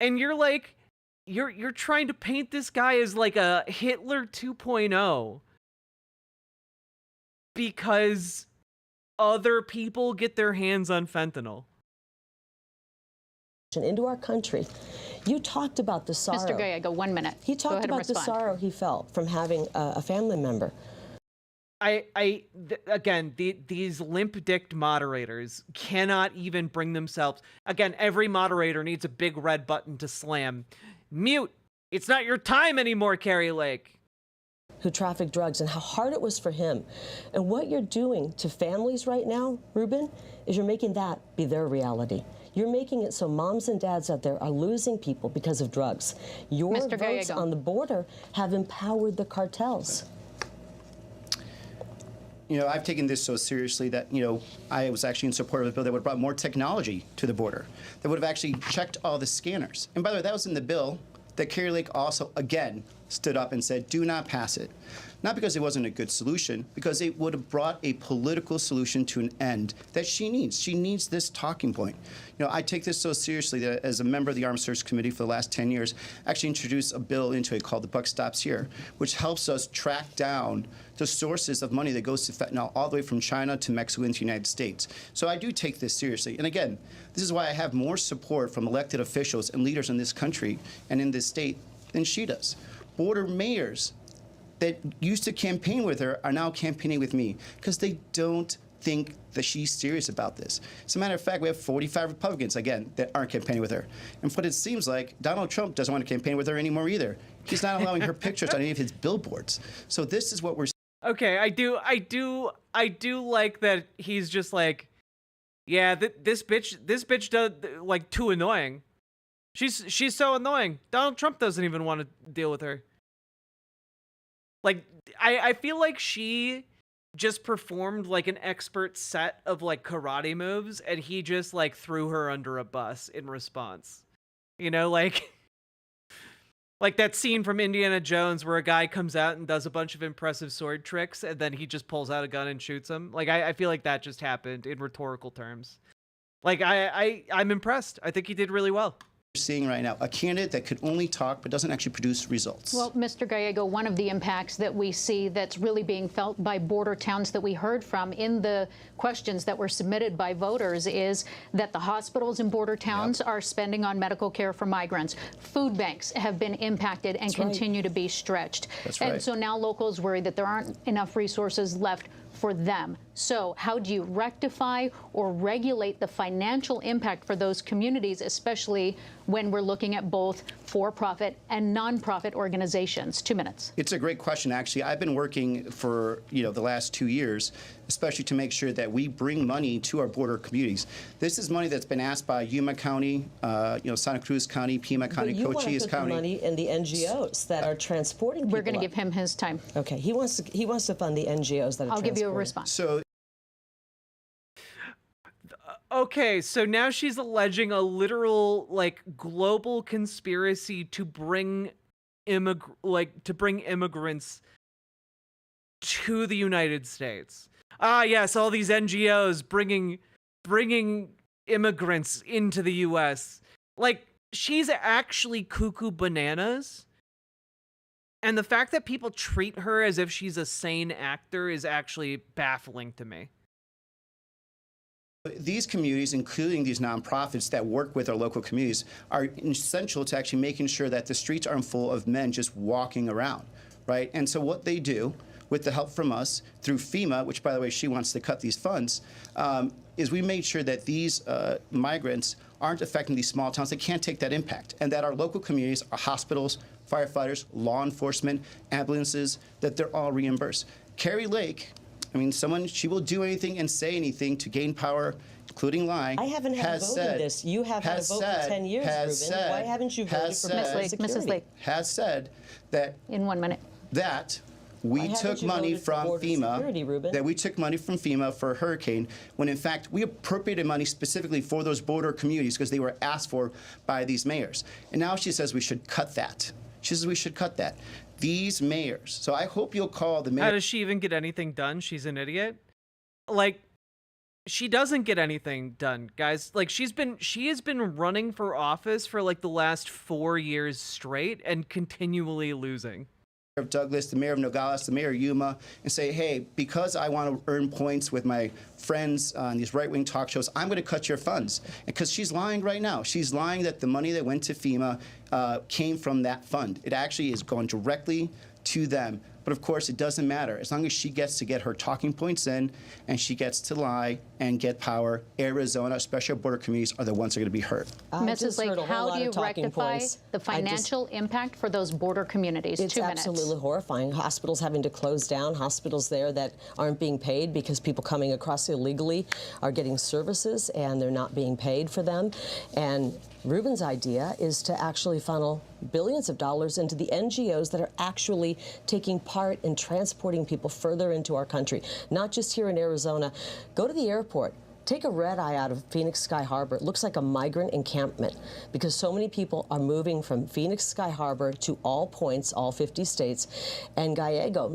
And you're like you're trying to paint this guy as like a Hitler 2.0 because other people get their hands on fentanyl. Into our country. You talked about the sorrow. Mr. Gallego, 1 minute. He talked about the sorrow he felt from having a family member. Again, these limp-dicked moderators cannot even bring themselves. Again, every moderator needs a big red button to slam. Mute. It's not your time anymore, Carrie Lake. Who trafficked drugs and how hard it was for him. And what you're doing to families right now, Ruben, is you're making that be their reality. You're making it so moms and dads out there are losing people because of drugs. Your Mr. votes Gallego. on the border have empowered the cartels. You know, I've taken this so seriously that, I was actually in support of a bill that would have brought more technology to the border, that would have actually checked all the scanners. And by the way, that was in the bill that Carrie Lake also, again, stood up and said, do not pass it. Not because it wasn't a good solution, because it would have brought a political solution to an end that she needs. She needs this talking point. I take this so seriously that as a member of the Armed Services Committee for the last 10 years, I actually introduced a bill into it called The Buck Stops Here, which helps us track down the sources of money that goes to fentanyl all the way from China to Mexico into the United States. So I do take this seriously. And again, this is why I have more support from elected officials and leaders in this country and in this state than she does. Border mayors that used to campaign with her are now campaigning with me because they don't think that she's serious about this. As a matter of fact, we have 45 Republicans, again, that aren't campaigning with her. And what it seems like, Donald Trump doesn't want to campaign with her anymore either. He's not allowing her pictures on any of his billboards. So this is what we're... Okay, I do like that he's just like, yeah, this bitch does, like, too annoying. She's so annoying. Donald Trump doesn't even want to deal with her. Like, I feel like she just performed like an expert set of like karate moves and he just like threw her under a bus in response. Like that scene from Indiana Jones where a guy comes out and does a bunch of impressive sword tricks and then he just pulls out a gun and shoots him. Like, I feel like that just happened in rhetorical terms. Like, I'm impressed. I think he did really well. seeing right now, a candidate that could only talk but doesn't actually produce results. Well, Mr. Gallego, one of the impacts that we see that's really being felt by border towns that we heard from in the questions that were submitted by voters is that the hospitals in border towns are spending on medical care for migrants. Food banks have been impacted and continue to be stretched. And so now locals worry that there aren't enough resources left for them. So how do you rectify or regulate the financial impact for those communities, especially when we're looking at both for-profit and nonprofit organizations? 2 minutes. It's a great question, actually. I've been working for the last 2 years, especially to make sure that we bring money to our border communities. This is money that's been asked by Yuma County, Santa Cruz County, Pima County, Cochise County. The money in the NGOs that are transporting people. We're going to give him his time. Okay, he wants to fund the NGOs that are I'll give you a response. So. Okay, so now she's alleging a literal, global conspiracy to bring immigrants to the United States. Ah, yes, all these NGOs bringing immigrants into the U.S. She's actually cuckoo bananas. And the fact that people treat her as if she's a sane actor is actually baffling to me. These communities, including these nonprofits that work with our local communities, are essential to actually making sure that the streets aren't full of men just walking around, right? And so what they do, with the help from us through FEMA, which, by the way, she wants to cut these funds, is we made sure that these migrants aren't affecting these small towns that can't take that impact, and that our local communities, our hospitals, firefighters, law enforcement, ambulances, that they're all reimbursed. Kari Lake, she will do anything and say anything to gain power, including lying. I haven't had a vote in this. You have had a vote for 10 years, Ruben. Why haven't you voted for Mrs. Lake. Has said that in 1 minute that we took money from FEMA. That we took money from FEMA for a hurricane, when in fact we appropriated money specifically for those border communities because they were asked for by these mayors. And now she says we should cut that. She says we should cut that. These mayors. So I hope you'll call the mayor. How does she even get anything done? She's an idiot. She doesn't get anything done, guys. She has been running for office for the last 4 years straight and continually losing. Of Douglas, the mayor of Nogales, the mayor of Yuma, and say, hey, because I want to earn points with my friends on these right-wing talk shows, I'm going to cut your funds. Because she's lying right now. She's lying that the money that went to FEMA came from that fund. It actually is going directly to them. But of course, it doesn't matter. As long as she gets to get her talking points in and she gets to lie and get power, Arizona, especially our border communities, are the ones that are going to be hurt. Mrs. Lake, how do you rectify the financial impact for those border communities? It's 2 minutes. absolutely horrifying. Hospitals having to close down, hospitals there that aren't being paid because people coming across illegally are getting services and they're not being paid for them. And Ruben's idea is to actually funnel billions of dollars into the NGOs that are actually taking part in transporting people further into our country, not just here in Arizona. Go to the airport. Take a red eye out of Phoenix Sky Harbor. It looks like a migrant encampment because so many people are moving from Phoenix Sky Harbor to all points, all 50 states. And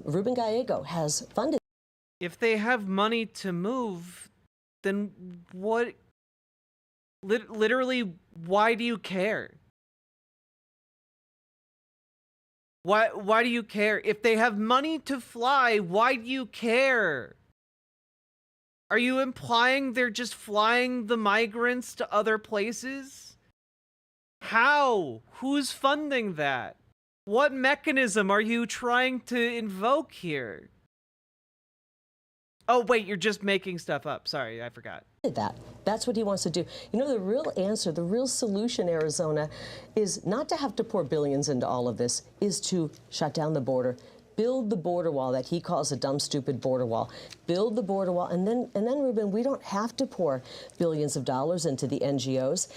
Ruben Gallego has funded. If they have money to move, then what? Literally, why do you care? Why do you care? If they have money to fly, why do you care? Are you implying they're just flying the migrants to other places? How? Who's funding that? What mechanism are you trying to invoke here? Oh, wait, you're just making stuff up. Sorry, I forgot. That's what he wants to do. You know, the real answer, the real solution, Arizona, is not to have to pour billions into all of this, is to shut down the border. Build the border wall that he calls a dumb, stupid border wall. Build the border wall, and then, Ruben, we don't have to pour billions of dollars into the NGOs.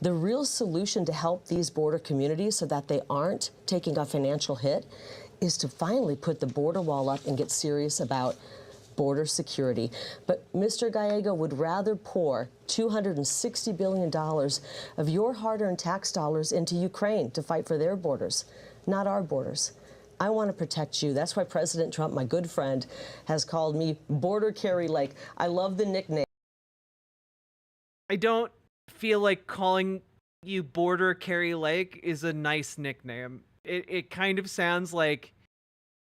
The real solution to help these border communities so that they aren't taking a financial hit is to finally put the border wall up and get serious about border security. But Mr. Gallego would rather pour $260 billion of your hard-earned tax dollars into Ukraine to fight for their borders, not our borders. I want to protect you. That's why President Trump, my good friend, has called me Border Kari Lake. I love the nickname. I don't feel like calling You border Carrie Lake is a nice nickname. It kind of sounds like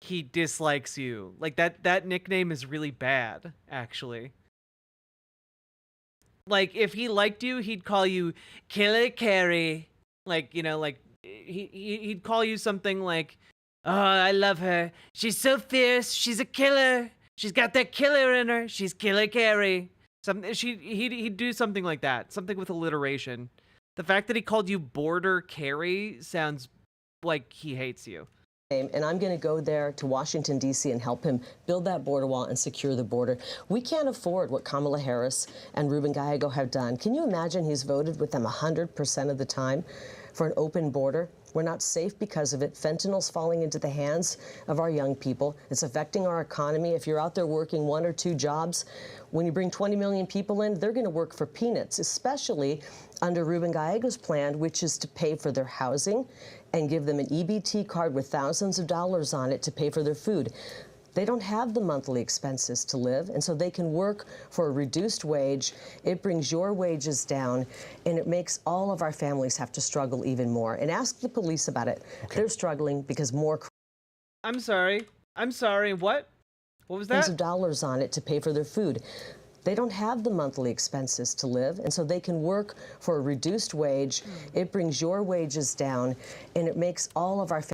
he dislikes you. Like that nickname is really bad, actually. Like if he liked you, he'd call you Killer Carrie. Like, you know, like he'd call you something like, "Oh, I love her. She's so fierce. She's a killer. She's got that killer in her. She's Killer Carrie." He'd do something like that. Something with alliteration. The fact that he called you Border Carrie sounds like he hates you. And I'm going to go there to Washington, D.C. and help him build that border wall and secure the border. We can't afford what Kamala Harris and Ruben Gallego have done. Can you imagine he's voted with them 100% of the time for an open border? We're not safe because of it. Fentanyl's falling into the hands of our young people. It's affecting our economy. If you're out there working 1 or 2 jobs, when you bring 20 million people in, they're going to work for peanuts, especially under Ruben Gallego's plan, which is to pay for their housing and give them an EBT card with thousands of dollars on it to pay for their food. They don't have the monthly expenses to live, and so they can work for a reduced wage. It brings your wages down, and it makes all of our families have to struggle even more. And ask the police about it. Okay. They're struggling because more. I'm sorry. What? What was that? Thousands of dollars on it to pay for their food. They don't have the monthly expenses to live, and so they can work for a reduced wage. It brings your wages down, and it makes all of our families.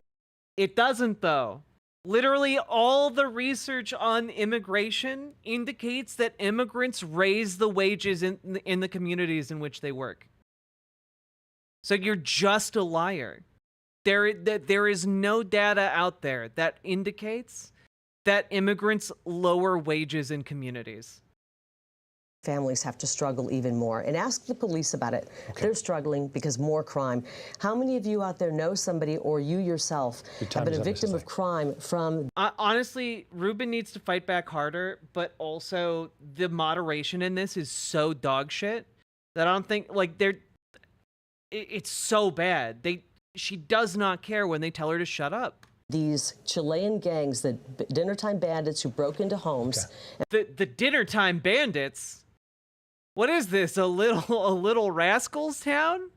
It doesn't, though. Literally all the research on immigration indicates that immigrants raise the wages in the communities in which they work. So you're just a liar. There is no data out there that indicates that immigrants lower wages in communities. Families have to struggle even more. And ask the police about it. Okay. They're struggling because more crime. How many of you out there know somebody or you yourself have been a victim of crime from... Honestly, Ruben needs to fight back harder, but also the moderation in this is so dog shit that I don't think, like, it's so bad. She does not care when they tell her to shut up. These Chilean gangs, the dinnertime bandits who broke into homes. Okay. The dinnertime bandits? What is this? A little rascals town?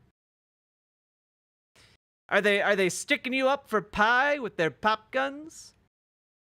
Are they sticking you up for pie with their pop guns?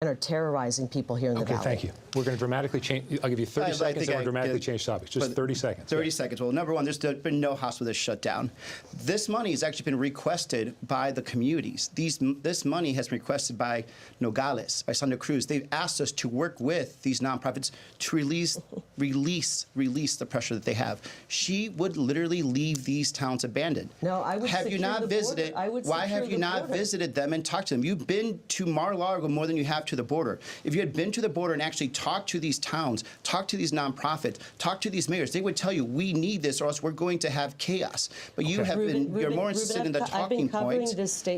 And are terrorizing people here in the valley. Okay, thank you. We're going to dramatically change. I'll give you 30 seconds and we'll dramatically change topics. Just 30 seconds. 30 seconds. Well, number one, there's been no hospital that's shut down. This money has actually been requested by the communities. This money has been requested by Nogales, by Santa Cruz. They've asked us to work with these nonprofits to release the pressure that they have. She would literally leave these towns abandoned. No, I would have you not visited? Why have you not visited them and talked to them? You've been to Mar-a-Lago more than you have to the border. If you had been to the border and actually talked to these towns, talked to these nonprofits, talked to these mayors, they would tell you, we need this or else we're going to have chaos. But you have you're more interested in the talking points.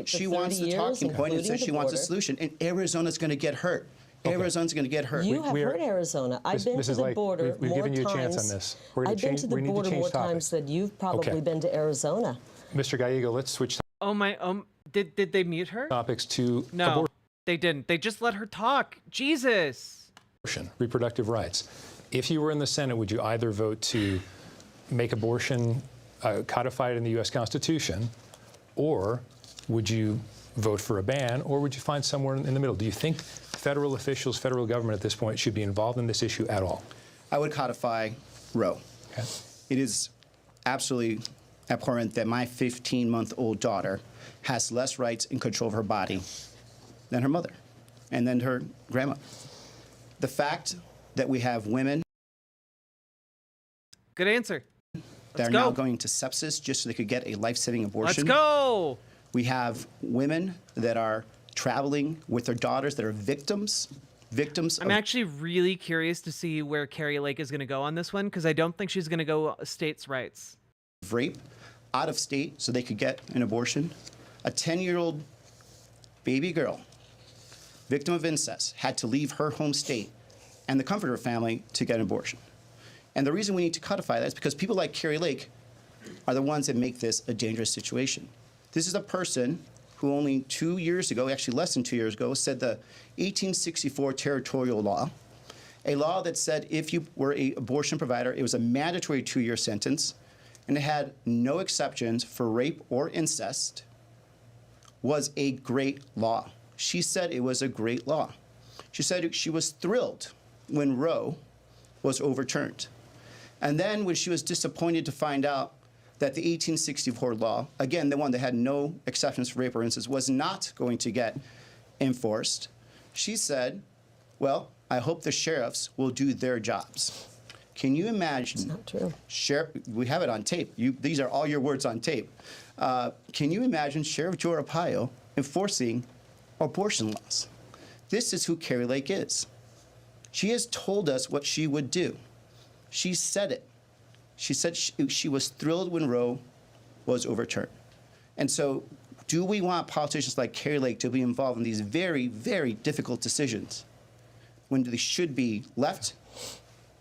She wants the talking point and says she wants a solution. And Arizona's going to get hurt. Arizona's going to get hurt. You have hurt Arizona. I've been to the border more times. We've given you a chance on this. I've been to the border more times than you've probably been to Arizona. Mr. Gallego, let's switch. Oh my, did they mute her? Topics to no. They didn't. They just let her talk. Jesus. Reproductive rights. If you were in the Senate, would you either vote to make abortion codified in the U.S. Constitution, or would you vote for a ban, or would you find somewhere in the middle? Do you think federal officials, federal government at this point should be involved in this issue at all? I would codify Roe. Okay. It is absolutely abhorrent that my 15-month-old daughter has less rights and control of her body than her mother, and then her grandma. The fact that we have women Good answer. that are now going to sepsis just so they could get a life-saving abortion. Let's go! We have women that are traveling with their daughters that are victims I'm actually really curious to see where Carrie Lake is going to go on this one, because I don't think she's going to go states' rights. Rape out of state so they could get an abortion. A 10-year-old baby girl, victim of incest, had to leave her home state and the comfort of her family to get an abortion. And the reason we need to codify that is because people like Carrie Lake are the ones that make this a dangerous situation. This is a person who only 2 years ago, actually less than 2 years ago, said the 1864 territorial law, a law that said if you were an abortion provider, it was a mandatory 2-year sentence, and it had no exceptions for rape or incest was a great law. She said it was a great law. She said she was thrilled when Roe was overturned. And then when she was disappointed to find out that the 1864 law, again, the one that had no exceptions for rape or incest, was not going to get enforced, she said, well, I hope the sheriffs will do their jobs. Can you imagine? It's not true. We have it on tape. These are all your words on tape. Can you imagine Sheriff Joe Arpaio enforcing abortion laws? This is who Kari Lake is. She has told us what she would do. She said it. She said she was thrilled when Roe was overturned. And so do we want politicians like Kari Lake to be involved in these very, very difficult decisions when they should be left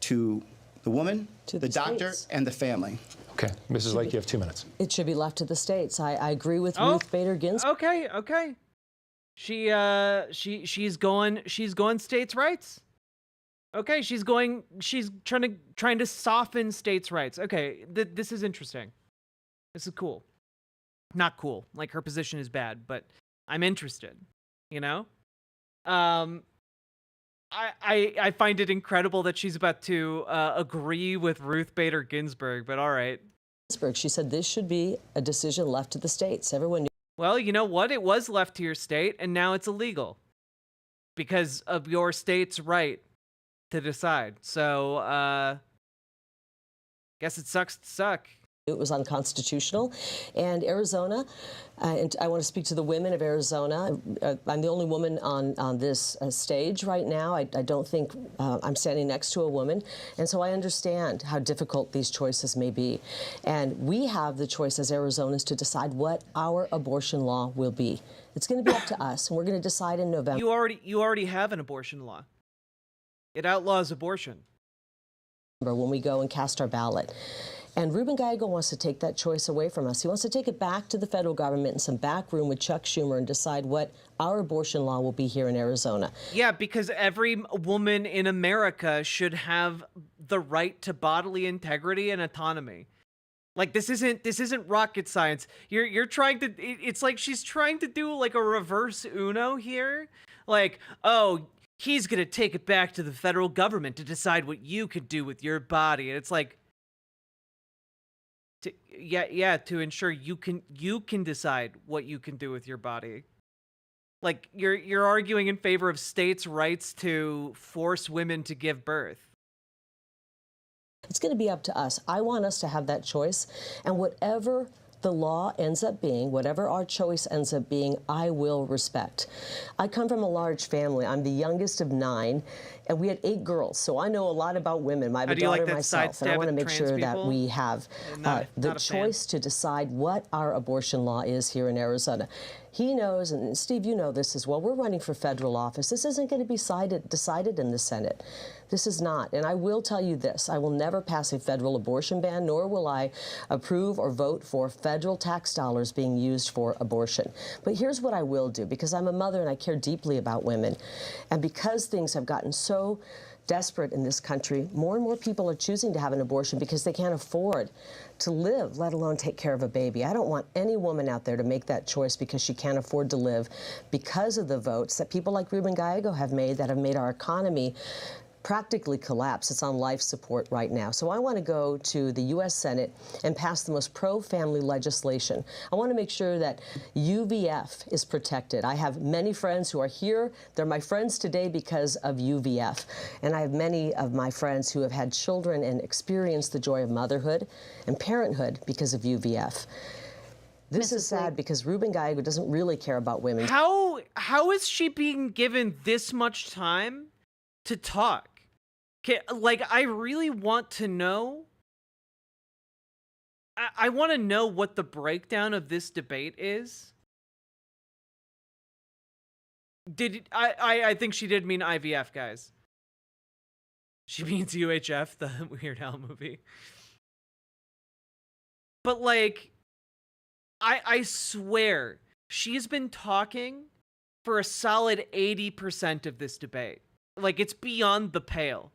to the woman, the doctor, and the family? Okay, Mrs. Lake, you have 2 minutes. It should be left to the states. I agree with Ruth Bader Ginsburg. Okay. She's going states' rights. Okay, she's trying to soften states' rights. Okay, this is interesting. This is cool. Not cool. Like, her position is bad, but I'm interested. You know? I find it incredible that she's about to agree with Ruth Bader Ginsburg, but all right. She said this should be a decision left to the states. Everyone knew. Well, you know what? It was left to your state, and now it's illegal because of your state's right to decide. So, guess it sucks to suck. It was unconstitutional. And Arizona, and I want to speak to the women of Arizona. I'm the only woman on this stage right now. I don't think I'm standing next to a woman. And so I understand how difficult these choices may be. And we have the choice as Arizonans to decide what our abortion law will be. It's going to be up to us, and we're going to decide in November. You already have an abortion law. It outlaws abortion. When we go and cast our ballot. And Ruben Gallego wants to take that choice away from us. He wants to take it back to the federal government in some back room with Chuck Schumer and decide what our abortion law will be here in Arizona. Yeah, because every woman in America should have the right to bodily integrity and autonomy. Like, this isn't rocket science. You're trying to, it's like she's trying to do like a reverse Uno here. Like, oh, he's gonna take it back to the federal government to decide what you can do with your body. And it's like, to ensure you can decide what you can do with your body. Like, you're arguing in favor of states' rights to force women to give birth. It's going to be up to us. I want us to have that choice, and whatever the law ends up being, whatever our choice ends up being, I will respect. I come from a large family. I'm the youngest of 9, and we had 8 girls, so I know a lot about women. I have a daughter myself, and I want to make sure that we have the choice to decide what our abortion law is here in Arizona. He knows, and Steve, you know this as well, we're running for federal office. This isn't going to be decided in the Senate. This is not. And I will tell you this, I will never pass a federal abortion ban, nor will I approve or vote for federal tax dollars being used for abortion. But here's what I will do, because I'm a mother and I care deeply about women, and because things have gotten so desperate in this country, more and more people are choosing to have an abortion because they can't afford to live, let alone take care of a baby. I don't want any woman out there to make that choice because she can't afford to live, because of the votes that people like Ruben Gallego have made that have made our economy practically collapse. It's on life support right now. So I want to go to the U.S. Senate and pass the most pro-family legislation. I want to make sure that UVF is protected. I have many friends who are here. They're my friends today because of UVF. And I have many of my friends who have had children and experienced the joy of motherhood and parenthood because of UVF. This is sad because Ruben Gallego doesn't really care about women. How is she being given this much time to talk? Like, I really want to know. I want to know what the breakdown of this debate is. I think she did mean IVF, guys. She means UHF, the Weird Al movie. But, like, I swear, she's been talking for a solid 80% of this debate. Like, it's beyond the pale.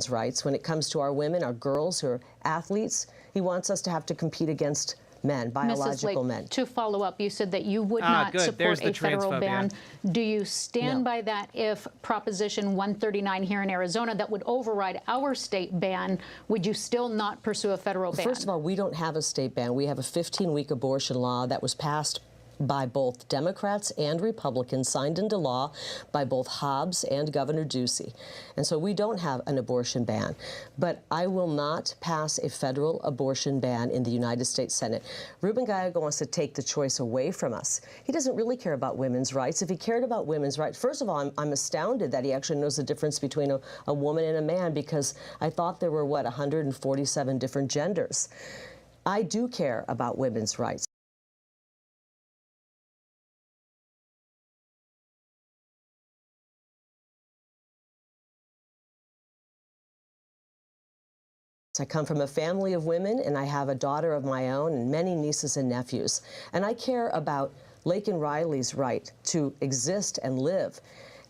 rights. When it comes to our women, our girls who are athletes, he wants us to have to compete against men, biological men. To follow up, you said that you would not support a federal ban. Do you stand by that if Proposition 139 here in Arizona that would override our state ban, would you still not pursue a federal ban? First of all, we don't have a state ban. We have a 15-week abortion law that was passed by both Democrats and Republicans, signed into law by both Hobbs and Governor Ducey. And so we don't have an abortion ban. But I will not pass a federal abortion ban in the United States Senate. Ruben Gallego wants to take the choice away from us. He doesn't really care about women's rights. If he cared about women's rights, first of all, I'm astounded that he actually knows the difference between a woman and a man, because I thought there were, what, 147 different genders. I do care about women's rights. I come from a family of women, and I have a daughter of my own and many nieces and nephews. And I care about Laken Riley's right to exist and live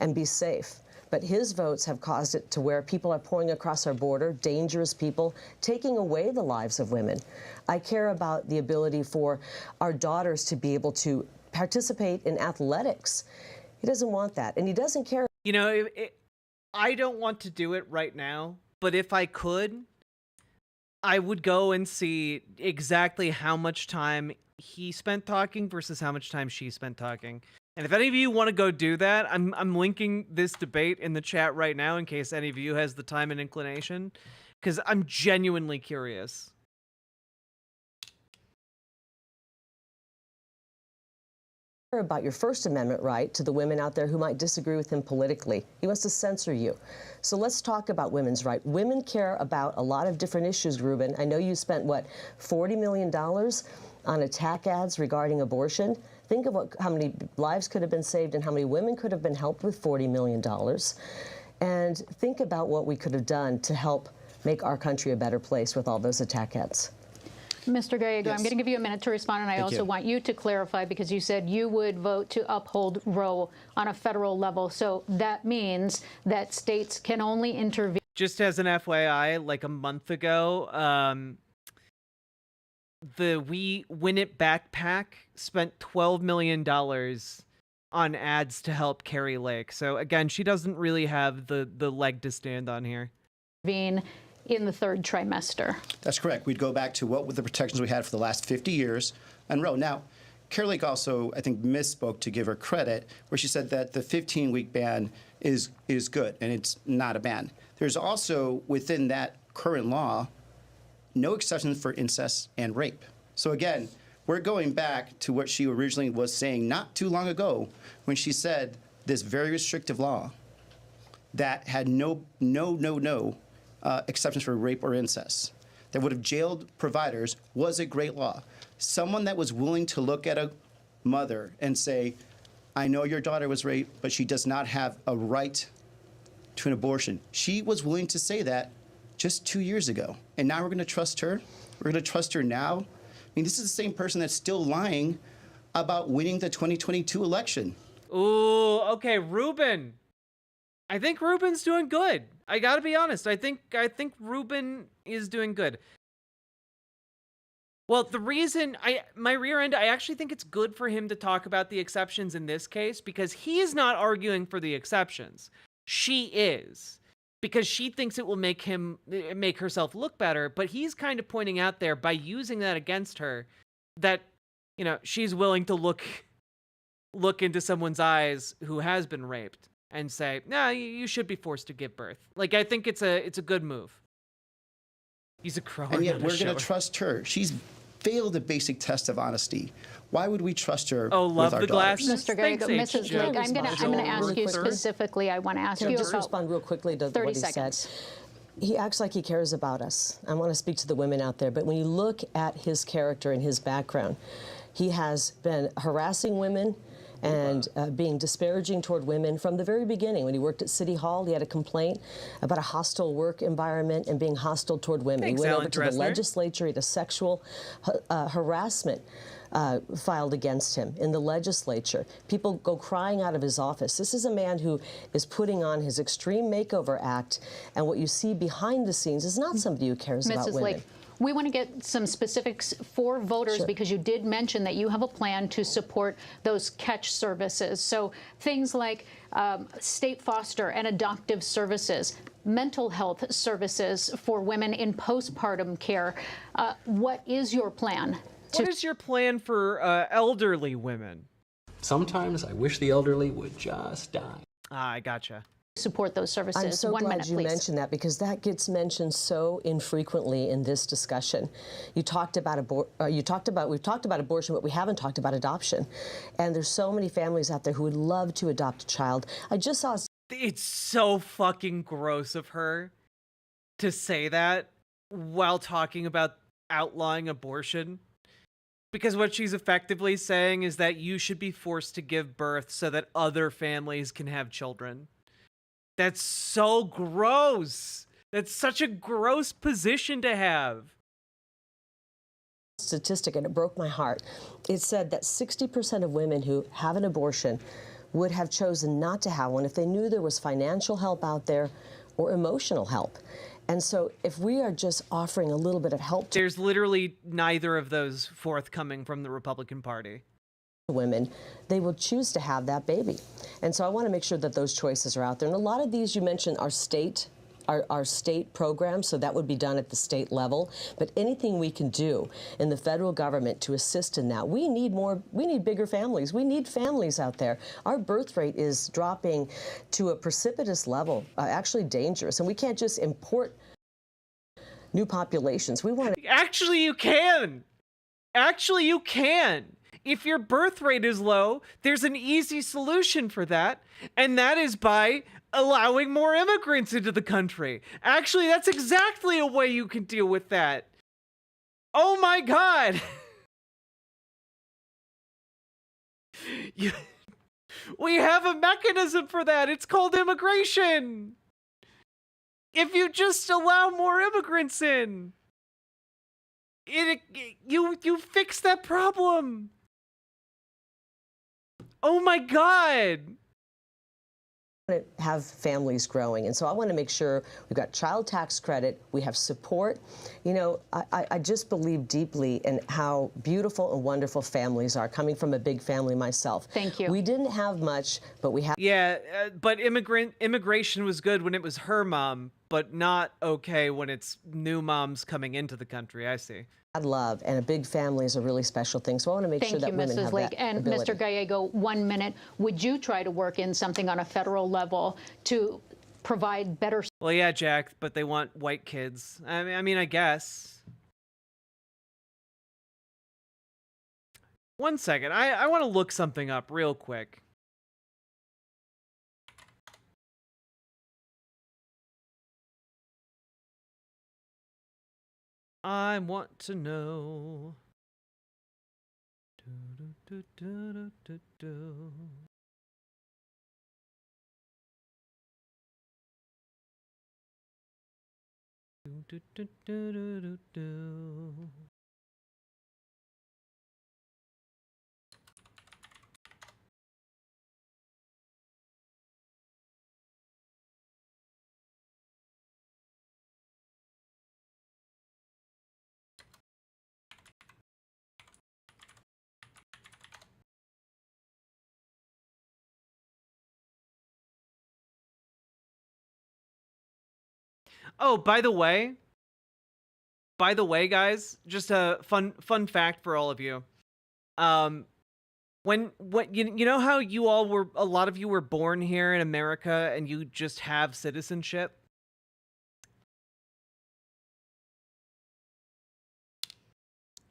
and be safe. But his votes have caused it to where people are pouring across our border, dangerous people, taking away the lives of women. I care about the ability for our daughters to be able to participate in athletics. He doesn't want that, and he doesn't care. You know, I don't want to do it right now, but if I could, I would go and see exactly how much time he spent talking versus how much time she spent talking. And if any of you want to go do that, I'm linking this debate in the chat right now in case any of you has the time and inclination, because I'm genuinely curious. About your First Amendment right to the women out there who might disagree with him politically. He wants to censor you. So let's talk about women's rights. Women care about a lot of different issues, Ruben. I know you spent, what, $40 million on attack ads regarding abortion. Think of how many lives could have been saved and how many women could have been helped with $40 million. And think about what we could have done to help make our country a better place with all those attack ads. Mr. Gallego, I'm going to give you a minute to respond, and I also want you to clarify, because you said you would vote to uphold Roe on a federal level. So that means that states can only intervene. Just as an FYI, like a month ago, the We Win It backpack spent $12 million on ads to help Carrie Lake. So again, she doesn't really have the leg to stand on here. In the third trimester. That's correct. We'd go back to what were the protections we had for the last 50 years on Roe. Now, Carrie Lake also, I think, misspoke, to give her credit, where she said that the 15-week ban is good, and it's not a ban. There's also, within that current law, no exceptions for incest and rape. So again, we're going back to what she originally was saying not too long ago, when she said this very restrictive law that had no exceptions for rape or incest, that would have jailed providers, was a great law. Someone that was willing to look at a mother and say, I know your daughter was raped, but she does not have a right to an abortion. She was willing to say that just 2 years ago. And now we're going to trust her? We're going to trust her now? I mean, this is the same person that's still lying about winning the 2022 election. Ooh, okay, Ruben. I think Ruben's doing good. I gotta be honest. I think Ruben is doing good. Well, the reason my rear end, I actually think it's good for him to talk about the exceptions in this case, because he is not arguing for the exceptions. She is, because she thinks it will make herself look better. But he's kind of pointing out there, by using that against her, that, you know, she's willing to look into someone's eyes who has been raped and say, no, you should be forced to give birth. Like, I think it's a good move. He's a crow. And yet we're going to trust her. She's failed the basic test of honesty. Why would we trust her with our daughters? Mr. Gallego, Mrs. Lake, I'm going to ask you specifically. I want to ask you about. Just respond real quickly to what he said. He acts like he cares about us. I want to speak to the women out there, but when you look at his character and his background, he has been harassing women and being disparaging toward women from the very beginning. When he worked at City Hall, he had a complaint about a hostile work environment and being hostile toward women. He went over to the legislature, he had a sexual harassment filed against him in the legislature. People go crying out of his office. This is a man who is putting on his Extreme Makeover Act, and what you see behind the scenes is not somebody who cares about Mrs. women. Lake, we want to get some specifics for voters Sure. because you did mention that you have a plan to support those catch services. So things like state foster and adoptive services, mental health services for women in postpartum care. What is your plan? What is your plan for elderly women? Sometimes I wish the elderly would just die. I gotcha. Support those services. I'm so 1 glad minute, you please. mentioned that because that gets mentioned so infrequently in this discussion. You talked about we've talked about abortion, but we haven't talked about adoption. And there's so many families out there who would love to adopt a child. I just saw. It's so fucking gross of her to say that while talking about outlawing abortion. Because what she's effectively saying is that you should be forced to give birth so that other families can have children. That's so gross. That's such a gross position to have. Statistic, and it broke my heart. It said that 60% of women who have an abortion would have chosen not to have one if they knew there was financial help out there or emotional help. And so if we are just offering a little bit of help to There's literally neither of those forthcoming from the Republican Party. women, they will choose to have that baby. And so I want to make sure that those choices are out there. And a lot of these you mentioned are state programs, so that would be done at the state level. But anything we can do in the federal government to assist in that, we need bigger families. We need families out there. Our birth rate is dropping to a precipitous level, actually dangerous. And we can't just import new populations. We want to... Actually, you can. Actually, you can. If your birth rate is low, there's an easy solution for that, and that is by allowing more immigrants into the country. Actually, that's exactly a way you can deal with that. Oh my God. We have a mechanism for that. It's called immigration. If you just allow more immigrants in, you fix that problem. Oh my God. Have families growing, and so I want to make sure we've got child tax credit, we have support. You know, I just believe deeply in how beautiful and wonderful families are, coming from a big family myself. Thank you. We didn't have much, but we have. Yeah, but immigration was good when it was her mom, but not okay when it's new moms coming into the country. I see. Love and a big family is a really special thing, so I want to make sure that women have that And ability. Mr. Gallego, 1 minute. Would you try to work in something on a federal level to provide better? Well, yeah, Jack, but they want white kids. I mean, I guess. 1 second. I want to look something up real quick. I want to know. Oh, by the way, guys, just a fun fact for all of you. You know how a lot of you were born here in America and you just have citizenship?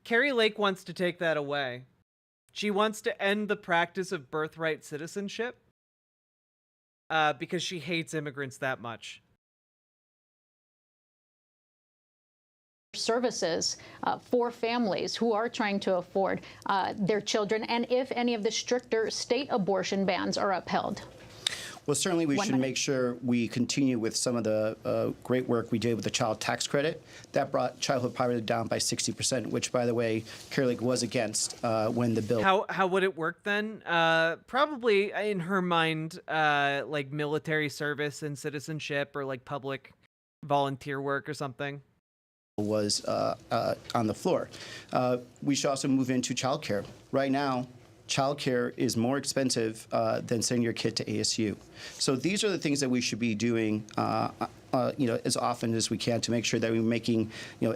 Carrie Lake wants to take that away. She wants to end the practice of birthright citizenship because she hates immigrants that much. Services for families who are trying to afford their children, and if any of the stricter state abortion bans are upheld. Well, certainly we One should minute. make sure we continue with some of the great work we did with the child tax credit. That brought childhood poverty down by 60%, which, by the way, Carrie Lake was against when the bill. How would it work then? Probably in her mind, like military service and citizenship, or like public volunteer work or something. Was on the floor. We should also move into childcare. Right now, childcare is more expensive than sending your kid to ASU. So these are the things that we should be doing, as often as we can to make sure that we're making,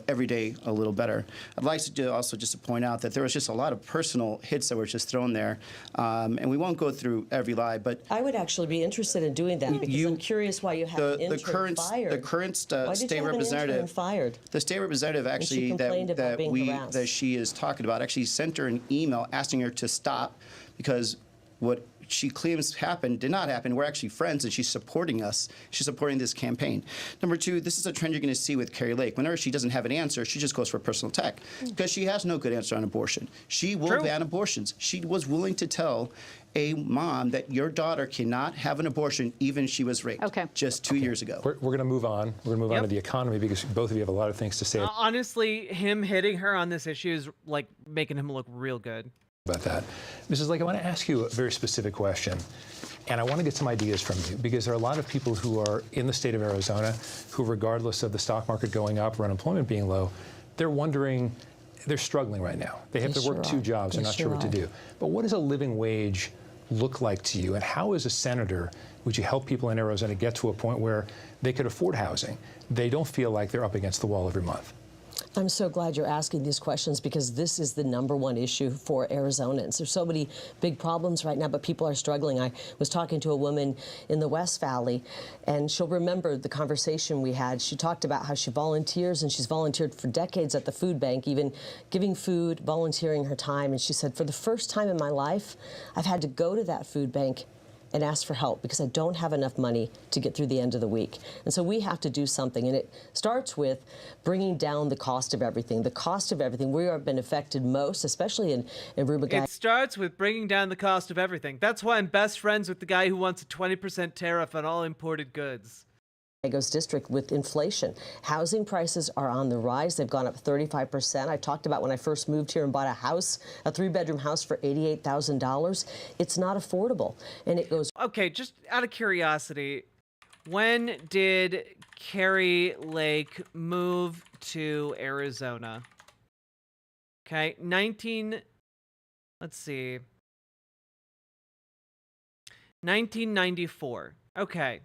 every day a little better. I'd like to also just to point out that there was just a lot of personal hits that were just thrown there, and we won't go through every lie, but I would actually be interested in doing that because I'm curious why you have an intern fired. The current Why did state you have an representative intern fired? The state representative actually that she is talking about actually sent her an email asking her to stop because what she claims happened did not happen. We're actually friends, and she's supporting us. She's supporting this campaign. Number two, this is a trend you're going to see with Carrie Lake. Whenever she doesn't have an answer, she just goes for personal attack because she has no good answer on abortion. She will ban abortions. She was willing to tell a mom that your daughter cannot have an abortion even if she was raped just 2 years ago. We're going to move on. We're going to move on to the economy because both of you have a lot of things to say Honestly, him hitting her on this issue is like making him look real good. about that. Mrs. Lake, I want to ask you a very specific question, and I want to get some ideas from you because there are a lot of people who are in the state of Arizona who, regardless of the stock market going up or unemployment being low, they're wondering, they're struggling right now. They have to work two jobs. They're not sure what to do. But what does a living wage look like to you, and how, as a senator, would you help people in Arizona get to a point where they could afford housing? They don't feel like they're up against the wall every month. I'm so glad you're asking these questions because this is the #1 issue for Arizonans. There's so many big problems right now, but people are struggling. I was talking to a woman in the West Valley, and she'll remember the conversation we had. She talked about how she volunteers, and she's volunteered for decades at the food bank, even giving food, volunteering her time. And she said, for the first time in my life, I've had to go to that food bank and ask for help because I don't have enough money to get through the end of the week. And so we have to do something, and it starts with bringing down the cost of everything. The cost of everything. We have been affected most, especially in Rubiga. It starts with bringing down the cost of everything. That's why I'm best friends with the guy who wants a 20% tariff on all imported goods. District with inflation. Housing prices are on the rise. They've gone up 35%. I talked about when I first moved here and bought a house, a 3-bedroom house for $88,000. It's not affordable. And it goes. Okay, just out of curiosity, when did Carrie Lake move to Arizona? Okay, 1994. Okay.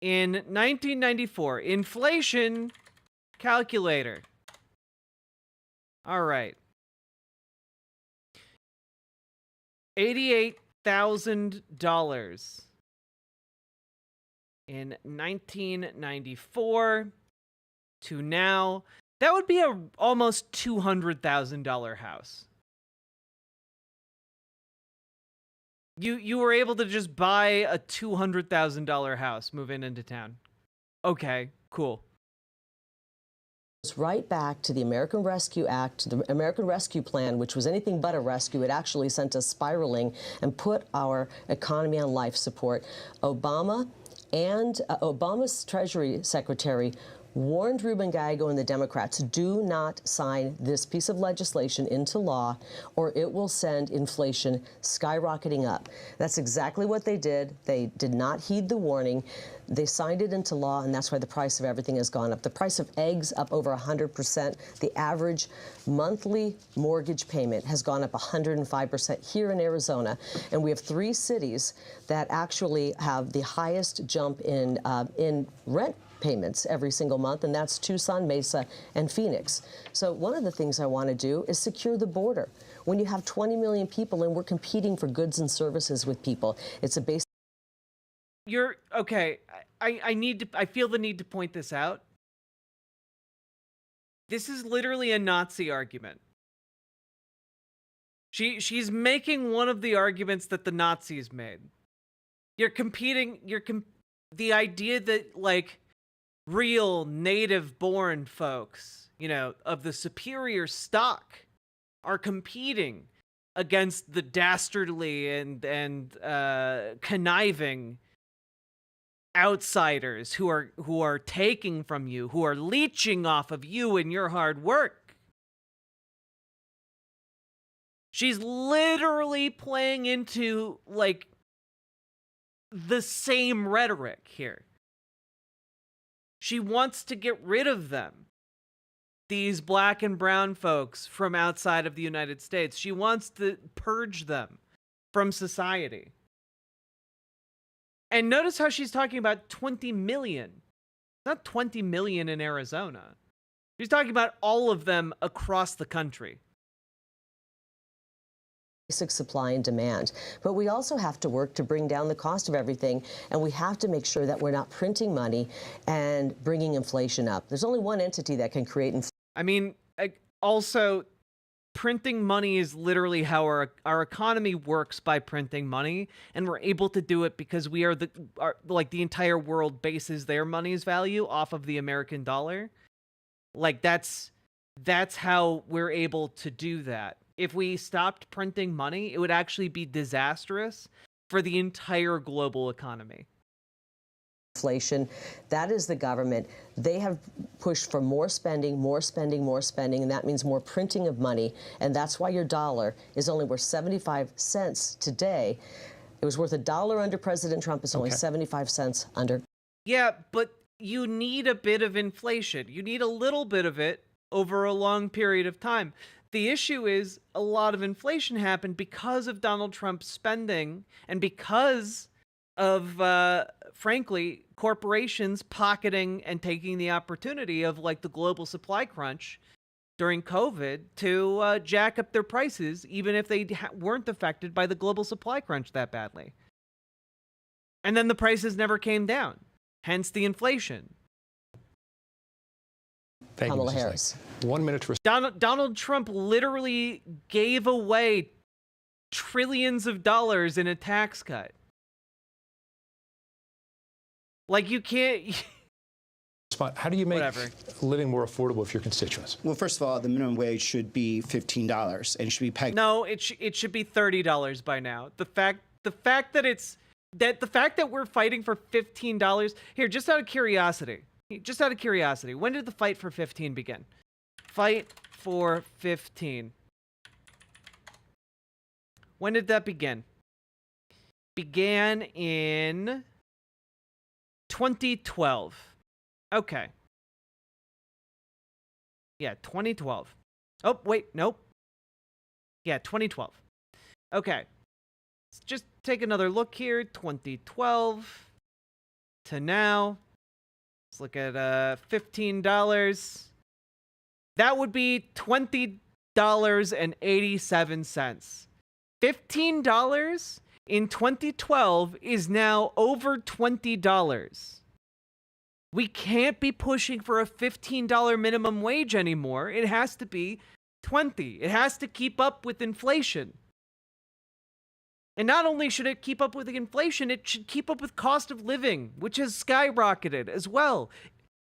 In 1994, inflation calculator. All right. $88,000 in 1994 to now. That would be a almost $200,000 house. You were able to just buy a $200,000 house moving into town. Okay, cool. Right back to the American Rescue Act, the American Rescue Plan, which was anything but a rescue. It actually sent us spiraling and put our economy on life support. Obama and Obama's Treasury Secretary warned Rubin-Gallego and the Democrats, do not sign this piece of legislation into law or it will send inflation skyrocketing up. That's exactly what they did. They did not heed the warning. They signed it into law, and that's why the price of everything has gone up. The price of eggs up over 100%. The average monthly mortgage payment has gone up 105% here in Arizona. And we have 3 cities that actually have the highest jump in rent payments every single month, and that's Tucson, Mesa, and Phoenix. So one of the things I want to do is secure the border. When you have 20 million people and we're competing for goods and services with people, it's a basic. You're okay. I feel the need to point this out. This is literally a Nazi argument. She's making one of the arguments that the Nazis made. The idea that, like, real native-born folks, of the superior stock, are competing against the dastardly and conniving outsiders who are taking from you, who are leeching off of you and your hard work. She's literally playing into like the same rhetoric here. She wants to get rid of them, these black and brown folks from outside of the United States. She wants to purge them from society. And notice how she's talking about 20 million. Not 20 million in Arizona. She's talking about all of them across the country. Basic supply and demand. But we also have to work to bring down the cost of everything, and we have to make sure that we're not printing money and bringing inflation up. There's only one entity that can create inflation. I mean, also, printing money is literally how our economy works, by printing money, and we're able to do it because we are like the entire world bases their money's value off of the American dollar. Like that's how we're able to do that. If we stopped printing money, it would actually be disastrous for the entire global economy. Inflation, that is the government. They have pushed for more spending, more spending, more spending, and that means more printing of money. And that's why your dollar is only worth 75 cents today. It was worth $1 under President Trump. It's only 75 cents under. Yeah, but you need a bit of inflation. You need a little bit of it over a long period of time. The issue is a lot of inflation happened because of Donald Trump's spending and because of, frankly, corporations pocketing and taking the opportunity of like the global supply crunch during COVID to jack up their prices, even if they weren't affected by the global supply crunch that badly. And then the prices never came down, hence the inflation. Thank Kamala you, Mrs. Harris. Knight. 1 minute for Donald Trump literally gave away trillions of dollars in a tax cut. Like you can't. How do you make Whatever. living more affordable for your constituents? Well, first of all, the minimum wage should be $15 and it should be pegged. No, it should be $30 by now. The fact that we're fighting for $15 here, just out of curiosity. When did the fight for 15 begin? Fight for 15. When did that begin? Began in 2012. Okay. Yeah, 2012. Oh, wait, nope. Yeah, 2012. Okay. Let's just take another look here. 2012 to now. Let's look at $15. That would be $20.87. $15 in 2012 is now over $20. We can't be pushing for a $15 minimum wage anymore. It has to be $20. It has to keep up with inflation. And not only should it keep up with the inflation, it should keep up with cost of living, which has skyrocketed as well.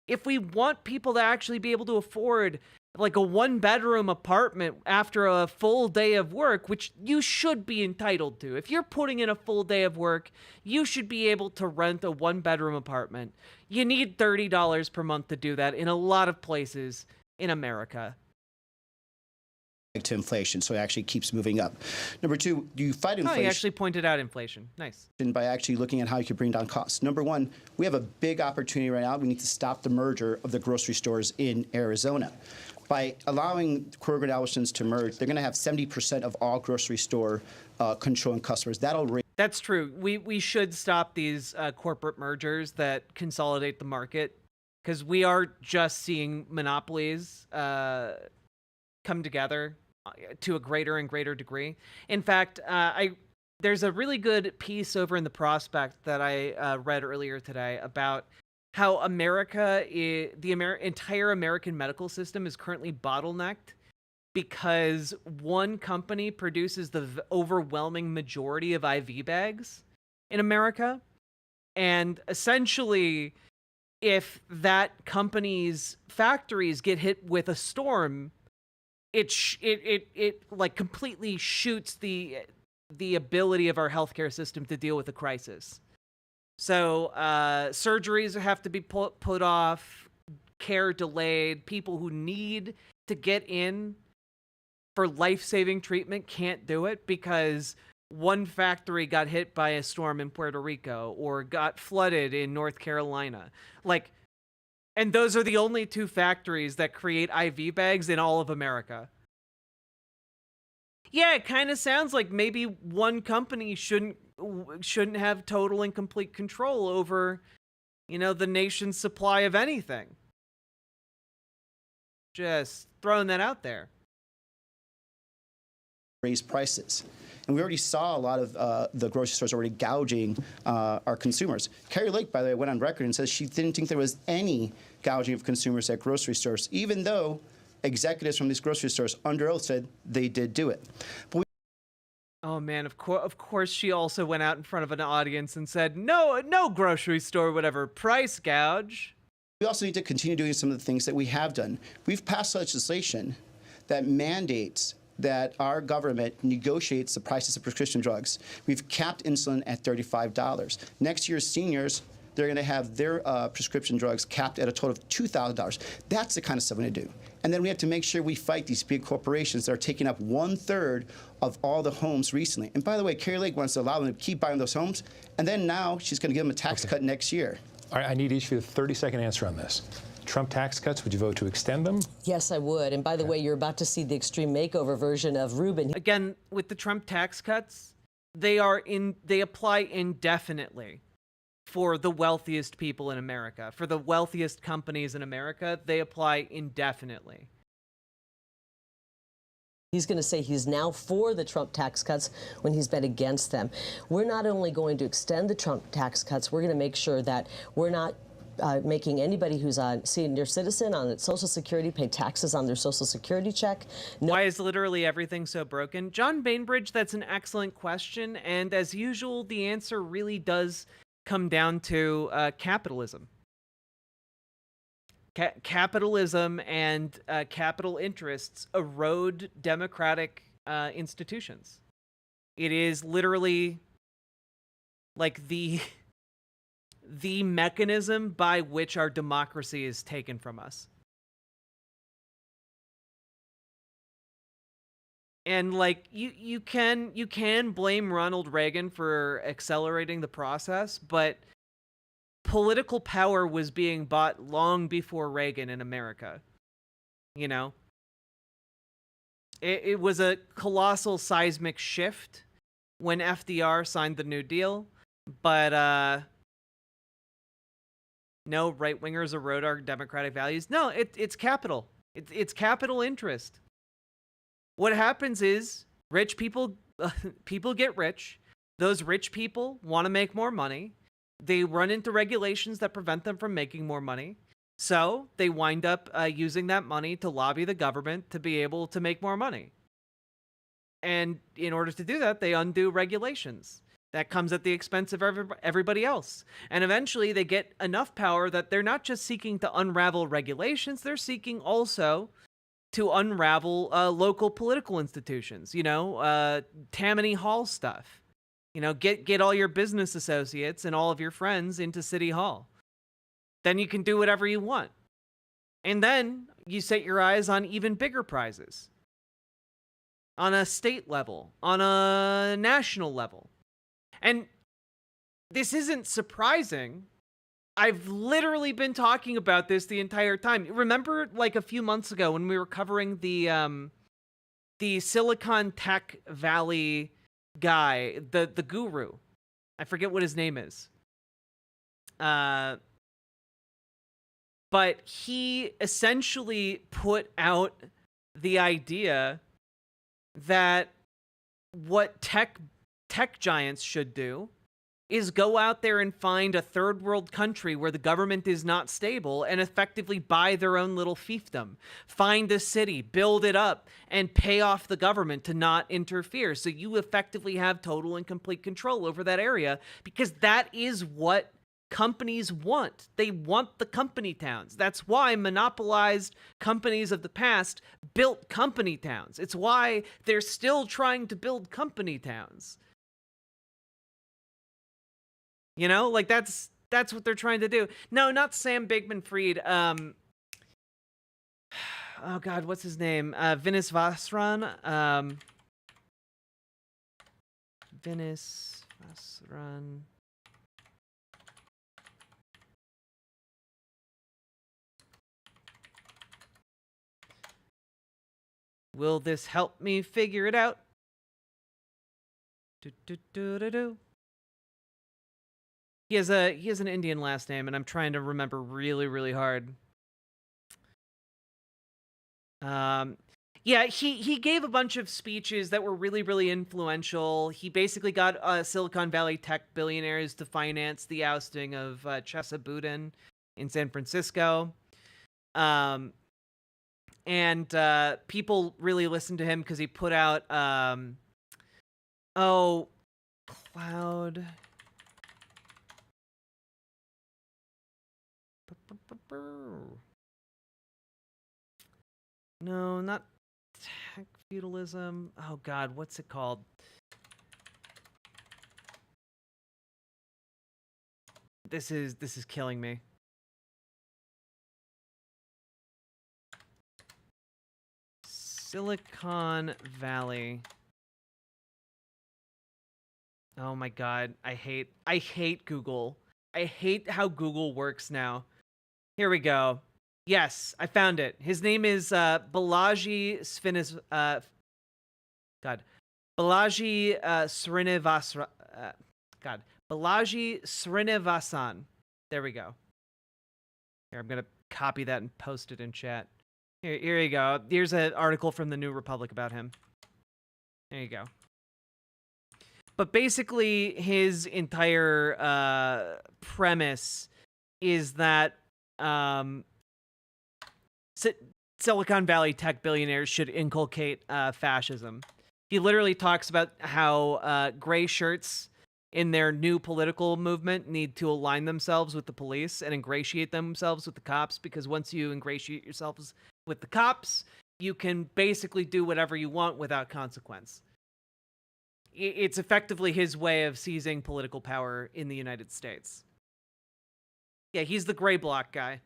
If we want people to actually be able to afford like a one-bedroom apartment after a full day of work, which you should be entitled to. If you're putting in a full day of work, you should be able to rent a one-bedroom apartment. You need $30 per month to do that in a lot of places in America. To inflation, so it actually keeps moving up. Number two, you fight inflation. Oh, you actually pointed out inflation. Nice. By actually looking at how you can bring down costs. Number one, we have a big opportunity right now. We need to stop the merger of the grocery stores in Arizona. By allowing Kroger and Albertsons to merge, they're going to have 70% of all grocery store controlling customers. That's true. We should stop these corporate mergers that consolidate the market, because we are just seeing monopolies come together to a greater and greater degree. In fact, there's a really good piece over in the Prospect that I read earlier today about how the entire American medical system is currently bottlenecked because one company produces the overwhelming majority of IV bags in America. And essentially, if that company's factories get hit with a storm, it like completely shoots the ability of our healthcare system to deal with the crisis. So surgeries have to be put off, care delayed. People who need to get in for life-saving treatment can't do it because one factory got hit by a storm in Puerto Rico or got flooded in North Carolina. Like, and those are the only two factories that create IV bags in all of America. Yeah, it kind of sounds like maybe one company shouldn't have total and complete control over, you know, the nation's supply of anything. Just throwing that out there. Raise prices. And we already saw a lot of the grocery stores already gouging our consumers. Carrie Lake, by the way, went on record and says she didn't think there was any gouging of consumers at grocery stores, even though executives from these grocery stores under oath said they did do it. But oh man, of course she also went out in front of an audience and said, no grocery store would ever price gouge. We also need to continue doing some of the things that we have done. We've passed legislation that mandates that our government negotiates the prices of prescription drugs. We've capped insulin at $35. Next year, seniors, they're going to have their prescription drugs capped at a total of $2,000. That's the kind of stuff we need to do. And then we have to make sure we fight these big corporations that are taking up 1/3 of all the homes recently. And by the way, Carrie Lake wants to allow them to keep buying those homes, and then now she's going to give them a tax cut next year. All right, I need each of you a 30-second answer on this. Trump tax cuts, would you vote to extend them? Yes, I would. And by the way, you're about to see the extreme makeover version of Rubin. Again, with the Trump tax cuts, they apply indefinitely for the wealthiest people in America. For the wealthiest companies in America, they apply indefinitely. He's going to say he's now for the Trump tax cuts when he's been against them. We're not only going to extend the Trump tax cuts, we're going to make sure that we're not making anybody who's a senior citizen on Social Security pay taxes on their Social Security check. No. Why is literally everything so broken? John Bainbridge, that's an excellent question. And as usual, the answer really does come down to capitalism. Capitalism and capital interests erode democratic institutions. It is literally like the mechanism by which our democracy is taken from us. And like you can blame Ronald Reagan for accelerating the process, but political power was being bought long before Reagan in America. You know? It was a colossal seismic shift when FDR signed the New Deal, but no, right-wingers erode our democratic values. No, it's capital. It's capital interest. What happens is rich people get rich. Those rich people want to make more money. They run into regulations that prevent them from making more money. So they wind up using that money to lobby the government to be able to make more money. And in order to do that, they undo regulations. That comes at the expense of everybody else. And eventually they get enough power that they're not just seeking to unravel regulations, they're seeking also to unravel local political institutions, you know, Tammany Hall stuff. You know, get all your business associates and all of your friends into City Hall. Then you can do whatever you want. And then you set your eyes on even bigger prizes. On a state level, on a national level. And this isn't surprising. I've literally been talking about this the entire time. Remember, like a few months ago when we were covering the Silicon Tech Valley guy, the guru. I forget what his name is. But he essentially put out the idea that what tech giants should do is go out there and find a third world country where the government is not stable and effectively buy their own little fiefdom. Find a city, build it up, and pay off the government to not interfere. So you effectively have total and complete control over that area, because that is what companies want. They want the company towns. That's why monopolized companies of the past built company towns. It's why they're still trying to build company towns. You know, like that's what they're trying to do. No, not Sam Bankman-Fried. Oh God, what's his name? Vinis Vasran. Vinis Vasran. Will this help me figure it out? He has an Indian last name, and I'm trying to remember really, really hard. Yeah, he gave a bunch of speeches that were really, really influential. He basically got Silicon Valley tech billionaires to finance the ousting of Chesa Boudin in San Francisco. And people really listened to him because he put out, Cloud. No, not tech feudalism. Oh God, what's it called? This is killing me. Silicon Valley. Oh my God, I hate Google. I hate how Google works now. Here we go. Yes, I found it. His name is Balaji Balaji Srinivasan. There we go. Here, I'm gonna copy that and post it in chat. Here you go. Here's an article from the New Republic about him. There you go. But basically, his entire premise is that Silicon Valley tech billionaires should inculcate fascism. He literally talks about how gray shirts in their new political movement need to align themselves with the police and ingratiate themselves with the cops, because once you ingratiate yourselves with the cops, you can basically do whatever you want without consequence. It's effectively his way of seizing political power in the United States. Yeah, he's the gray bloc guy.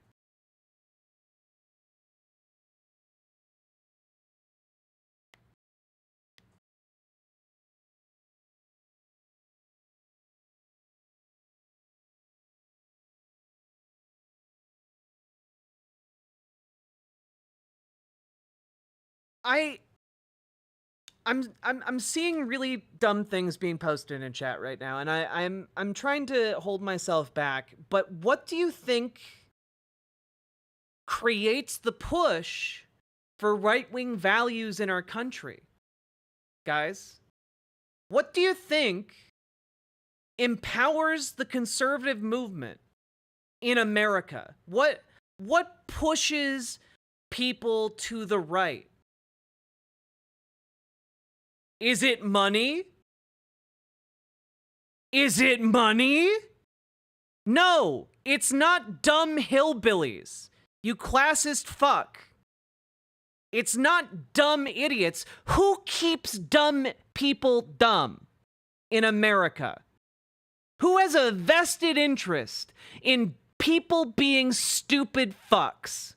I'm seeing really dumb things being posted in chat right now, and I'm trying to hold myself back. But what do you think creates the push for right-wing values in our country, guys? What do you think empowers the conservative movement in America? What pushes people to the right? Is it money? Is it money? No, it's not dumb hillbillies, you classist fuck. It's not dumb idiots. Who keeps dumb people dumb in America? Who has a vested interest in people being stupid fucks?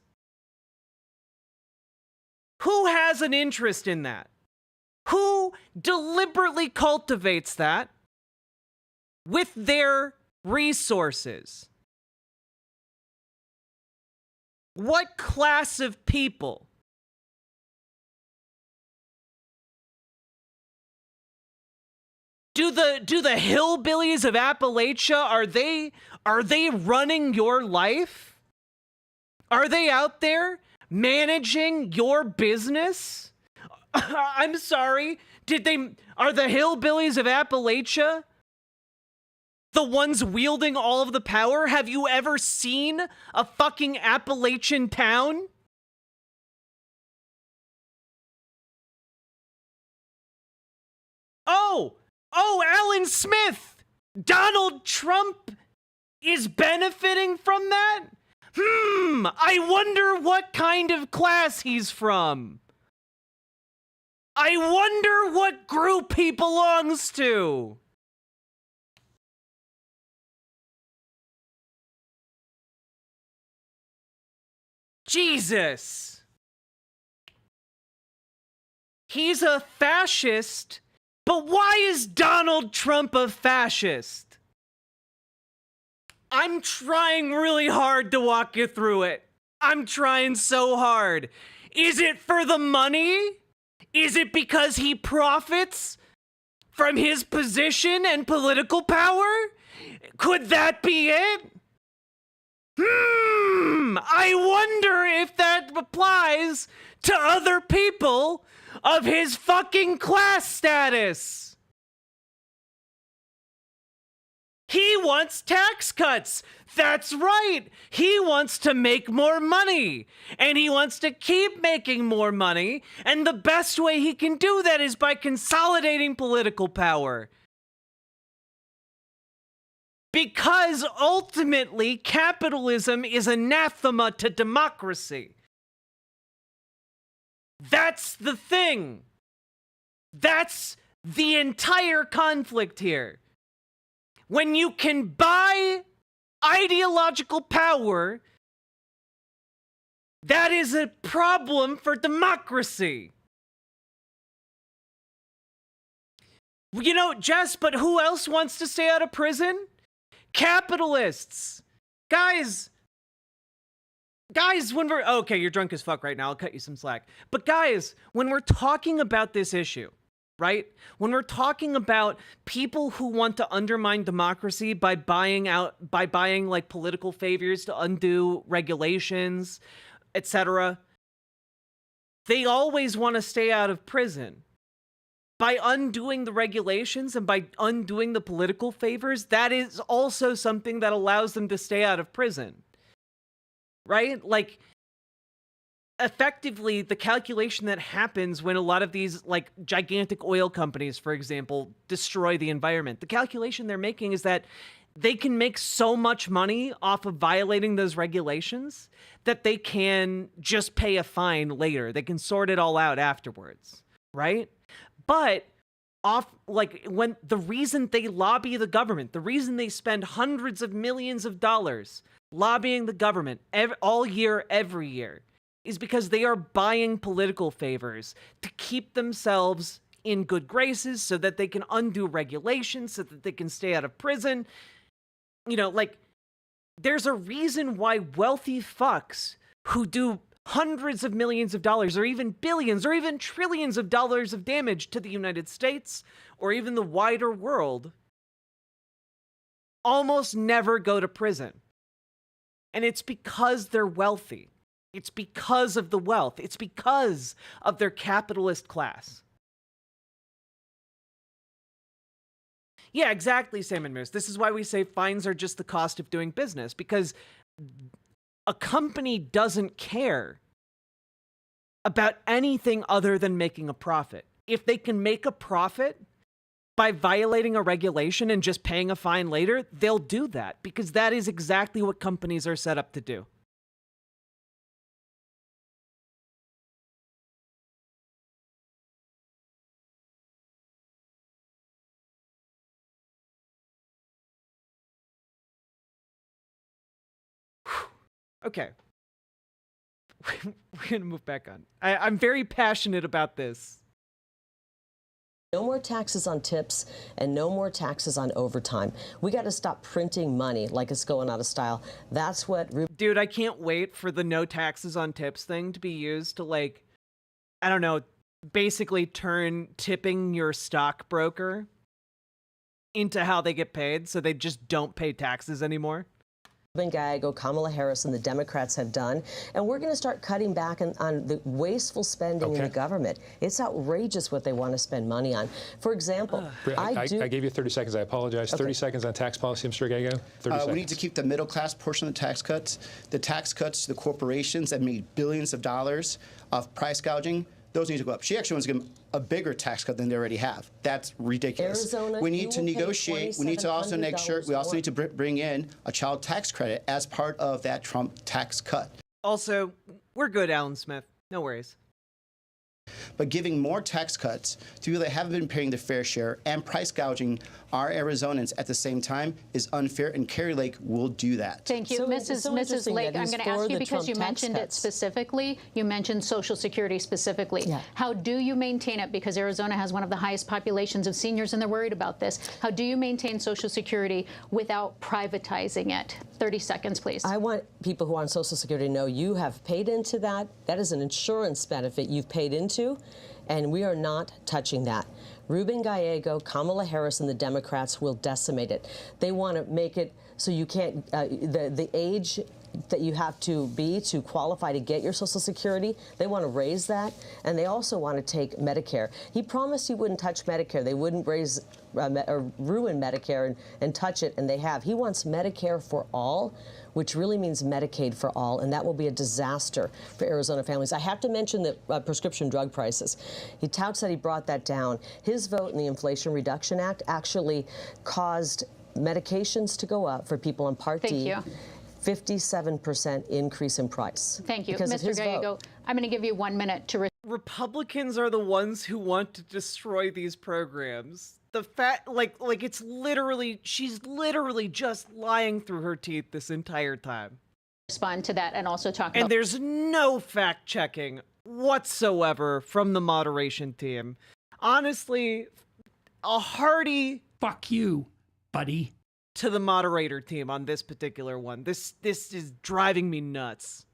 Who has an interest in that? Who deliberately cultivates that with their resources? What class of people? Do the hillbillies of Appalachia, are they running your life? Are they out there managing your business? I'm sorry. Are the hillbillies of Appalachia the ones wielding all of the power? Have you ever seen a fucking Appalachian town? Oh, Alan Smith! Donald Trump is benefiting from that? I wonder what kind of class he's from. I wonder what group he belongs to. Jesus. He's a fascist, but why is Donald Trump a fascist? I'm trying really hard to walk you through it. I'm trying so hard. Is it for the money? Is it because he profits from his position and political power? Could that be it? I wonder if that applies to other people of his fucking class status. He wants tax cuts. That's right. He wants to make more money. And he wants to keep making more money. And the best way he can do that is by consolidating political power. Because ultimately, capitalism is anathema to democracy. That's the thing. That's the entire conflict here. When you can buy ideological power, that is a problem for democracy. You know, Jess, but who else wants to stay out of prison? Capitalists. Guys, when we're... Okay, you're drunk as fuck right now. I'll cut you some slack. But guys, when we're talking about this issue, right? When we're talking about people who want to undermine democracy by buying like political favors to undo regulations, etc., they always want to stay out of prison. By undoing the regulations and by undoing the political favors, that is also something that allows them to stay out of prison. Right? Like, effectively, the calculation that happens when a lot of these, like, gigantic oil companies, for example, destroy the environment, the calculation they're making is that they can make so much money off of violating those regulations that they can just pay a fine later. They can sort it all out afterwards, right? But when the reason they lobby the government, the reason they spend hundreds of millions of dollars lobbying the government all year, every year, is because they are buying political favors to keep themselves in good graces so that they can undo regulations, so that they can stay out of prison. You know, like, there's a reason why wealthy fucks who do hundreds of millions of dollars, or even billions, or even trillions of dollars of damage to the United States, or even the wider world, almost never go to prison. And it's because they're wealthy. It's because of the wealth. It's because of their capitalist class. Yeah, exactly, Sam and Moose. This is why we say fines are just the cost of doing business, because a company doesn't care about anything other than making a profit. If they can make a profit by violating a regulation and just paying a fine later, they'll do that, because that is exactly what companies are set up to do. Okay. We're going to move back on. I'm very passionate about this. No more taxes on tips and no more taxes on overtime. We got to stop printing money like it's going out of style. That's what... Dude, I can't wait for the no taxes on tips thing to be used to, like, I don't know, basically turn tipping your stockbroker into how they get paid, so they just don't pay taxes anymore. Gag, Kamala Harris and the Democrats have done, and we're going to start cutting back on the wasteful spending in the government. It's outrageous what they want to spend money on. For example, I gave you 30 seconds. I apologize. 30 seconds on tax policy, Mr. Gago. 30 seconds. We need to keep the middle class portion of the tax cuts. The tax cuts to the corporations that made billions of dollars off price gouging, those need to go up. She actually wants to give them a bigger tax cut than they already have. That's ridiculous. Arizona, we need to negotiate. We need to also make sure we also need to bring in a child tax credit as part of that Trump tax cut. Also, we're good, Alan Smith. No worries. But giving more tax cuts to people that haven't been paying their fair share and price gouging our Arizonans at the same time is unfair, and Kari Lake will do that. Thank you. Mrs. Lake, I'm going to ask you because you mentioned it specifically. You mentioned Social Security specifically. Yeah. How do you maintain it? Because Arizona has one of the highest populations of seniors, and they're worried about this. How do you maintain Social Security without privatizing it? 30 seconds, please. I want people who are on Social Security to know you have paid into that. That is an insurance benefit you've paid into, and we are not touching that. Ruben Gallego, Kamala Harris, and the Democrats will decimate it. They want to make it so you can't, the age that you have to be to qualify to get your Social Security, they want to raise that, and they also want to take Medicare. He promised he wouldn't touch Medicare. They wouldn't raise or ruin Medicare and touch it, and they have. He wants Medicare for all, which really means Medicaid for all, and that will be a disaster for Arizona families. I have to mention the prescription drug prices. He touts that he brought that down. His vote in the Inflation Reduction Act actually caused medications to go up for people on Part D. Thank you. 57% increase in price. Thank you. Because of Mr. his Gallego, vote. I'm going to give you 1 minute to Republicans are the ones who want to destroy these programs. The fact, like it's literally, she's literally just lying through her teeth this entire time. respond to that and also talk about. And there's no fact checking whatsoever from the moderation team. Honestly, a hearty fuck you, buddy, to the moderator team on this particular one. This is driving me nuts.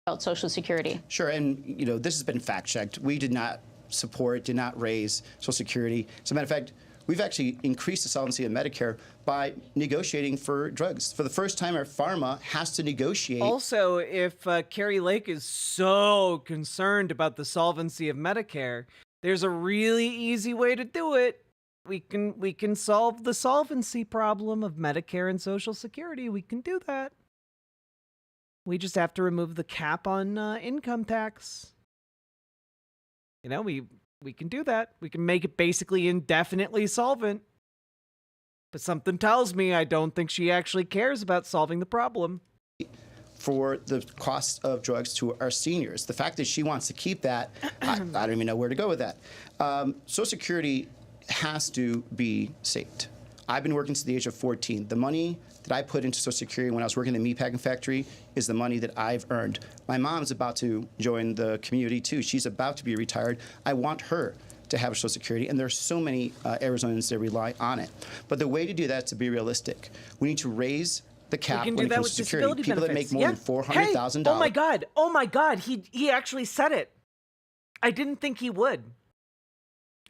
About Social Security. Sure, and you know, this has been fact checked. We did not support, did not raise Social Security. As a matter of fact, we've actually increased the solvency of Medicare by negotiating for drugs. For the first time, our pharma has to negotiate. Also, if Kari Lake is so concerned about the solvency of Medicare, there's a really easy way to do it. We can solve the solvency problem of Medicare and Social Security. We can do that. We just have to remove the cap on income tax. You know, we can do that. We can make it basically indefinitely solvent. But something tells me I don't think she actually cares about solving the problem. For the cost of drugs to our seniors. The fact that she wants to keep that, I don't even know where to go with that. Social Security has to be saved. I've been working since the age of 14. The money that I put into Social Security when I was working in the meatpacking factory is the money that I've earned. My mom's about to join the community too. She's about to be retired. I want her to have Social Security, and there's so many Arizonans that rely on it. But the way to do that is to be realistic. We need to raise the cap when it comes to security. People that make more than $400,000. Hey, oh my God, he actually said it. I didn't think he would.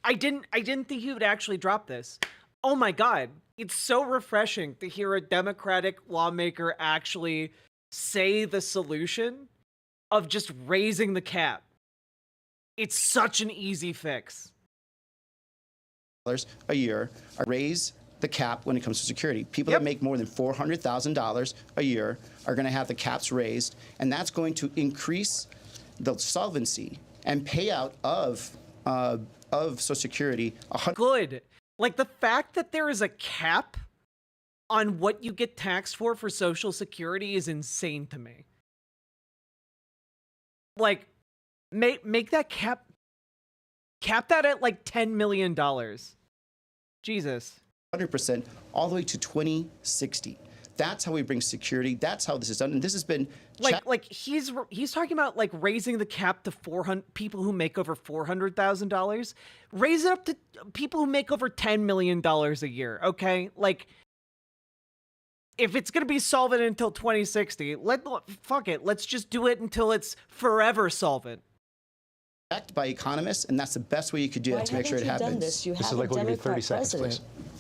I didn't think he would actually drop this. Oh my God, it's so refreshing to hear a Democratic lawmaker actually say the solution of just raising the cap. It's such an easy fix. A year, raise the cap when it comes to security. People that make more than $400,000 a year are going to have the caps raised, and that's going to increase the solvency and payout of Social Security. Good. Like the fact that there is a cap on what you get taxed for Social Security is insane to me. Like, make that cap that at like $10 million. Jesus. 100% all the way to 2060. That's how we bring security. That's how this is done. And this has been like he's talking about like raising the cap to 400 people who make over $400,000. Raise it up to people who make over $10 million a year. Okay, like if it's gonna be solvent until 2060, fuck it. Let's just do it until it's forever solvent. Backed by economists, and that's the best way you could do that to make sure it happens. Done this? You have a Democrat president.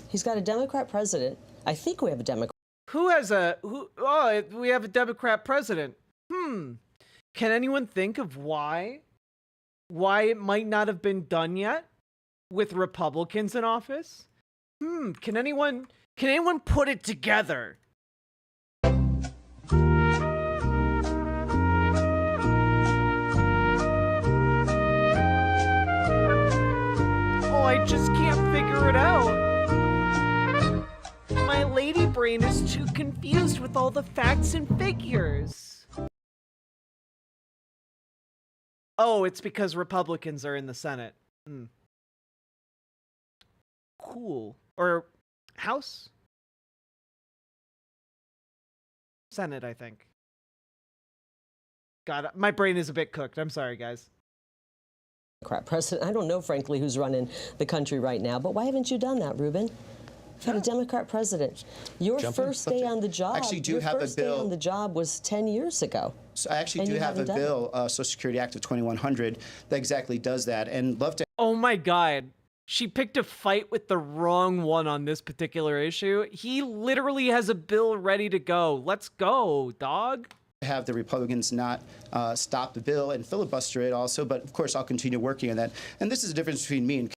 He's got a Democrat president. I think we have a Democrat. Oh, we have a Democrat president. Can anyone think of why it might not have been done yet with Republicans in office? Can anyone put it together? Oh, I just can't figure it out. My lady brain is too confused with all the facts and figures. Oh, it's because Republicans are in the Senate. Cool. Or House? Senate, I think. God, my brain is a bit cooked. I'm sorry, guys. President. I don't know, frankly, who's running the country right now, but why haven't you done that, Ruben? You've had a Democrat president. Your first day on the job. Actually, do have a first day bill on the job was 10 years ago. So I actually do have a bill, Social Security Act of 2100, that exactly does that, and love to. Oh my God. She picked a fight with the wrong one on this particular issue. He literally has a bill ready to go. Let's go, dog. Have the Republicans not stop the bill and filibuster it also, but of course I'll continue working on that. And this is the difference between me and.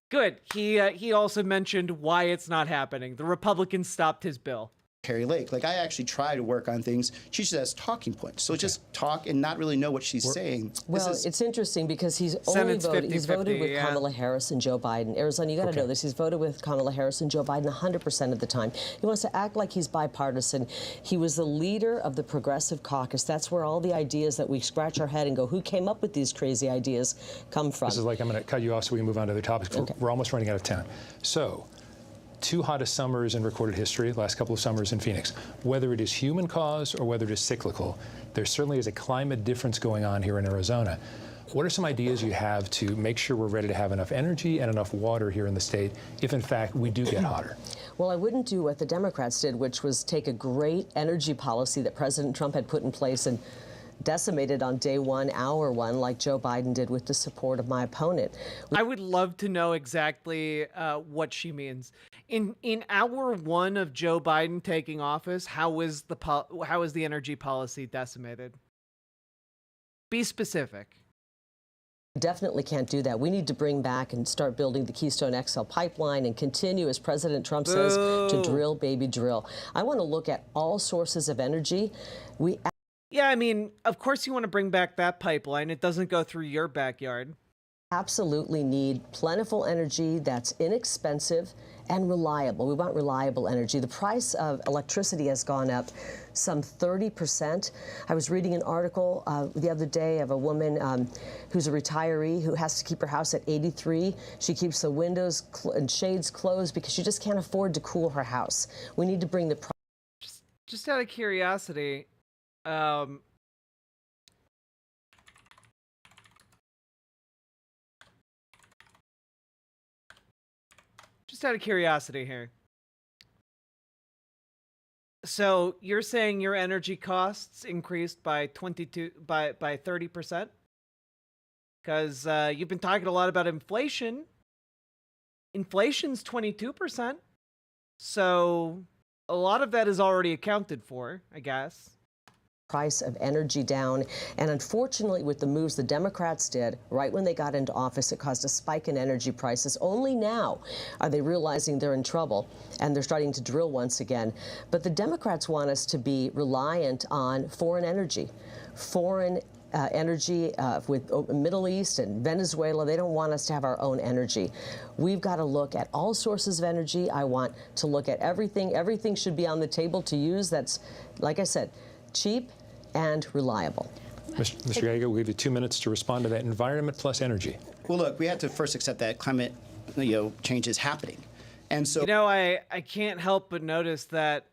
Good. He also mentioned why it's not happening. The Republicans stopped his bill. Carrie Lake. Like, I actually try to work on things. She just has talking points. So just talk and not really know what she's saying. Well, it's interesting because he's only voted, he's voted with Kamala Harris and Joe Biden. Arizona, you got to know this. He's voted with Kamala Harris and Joe Biden 100% of the time. He wants to act like he's bipartisan. He was the leader of the Progressive Caucus. That's where all the ideas that we scratch our head and go, who came up with these crazy ideas, come from. This is like, I'm going to cut you off so we can move on to other topics. We're almost running out of time. So, two hottest summers in recorded history, last couple of summers in Phoenix. Whether it is human caused or whether it is cyclical, there certainly is a climate difference going on here in Arizona. What are some ideas you have to make sure we're ready to have enough energy and enough water here in the state if, in fact, we do get hotter? Well, I wouldn't do what the Democrats did, which was take a great energy policy that President Trump had put in place and decimated on day one, hour one, like Joe Biden did with the support of my opponent. I would love to know exactly what she means. In hour one of Joe Biden taking office, how was the energy policy decimated? Be specific. Definitely can't do that. We need to bring back and start building the Keystone XL pipeline and continue, as President Trump says, to drill, baby, drill. I want to look at all sources of energy. Yeah, I mean, of course you want to bring back that pipeline. It doesn't go through your backyard. Absolutely need plentiful energy that's inexpensive and reliable. We want reliable energy. The price of electricity has gone up some 30%. I was reading an article the other day of a woman who's a retiree who has to keep her house at 83. She keeps the windows and shades closed because she just can't afford to cool her house. We need to bring the price. Just out of curiosity, just out of curiosity here. So you're saying your energy costs increased by 30%? Because you've been talking a lot about inflation. Inflation's 22%. So a lot of that is already accounted for, I guess. Price of energy down, and unfortunately with the moves the Democrats did right when they got into office, it caused a spike in energy prices. Only now are they realizing they're in trouble and they're starting to drill once again. But the Democrats want us to be reliant on foreign energy. With Middle East and Venezuela. They don't want us to have our own energy. We've got to look at all sources of energy. I want to look at everything. Everything should be on the table to use that's, like I said, cheap and reliable. Mr. Gallego, we'll give you 2 minutes to respond to that. Environment plus energy. Well, look, we have to first accept that climate change is happening. And so, I can't help but notice that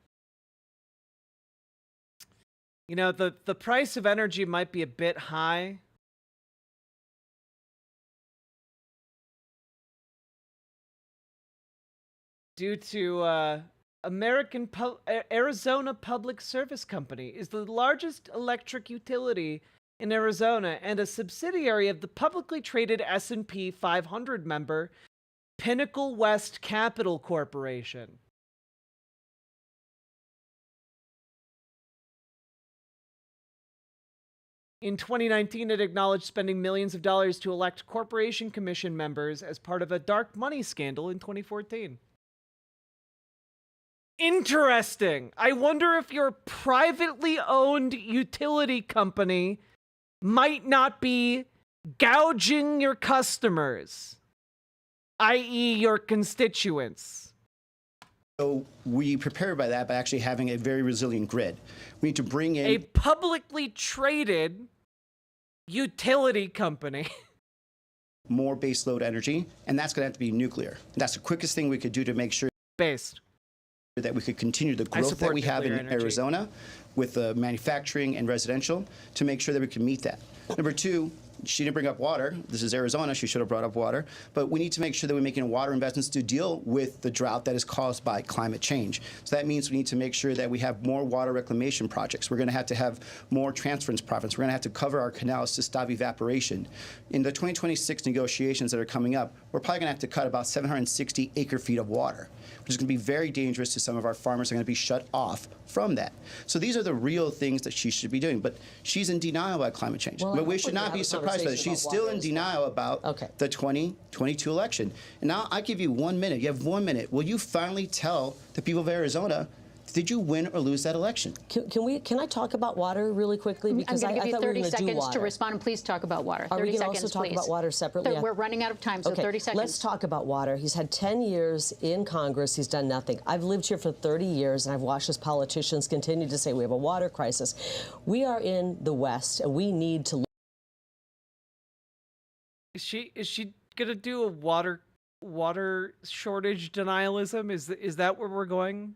the price of energy might be a bit high. Due to Arizona Public Service Company is the largest electric utility in Arizona and a subsidiary of the publicly traded S&P 500 member Pinnacle West Capital Corporation. In 2019, it acknowledged spending millions of dollars to elect corporation commission members as part of a dark money scandal in 2014. Interesting. I wonder if your privately owned utility company might not be gouging your customers, i.e. your constituents. So we prepare by that by actually having a very resilient grid. We need to bring in a publicly traded utility company. more baseload energy, and that's going to have to be nuclear. And that's the quickest thing we could do to make sure that we could continue the growth that we have in Arizona with manufacturing and residential to make sure that we can meet that. Number two, she didn't bring up water. This is Arizona. She should have brought up water. But we need to make sure that we're making water investments to deal with the drought that is caused by climate change. So that means we need to make sure that we have more water reclamation projects. We're going to have more transference projects. We're going to have to cover our canals to stop evaporation. In the 2026 negotiations that are coming up, we're probably going to have to cut about 760 acre-feet of water, which is going to be very dangerous to some of our farmers. Are going to be shut off from that. So these are the real things that she should be doing. But she's in denial about climate change. But we should not be surprised by that. She's still in denial about the 2022 election. And now I give you 1 minute. You have 1 minute. Will you finally tell the people of Arizona, did you win or lose that election? Can I talk about water really quickly? Because I'm going to give you 30 seconds to water. respond, and please talk about water. Are 30 we going to seconds, also talk please. about water separately? We're running out of time, so okay, 30 seconds. Let's talk about water. He's had 10 years in Congress. He's done nothing. I've lived here for 30 years, and I've watched as politicians continue to say we have a water crisis. We are in the West, and we need to. Is she gonna do a water shortage denialism? Is that where we're going?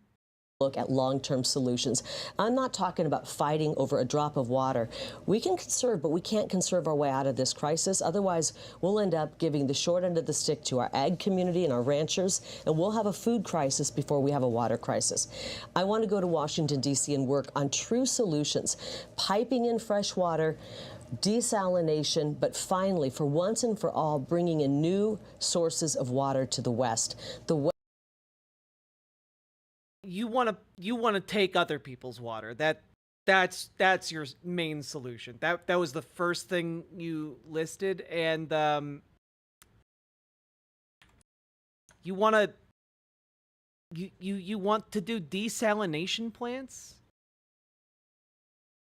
Look at long-term solutions. I'm not talking about fighting over a drop of water. We can conserve, but we can't conserve our way out of this crisis. Otherwise, we'll end up giving the short end of the stick to our ag community and our ranchers, and we'll have a food crisis before we have a water crisis. I want to go to Washington, D.C. and work on true solutions, piping in fresh water, desalination, but finally, for once and for all, bringing in new sources of water to the West. You want to take other people's water. That's your main solution. That was the first thing you listed, and you want to do desalination plants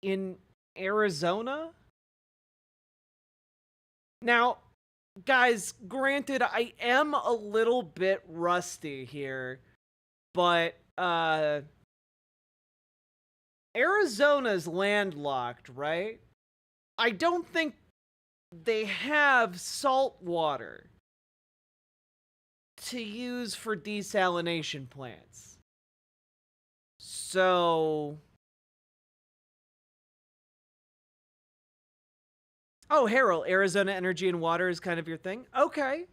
in Arizona? Now, guys, granted, I am a little bit rusty here, but Arizona's landlocked, right? I don't think they have salt water to use for desalination plants. So... Oh, Harold, Arizona Energy and Water is kind of your thing? Okay.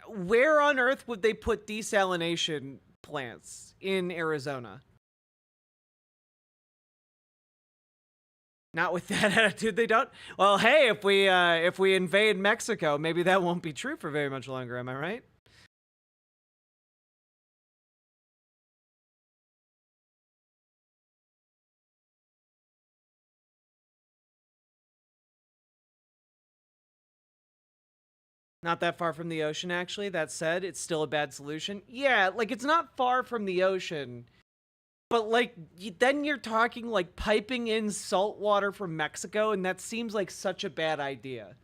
Where on earth would they put desalination plants in Arizona? Not with that attitude, they don't. Well, hey, if we invade Mexico, maybe that won't be true for very much longer, am I right? Not that far from the ocean, actually. That said, it's still a bad solution. Yeah, like, it's not far from the ocean. But, like, then you're talking, like, piping in salt water from Mexico, and that seems like such a bad idea.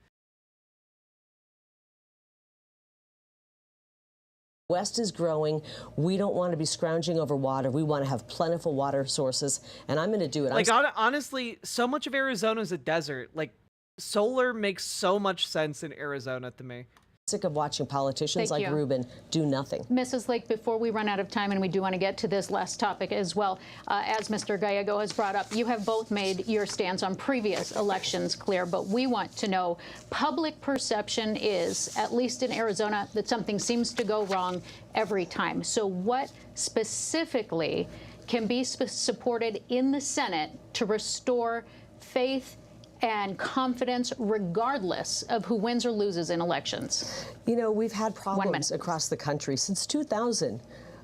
West is growing. We don't want to be scrounging over water. We want to have plentiful water sources, and I'm going to do it. Like, honestly, so much of Arizona is a desert. Like, solar makes so much sense in Arizona to me. Sick of watching politicians like Rubin do nothing. Mrs. Lake, before we run out of time, and we do want to get to this last topic as well, as Mr. Gallego has brought up, you have both made your stance on previous elections clear, but we want to know, public perception is, at least in Arizona, that something seems to go wrong every time. So what specifically can be supported in the Senate to restore faith and confidence regardless of who wins or loses in elections? You know, we've had problems across the country since 2000.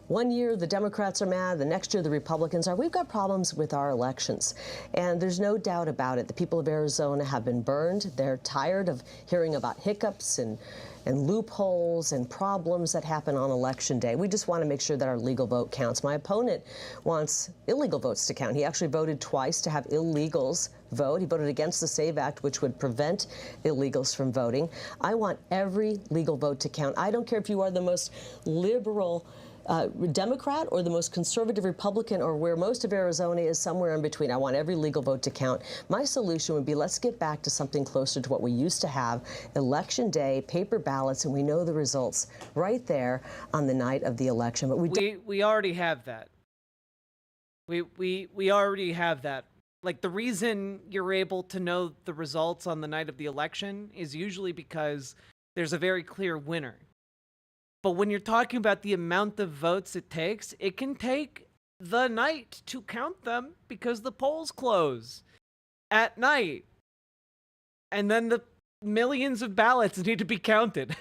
One year the Democrats are mad, the next year the Republicans are. We've got problems with our elections, and there's no doubt about it. The people of Arizona have been burned. They're tired of hearing about hiccups and loopholes and problems that happen on Election Day. We just want to make sure that our legal vote counts. My opponent wants illegal votes to count. He actually voted twice to have illegals vote. He voted against the SAVE Act, which would prevent illegals from voting. I want every legal vote to count. I don't care if you are the most liberal Democrat or the most conservative Republican, or where most of Arizona is, somewhere in between. I want every legal vote to count. My solution would be, let's get back to something closer to what we used to have. Election Day, paper ballots, and we know the results right there on the night of the election. But we already have that. We already have that. Like, the reason you're able to know the results on the night of the election is usually because there's a very clear winner. But when you're talking about the amount of votes it takes, it can take the night to count them because the polls close at night. And then the millions of ballots need to be counted.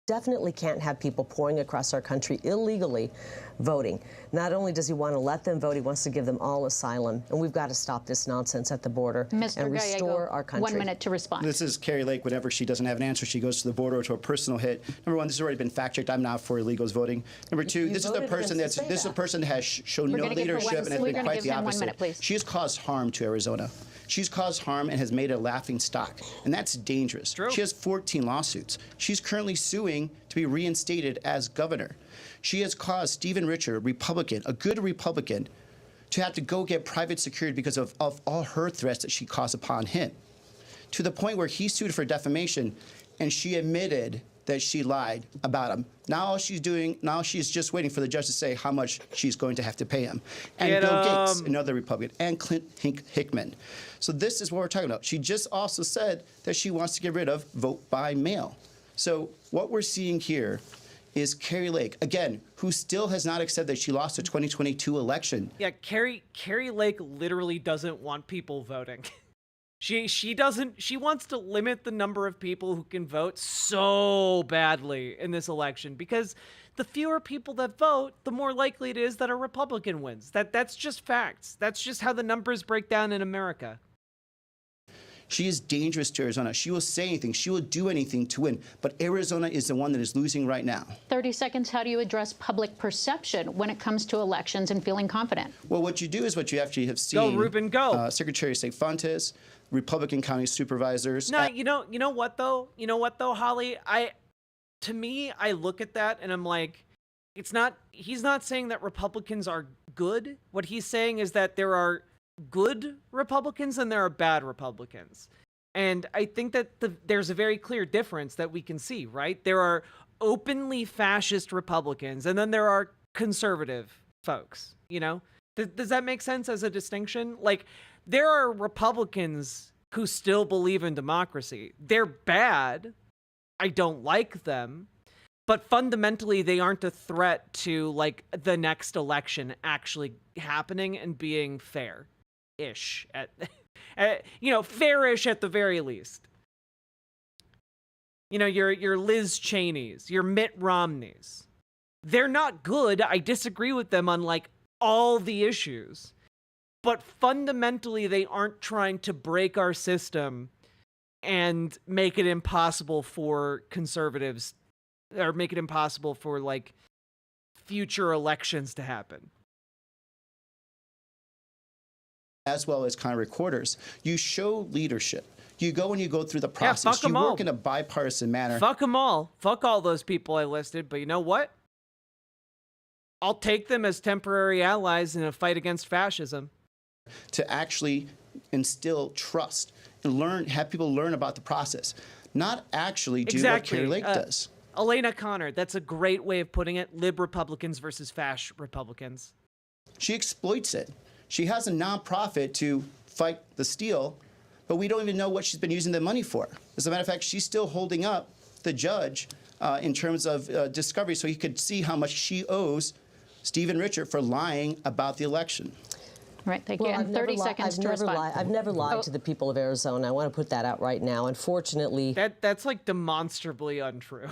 Definitely can't have people pouring across our country illegally voting. Not only does he want to let them vote, he wants to give them all asylum. And we've got to stop this nonsense at the border and restore our country. 1 minute to respond. This is Carrie Lake. Whenever she doesn't have an answer, she goes to the border to a personal hit. Number one, this has already been fact-checked. I'm not for illegals voting. Number two, this is a person that has shown no leadership and has been quite the opposite. She has caused harm to Arizona. She's caused harm and has made it a laughing stock, and that's dangerous. She has 14 lawsuits. She's currently suing to be reinstated as governor. She has caused Steven Richer, a Republican, a good Republican, to have to go get private security because of all her threats that she caused upon him, to the point where he sued for defamation, and she admitted that she lied about him. Now she's just waiting for the judge to say how much she's going to have to pay him. And Bill Gates, another Republican, and Clint Hickman. So this is what we're talking about. She just also said that she wants to get rid of vote by mail. So what we're seeing here is Carrie Lake, again, who still has not accepted that she lost the 2022 election. Yeah, Carrie Lake literally doesn't want people voting. She wants to limit the number of people who can vote so badly in this election, because the fewer people that vote, the more likely it is that a Republican wins. That's just facts. That's just how the numbers break down in America. She is dangerous to Arizona. She will say anything. She will do anything to win. But Arizona is the one that is losing right now. 30 seconds. How do you address public perception when it comes to elections and feeling confident? Well, what you do is what you actually have seen. Go, Ruben, go. Secretary of State Fontes, Republican county supervisors. No, you know what though? You know what though, Holly? To me, I look at that and I'm like, he's not saying that Republicans are good. What he's saying is that there are good Republicans and there are bad Republicans. And I think that there's a very clear difference that we can see, right? There are openly fascist Republicans and then there are conservative folks, you know? Does that make sense as a distinction? Like, there are Republicans who still believe in democracy. They're bad. I don't like them. But fundamentally, they aren't a threat to, like, the next election actually happening and being fair-ish. Fair-ish at the very least. You know, your Liz Cheneys, your Mitt Romneys. They're not good. I disagree with them on, like, all the issues. But fundamentally, they aren't trying to break our system and make it impossible for conservatives, or make it impossible for, like, future elections to happen. As well as kind of recorders. You show leadership. You go and you go through the process. Yeah, fuck them all. You work in a bipartisan manner. Fuck them all. Fuck all those people I listed. But you know what? I'll take them as temporary allies in a fight against fascism. To actually instill trust and have people learn about the process, not actually do what Carrie Lake does. Elena Connor, that's a great way of putting it. Lib Republicans versus fash Republicans. She exploits it. She has a nonprofit to fight the steal, but we don't even know what she's been using the money for. As a matter of fact, she's still holding up the judge in terms of discovery so he could see how much she owes Steven Richer for lying about the election. Right, thank you. And 30 seconds to respond. I've never lied to the people of Arizona. I want to put that out right now. Unfortunately, that's like demonstrably untrue.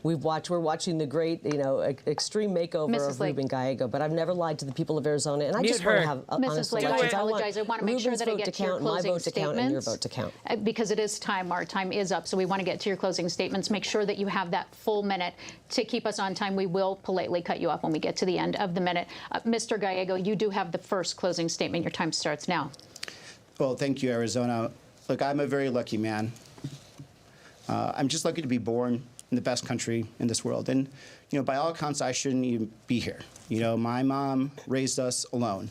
We're watching the great, extreme makeover Mrs. of Lake. Ruben Gallego. But I've never lied to the people of Arizona, and I Mute just want her. to have Mrs. honest Lake, I elections. apologize. I want to make sure Ruben's that I vote get to to your count, my closing vote to count, and your vote to count. Because it is time. Our time is up, so we want to get to your closing statements. Make sure that you have that full minute to keep us on time. We will politely cut you off when we get to the end of the minute. Mr. Gallego, you do have the first closing statement. Your time starts now. Well, thank you, Arizona. Look, I'm a very lucky man. I'm just lucky to be born in the best country in this world. And, by all accounts, I shouldn't even be here. My mom raised us alone.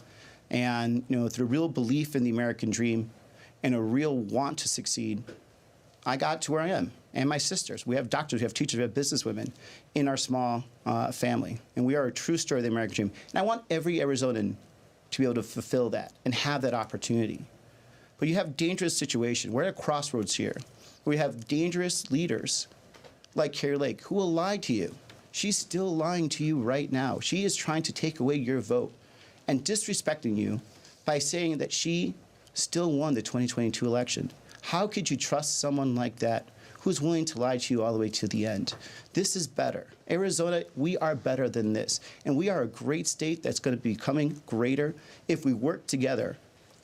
And, through real belief in the American dream and a real want to succeed, I got to where I am. And my sisters. We have doctors, we have teachers, we have businesswomen in our small family. And we are a true story of the American dream. And I want every Arizonan to be able to fulfill that and have that opportunity. But you have dangerous situations. We're at a crossroads here. We have dangerous leaders like Kari Lake who will lie to you. She's still lying to you right now. She is trying to take away your vote and disrespecting you by saying that she still won the 2022 election. How could you trust someone like that who's willing to lie to you all the way to the end? This is better. Arizona, we are better than this. And we are a great state that's going to be becoming greater if we work together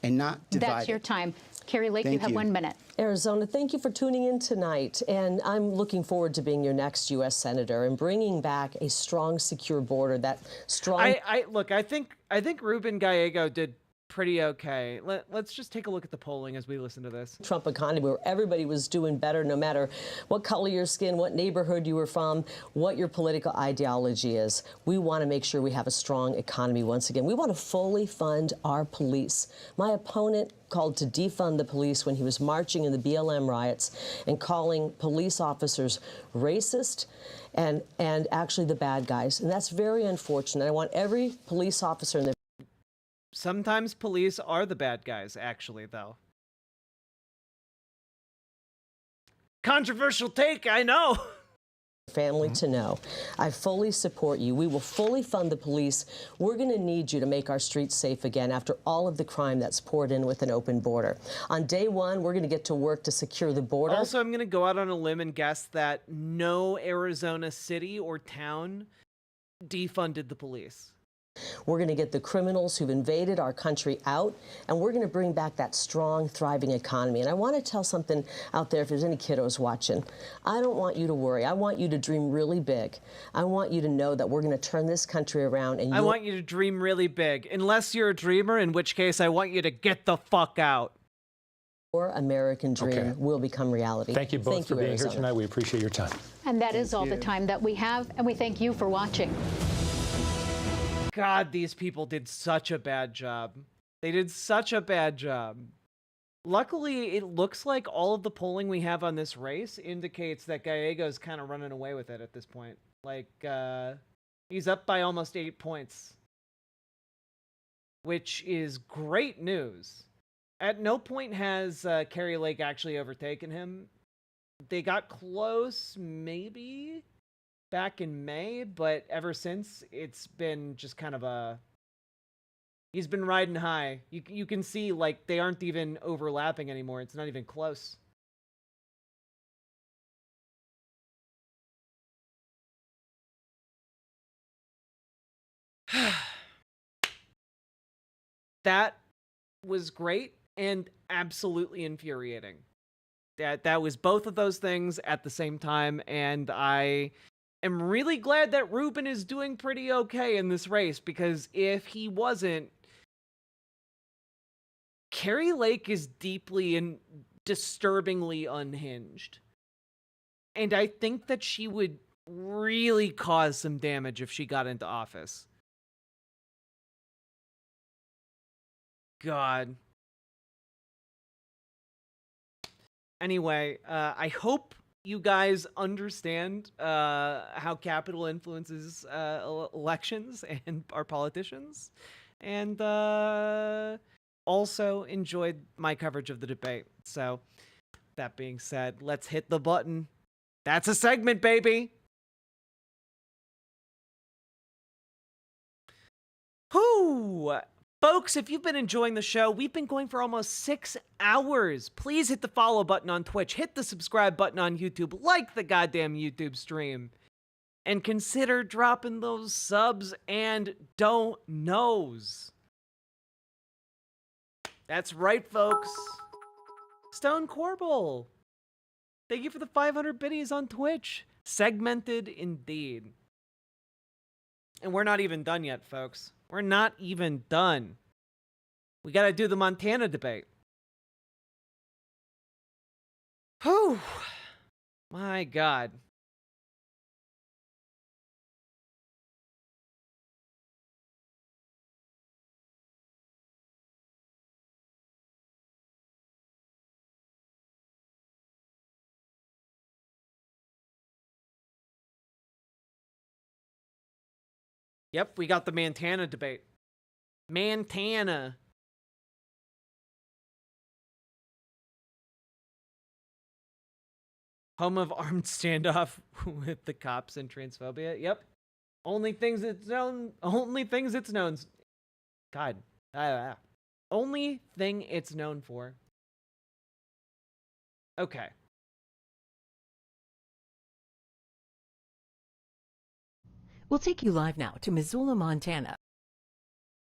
and not divided. That's your time. Kari Lake, you have 1 minute. Arizona, thank you for tuning in tonight. And I'm looking forward to being your next U.S. Senator and bringing back a strong, secure border, that strong... Look, I think Ruben Gallego did pretty okay. Let's just take a look at the polling as we listen to this. Trump economy where everybody was doing better no matter what color your skin, what neighborhood you were from, what your political ideology is. We want to make sure we have a strong economy once again. We want to fully fund our police. My opponent called to defund the police when he was marching in the BLM riots and calling police officers racist and actually the bad guys. And that's very unfortunate. I want every police officer in the Sometimes police are the bad guys, actually, though. Controversial take, I know. Family to know. I fully support you. We will fully fund the police. We're going to need you to make our streets safe again after all of the crime that's poured in with an open border. On day one, we're going to get to work to secure the border. Also, I'm going to go out on a limb and guess that no Arizona city or town defunded the police. We're going to get the criminals who've invaded our country out, and we're going to bring back that strong, thriving economy. And I want to tell something out there if there's any kiddos watching. I don't want you to worry. I want you to dream really big. I want you to know that we're going to turn this country around. And I want you to dream really big, unless you're a dreamer, in which case I want you to get the fuck out. Your American dream will become reality. Thank you both for being Arizona. here tonight. We appreciate your time. And that is all the time that we have, and we thank you for watching. God, these people did such a bad job. They did such a bad job. Luckily, it looks like all of the polling we have on this race indicates that Gallego's kind of running away with it at this point. Like, he's up by almost 8 points, which is great news. At no point has Kari Lake actually overtaken him. They got close, maybe, back in May, but ever since, it's been just kind of a... He's been riding high. You can see, like, they aren't even overlapping anymore. It's not even close. That was great and absolutely infuriating. That was both of those things at the same time, and I am really glad that Ruben is doing pretty okay in this race, because if he wasn't, Kari Lake is deeply and disturbingly unhinged. And I think that she would really cause some damage if she got into office. God. Anyway, I hope you guys understand how capital influences elections and our politicians. And also enjoyed my coverage of the debate. So, that being said, let's hit the button. That's a segment, baby! Whoo! Folks, if you've been enjoying the show, we've been going for almost 6 hours. Please hit the follow button on Twitch, hit the subscribe button on YouTube, like the goddamn YouTube stream. And consider dropping those subs and don't knows. That's right, folks. Stone Corbel. Thank you for the 500 biddies on Twitch. Segmented indeed. And we're not even done yet, folks. We're not even done. We got to do the Montana debate. Whew. My God. Yep, we got the Montana debate. Montana. Home of armed standoff with the cops and transphobia. Yep. Only things it's known. Only things it's known. God. Only thing it's known for. Okay. We'll take you live now to Missoula, Montana.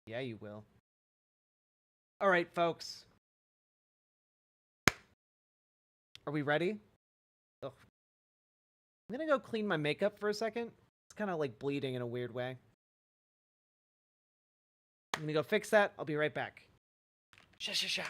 Yeah, you will. All right, folks. Are we ready? Ugh. I'm gonna go clean my makeup for a second. It's kind of like bleeding in a weird way. I'm gonna go fix that. I'll be right back. Sha.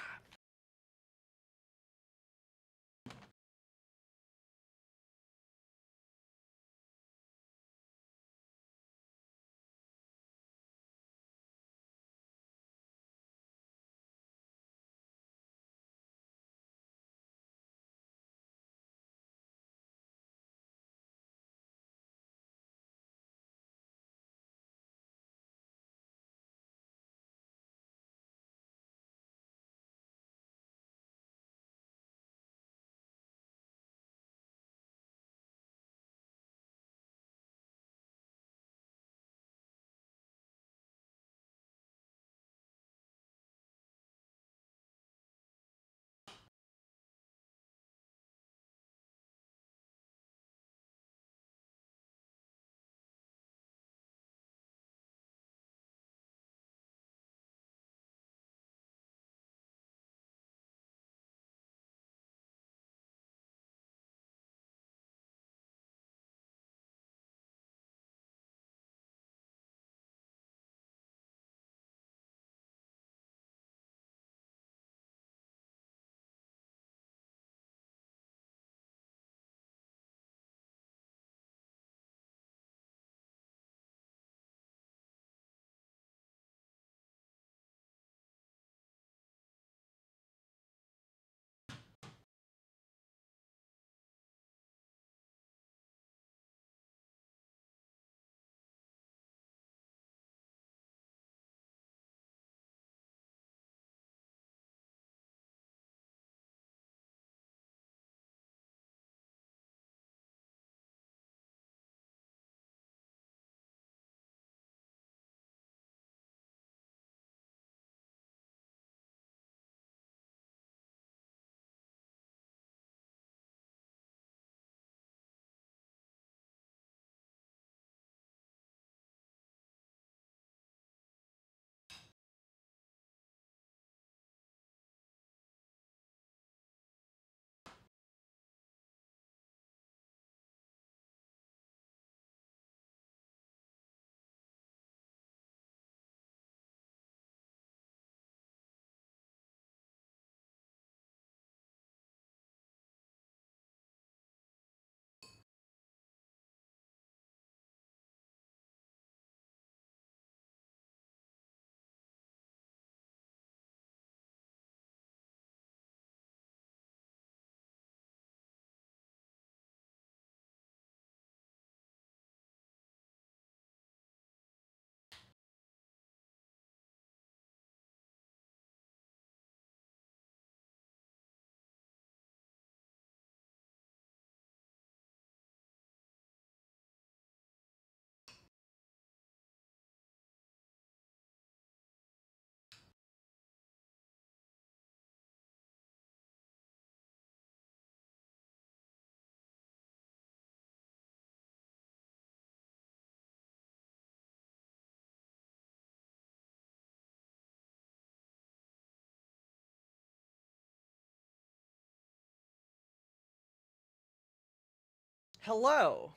Hello.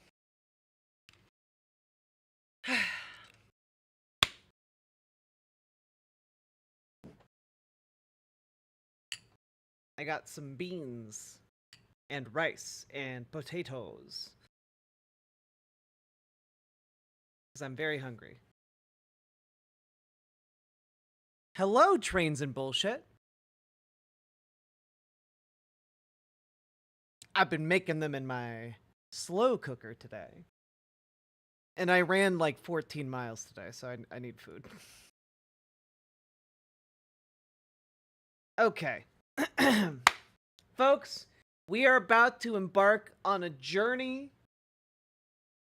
I got some beans and rice and potatoes. Because I'm very hungry. Hello, trains and bullshit. I've been making them in my slow cooker today. And I ran like 14 miles today, so I need food. Okay. Folks, we are about to embark on a journey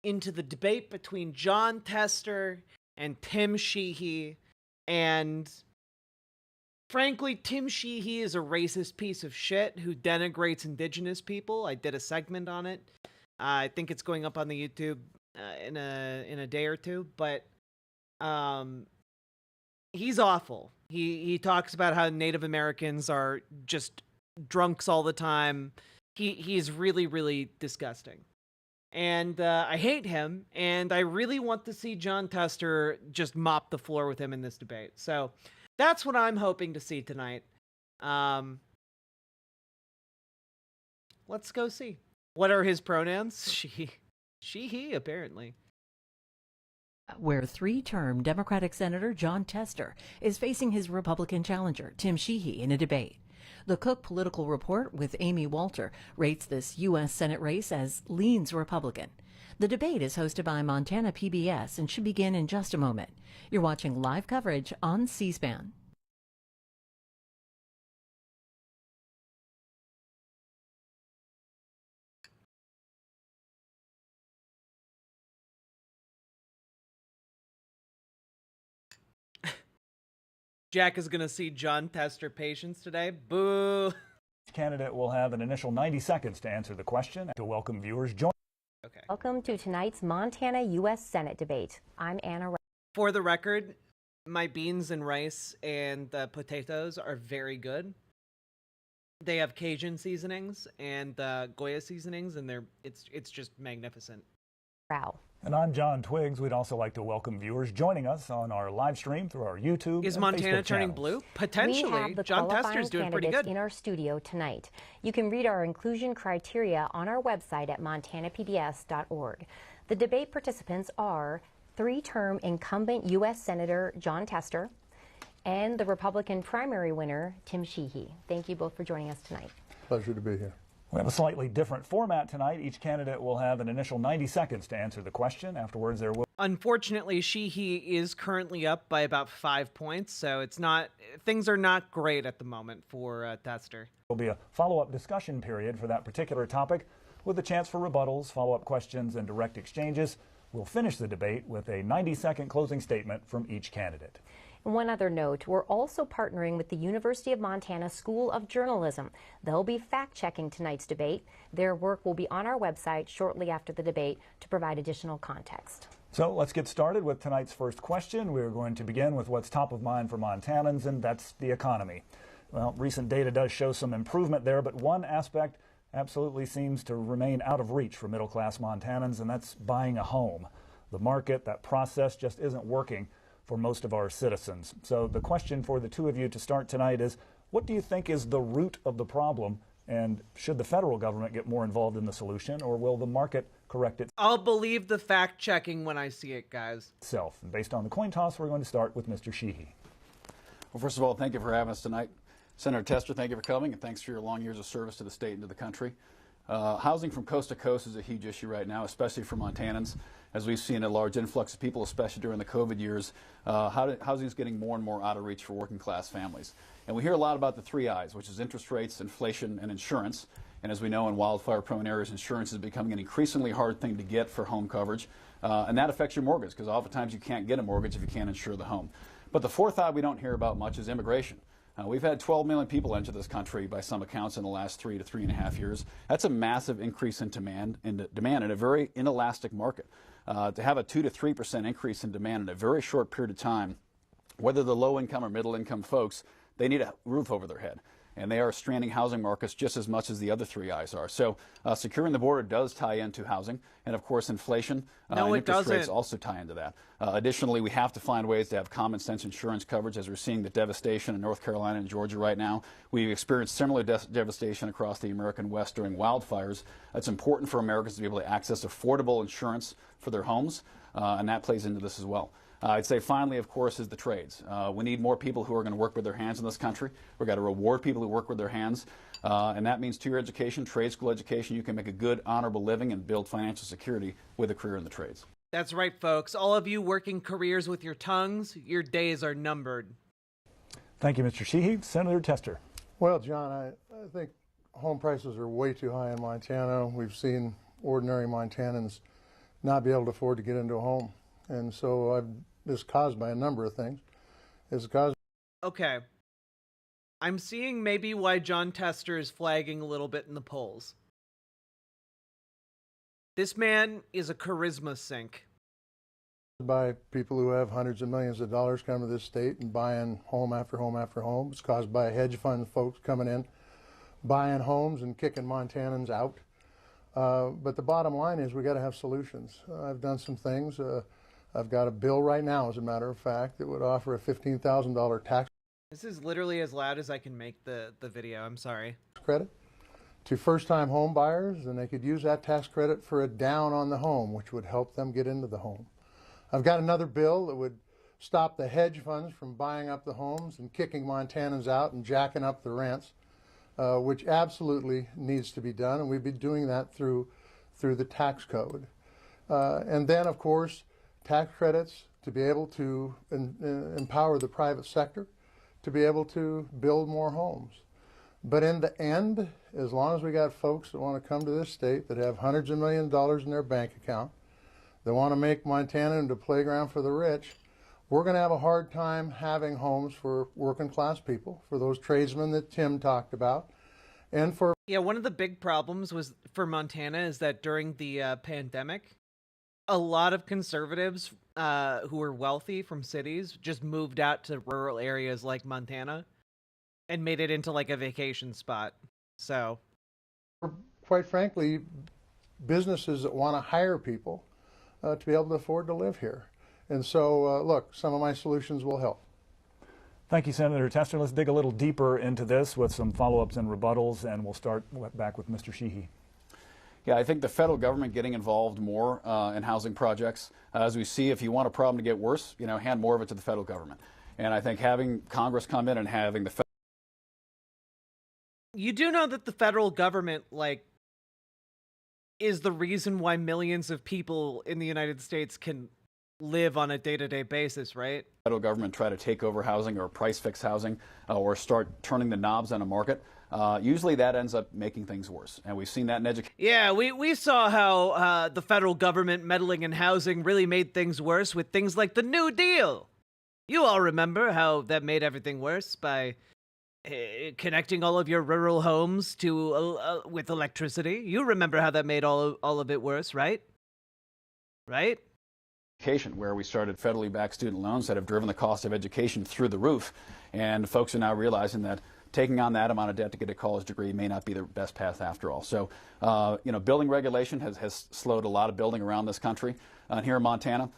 into the debate between Jon Tester and Tim Sheehy. And frankly, Tim Sheehy is a racist piece of shit who denigrates indigenous people. I did a segment on it. I think it's going up on the YouTube in a day or two, but he's awful. He talks about how Native Americans are just drunks all the time. He's really, really disgusting. And I hate him, and I really want to see Jon Tester just mop the floor with him in this debate. So that's what I'm hoping to see tonight. Let's go see. What are his pronouns? She, he, apparently. Where three-term Democratic Senator Jon Tester is facing his Republican challenger, Tim Sheehy, in a debate. The Cook Political Report with Amy Walter rates this U.S. Senate race as leans Republican. The debate is hosted by Montana PBS and should begin in just a moment. You're watching live coverage on C-SPAN. Jack is going to see Jon Tester patients today. Boo. Each candidate will have an initial 90 seconds to answer the question. To welcome viewers, join. Okay. Welcome to tonight's Montana U.S. Senate debate. I'm Anna. For the record, my beans and rice and potatoes are very good. They have Cajun seasonings and Goya seasonings, and it's just magnificent. Wow. And I'm John Twiggs. We'd also like to welcome viewers joining us on our live stream through our YouTube Is and Montana Facebook turning channels. blue? Potentially. We have the Jon qualifying Tester's doing pretty candidates good. in our studio tonight. You can read our inclusion criteria on our website at montanapbs.org. The debate participants are three-term incumbent U.S. Senator Jon Tester and the Republican primary winner, Tim Sheehy. Thank you both for joining us tonight. Pleasure to be here. We have a slightly different format tonight. Each candidate will have an initial 90 seconds to answer the question. Afterwards, there will... Unfortunately, Sheehy is currently up by about 5 points, so things are not great at the moment for Tester. There will be a follow-up discussion period for that particular topic with a chance for rebuttals, follow-up questions, and direct exchanges. We'll finish the debate with a 90-second closing statement from each candidate. One other note, we're also partnering with the University of Montana School of Journalism. They'll be fact-checking tonight's debate. Their work will be on our website shortly after the debate to provide additional context. So let's get started with tonight's first question. We're going to begin with what's top of mind for Montanans, and that's the economy. Well, recent data does show some improvement there, but one aspect absolutely seems to remain out of reach for middle-class Montanans, and that's buying a home. The market, that process just isn't working for most of our citizens. So the question for the two of you to start tonight is, what do you think is the root of the problem, and should the federal government get more involved in the solution, or will the market correct I'll believe the fact-checking when I see it, guys. itself? And based on the coin toss, we're going to start with Mr. Sheehy. Well, first of all, thank you for having us tonight. Senator Tester, thank you for coming, and thanks for your long years of service to the state and to the country. Housing from coast to coast is a huge issue right now, especially for Montanans. As we've seen a large influx of people, especially during the COVID years, housing is getting more and more out of reach for working class families. And we hear a lot about the three I's, which is interest rates, inflation, and insurance. And as we know, in wildfire-prone areas, insurance is becoming an increasingly hard thing to get for home coverage. And that affects your mortgage, because oftentimes you can't get a mortgage if you can't insure the home. But the fourth I we don't hear about much is immigration. We've had 12 million people enter this country by some accounts in the last 3 to 3.5 years. That's a massive increase in demand in a very inelastic market. To have a 2 to 3% increase in demand in a very short period of time, whether the low income or middle income folks, they need a roof over their head. and they are straining housing markets just as much as the other three I's are. So securing the border does tie into housing, and of course inflation and interest rates also tie into that. Additionally, we have to find ways to have common sense insurance coverage, as we're seeing the devastation in North Carolina and Georgia right now. We've experienced similar devastation across the American West during wildfires. It's important for Americans to be able to access affordable insurance for their homes, and that plays into this as well. I'd say finally, of course, is the trades. We need more people who are going to work with their hands in this country. We've got to reward people who work with their hands, and that means two-year education, trade school education. You can make a good, honorable living and build financial security with a career in the trades. That's right, folks. All of you working careers with your tongues, your days are numbered. Thank you, Mr. Sheehy. Senator Tester. Well, John, I think home prices are way too high in Montana. We've seen ordinary Montanans not be able to afford to get into a home. And so it's caused by a number of things. It's caused. Okay. I'm seeing maybe why John Tester is flagging a little bit in the polls. This man is a charisma sink. By people who have hundreds of millions of dollars coming to this state and buying home after home after home. It's caused by hedge fund folks coming in, buying homes and kicking Montanans out. But the bottom line is we got to have solutions. I've done some things. I've got a bill right now, as a matter of fact, that would offer a $15,000 tax. This is literally as loud as I can make the video. I'm sorry. Credit to first-time home buyers, and they could use that tax credit for a down on the home, which would help them get into the home. I've got another bill that would stop the hedge funds from buying up the homes and kicking Montanans out and jacking up the rents, which absolutely needs to be done, and we've been doing that through the tax code. And then, of course, tax credits to be able to empower the private sector to be able to build more homes. But in the end, as long as we got folks that want to come to this state that have hundreds of millions of dollars in their bank account, that want to make Montana into a playground for the rich, we're going to have a hard time having homes for working class people, for those tradesmen that Tim talked about, and for... Yeah, one of the big problems was for Montana is that during the pandemic, a lot of conservatives who were wealthy from cities just moved out to rural areas like Montana and made it into like a vacation spot. So, quite frankly, businesses that want to hire people to be able to afford to live here. And so, look, some of my solutions will help. Thank you, Senator Tester. Let's dig a little deeper into this with some follow-ups and rebuttals, and we'll start back with Mr. Sheehy. Yeah, I think the federal government getting involved more in housing projects. As we see, if you want a problem to get worse, hand more of it to the federal government. And I think having Congress come in and having the... You do know that the federal government, is the reason why millions of people in the United States can live on a day-to-day basis, right? Federal government try to take over housing or price fix housing or start turning the knobs on a market. Usually that ends up making things worse, and we've seen that in education. Yeah, we saw how the federal government meddling in housing really made things worse with things like the New Deal. You all remember how that made everything worse by connecting all of your rural homes to with electricity. You remember how that made all of it worse, right? Right? Education, where we started federally backed student loans that have driven the cost of education through the roof, and folks are now realizing that taking on that amount of debt to get a college degree may not be the best path after all. So, building regulation has slowed a lot of building around this country. And here in Montana,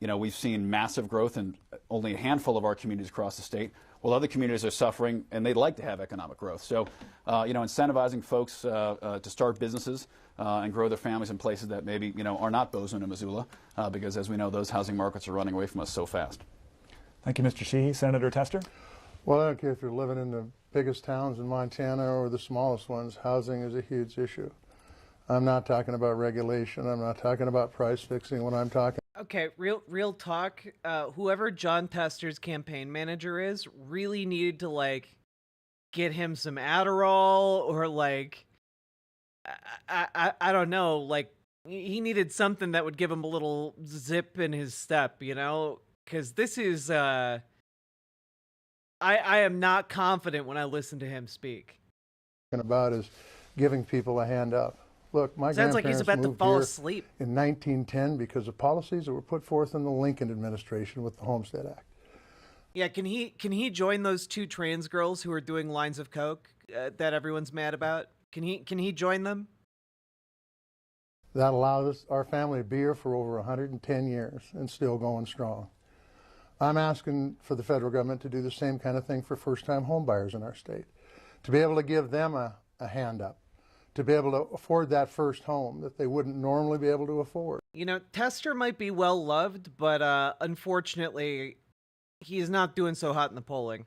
we've seen massive growth in only a handful of our communities across the state, while other communities are suffering and they'd like to have economic growth. So, incentivizing folks to start businesses and grow their families in places that maybe, are not Bozeman and Missoula, because as we know, those housing markets are running away from us so fast. Thank you, Mr. Sheehy. Senator Tester? Well, I don't care if you're living in the biggest towns in Montana or the smallest ones, housing is a huge issue. I'm not talking about regulation. I'm not talking about price fixing when I'm talking. Okay, real talk. Whoever John Tester's campaign manager is really needed to get him some Adderall or I don't know, he needed something that would give him a little zip in his step, because this is I am not confident when I listen to him speak. About is giving people a hand up. Look, my sounds like he's about to fall asleep. In 1910 because of policies that were put forth in the Lincoln administration with the Homestead Act. Yeah, can he join those 2 trans girls who are doing lines of coke that everyone's mad about? Can he join them? That allowed us, our family to be here for over 110 years and still going strong. I'm asking for the federal government to do the same kind of thing for first-time home buyers in our state, to be able to give them a hand up, to be able to afford that first home that they wouldn't normally be able to afford. You know, Tester might be well loved, but unfortunately, he's not doing so hot in the polling.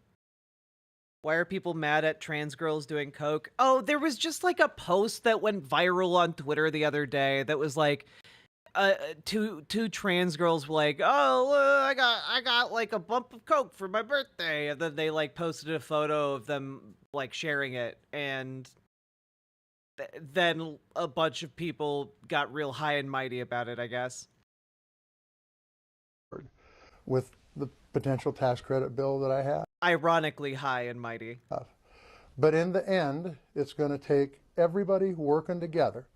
Why are people mad at trans girls doing coke? Oh, there was just like a post that went viral on Twitter the other day that was like, two trans girls were like, oh, I got like a bump of coke for my birthday, and then they like posted a photo of them like sharing it, and then a bunch of people got real high and mighty about it, I guess. With the potential tax credit bill that I have. Ironically high and mighty. But in the end, it's going to take everybody working together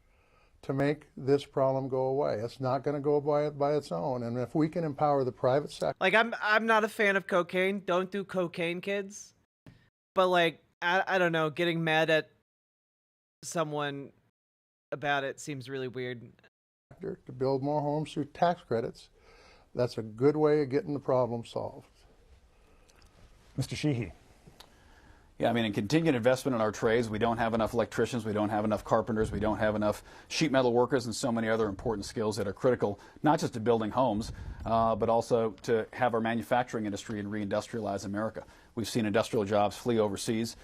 to make this problem go away. It's not going to go by its own. And if we can empower the private sector. Like, I'm not a fan of cocaine. Don't do cocaine, kids. But like, I don't know, getting mad at someone about it seems really weird. To build more homes through tax credits, that's a good way of getting the problem solved. Mr. Sheehy. Yeah, I mean, in continued investment in our trades, we don't have enough electricians, we don't have enough carpenters, we don't have enough sheet metal workers, and so many other important skills that are critical, not just to building homes, but also to have our manufacturing industry and reindustrialize America. We've seen industrial jobs flee overseas.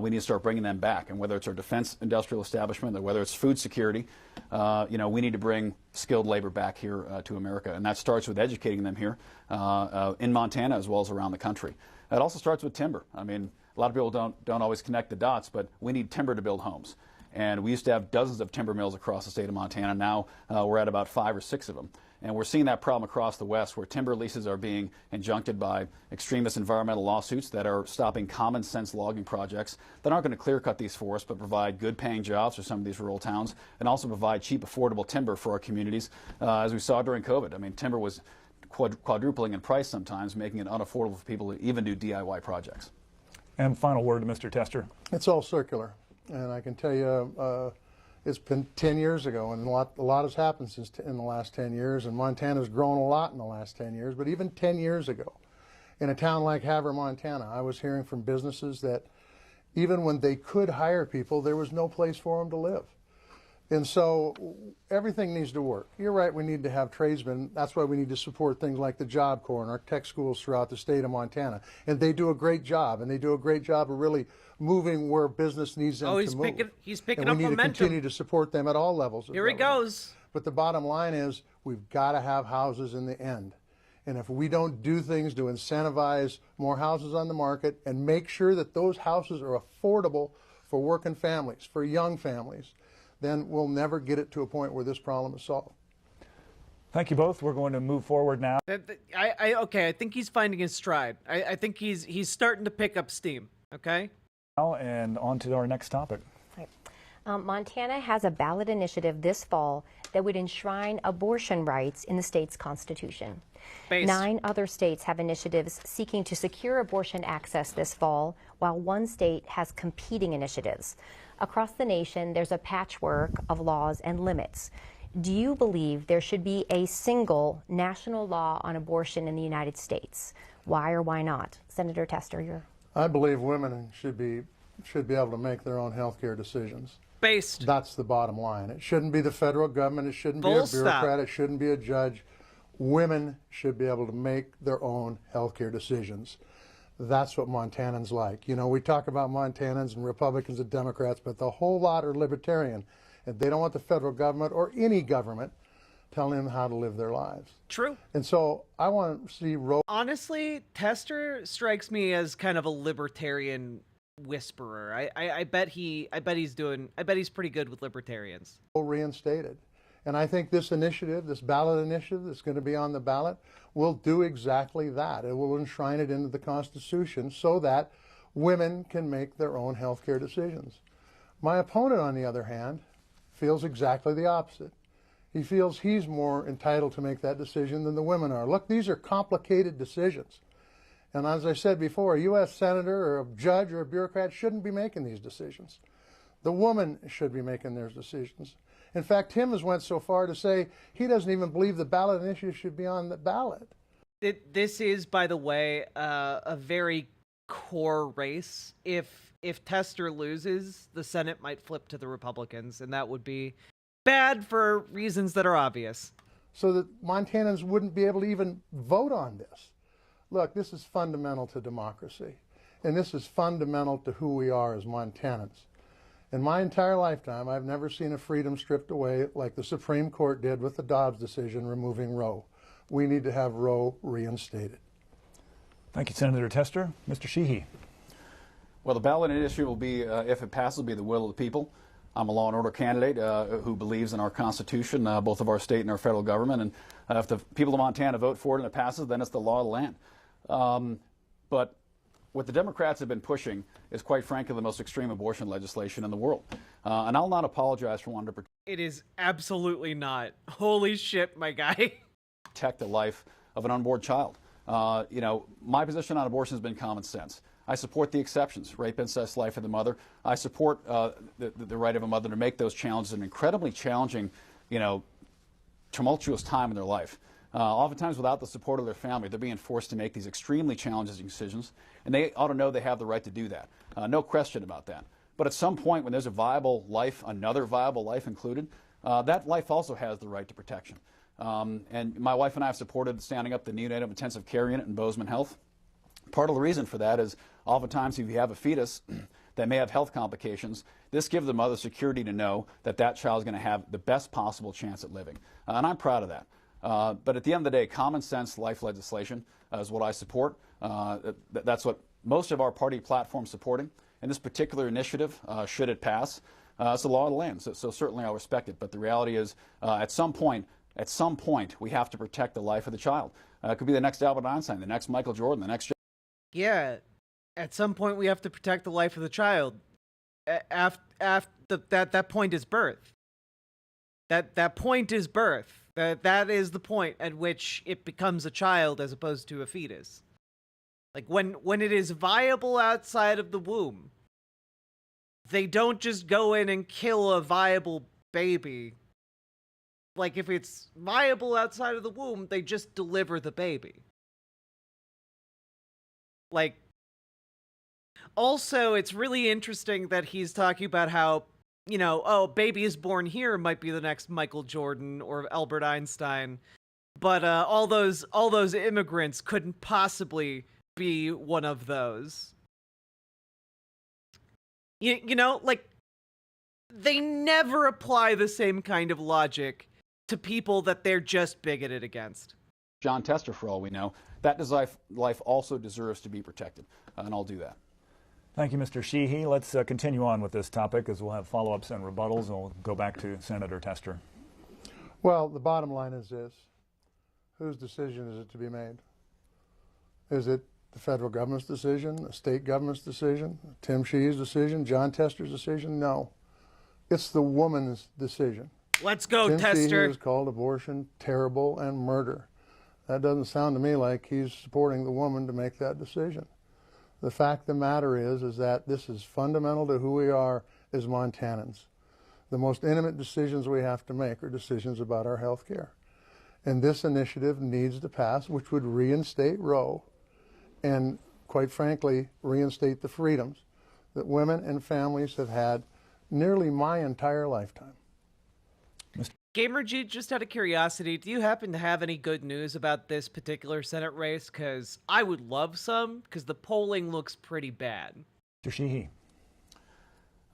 We need to start bringing them back. And whether it's our defense industrial establishment or whether it's food security, you know, we need to bring skilled labor back here to America. And that starts with educating them here in Montana as well as around the country. That also starts with timber. I mean, a lot of people don't always connect the dots, but we need timber to build homes. And we used to have dozens of timber mills across the state of Montana. Now we're at about 5 or 6 of them. And we're seeing that problem across the West, where timber leases are being injuncted by extremist environmental lawsuits that are stopping common sense logging projects that aren't going to clear cut these forests, but provide good paying jobs for some of these rural towns, and also provide cheap, affordable timber for our communities, as we saw during COVID. I mean, timber was quadrupling in price sometimes, making it unaffordable for people to even do DIY projects. And final word to Mr. Tester. It's all circular. And I can tell you, it's been 10 years ago, and a lot has happened in the last 10 years, and Montana's grown a lot in the last 10 years. But even 10 years ago, in a town like Havre, Montana, I was hearing from businesses that even when they could hire people, there was no place for them to live. And so everything needs to work. You're right, we need to have tradesmen. That's why we need to support things like the Job Corps and our tech schools throughout the state of Montana. And they do a great job, and they do a great job of really moving where business needs them to move. He's picking and up we need momentum. to continue to support them at all levels. Here he goes. But the bottom line is we've got to have houses in the end. And if we don't do things to incentivize more houses on the market and make sure that those houses are affordable for working families, for young families, then we'll never get it to a point where this problem is solved. Thank you both. We're going to move forward now. Okay, I think he's finding his stride. I think he's starting to pick up steam, okay? And on to our next topic. Right. Montana has a ballot initiative this fall that would enshrine abortion rights in the state's constitution. 9 other states have initiatives seeking to secure abortion access this fall, while 1 state has competing initiatives. Across the nation, there's a patchwork of laws and limits. Do you believe there should be a single national law on abortion in the United States? Why or why not? Senator Tester, you're... I believe women should be able to make their own health care decisions. Based. That's the bottom line. It shouldn't be the federal government. It shouldn't be a bureaucrat. It shouldn't be a judge. Women should be able to make their own health care decisions. That's what Montanans like. You know, we talk about Montanans and Republicans and Democrats, but the whole lot are libertarian. And they don't want the federal government or any government telling them how to live their lives. True. And so I want to see Honestly, Tester strikes me as kind of a libertarian whisperer. I bet he's pretty good with libertarians. Reinstated. And I think this initiative, this ballot initiative that's going to be on the ballot, will do exactly that. It will enshrine it into the Constitution so that women can make their own health care decisions. My opponent, on the other hand, feels exactly the opposite. He feels he's more entitled to make that decision than the women are. Look, these are complicated decisions. And as I said before, a U.S. senator or a judge or a bureaucrat shouldn't be making these decisions. The woman should be making those decisions. In fact, Tim has went so far to say he doesn't even believe the ballot issue should be on the ballot. This is, by the way, a very core race. If Tester loses, the Senate might flip to the Republicans, and that would be bad for reasons that are obvious. So that Montanans wouldn't be able to even vote on this. Look, this is fundamental to democracy, and this is fundamental to who we are as Montanans. In my entire lifetime, I've never seen a freedom stripped away like the Supreme Court did with the Dobbs decision removing Roe. We need to have Roe reinstated. Thank you, Senator Tester. Mr. Sheehy. Well, the ballot issue will be, if it passes, will be the will of the people. I'm a law and order candidate who believes in our Constitution, both of our state and our federal government. And if the people of Montana vote for it and it passes, then it's the law of the land. But what the Democrats have been pushing is, quite frankly, the most extreme abortion legislation in the world. And I'll not apologize for wanting to protect. It is absolutely not. Holy shit, my guy. Protect the life of an unborn child. You know, my position on abortion has been common sense. I support the exceptions, rape, incest, life of the mother. I support the right of a mother to make those challenges an incredibly challenging, you know, tumultuous time in their life. Oftentimes without the support of their family, they're being forced to make these extremely challenging decisions, and they ought to know they have the right to do that. No question about that. But at some point when there's a viable life, another viable life included, that life also has the right to protection. And my wife and I have supported standing up the neonatal intensive care unit in Bozeman Health. Part of the reason for that is oftentimes if you have a fetus that may have health complications, this gives the mother security to know that that child is going to have the best possible chance at living. And I'm proud of that. But at the end of the day, common sense life legislation is what I support. That's what most of our party platform is supporting. And this particular initiative, should it pass, it's the law of the land. So certainly I'll respect it. But the reality is, at some point, we have to protect the life of the child. It could be the next Albert Einstein, the next Michael Jordan, the next. Yeah, at some point we have to protect the life of the child. After that point is birth. That point is birth. That is the point at which it becomes a child as opposed to a fetus. Like when it is viable outside of the womb, they don't just go in and kill a viable baby. Like if it's viable outside of the womb, they just deliver the baby. Like, also, it's really interesting that he's talking about how, you know, oh, baby is born here might be the next Michael Jordan or Albert Einstein, but all those immigrants couldn't possibly be one of those. You know, like, they never apply the same kind of logic to people that they're just bigoted against. John Tester, for all we know, that life also deserves to be protected, and I'll do that. Thank you, Mr. Sheehy. Let's continue on with this topic as we'll have follow-ups and rebuttals, and we'll go back to Senator Tester. Well, the bottom line is this. Whose decision is it to be made? Is it the federal government's decision, the state government's decision, Tim Sheehy's decision, John Tester's decision? No. It's the woman's decision. Let's go, Tim Tester. Sheehy has called abortion terrible and murder. That doesn't sound to me like he's supporting the woman to make that decision. The fact of the matter is that this is fundamental to who we are as Montanans. The most intimate decisions we have to make are decisions about our health care. And this initiative needs to pass, which would reinstate Roe and, quite frankly, reinstate the freedoms that women and families have had nearly my entire lifetime. Gamerg, just out of curiosity, do you happen to have any good news about this particular Senate race? Because I would love some, because the polling looks pretty bad. Mr. Sheehy.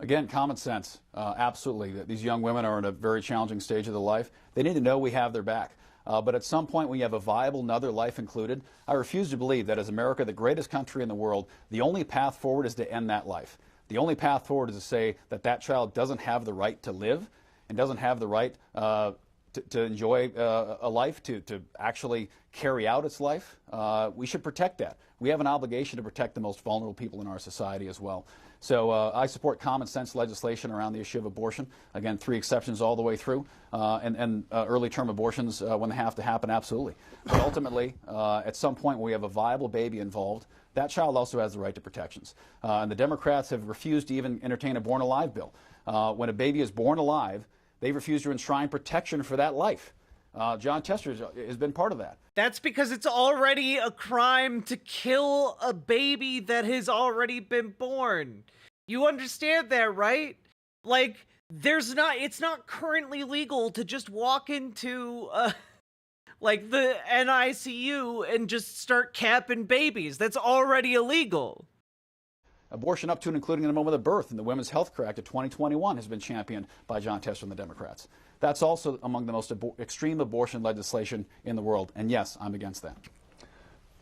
Again, common sense. Absolutely. These young women are in a very challenging stage of their life. They need to know we have their back. But at some point when you have a viable another life included, I refuse to believe that as America, the greatest country in the world, the only path forward is to end that life. The only path forward is to say that that child doesn't have the right to live and doesn't have the right to enjoy a life, to actually carry out its life. We should protect that. We have an obligation to protect the most vulnerable people in our society as well. So I support common sense legislation around the issue of abortion. Again, 3 exceptions all the way through, and early term abortions when they have to happen, absolutely. But ultimately, at some point when we have a viable baby involved, that child also has the right to protections. And the Democrats have refused to even entertain a born alive bill. When a baby is born alive, they refuse to enshrine protection for that life. John Tester has been part of that. That's because it's already a crime to kill a baby that has already been born. You understand that, right? Like, it's not currently legal to just walk into, like, the NICU and just start capping babies. That's already illegal. Abortion up to and including the moment of birth in the Women's Health Care Act of 2021 has been championed by John Tester and the Democrats. That's also among the most extreme abortion legislation in the world, and yes, I'm against that.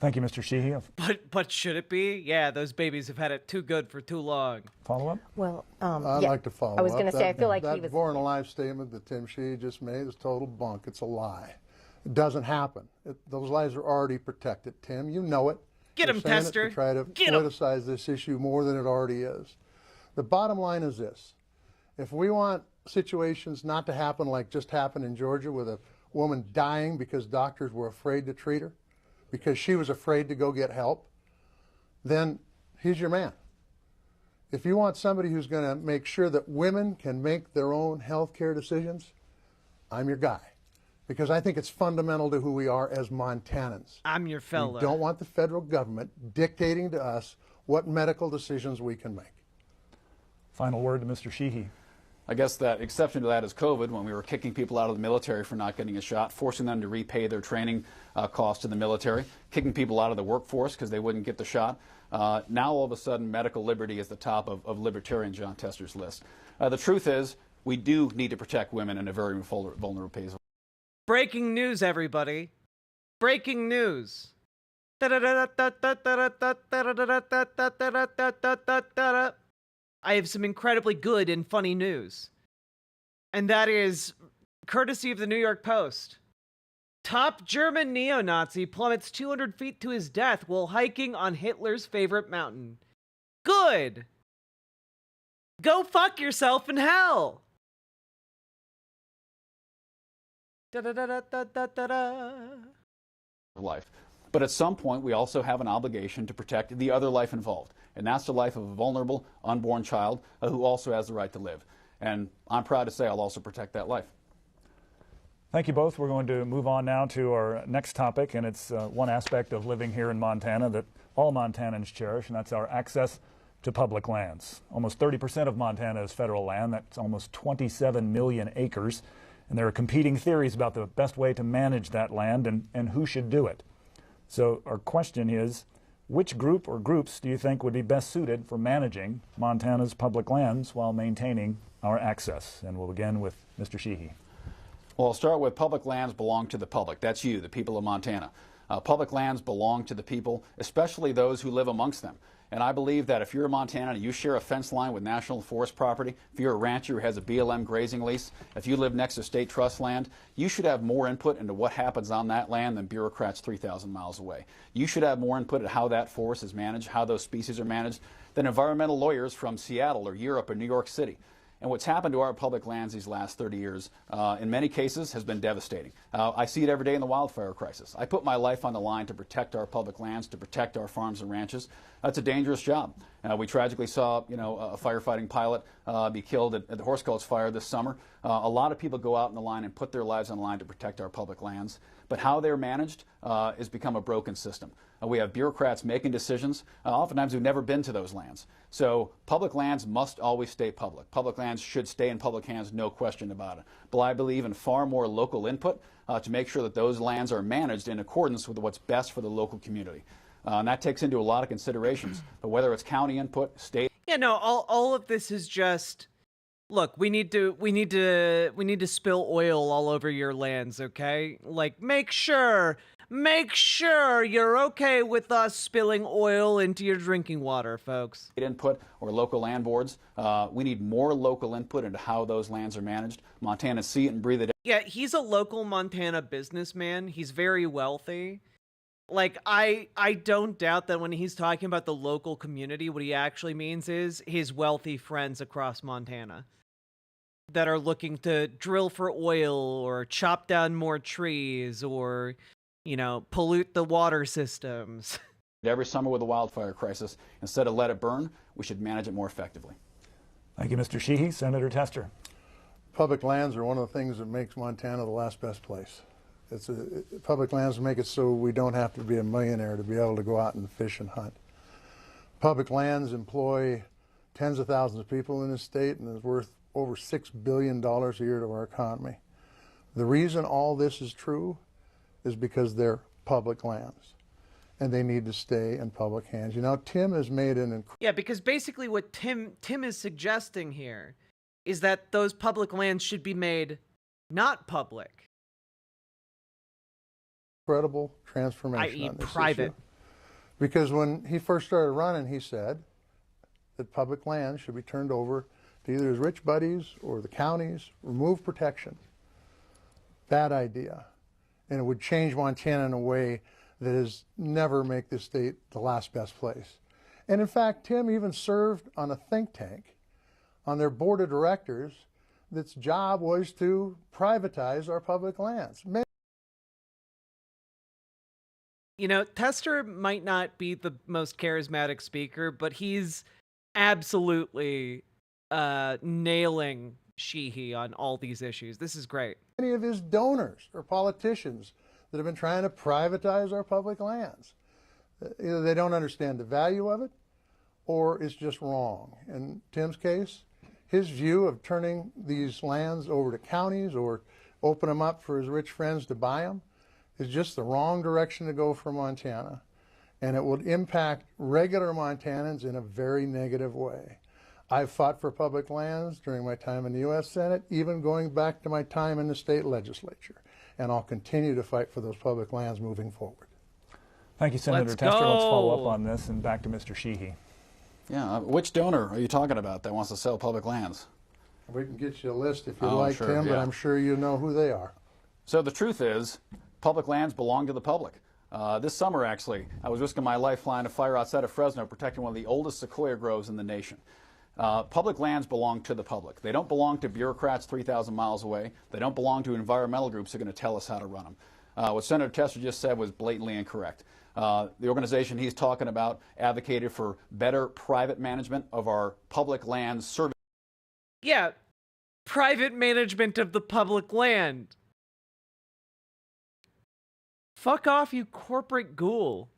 Thank you, Mr. Sheehy. But should it be? Yeah, those babies have had it too good for too long. Follow up? Well, I'd like to follow up. I was going to say, I feel like he was... That born alive statement that Tim Sheehy just made is total bunk. It's a lie. It doesn't happen. Those lives are already protected, Tim. You know it. Get him, Tester. To try to politicize this issue more than it already is. The bottom line is this. If we want situations not to happen like just happened in Georgia with a woman dying because doctors were afraid to treat her, because she was afraid to go get help, then he's your man. If you want somebody who's going to make sure that women can make their own health care decisions, I'm your guy. Because I think it's fundamental to who we are as Montanans. I'm your fella. We don't want the federal government dictating to us what medical decisions we can make. Final word to Mr. Sheehy. I guess that exception to that is COVID, when we were kicking people out of the military for not getting a shot, forcing them to repay their training costs in the military, kicking people out of the workforce because they wouldn't get the shot. Now all of a sudden medical liberty is the top of libertarian John Tester's list. The truth is we do need to protect women in a very vulnerable place. Breaking news, everybody. Breaking news. I have some incredibly good and funny news. And that is courtesy of the New York Post. Top German neo-Nazi plummets 200 feet to his death while hiking on Hitler's favorite mountain. Good! Go fuck yourself in hell! Life. But at some point, we also have an obligation to protect the other life involved. And that's the life of a vulnerable, unborn child who also has the right to live. And I'm proud to say I'll also protect that life. Thank you both. We're going to move on now to our next topic, and it's one aspect of living here in Montana that all Montanans cherish, and that's our access to public lands. Almost 30% of Montana is federal land. That's almost 27 million acres. And there are competing theories about the best way to manage that land and who should do it. So our question is, which group or groups do you think would be best suited for managing Montana's public lands while maintaining our access? And we'll begin with Mr. Sheehy. Well, I'll start with public lands belong to the public. That's you, the people of Montana. Public lands belong to the people, especially those who live amongst them. And I believe that if you're a Montanan and you share a fence line with National Forest property, if you're a rancher who has a BLM grazing lease, if you live next to state trust land, you should have more input into what happens on that land than bureaucrats 3,000 miles away. You should have more input at how that forest is managed, how those species are managed, than environmental lawyers from Seattle or Europe or New York City. And what's happened to our public lands these last 30 years, in many cases, has been devastating. I see it every day in the wildfire crisis. I put my life on the line to protect our public lands, to protect our farms and ranches. That's a dangerous job. We tragically saw, a firefighting pilot be killed at the Horse Gulch fire this summer. A lot of people go out in the line and put their lives on the line to protect our public lands. But how they're managed has become a broken system. We have bureaucrats making decisions, oftentimes who've never been to those lands. So public lands must always stay public. Public lands should stay in public hands, no question about it. But I believe in far more local input to make sure that those lands are managed in accordance with what's best for the local community. And that takes into a lot of considerations. But whether it's county input, state... Yeah, no, all of this is just... Look, we need to spill oil all over your lands, okay? Like, make sure make sure you're okay with us spilling oil into your drinking water, folks. Input or local land boards. We need more local input into how those lands are managed. Montanans see it and breathe it. Yeah, he's a local Montana businessman. He's very wealthy. Like, I don't doubt that when he's talking about the local community, what he actually means is his wealthy friends across Montana that are looking to drill for oil or chop down more trees or, you know, pollute the water systems. Every summer with a wildfire crisis, instead of let it burn, we should manage it more effectively. Thank you, Mr. Sheehy. Senator Tester. Public lands are one of the things that makes Montana the last best place. Public lands make it so we don't have to be a millionaire to be able to go out and fish and hunt. Public lands employ tens of thousands of people in this state and is worth over $6 billion a year to our economy. The reason all this is true is because they're public lands and they need to stay in public hands. You know, Tim has made an Yeah, because basically what Tim is suggesting here is that those public lands should be made not public. incredible transformation i.e. on this private. issue. Because when he first started running, he said that public land should be turned over to either his rich buddies or the counties, remove protection. Bad idea. And it would change Montana in a way that is never make this state the last best place. And in fact, Tim even served on a think tank on their board of directors that's job was to privatize our public lands. You know, Tester might not be the most charismatic speaker, but he's absolutely nailing Sheehy on all these issues. This is great. Many of his donors or politicians that have been trying to privatize our public lands. Either they don't understand the value of it or it's just wrong. In Tim's case, his view of turning these lands over to counties or open them up for his rich friends to buy them is just the wrong direction to go for Montana, and it would impact regular Montanans in a very negative way. I've fought for public lands during my time in the U.S. Senate, even going back to my time in the state legislature, and I'll continue to fight for those public lands moving forward. Thank you, Senator Tester. Let's follow up on this and back to Mr. Sheehy. Yeah, which donor are you talking about that wants to sell public lands? We can get you a list if you like, sure, Tim, but I'm sure you know who they are. So the truth is, public lands belong to the public. This summer, actually, I was risking my life flying a fire outside of Fresno, protecting one of the oldest sequoia groves in the nation. Public lands belong to the public. They don't belong to bureaucrats 3,000 miles away. They don't belong to environmental groups who are going to tell us how to run them. What Senator Tester just said was blatantly incorrect. The organization he's talking about advocated for better private management of our public land service. Yeah, private management of the public land. Fuck off, you corporate ghoul.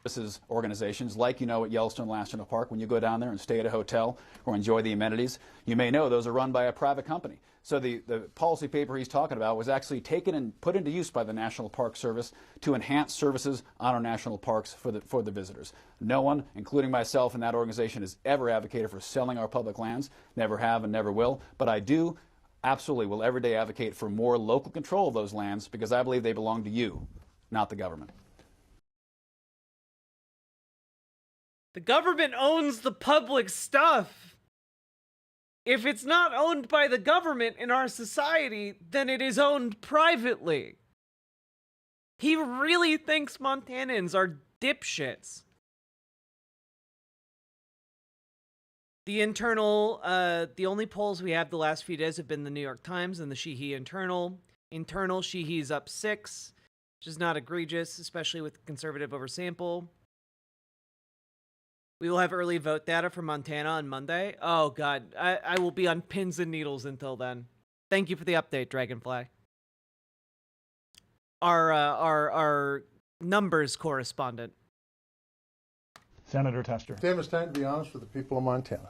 Services organizations like, you know, at Yellowstone National Park, when you go down there and stay at a hotel or enjoy the amenities, you may know those are run by a private company. So the policy paper he's talking about was actually taken and put into use by the National Park Service to enhance services on our national parks for the visitors. No one, including myself and that organization, has ever advocated for selling our public lands, never have and never will, but I do absolutely will every day advocate for more local control of those lands because I believe they belong to you, not the government. The government owns the public stuff. If it's not owned by the government in our society, then it is owned privately. He really thinks Montanans are dipshits. The internal, the only polls we have the last few days have been the New York Times and the Sheehy internal. Internal, Sheehy's up 6, which is not egregious, especially with conservative oversample. We will have early vote data for Montana on Monday. Oh, God. I will be on pins and needles until then. Thank you for the update, Dragonfly. Our numbers correspondent. Senator Tester. Tim, it's time to be honest with the people of Montana.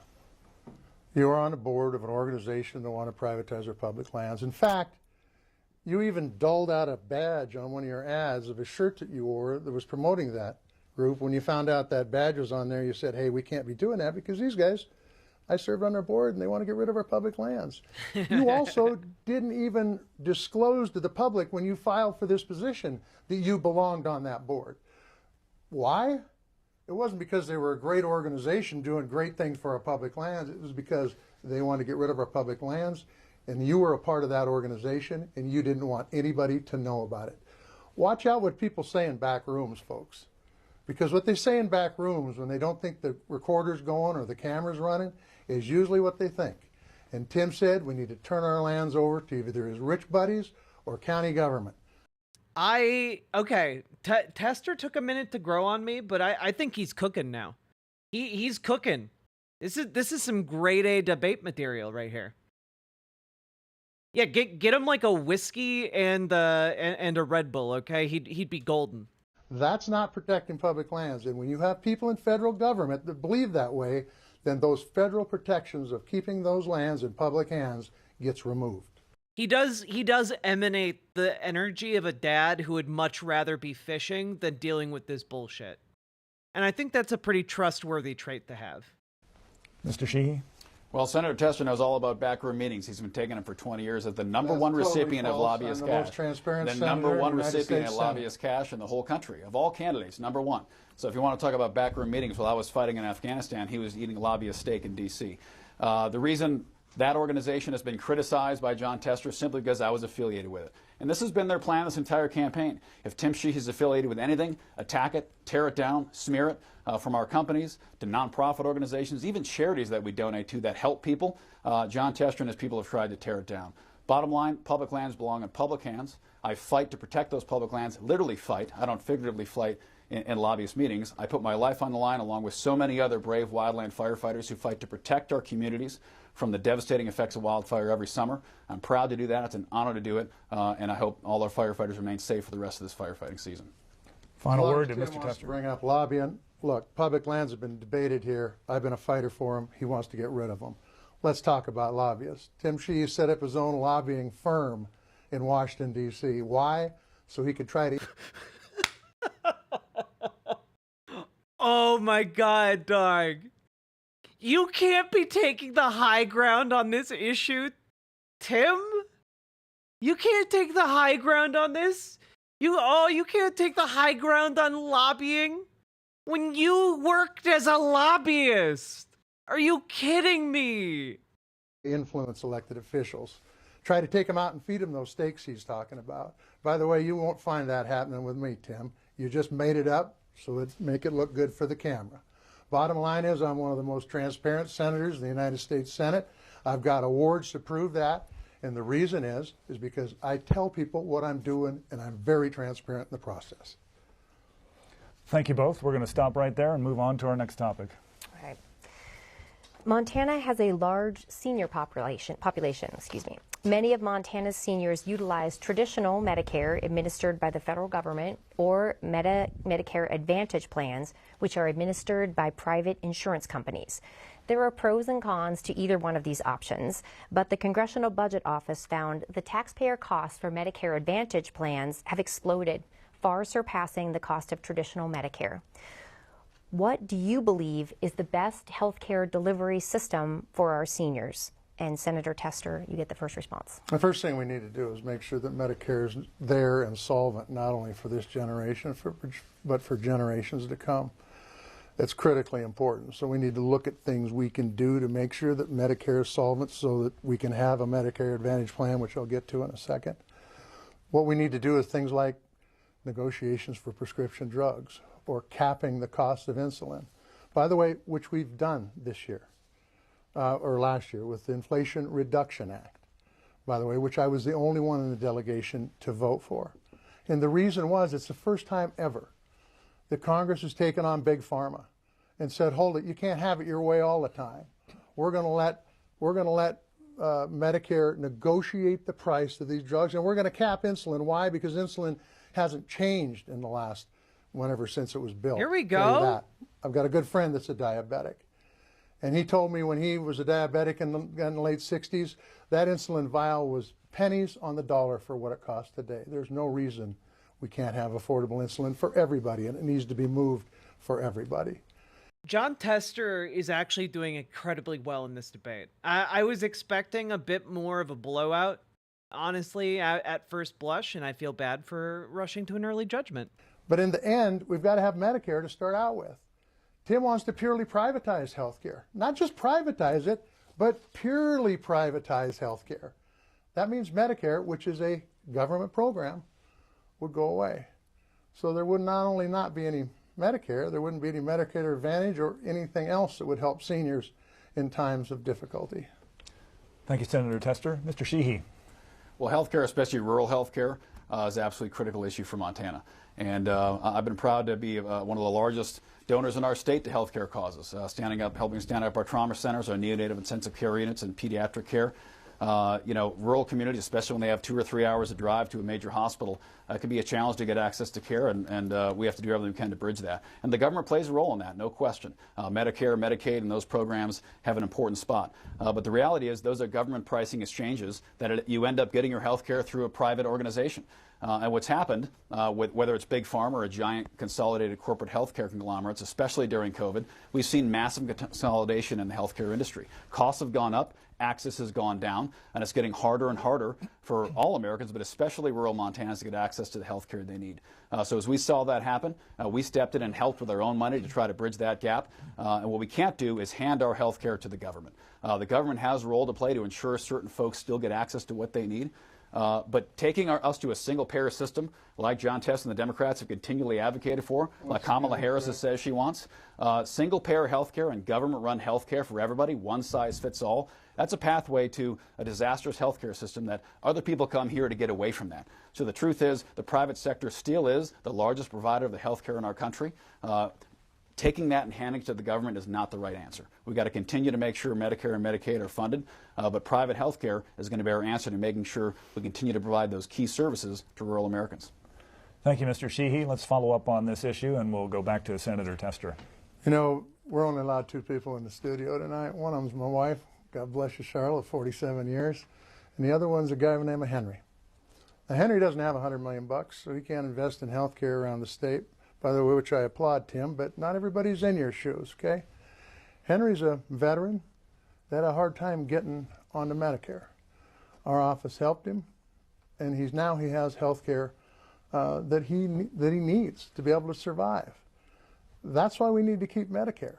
You are on the board of an organization that want to privatize our public lands. In fact, you even dulled out a badge on one of your ads of a shirt that you wore that was promoting that group. When you found out that badge was on there, you said, hey, we can't be doing that because these guys I served on their board, and they want to get rid of our public lands. You also didn't even disclose to the public when you filed for this position that you belonged on that board. Why? It wasn't because they were a great organization doing great things for our public lands. It was because they wanted to get rid of our public lands, and you were a part of that organization, and you didn't want anybody to know about it. Watch out what people say in back rooms, folks. Because what they say in back rooms when they don't think the recorder's going or the camera's running is usually what they think. And Tim said we need to turn our lands over to either his rich buddies or county government. Okay, Tester took a minute to grow on me, but I think he's cooking now. He's cooking. This is some grade A debate material right here. Yeah, get him like a whiskey and a Red Bull, okay? He'd be golden. That's not protecting public lands. And when you have people in federal government that believe that way, then those federal protections of keeping those lands in public hands gets removed. He does emanate the energy of a dad who would much rather be fishing than dealing with this bullshit. And I think that's a pretty trustworthy trait to have. Mr. Sheehy? Well, Senator Tester knows all about backroom meetings. He's been taking them for 20 years as the number one recipient of lobbyist cash. The most transparent the number one United recipient States of lobbyist cash in the whole country, of all candidates, number one. So if you want to talk about backroom meetings, while I was fighting in Afghanistan, he was eating lobbyist steak in D.C. The reason that organization has been criticized by John Tester simply because I was affiliated with it. And this has been their plan this entire campaign. If Tim Sheehy is affiliated with anything, attack it, tear it down, smear it, from our companies to nonprofit organizations, even charities that we donate to that help people. John Tester and his people have tried to tear it down. Bottom line, public lands belong in public hands. I fight to protect those public lands, literally fight. I don't figuratively fight in lobbyist meetings. I put my life on the line along with so many other brave wildland firefighters who fight to protect our communities from the devastating effects of wildfire every summer. I'm proud to do that. It's an honor to do it. And I hope all our firefighters remain safe for the rest of this firefighting season. Final word to Tim Mr. wants Tester. to bring up lobbying. Look, public lands have been debated here. I've been a fighter for them. He wants to get rid of them. Let's talk about lobbyists. Tim Sheehy set up his own lobbying firm in Washington, D.C. Why? So he could try to... Oh my God, dog. You can't be taking the high ground on this issue, Tim. You can't take the high ground on this. You can't take the high ground on lobbying when you worked as a lobbyist. Are you kidding me? Influence elected officials. Try to take them out and feed them those steaks he's talking about. By the way, you won't find that happening with me, Tim. You just made it up so it make it look good for the camera. Bottom line is I'm one of the most transparent senators in the United States Senate. I've got awards to prove that. And the reason is because I tell people what I'm doing, and I'm very transparent in the process. Thank you both. We're going to stop right there and move on to our next topic. All right. Montana has a large senior population. Many of Montana's seniors utilize traditional Medicare administered by the federal government or Medicare Advantage plans, which are administered by private insurance companies. There are pros and cons to either one of these options, but the Congressional Budget Office found the taxpayer costs for Medicare Advantage plans have exploded, far surpassing the cost of traditional Medicare. What do you believe is the best healthcare delivery system for our seniors? And Senator Tester, you get the first response. The first thing we need to do is make sure that Medicare is there and solvent, not only for this generation, but for generations to come. It's critically important. So we need to look at things we can do to make sure that Medicare is solvent so that we can have a Medicare Advantage plan, which I'll get to in a second. What we need to do is things like negotiations for prescription drugs or capping the cost of insulin. By the way, which we've done this year. Or last year with the Inflation Reduction Act, by the way, which I was the only one in the delegation to vote for. And the reason was it's the first time ever that Congress has taken on Big Pharma and said, hold it, you can't have it your way all the time. We're going to let Medicare negotiate the price of these drugs, and we're going to cap insulin. Why? Because insulin hasn't changed in the last whenever since it was built. Here we go. I've got a good friend that's a diabetic. And he told me when he was a diabetic in the late 60s, that insulin vial was pennies on the dollar for what it costs today. There's no reason we can't have affordable insulin for everybody, and it needs to be moved for everybody. John Tester is actually doing incredibly well in this debate. I was expecting a bit more of a blowout, honestly, at first blush, and I feel bad for rushing to an early judgment. But in the end, we've got to have Medicare to start out with. Tim wants to purely privatize health care. Not just privatize it, but purely privatize health care. That means Medicare, which is a government program, would go away. So there would not only not be any Medicare, there wouldn't be any Medicare Advantage or anything else that would help seniors in times of difficulty. Thank you, Senator Tester. Mr. Sheehy. Well, healthcare, especially rural healthcare, is an absolutely critical issue for Montana. And I've been proud to be one of the largest donors in our state to healthcare causes, helping stand up our trauma centers, our neonatal intensive care units, and pediatric care. Rural communities, especially when they have 2 or 3 hours of drive to a major hospital, can be a challenge to get access to care, and we have to do everything we can to bridge that. And the government plays a role in that, no question. Medicare, Medicaid, and those programs have an important spot. But the reality is those are government pricing exchanges that you end up getting your health care through a private organization. And what's happened, whether it's Big Pharma or a giant consolidated corporate healthcare conglomerates, especially during COVID, we've seen massive consolidation in the healthcare industry. Costs have gone up, access has gone down, and it's getting harder and harder for all Americans, but especially rural Montanans, to get access to the health care they need. So as we saw that happen, we stepped in and helped with our own money to try to bridge that gap. And what we can't do is hand our health care to the government. The government has a role to play to ensure certain folks still get access to what they need. But taking us to a single-payer system, like John Tester and the Democrats have continually advocated for, like Kamala Harris says she wants, single-payer health care and government-run health care for everybody, one size fits all, that's a pathway to a disastrous health care system that other people come here to get away from that. So the truth is the private sector still is the largest provider of the health care in our country. Taking that and handing it to the government is not the right answer. We've got to continue to make sure Medicare and Medicaid are funded, but private health care is going to be our answer to making sure we continue to provide those key services to rural Americans. Thank you, Mr. Sheehy. Let's follow up on this issue, and we'll go back to Senator Tester. You know, we're only allowed 2 people in the studio tonight. One of them's my wife, God bless you, Charlotte, 47 years, and the other one's a guy by the name of Henry. Now, Henry doesn't have $100 million, so he can't invest in health care around the state. By the way, which I applaud, Tim, but not everybody's in your shoes, okay? Henry's a veteran that had a hard time getting onto Medicare. Our office helped him, and he has health care that he needs to be able to survive. That's why we need to keep Medicare.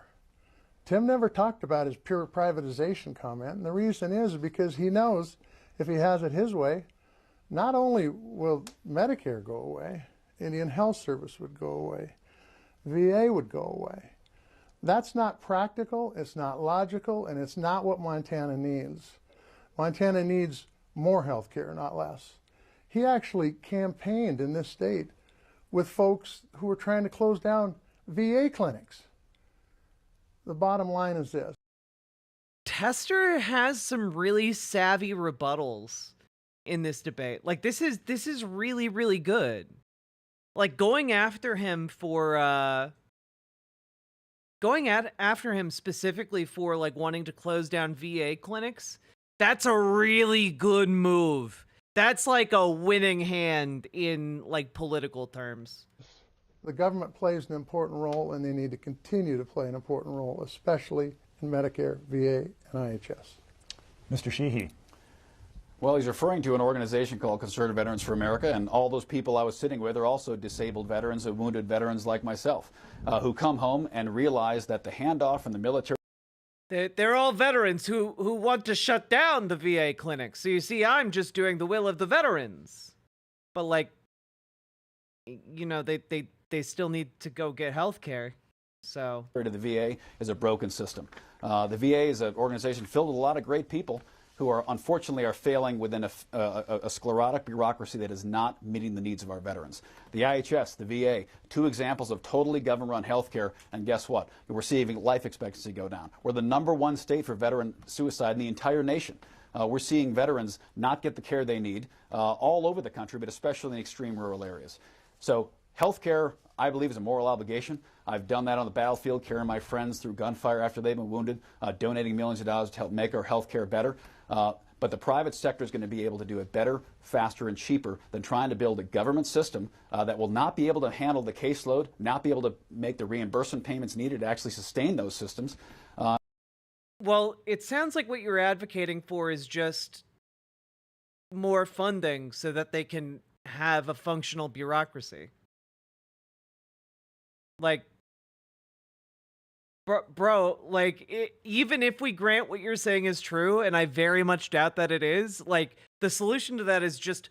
Tim never talked about his pure privatization comment, and the reason is because he knows if he has it his way, not only will Medicare go away, Indian Health Service would go away. VA would go away. That's not practical, it's not logical, and it's not what Montana needs. Montana needs more health care, not less. He actually campaigned in this state with folks who were trying to close down VA clinics. The bottom line is this. Tester has some really savvy rebuttals in this debate. Like, this is really, really good. Like, going after him specifically for like wanting to close down VA clinics, that's a really good move. That's like a winning hand in like political terms. The government plays an important role, and they need to continue to play an important role, especially in Medicare, VA, and IHS. Mr. Sheehy. Well, he's referring to an organization called Conservative Veterans for America, and all those people I was sitting with are also disabled veterans and wounded veterans like myself, who come home and realize that the handoff from the military... They're all veterans who want to shut down the VA clinics. So you see, I'm just doing the will of the veterans. But like, you know, they still need to go get health care. So to the VA is a broken system. The VA is an organization filled with a lot of great people who are unfortunately failing within a sclerotic bureaucracy that is not meeting the needs of our veterans. The IHS, the VA, 2 examples of totally government-run health care, and guess what? We're seeing life expectancy go down. We're the #1 state for veteran suicide in the entire nation. We're seeing veterans not get the care they need all over the country, but especially in extreme rural areas. So health care, I believe, is a moral obligation. I've done that on the battlefield, carrying my friends through gunfire after they've been wounded, donating millions of dollars to help make our health care better. But the private sector is going to be able to do it better, faster, and cheaper than trying to build a government system that will not be able to handle the caseload, not be able to make the reimbursement payments needed to actually sustain those systems. Well, it sounds like what you're advocating for is just more funding so that they can have a functional bureaucracy. Like, bro, like, even if we grant what you're saying is true, and I very much doubt that it is, like, the solution to that is just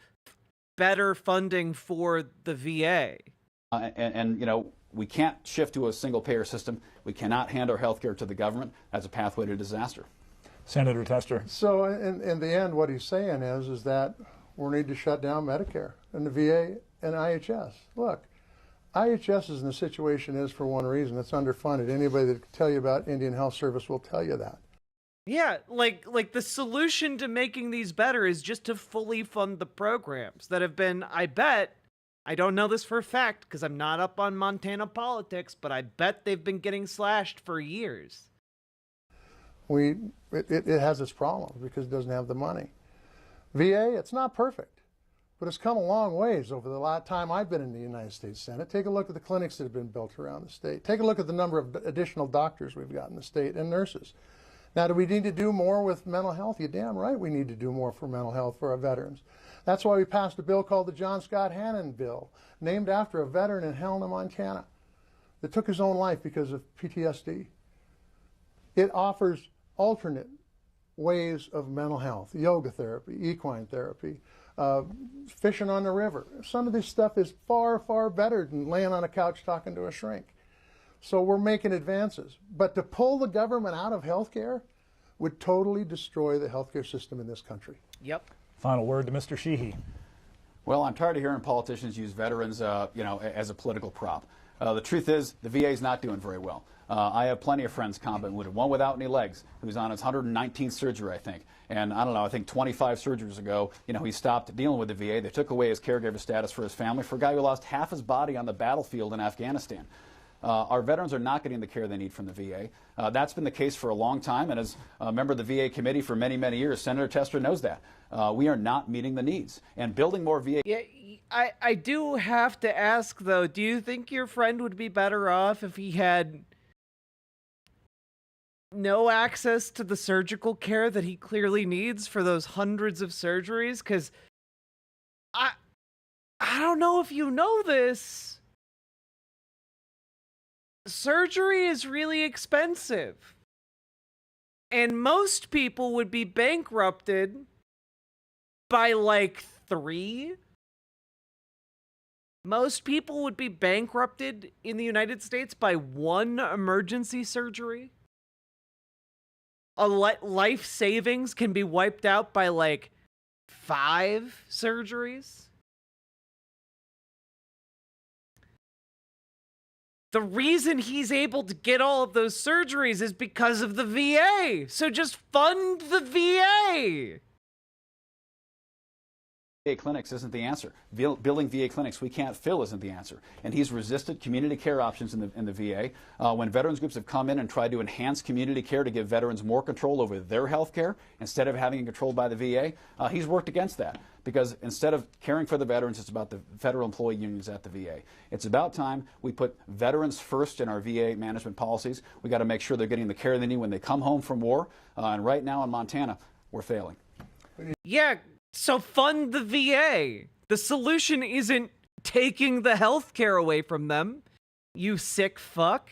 better funding for the VA. And you know, we can't shift to a single-payer system. We cannot hand our health care to the government. That's a pathway to disaster. Senator Tester. So in the end, what he's saying is that we need to shut down Medicare and the VA and IHS. Look, IHS is in the situation is for one reason. It's underfunded. Anybody that can tell you about Indian Health Service will tell you that. Yeah, like the solution to making these better is just to fully fund the programs that have been, I bet, I don't know this for a fact because I'm not up on Montana politics, but I bet they've been getting slashed for years. It has its problems because it doesn't have the money. VA, it's not perfect, but it's come a long ways over the last time I've been in the United States Senate. Take a look at the clinics that have been built around the state. Take a look at the number of additional doctors we've got in the state and nurses. Now, do we need to do more with mental health? You're damn right we need to do more for mental health for our veterans. That's why we passed a bill called the John Scott Hannon Bill, named after a veteran in Helena, Montana, that took his own life because of PTSD. It offers alternate ways of mental health, yoga therapy, equine therapy, fishing on the river. Some of this stuff is far, far better than laying on a couch talking to a shrink. So we're making advances. But to pull the government out of healthcare would totally destroy the healthcare system in this country. Yep. Final word to Mr. Sheehy. Well, I'm tired of hearing politicians use veterans, you know, as a political prop. The truth is, the VA is not doing very well. I have plenty of friends combat wounded, one without any legs, who's on his 119th surgery, I think. And I don't know, I think 25 surgeries ago, you know, he stopped dealing with the VA. They took away his caregiver status for his family for a guy who lost half his body on the battlefield in Afghanistan. Our veterans are not getting the care they need from the VA. That's been the case for a long time, and as a member of the VA committee for many, many years, Senator Tester knows that. We are not meeting the needs. And building more VA... Yeah, I do have to ask, though, do you think your friend would be better off if he had no access to the surgical care that he clearly needs for those hundreds of surgeries? Because I don't know if you know this. Surgery is really expensive. And most people would be bankrupted by like 3. Most people would be bankrupted in the United States by 1 emergency surgery. A life savings can be wiped out by like 5 surgeries. The reason he's able to get all of those surgeries is because of the VA. So just fund the VA. VA clinics isn't the answer. Building VA clinics we can't fill isn't the answer. And he's resisted community care options in the VA. When veterans groups have come in and tried to enhance community care to give veterans more control over their health care instead of having it controlled by the VA, he's worked against that. Because instead of caring for the veterans, it's about the federal employee unions at the VA. It's about time we put veterans first in our VA management policies. We got to make sure they're getting the care they need when they come home from war. And right now in Montana, we're failing. Yeah. So fund the VA. The solution isn't taking the health care away from them, you sick fuck.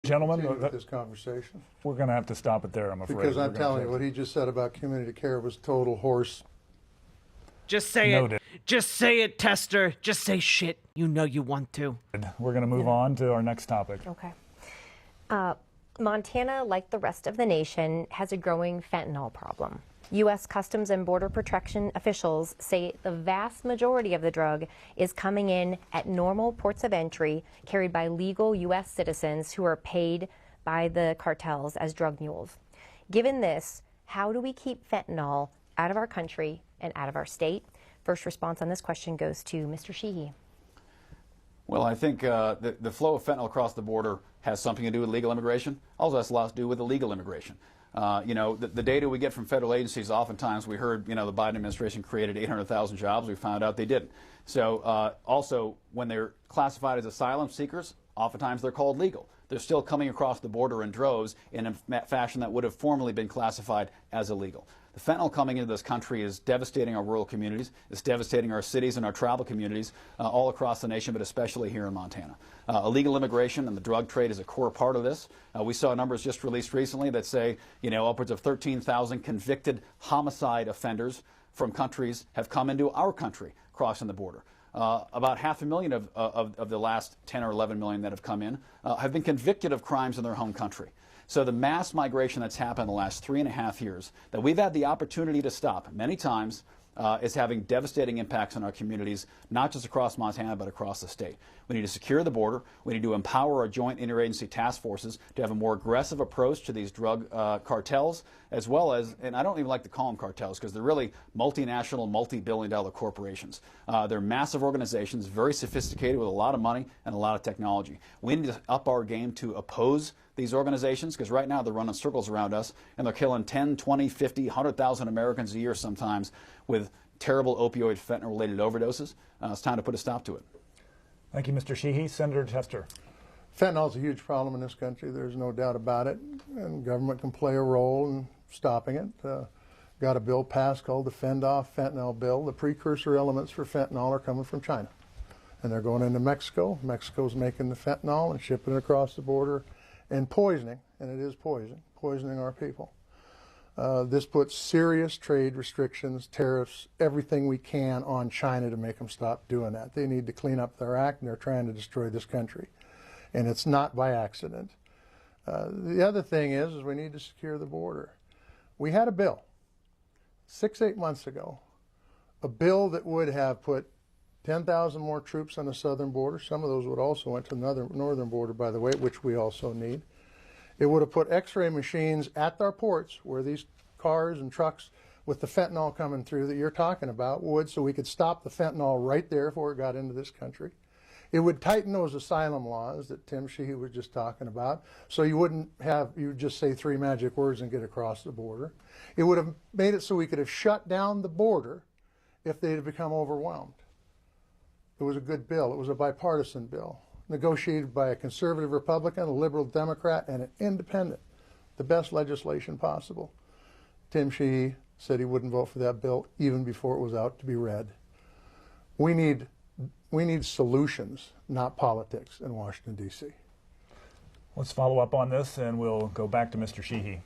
Gentlemen, this conversation. We're going to have to stop it there, I'm afraid. Because I'm telling you, what he just said about community care was total horse. Just say it. Just say it, Tester. Just say shit. You know you want to. We're going to move on to our next topic. Okay. Montana, like the rest of the nation, has a growing fentanyl problem. U.S. Customs and Border Protection officials say the vast majority of the drug is coming in at normal ports of entry, carried by legal U.S. citizens who are paid by the cartels as drug mules. Given this, how do we keep fentanyl out of our country and out of our state? First response on this question goes to Mr. Sheehy. Well, I think the flow of fentanyl across the border has something to do with legal immigration. Also has a lot to do with illegal immigration. You know, the data we get from federal agencies, oftentimes we heard, you know, the Biden administration created 800,000 jobs. We found out they didn't. So also, when they're classified as asylum seekers, oftentimes they're called legal. They're still coming across the border in droves in a fashion that would have formerly been classified as illegal. The fentanyl coming into this country is devastating our rural communities. It's devastating our cities and our tribal communities all across the nation, but especially here in Montana. Illegal immigration and the drug trade is a core part of this. We saw numbers just released recently that say, you know, upwards of 13,000 convicted homicide offenders from countries have come into our country crossing the border. About 500,000 of the last 10 or 11 million that have come in have been convicted of crimes in their home country. So the mass migration that's happened in the last 3.5 years that we've had the opportunity to stop many times is having devastating impacts on our communities, not just across Montana, but across the state. We need to secure the border. We need to empower our joint interagency task forces to have a more aggressive approach to these drug cartels, as well as, and I don't even like to call them cartels because they're really multinational, multi-billion-dollar corporations. They're massive organizations, very sophisticated with a lot of money and a lot of technology. We need to up our game to oppose these organizations, because right now they're running circles around us and they're killing 10, 20, 50, 100,000 Americans a year sometimes with terrible opioid fentanyl-related overdoses. It's time to put a stop to it. Thank you, Mr. Sheehy. Senator Tester. Fentanyl is a huge problem in this country. There's no doubt about it, and government can play a role in stopping it. Got a bill passed called the Fend Off Fentanyl Bill. The precursor elements for fentanyl are coming from China, and they're going into Mexico. Mexico's making the fentanyl and shipping it across the border and poisoning, and it is poisoning our people. This puts serious trade restrictions, tariffs, everything we can on China to make them stop doing that. They need to clean up their act, and they're trying to destroy this country. And it's not by accident. The other thing is we need to secure the border. We had a bill 6-8 months ago, a bill that would have put 10,000 more troops on the southern border. Some of those would also went to the northern border, by the way, which we also need. It would have put x-ray machines at our ports where these cars and trucks with the fentanyl coming through that you're talking about would, so we could stop the fentanyl right there before it got into this country. It would tighten those asylum laws that Tim Sheehy was just talking about, so you wouldn't have, you would just say 3 magic words and get across the border. It would have made it so we could have shut down the border if they had become overwhelmed. It was a good bill. It was a bipartisan bill, negotiated by a conservative Republican, a liberal Democrat, and an independent. The best legislation possible. Tim Sheehy said he wouldn't vote for that bill even before it was out to be read. We need solutions, not politics in Washington, D.C. Let's follow up on this, and we'll go back to Mr. Sheehy.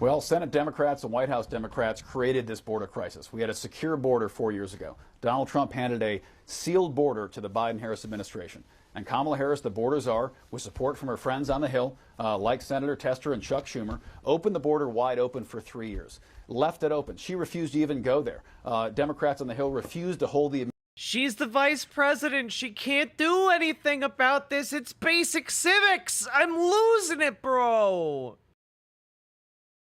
Well, Senate Democrats and White House Democrats created this border crisis. We had a secure border 4 years ago. Donald Trump handed a sealed border to the Biden-Harris administration. And Kamala Harris, the border czar, with support from her friends on the Hill, like Senator Tester and Chuck Schumer, opened the border wide open for 3 years. Left it open. She refused to even go there. Democrats on the Hill refused to hold the... She's the vice president. She can't do anything about this. It's basic civics. I'm losing it, bro.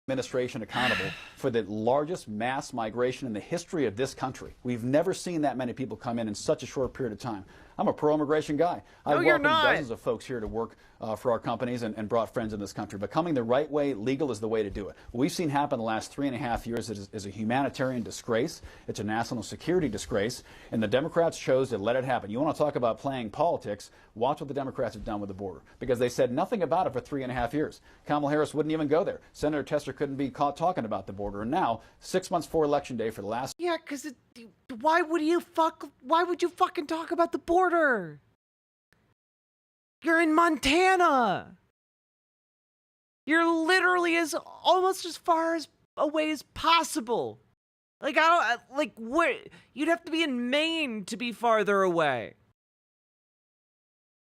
Administration accountable for the largest mass migration in the history of this country. We've never seen that many people come in such a short period of time. I'm a pro-immigration guy. I welcomed dozens of folks here to work for our companies and brought friends in this country. But coming the right way, legal, is the way to do it. What we've seen happen the last 3.5 years is a humanitarian disgrace. It's a national security disgrace. And the Democrats chose to let it happen. You want to talk about playing politics? Watch what the Democrats have done with the border. Because they said nothing about it for 3.5 years. Kamala Harris wouldn't even go there. Senator Tester couldn't be caught talking about the border. And now, 6 months before Election Day for the last... Yeah, because why would you fucking talk about the border? You're in Montana. You're literally almost as far away as possible. Like, what? You'd have to be in Maine to be farther away.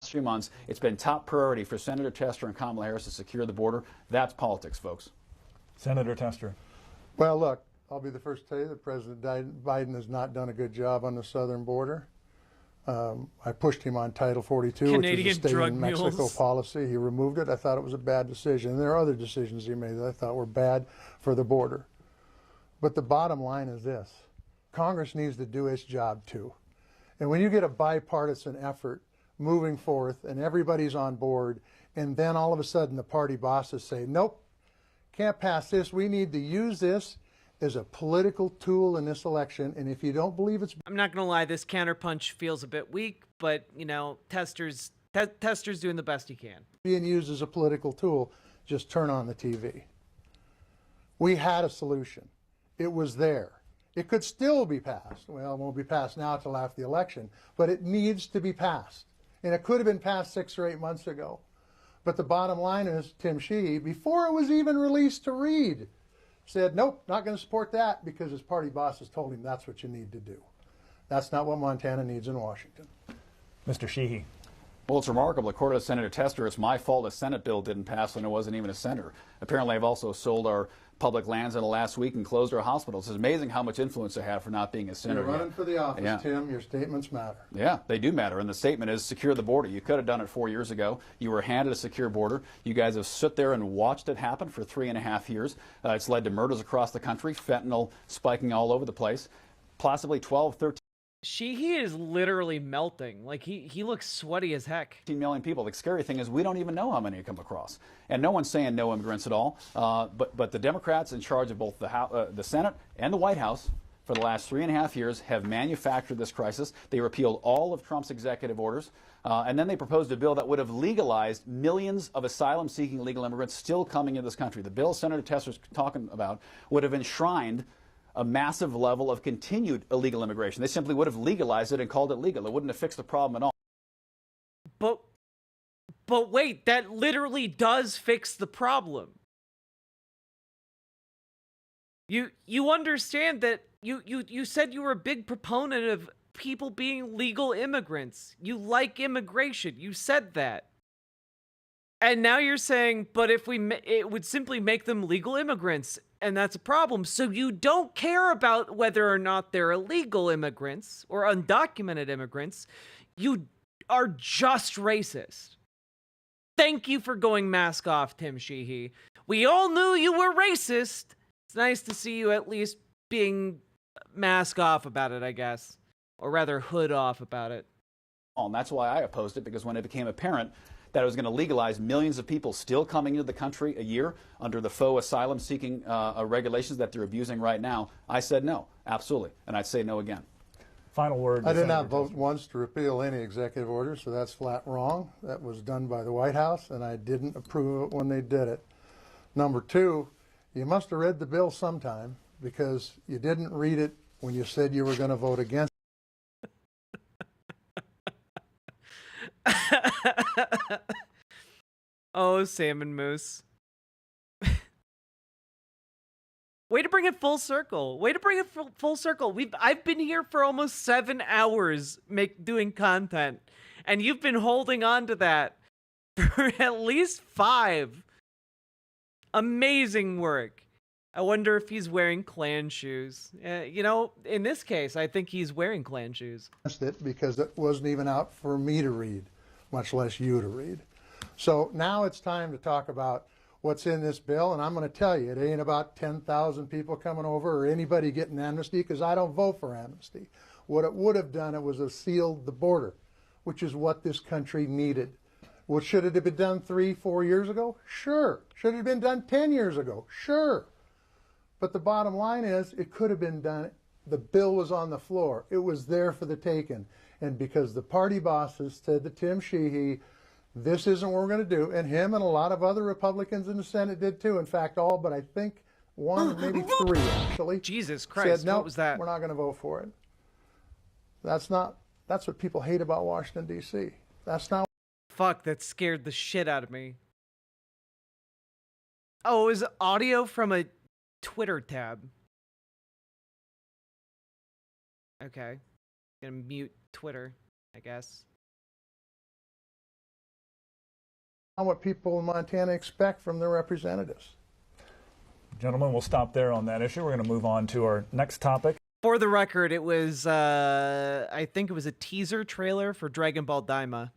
3 months, it's been top priority for Senator Tester and Kamala Harris to secure the border. That's politics, folks. Senator Tester. Well, look, I'll be the first to tell you that President Biden has not done a good job on the southern border. I pushed him on Title 42, Canadian which is a stay in Mexico mules. policy. He removed it. I thought it was a bad decision. And there are other decisions he made that I thought were bad for the border. But the bottom line is this. Congress needs to do its job too. And when you get a bipartisan effort moving forth and everybody's on board, and then all of a sudden the party bosses say, nope, can't pass this. We need to use this as a political tool in this election. And if you don't believe it's... I'm not going to lie, this counterpunch feels a bit weak, but, you know, Tester's doing the best he can. ...being used as a political tool, just turn on the TV. We had a solution. It was there. It could still be passed. Well, it won't be passed now till after the election, but it needs to be passed. And it could have been passed 6 or 8 months ago. But the bottom line is, Tim Sheehy, before it was even released to read, said, nope, not going to support that because his party bosses told him that's what you need to do. That's not what Montana needs in Washington. Mr. Sheehy. Well, it's remarkable. According to Senator Tester, it's my fault a Senate bill didn't pass when it wasn't even a senator. Apparently, I've also sold our public lands in the last week and closed our hospitals. It's amazing how much influence I have for not being a senator. You're running for the office, yeah. Tim. Your statements matter. Yeah, they do matter. And the statement is secure the border. You could have done it 4 years ago. You were handed a secure border. You guys have stood there and watched it happen for 3.5 years. It's led to murders across the country, fentanyl spiking all over the place, possibly 12, 13. Sheehy is literally melting. Like, he looks sweaty as heck. 15 million people. The scary thing is we don't even know how many come across. And no one's saying no immigrants at all. But the Democrats in charge of both the Senate and the White House for the last 3.5 years have manufactured this crisis. They repealed all of Trump's executive orders. And then they proposed a bill that would have legalized millions of asylum-seeking illegal immigrants still coming into this country. The bill Senator Tester's talking about would have enshrined a massive level of continued illegal immigration. They simply would have legalized it and called it legal. It wouldn't have fixed the problem at all. But wait, that literally does fix the problem. You understand that you said you were a big proponent of people being legal immigrants. You like immigration. You said that. And now you're saying, but if it would simply make them legal immigrants, and that's a problem. So you don't care about whether or not they're illegal immigrants or undocumented immigrants. You are just racist. Thank you for going mask off, Tim Sheehy. We all knew you were racist. It's nice to see you at least being mask off about it, I guess. Or rather, hood off about it. And that's why I opposed it, because when it became apparent that it was going to legalize millions of people still coming into the country a year under the faux asylum-seeking regulations that they're abusing right now, I said no, absolutely, and I'd say no again. Final word. I did not vote once to repeal any executive order, so that's flat wrong. That was done by the White House, and I didn't approve of it when they did it. Number two, you must have read the bill sometime, because you didn't read it when you said you were going to vote against. Oh, Salmon Moose. Way to bring it full circle. Way to bring it full circle. I've been here for almost 7 hours doing content, and you've been holding on to that for at least 5. Amazing work. I wonder if he's wearing Klan shoes. You know, in this case, I think he's wearing Klan shoes. It because it wasn't even out for me to read, much less you to read. So now it's time to talk about what's in this bill, and I'm going to tell you, it ain't about 10,000 people coming over or anybody getting amnesty, because I don't vote for amnesty. What it would have done, it was have sealed the border, which is what this country needed. Well, should it have been done 3-4 years ago? Sure. Should it have been done 10 years ago? Sure. But the bottom line is, it could have been done. The bill was on the floor. It was there for the taking. And because the party bosses said to Tim Sheehy, this isn't what we're going to do, and him and a lot of other Republicans in the Senate did too. In fact, all but I think 1 or maybe 3 actually. Jesus Christ, said, no, what was that? We're not going to vote for it. That's what people hate about Washington, D.C. That's not. Fuck, that scared the shit out of me. Oh, it was audio from a Twitter tab. Okay. Gonna mute Twitter, I guess. What people in Montana expect from their representatives. Gentlemen, we'll stop there on that issue. We're going to move on to our next topic. For the record, it was, I think it was a teaser trailer for Dragon Ball Daima.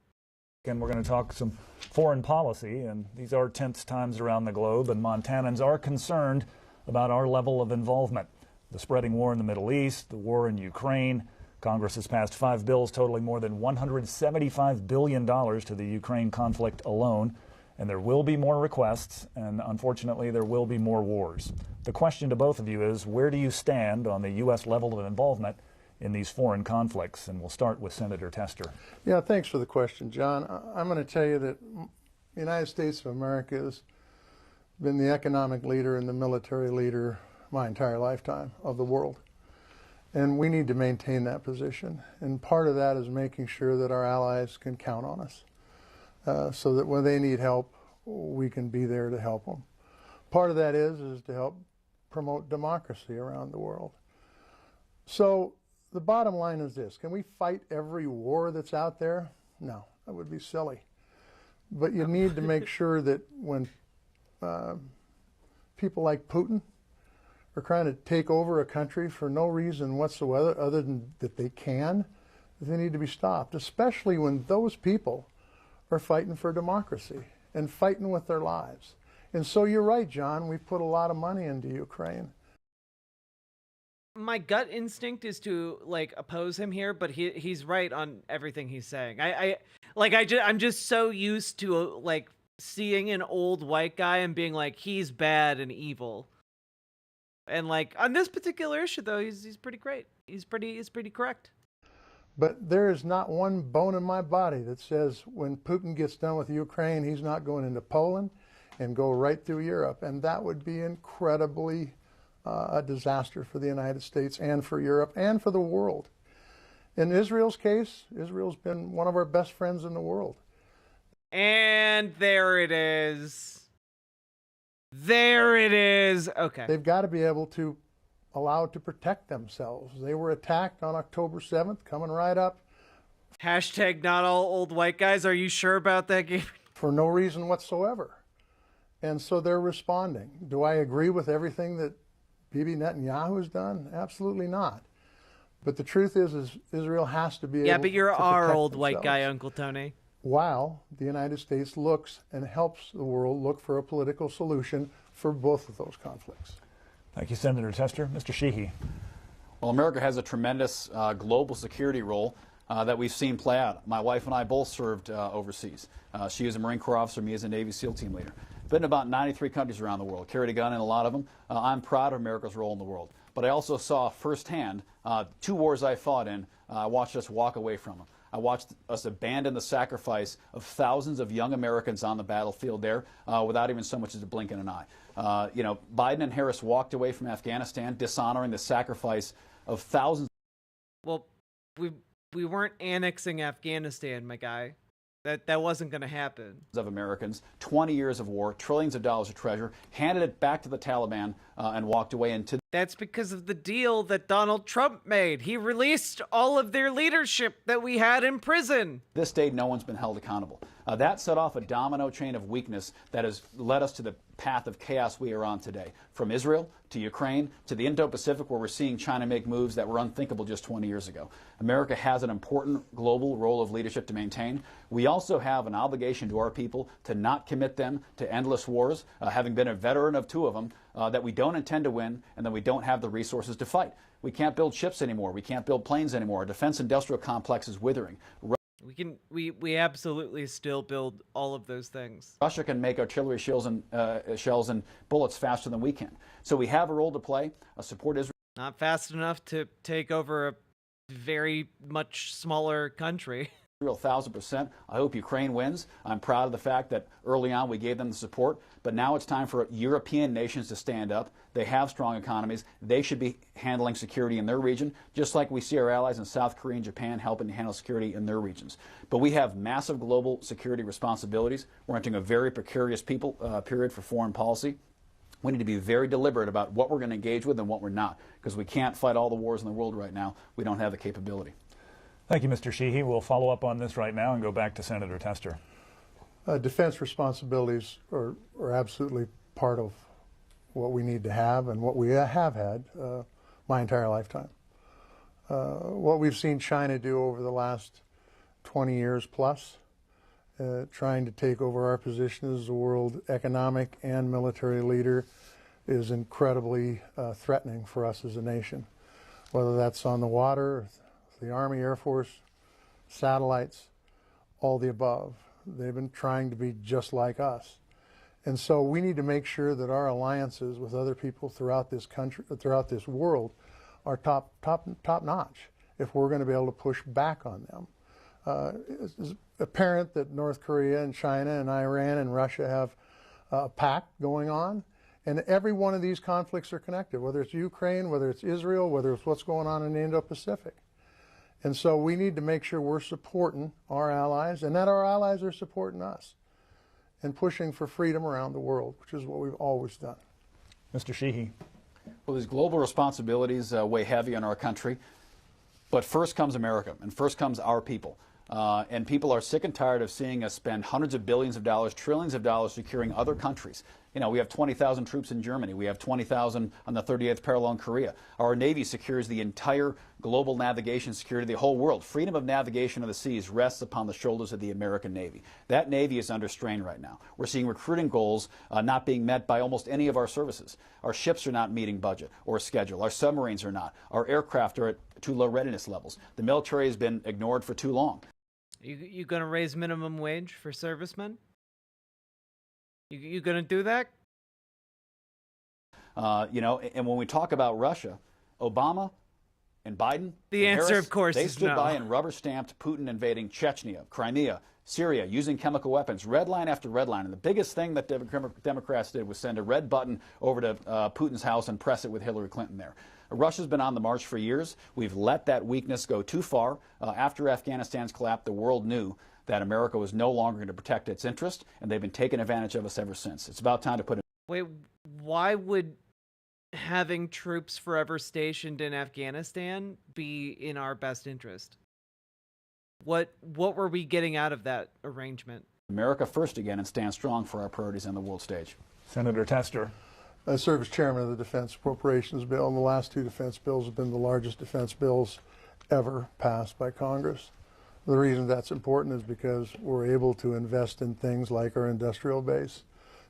And we're going to talk some foreign policy, and these are tense times around the globe, and Montanans are concerned about our level of involvement. The spreading war in the Middle East, the war in Ukraine. Congress has passed 5 bills totaling more than $175 billion to the Ukraine conflict alone. And there will be more requests, and unfortunately there will be more wars. The question to both of you is, where do you stand on the U.S. level of involvement in these foreign conflicts? And we'll start with Senator Tester. Yeah, thanks for the question, John. I'm going to tell you that the United States of America has been the economic leader and the military leader my entire lifetime of the world. And we need to maintain that position. And part of that is making sure that our allies can count on us. So that when they need help, we can be there to help them. Part of that is to help promote democracy around the world. So the bottom line is this: can we fight every war that's out there? No, that would be silly. But you need to make sure that when people like Putin are trying to take over a country for no reason whatsoever other than that they can, they need to be stopped, especially when those people are fighting for democracy and fighting with their lives. And so you're right, John, we put a lot of money into Ukraine. My gut instinct is to like oppose him here, but he's right on everything he's saying. I'm just so used to like seeing an old white guy and being like, he's bad and evil. And like on this particular issue though, he's pretty great. He's pretty correct. But there is not one bone in my body that says when Putin gets done with Ukraine, he's not going into Poland and go right through Europe. And that would be incredibly a disaster for the United States and for Europe and for the world. In Israel's case, Israel's been one of our best friends in the world. And there it is. There it is. Okay. They've got to be able to allow it to protect themselves. They were attacked on October 7th, coming right up. Hashtag not all old white guys. Are you sure about that game? For no reason whatsoever. And so they're responding. Do I agree with everything that Bibi Netanyahu has done? Absolutely not. But the truth is Israel has to be able to but you're our old themselves. white guy, Uncle Tony. While the United States looks and helps the world look for a political solution for both of those conflicts. Thank you, Senator Tester. Mr. Sheehy. Well, America has a tremendous global security role that we've seen play out. My wife and I both served overseas. She is a Marine Corps officer, me as a Navy SEAL team leader. Been in about 93 countries around the world, carried a gun in a lot of them. I'm proud of America's role in the world. But I also saw firsthand 2 wars I fought in. I watched us walk away from them. I watched us abandon the sacrifice of thousands of young Americans on the battlefield there without even so much as a blink in an eye. Biden and Harris walked away from Afghanistan, dishonoring the sacrifice of thousands. Well, we weren't annexing Afghanistan, my guy. That wasn't going to happen. Of Americans, 20 years of war, trillions of dollars of treasure, handed it back to the Taliban and walked away into. That's because of the deal that Donald Trump made. He released all of their leadership that we had in prison. This day, no one's been held accountable. That set off a domino chain of weakness that has led us to the path of chaos we are on today. From Israel to Ukraine to the Indo-Pacific, where we're seeing China make moves that were unthinkable just 20 years ago. America has an important global role of leadership to maintain. We also have an obligation to our people to not commit them to endless wars, having been a veteran of 2 of them, that we don't intend to win and that we don't have the resources to fight. We can't build ships anymore. We can't build planes anymore. Our defense industrial complex is withering. We absolutely still build all of those things. Russia can make artillery shells and bullets faster than we can. So we have a role to play. Support Israel. Not fast enough to take over a very much smaller country. 1,000%. I hope Ukraine wins. I'm proud of the fact that early on we gave them the support, but now it's time for European nations to stand up. They have strong economies. They should be handling security in their region, just like we see our allies in South Korea and Japan helping to handle security in their regions. But we have massive global security responsibilities. We're entering a very precarious period for foreign policy. We need to be very deliberate about what we're going to engage with and what we're not, because we can't fight all the wars in the world right now. We don't have the capability. Thank you, Mr. Sheehy. We'll follow up on this right now and go back to Senator Tester. Defense responsibilities are absolutely part of what we need to have and what we have had my entire lifetime. What we've seen China do over the last 20 years plus, trying to take over our position as the world economic and military leader, is incredibly threatening for us as a nation, whether that's on the water, the Army, Air Force, satellites, all the above. They've been trying to be just like us. And so we need to make sure that our alliances with other people throughout this country, throughout this world, are top notch if we're going to be able to push back on them. It's apparent that North Korea and China and Iran and Russia have a pact going on, and every one of these conflicts are connected, whether it's Ukraine, whether it's Israel, whether it's what's going on in the Indo-Pacific. And so we need to make sure we're supporting our allies and that our allies are supporting us and pushing for freedom around the world, which is what we've always done. Mr. Sheehy. Well, these global responsibilities weigh heavy on our country, but first comes America, and first comes our people. And people are sick and tired of seeing us spend hundreds of billions of dollars, trillions of dollars securing other countries. You know, we have 20,000 troops in Germany. We have 20,000 on the 38th parallel in Korea. Our Navy secures the entire global navigation security of the whole world. Freedom of navigation of the seas rests upon the shoulders of the American Navy. That Navy is under strain right now. We're seeing recruiting goals not being met by almost any of our services. Our ships are not meeting budget or schedule. Our submarines are not. Our aircraft are at too low readiness levels. The military has been ignored for too long. You gonna raise minimum wage for servicemen? You gonna do that? You know, and when we talk about Russia, Obama and Biden, The and answer, Harris, of course, they is stood no. by and rubber-stamped Putin invading Chechnya, Crimea, Syria, using chemical weapons, red line after red line. And the biggest thing that Democrats did was send a red button over to Putin's house and press it with Hillary Clinton there. Russia's been on the march for years. We've let that weakness go too far. After Afghanistan's collapse, the world knew that America was no longer going to protect its interest, and they've been taking advantage of us ever since. It's about time to put it. Wait, why would having troops forever stationed in Afghanistan be in our best interest? What were we getting out of that arrangement? America first again and stand strong for our priorities on the world stage. Senator Tester. I serve as chairman of the Defense Appropriations Bill, and the last two defense bills have been the largest defense bills ever passed by Congress. The reason that's important is because we're able to invest in things like our industrial base,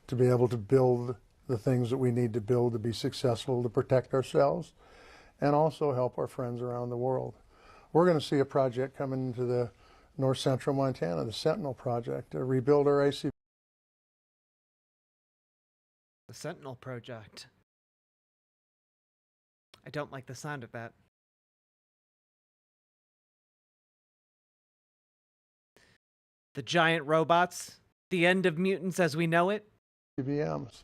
to be able to build the things that we need to build to be successful, to protect ourselves, and also help our friends around the world. We're going to see a project coming into the north central Montana, the Sentinel Project, to rebuild our AC. The Sentinel Project. I don't like the sound of that. The giant robots, the end of mutants as we know it. ICBMs.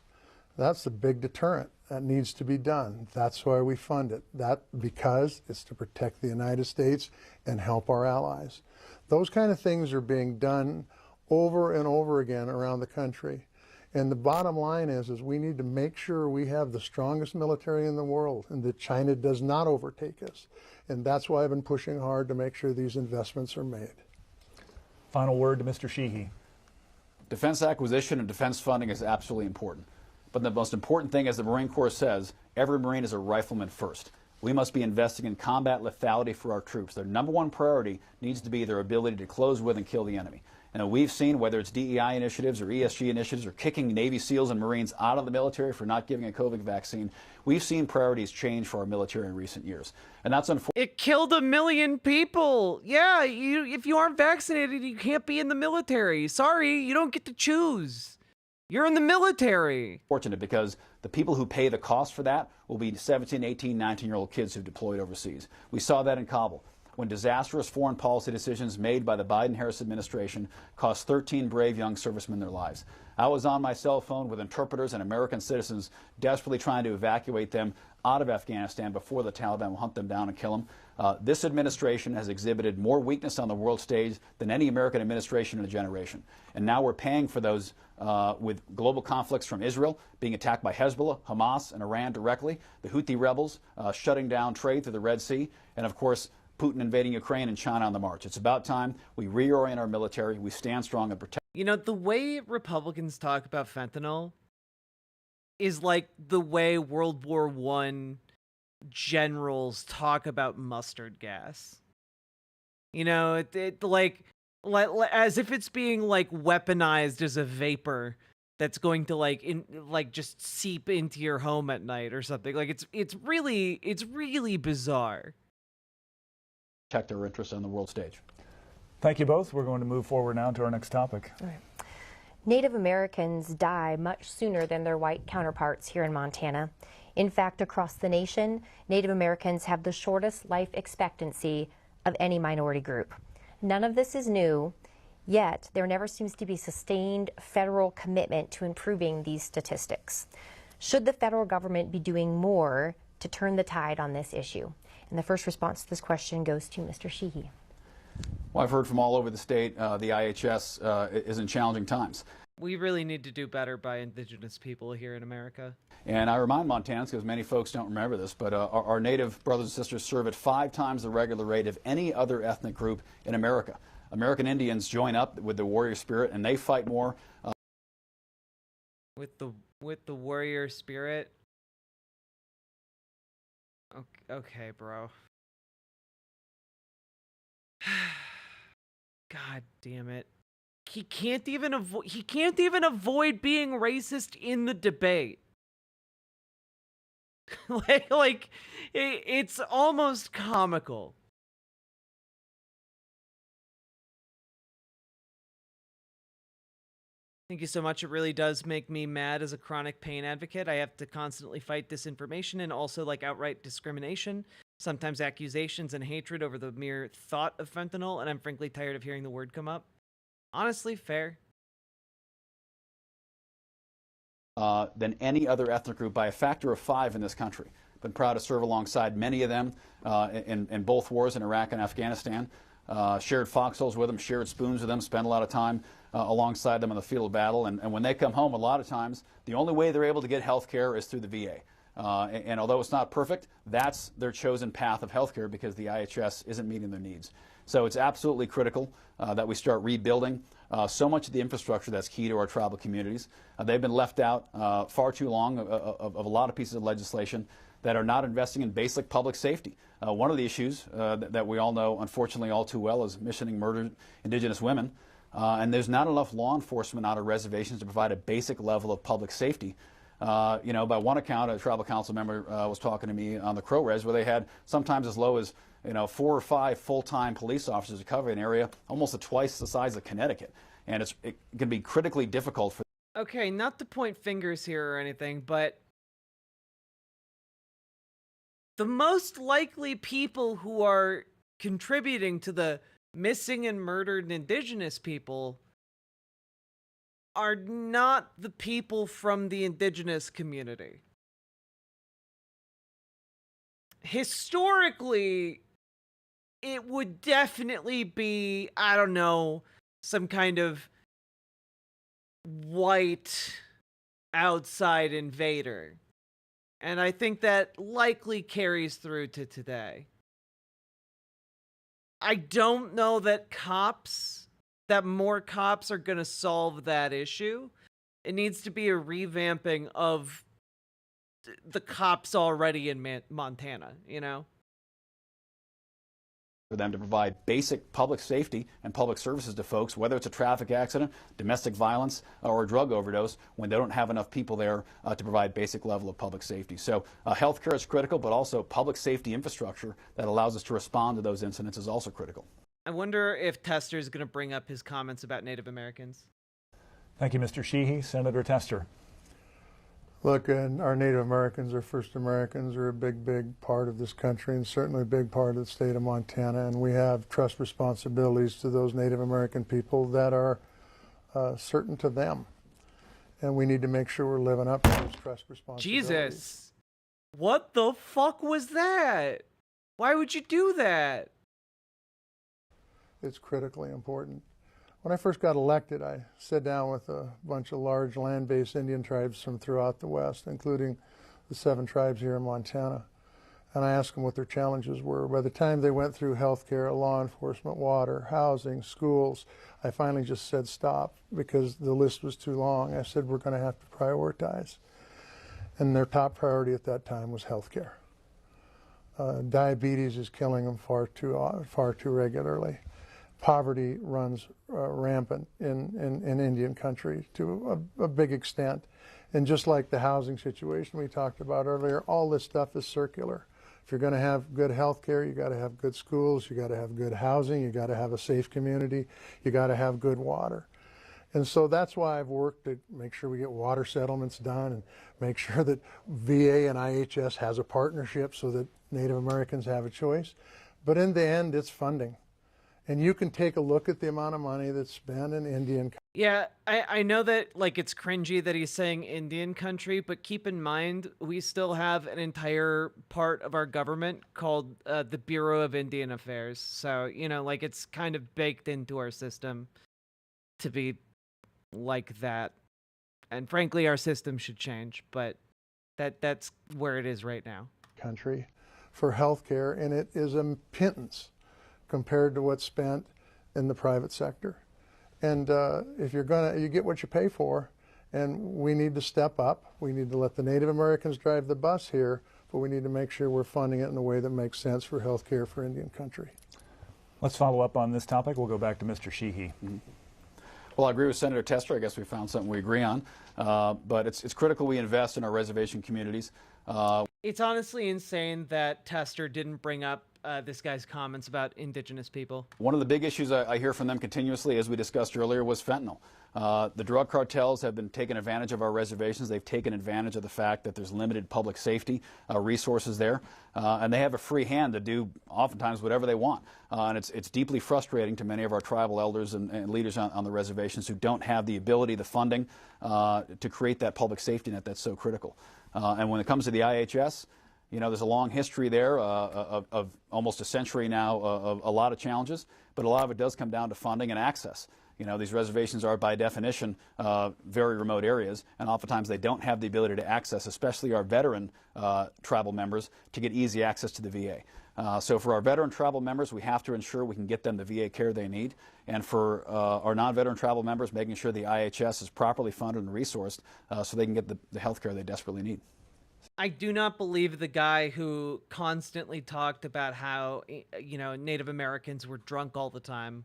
That's the big deterrent that needs to be done. That's why we fund it. Because it's to protect the United States and help our allies. Those kind of things are being done over and over again around the country. And the bottom line is we need to make sure we have the strongest military in the world and that China does not overtake us. And that's why I've been pushing hard to make sure these investments are made. Final word to Mr. Sheehy. Defense acquisition and defense funding is absolutely important. But the most important thing, as the Marine Corps says, every Marine is a rifleman first. We must be investing in combat lethality for our troops. Their number one priority needs to be their ability to close with and kill the enemy. And we've seen, whether it's DEI initiatives or ESG initiatives or kicking Navy SEALs and Marines out of the military for not giving a COVID vaccine, we've seen priorities change for our military in recent years. And that's unfortunate. It killed 1 million people. Yeah, if you aren't vaccinated, you can't be in the military. Sorry, you don't get to choose. You're in the military. Fortunate because the people who pay the cost for that will be 17, 18, 19-year-old kids who've deployed overseas. We saw that in Kabul, when disastrous foreign policy decisions made by the Biden-Harris administration cost 13 brave young servicemen their lives. I was on my cell phone with interpreters and American citizens desperately trying to evacuate them out of Afghanistan before the Taliban will hunt them down and kill them. This administration has exhibited more weakness on the world stage than any American administration in a generation. And now we're paying for those with global conflicts from Israel being attacked by Hezbollah, Hamas, and Iran directly, the Houthi rebels shutting down trade through the Red Sea, and of course, Putin invading Ukraine and China on the march. It's about time we reorient our military, we stand strong and protect. You know, the way Republicans talk about fentanyl is like the way World War I generals talk about mustard gas. You know, it like as if it's being like weaponized as a vapor that's going to like just seep into your home at night or something. Like it's really bizarre. Protect our interests on the world stage. Thank you both. We're going to move forward now to our next topic. All right. Native Americans die much sooner than their white counterparts here in Montana. In fact, across the nation, Native Americans have the shortest life expectancy of any minority group. None of this is new, yet there never seems to be sustained federal commitment to improving these statistics. Should the federal government be doing more to turn the tide on this issue? And the first response to this question goes to Mr. Sheehy. Well, I've heard from all over the state the IHS is in challenging times. We really need to do better by Indigenous people here in America. And I remind Montanans, because many folks don't remember this, but our Native brothers and sisters serve at 5 times the regular rate of any other ethnic group in America. American Indians join up with the warrior spirit, and they fight more. With the warrior spirit? Okay, bro. God damn it. He can't even avoid being racist in the debate. It's almost comical. Thank you so much. It really does make me mad as a chronic pain advocate. I have to constantly fight disinformation and also outright discrimination, sometimes accusations and hatred over the mere thought of fentanyl, and I'm frankly tired of hearing the word come up. Honestly, fair. Than any other ethnic group by a factor of 5 in this country. Been proud to serve alongside many of them in both wars in Iraq and Afghanistan. Shared foxholes with them, shared spoons with them, spent a lot of time alongside them on the field of battle. And when they come home, a lot of times, the only way they're able to get health care is through the VA. And although it's not perfect, that's their chosen path of health care because the IHS isn't meeting their needs. So it's absolutely critical that we start rebuilding so much of the infrastructure that's key to our tribal communities. They've been left out far too long of a lot of pieces of legislation that are not investing in basic public safety. One of the issues that we all know, unfortunately, all too well is missing murdered Indigenous women. And there's not enough law enforcement out of reservations to provide a basic level of public safety. By one account, a tribal council member was talking to me on the Crow Res where they had sometimes as low as 4 or 5 full-time police officers to cover an area almost twice the size of Connecticut. And it can be critically difficult for... Okay, not to point fingers here or anything, but the most likely people who are contributing to the missing and murdered Indigenous people are not the people from the Indigenous community. Historically, it would definitely be, I don't know, some kind of white outside invader. And I think that likely carries through to today. I don't know that more cops are going to solve that issue. It needs to be a revamping of the cops already in Montana, For them to provide basic public safety and public services to folks, whether it's a traffic accident, domestic violence, or a drug overdose, when they don't have enough people there to provide basic level of public safety. So healthcare is critical, but also public safety infrastructure that allows us to respond to those incidents is also critical. I wonder if Tester is going to bring up his comments about Native Americans. Thank you, Mr. Sheehy. Senator Tester. Look, and our Native Americans or First Americans are a big, big part of this country and certainly a big part of the state of Montana. And we have trust responsibilities to those Native American people that are certain to them. And we need to make sure we're living up to those trust responsibilities. Jesus. What the fuck was that? Why would you do that? It's critically important. When I first got elected, I sat down with a bunch of large land-based Indian tribes from throughout the West, including the 7 tribes here in Montana. And I asked them what their challenges were. By the time they went through healthcare, law enforcement, water, housing, schools, I finally just said stop because the list was too long. I said we're going to have to prioritize. And their top priority at that time was healthcare. Diabetes is killing them far too regularly. Poverty runs rampant in Indian country to a big extent. And just like the housing situation we talked about earlier, all this stuff is circular. If you're going to have good health care, you got to have good schools, you got to have good housing, you got to have a safe community, you got to have good water. And so that's why I've worked to make sure we get water settlements done and make sure that VA and IHS has a partnership so that Native Americans have a choice. But in the end, it's funding. And you can take a look at the amount of money that's spent in Indian country. Yeah, I know that like it's cringy that he's saying Indian country, but keep in mind we still have an entire part of our government called the Bureau of Indian Affairs. So, you know, like it's kind of baked into our system to be like that. And frankly, our system should change, but that's where it is right now. Country for health care, and it is a pittance compared to what's spent in the private sector. And if you're gonna, you get what you pay for, and we need to step up. We need to let the Native Americans drive the bus here, but we need to make sure we're funding it in a way that makes sense for health care for Indian country. Let's follow up on this topic. We'll go back to Mr. Sheehy. Well, I agree with Senator Tester. I guess we found something we agree on. But it's critical we invest in our reservation communities. It's honestly insane that Tester didn't bring up this guy's comments about indigenous people. One of the big issues I hear from them continuously, as we discussed earlier, was fentanyl. The drug cartels have been taking advantage of our reservations. They've taken advantage of the fact that there's limited public safety resources there, and they have a free hand to do oftentimes whatever they want. And it's deeply frustrating to many of our tribal elders and leaders on the reservations who don't have the ability, the funding, to create that public safety net that's so critical. And when it comes to the IHS, you know, there's a long history there of almost a century now of a lot of challenges, but a lot of it does come down to funding and access. You know, these reservations are by definition very remote areas, and oftentimes they don't have the ability to access, especially our veteran tribal members, to get easy access to the VA. So for our veteran tribal members, we have to ensure we can get them the VA care they need. And for our non-veteran tribal members, making sure the IHS is properly funded and resourced so they can get the health care they desperately need. I do not believe the guy who constantly talked about how, you know, Native Americans were drunk all the time.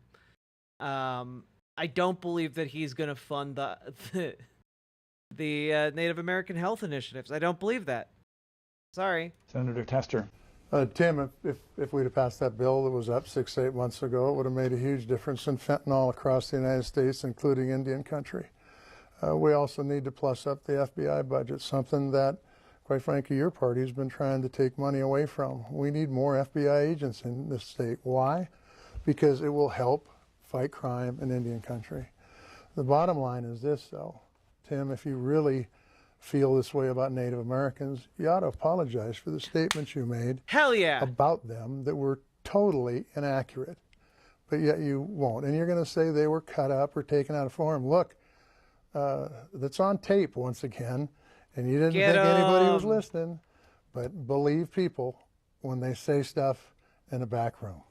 I don't believe that he's going to fund the Native American health initiatives. I don't believe that. Sorry. Senator Tester. Tim, if we'd have passed that bill that was up 6 to 8 months ago, it would have made a huge difference in fentanyl across the United States, including Indian country. We also need to plus up the FBI budget, something that, quite frankly, your party has been trying to take money away from. We need more FBI agents in this state. Why? Because it will help fight crime in Indian country. The bottom line is this, though. Tim, if you really feel this way about Native Americans, you ought to apologize for the statements you made about them that were totally inaccurate. But yet you won't. And you're going to say they were cut up or taken out of form. Look, that's on tape once again. And you didn't think anybody was listening, but believe people when they say stuff in a back room.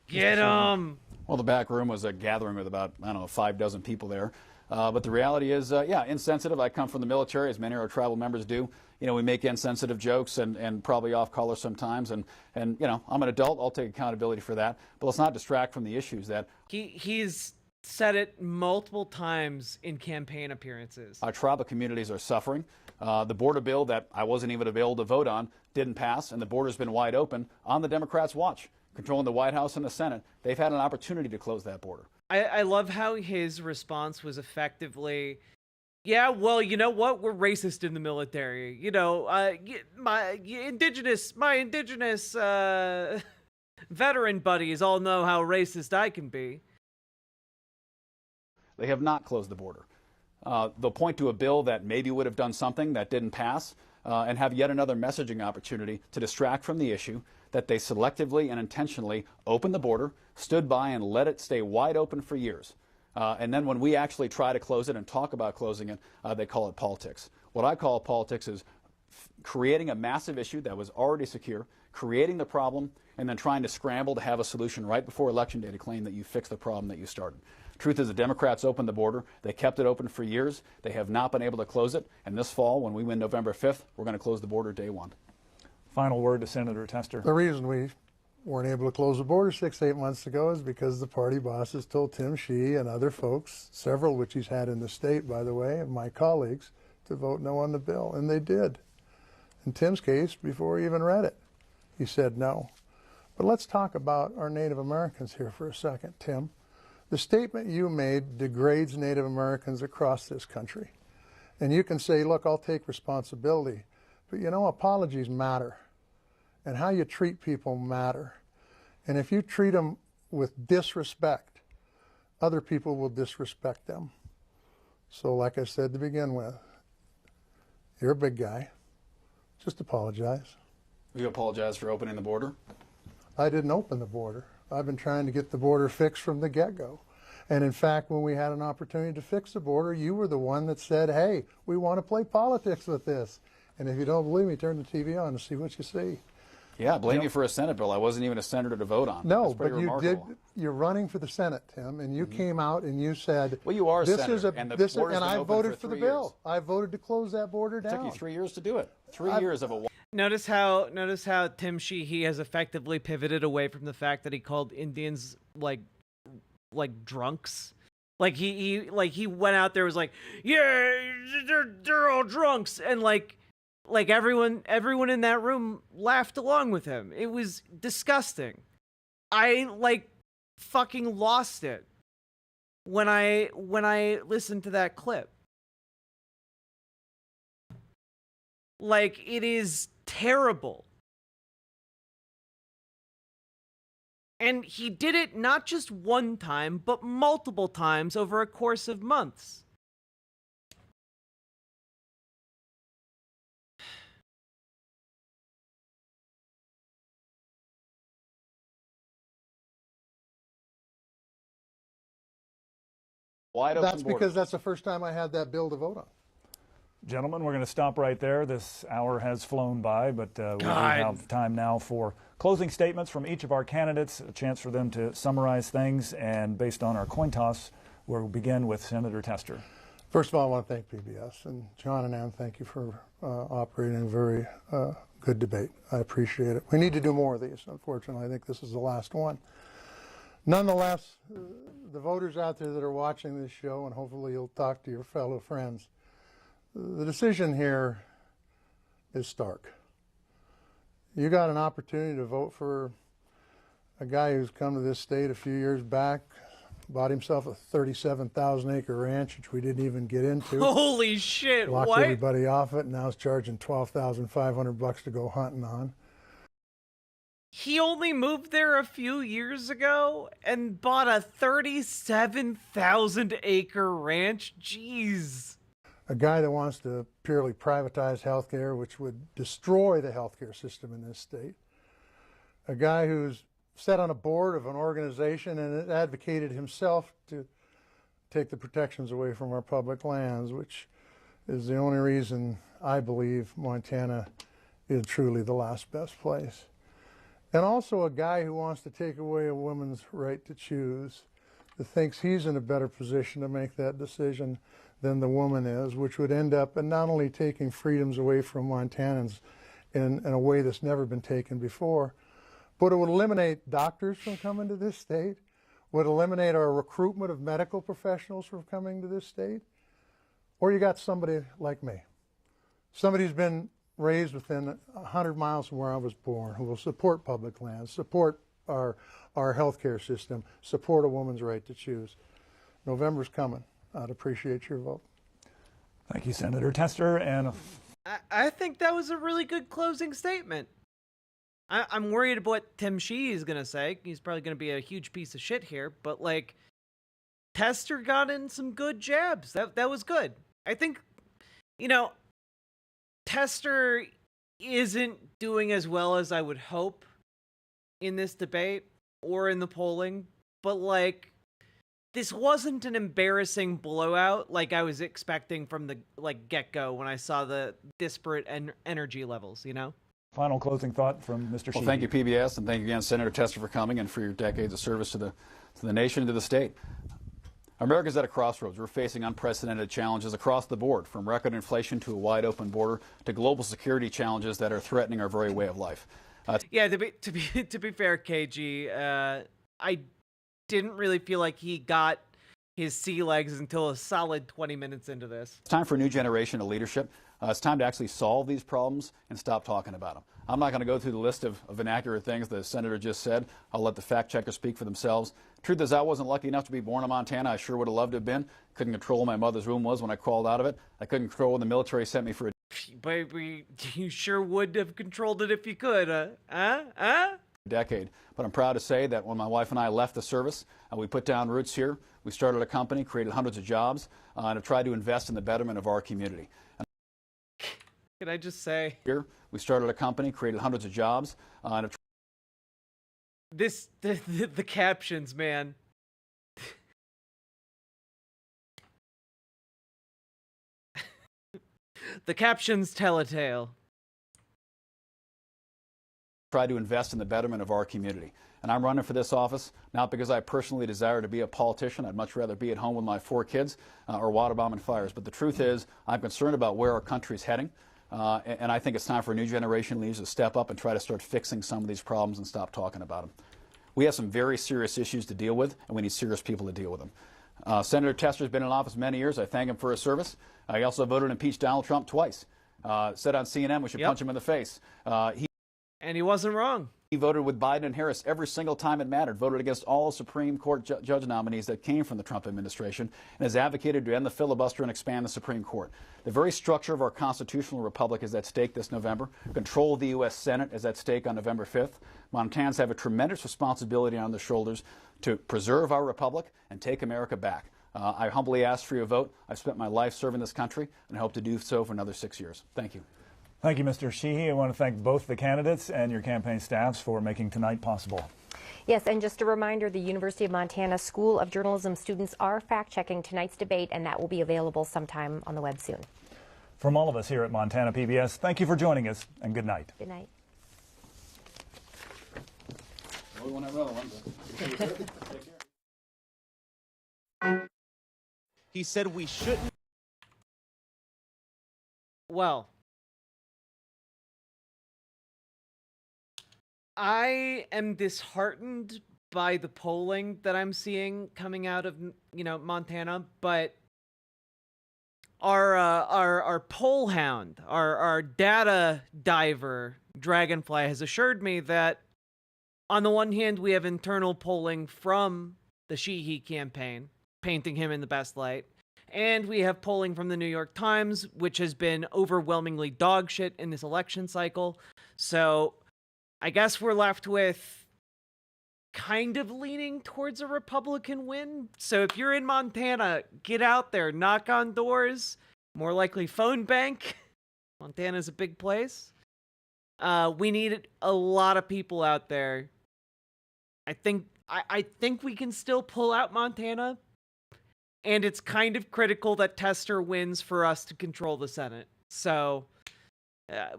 Get them! Well, the back room was a gathering with about, I don't know, 5 dozen people there. But the reality is, yeah, insensitive. I come from the military, as many of our tribal members do. You know, we make insensitive jokes and probably off color sometimes. And you know, I'm an adult. I'll take accountability for that. But let's not distract from the issues that he's said it multiple times in campaign appearances. Our tribal communities are suffering. The border bill that I wasn't even able to vote on didn't pass, and the border's been wide open on the Democrats' watch, controlling the White House and the Senate. They've had an opportunity to close that border. I love how his response was effectively, yeah, well, you know what? We're racist in the military. You know, my indigenous veteran buddies all know how racist I can be. They have not closed the border. They'll point to a bill that maybe would have done something that didn't pass and have yet another messaging opportunity to distract from the issue that they selectively and intentionally opened the border, stood by and let it stay wide open for years. And then when we actually try to close it and talk about closing it, they call it politics. What I call politics is creating a massive issue that was already secure, creating the problem, and then trying to scramble to have a solution right before Election Day to claim that you fixed the problem that you started. Truth is, the Democrats opened the border. They kept it open for years. They have not been able to close it. And this fall, when we win November 5th, we're going to close the border day one. Final word to Senator Tester. The reason we weren't able to close the border 6 to 8 months ago is because the party bosses told Tim Sheehy and other folks, several which he's had in the state, by the way, of my colleagues, to vote no on the bill. And they did. In Tim's case, before he even read it. He said no. But let's talk about our Native Americans here for a second, Tim. The statement you made degrades Native Americans across this country. And you can say, look, I'll take responsibility. But you know, apologies matter. And how you treat people matter. And if you treat them with disrespect, other people will disrespect them. So like I said to begin with, you're a big guy. Just apologize. You apologize for opening the border? I didn't open the border. I've been trying to get the border fixed from the get-go. And in fact, when we had an opportunity to fix the border, you were the one that said, hey, we want to play politics with this. And if you don't believe me, turn the TV on and see what you see. Yeah, blame me for a Senate bill I wasn't even a senator to vote on. No, That's pretty but you remarkable. did. You're running for the Senate, Tim, and you came out and you said, well, you are a this senator, is a, and the this, border's and been I open voted for for the 3 bill. years. I voted to close that border down. It took you 3 years to do it. 3 years of a... Notice how Tim Sheehy has effectively pivoted away from the fact that he called Indians like drunks. Like he went out there, was like, yeah, they're all drunks, and like everyone in that room laughed along with him. It was disgusting. I fucking lost it when I listened to that clip. Like, it is terrible. And he did it not just one time, but multiple times over a course of months. Wide open That's border. because that's the first time I had that bill to vote on. Gentlemen, we're going to stop right there. This hour has flown by, but we do have time now for closing statements from each of our candidates, a chance for them to summarize things, and based on our coin toss, we'll begin with Senator Tester. First of all, I want to thank PBS, and John and Ann, thank you for operating a very good debate. I appreciate it. We need to do more of these. Unfortunately, I think this is the last one. Nonetheless, the voters out there that are watching this show, and hopefully you'll talk to your fellow friends, the decision here is stark. You got an opportunity to vote for a guy who's come to this state a few years back, bought himself a 37,000-acre ranch, which we didn't even get into. Holy shit! Locked what? everybody off it, and now is charging $12,500 to go hunting on. He only moved there a few years ago and bought a 37,000-acre ranch. Jeez. A guy that wants to purely privatize healthcare, which would destroy the healthcare system in this state. A guy who's sat on a board of an organization and advocated himself to take the protections away from our public lands, which is the only reason I believe Montana is truly the last best place. And also a guy who wants to take away a woman's right to choose, that thinks he's in a better position to make that decision than the woman is, which would end up in not only taking freedoms away from Montanans in a way that's never been taken before, but it would eliminate doctors from coming to this state, would eliminate our recruitment of medical professionals from coming to this state. Or you got somebody like me, somebody who's been raised within 100 miles from where I was born, who will support public lands, support our healthcare system, support a woman's right to choose. November's coming. I'd appreciate your vote. Thank you, Senator Tester. And I think that was a really good closing statement. I'm worried about what Tim Sheehy is going to say. He's probably going to be a huge piece of shit here, but like, Tester got in some good jabs. That was good. I think, you know, Tester isn't doing as well as I would hope in this debate or in the polling, but like, this wasn't an embarrassing blowout like I was expecting from the get-go when I saw the disparate energy levels, you know? final closing thought from Mr. Well, Sheehy. thank you, PBS, and thank you again, Senator Tester, for coming and for your decades of service to the nation and to the state. America's at a crossroads. We're facing unprecedented challenges across the board, from record inflation to a wide open border to global security challenges that are threatening our very way of life. Yeah, to be fair, KG, I didn't really feel like he got his sea legs until a solid 20 minutes into this. It's time for a new generation of leadership. It's time to actually solve these problems and stop talking about them. I'm not going to go through the list of inaccurate things the senator just said. I'll let the fact checkers speak for themselves. Truth is, I wasn't lucky enough to be born in Montana. I sure would have loved to have been. Couldn't control where my mother's womb was when I crawled out of it. I couldn't control when the military sent me for a But you sure would have controlled it if you could, decade. But I'm proud to say that when my wife and I left the service, we put down roots here. We started a company, created hundreds of jobs, and have tried to invest in the betterment of our community. Can I just say? Here, we started a company, created hundreds of jobs, and have the captions, man. The captions tell a tale. tried to invest in the betterment of our community. And I'm running for this office not because I personally desire to be a politician. I'd much rather be at home with my 4 kids or water bombing fires. But the truth is, I'm concerned about where our country's heading. And I think it's time for a new generation of leaders to step up and try to start fixing some of these problems and stop talking about them. We have some very serious issues to deal with, and we need serious people to deal with them. Senator Tester's been in office many years. I thank him for his service. He also voted to impeach Donald Trump twice. Said on CNN we should punch him in the face. And he wasn't wrong. He voted with Biden and Harris every single time it mattered, voted against all Supreme Court judge nominees that came from the Trump administration, and has advocated to end the filibuster and expand the Supreme Court. The very structure of our constitutional republic is at stake this November. Control of the U.S. Senate is at stake on November 5th. Montanans have a tremendous responsibility on their shoulders to preserve our republic and take America back. I humbly ask for your vote. I've spent my life serving this country, and I hope to do so for another 6 years. Thank you. Thank you, Mr. Sheehy. I want to thank both the candidates and your campaign staffs for making tonight possible. Yes, and just a reminder, the University of Montana School of Journalism students are fact-checking tonight's debate, and that will be available sometime on the web soon. From all of us here at Montana PBS, thank you for joining us, and good night. Good night. He said we shouldn't. Well, I am disheartened by the polling that I'm seeing coming out of, Montana, but our poll hound, our data diver, Dragonfly, has assured me that on the one hand, we have internal polling from the Sheehy campaign, painting him in the best light. And we have polling from the New York Times, which has been overwhelmingly dog shit in this election cycle. So I guess we're left with kind of leaning towards a Republican win. So if you're in Montana, get out there, knock on doors, more likely phone bank. Montana's a big place. We need a lot of people out there. I think we can still pull out Montana. And it's kind of critical that Tester wins for us to control the Senate. So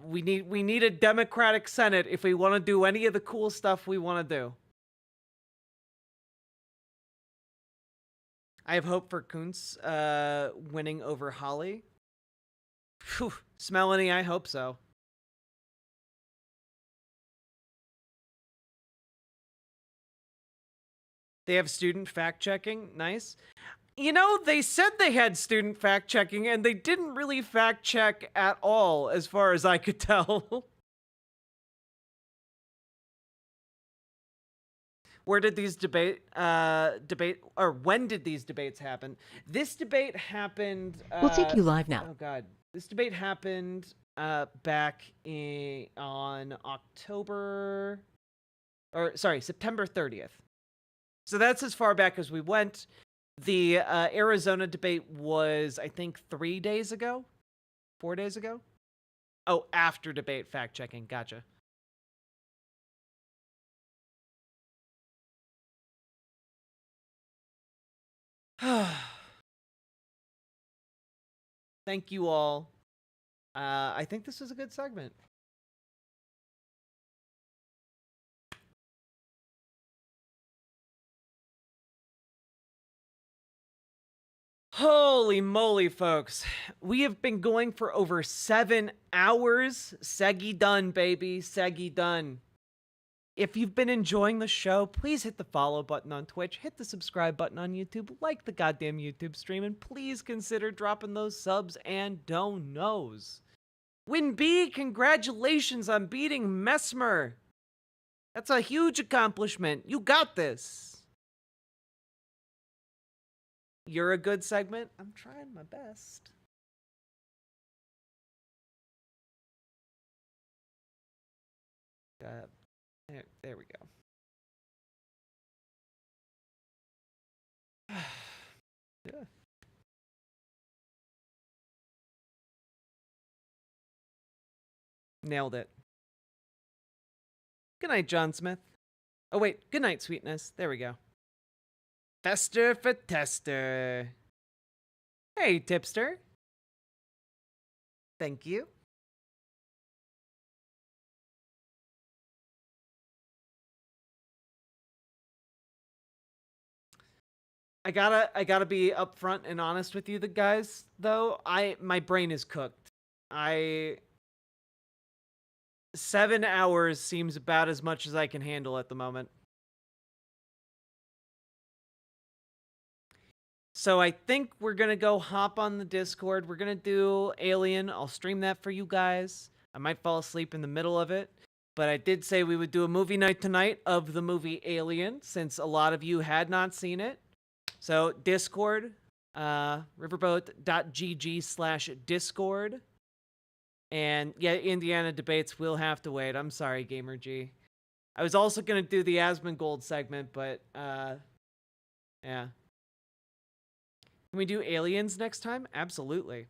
we need a Democratic Senate if we want to do any of the cool stuff we want to do. I have hope for Kuntz winning over Holly. Whew, Smelanie, I hope so. They have student fact-checking. Nice. They said they had student fact-checking, and they didn't really fact-check at all, as far as I could tell. Where did these when did these debates happen? This debate happened... We'll take you live now. Oh, God. This debate happened back on September 30th. So that's as far back as we went. The Arizona debate was, I think, 3 days ago? 4 days ago? Oh, after debate fact-checking. Gotcha. Thank you all. I think this was a good segment. Holy moly, folks. We have been going for over 7 hours. Seggy done, baby. Seggy done. If you've been enjoying the show, please hit the follow button on Twitch, hit the subscribe button on YouTube, like the goddamn YouTube stream, and please consider dropping those subs and donos. Win B, congratulations on beating Mesmer. That's a huge accomplishment. You got this. You're a good segment. I'm trying my best. There we go. Yeah. Nailed it. Good night, John Smith. Oh, wait. Good night, Sweetness. There we go. Fester for Tester. Hey, Tipster. Thank you. I gotta be upfront and honest with you, the guys, though. My brain is cooked. 7 hours seems about as much as I can handle at the moment. So I think we're gonna go hop on the Discord. We're gonna do Alien. I'll stream that for you guys. I might fall asleep in the middle of it, but I did say we would do a movie night tonight of the movie Alien, since a lot of you had not seen it. So Discord, riverboat.gg/Discord. And yeah, Indiana debates will have to wait. I'm sorry, Gamer G. I was also going to do the Asmongoaway segment, but yeah. Can we do Aliens next time? Absolutely.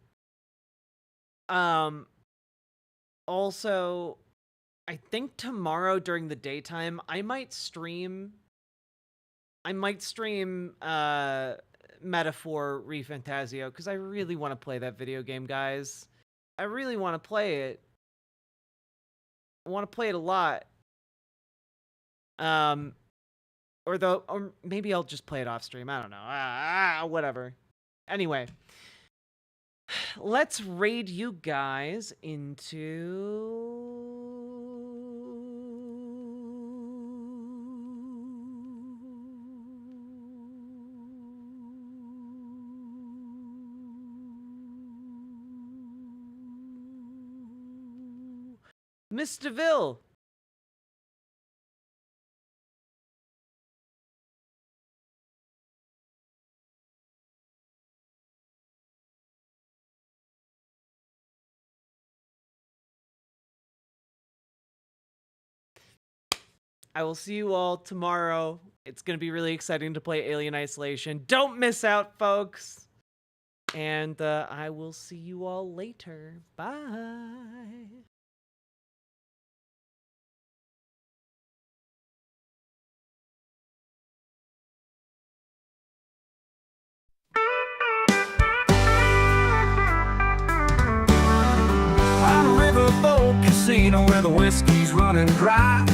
Also, I think tomorrow during the daytime, I might stream Metaphor ReFantazio, because I really want to play that video game, guys. I really want to play it. I want to play it a lot. Or maybe I'll just play it off stream. I don't know. Whatever. Anyway, let's raid you guys into Miss DeVille. I will see you all tomorrow. It's going to be really exciting to play Alien Isolation. Don't miss out, folks. And I will see you all later. Bye. Riverboat Casino where the whiskey's running dry.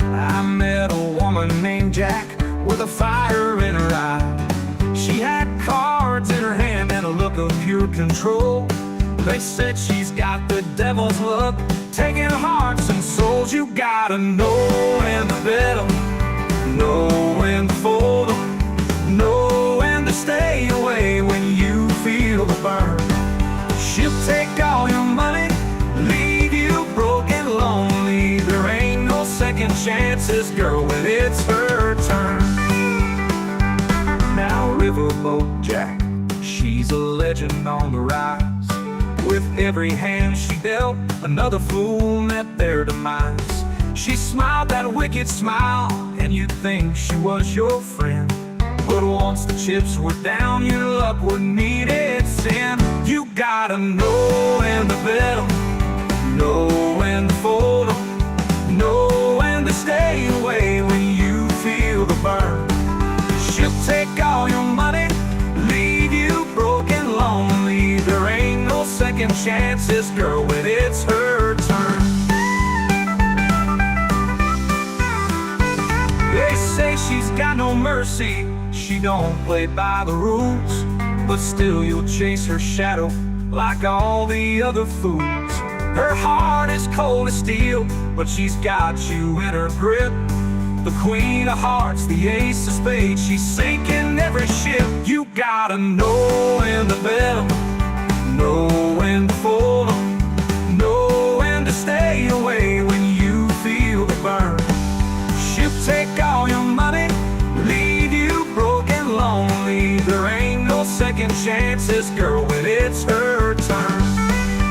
I met a woman named Jack with a fire in her eye. She had cards in her hand and a look of pure control. They said she's got the devil's look, taking hearts and souls. You gotta know when to bet 'em, know when to fold 'em, know when to stay away when you feel the burn. She'll take all your money, leave you broke and lonely. There ain't no second chances, girl, when it's her turn. Now Riverboat Jack, she's a legend on the rise. With every hand she dealt, another fool met their demise. She smiled that wicked smile, and you'd think she was your friend. But once the chips were down, your luck would need its end. You gotta know when to bet 'em, know when to fold 'em, know when to stay away when you feel the burn. She'll take all your money, leave you broke and lonely. There ain't no second chances, girl, when it's her turn. They say she's got no mercy, she don't play by the rules. But still you'll chase her shadow like all the other fools. Her heart is cold as steel, but she's got you in her grip. The queen of hearts, the ace of spades, she's sinking every ship. You gotta know when to bend, know when to fold, know when to stay away when you feel the burn. She'll take all your money, leave you broken, lonely. There ain't no second chances, girl, when it's her turn.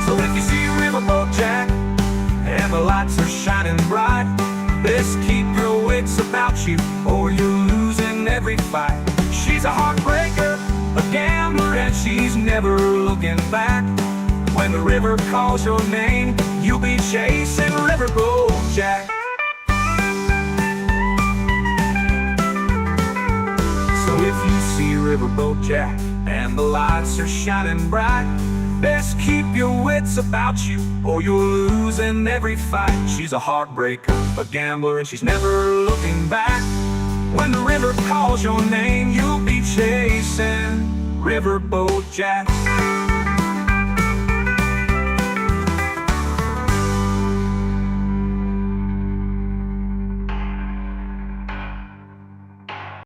So if you see Riverboat Jack and the lights are shining bright, best keep your wits about you or you're losing every fight. She's a heartbreaker, a gambler, and she's never looking back. When the river calls your name, you'll be chasing Riverboat Jack. So if you see Riverboat Jack and the lights are shining bright, best keep your wits about you or you're losing every fight. She's a heartbreaker, a gambler, and she's never looking back. When the river calls your name, you'll be chasing Riverboat Jack.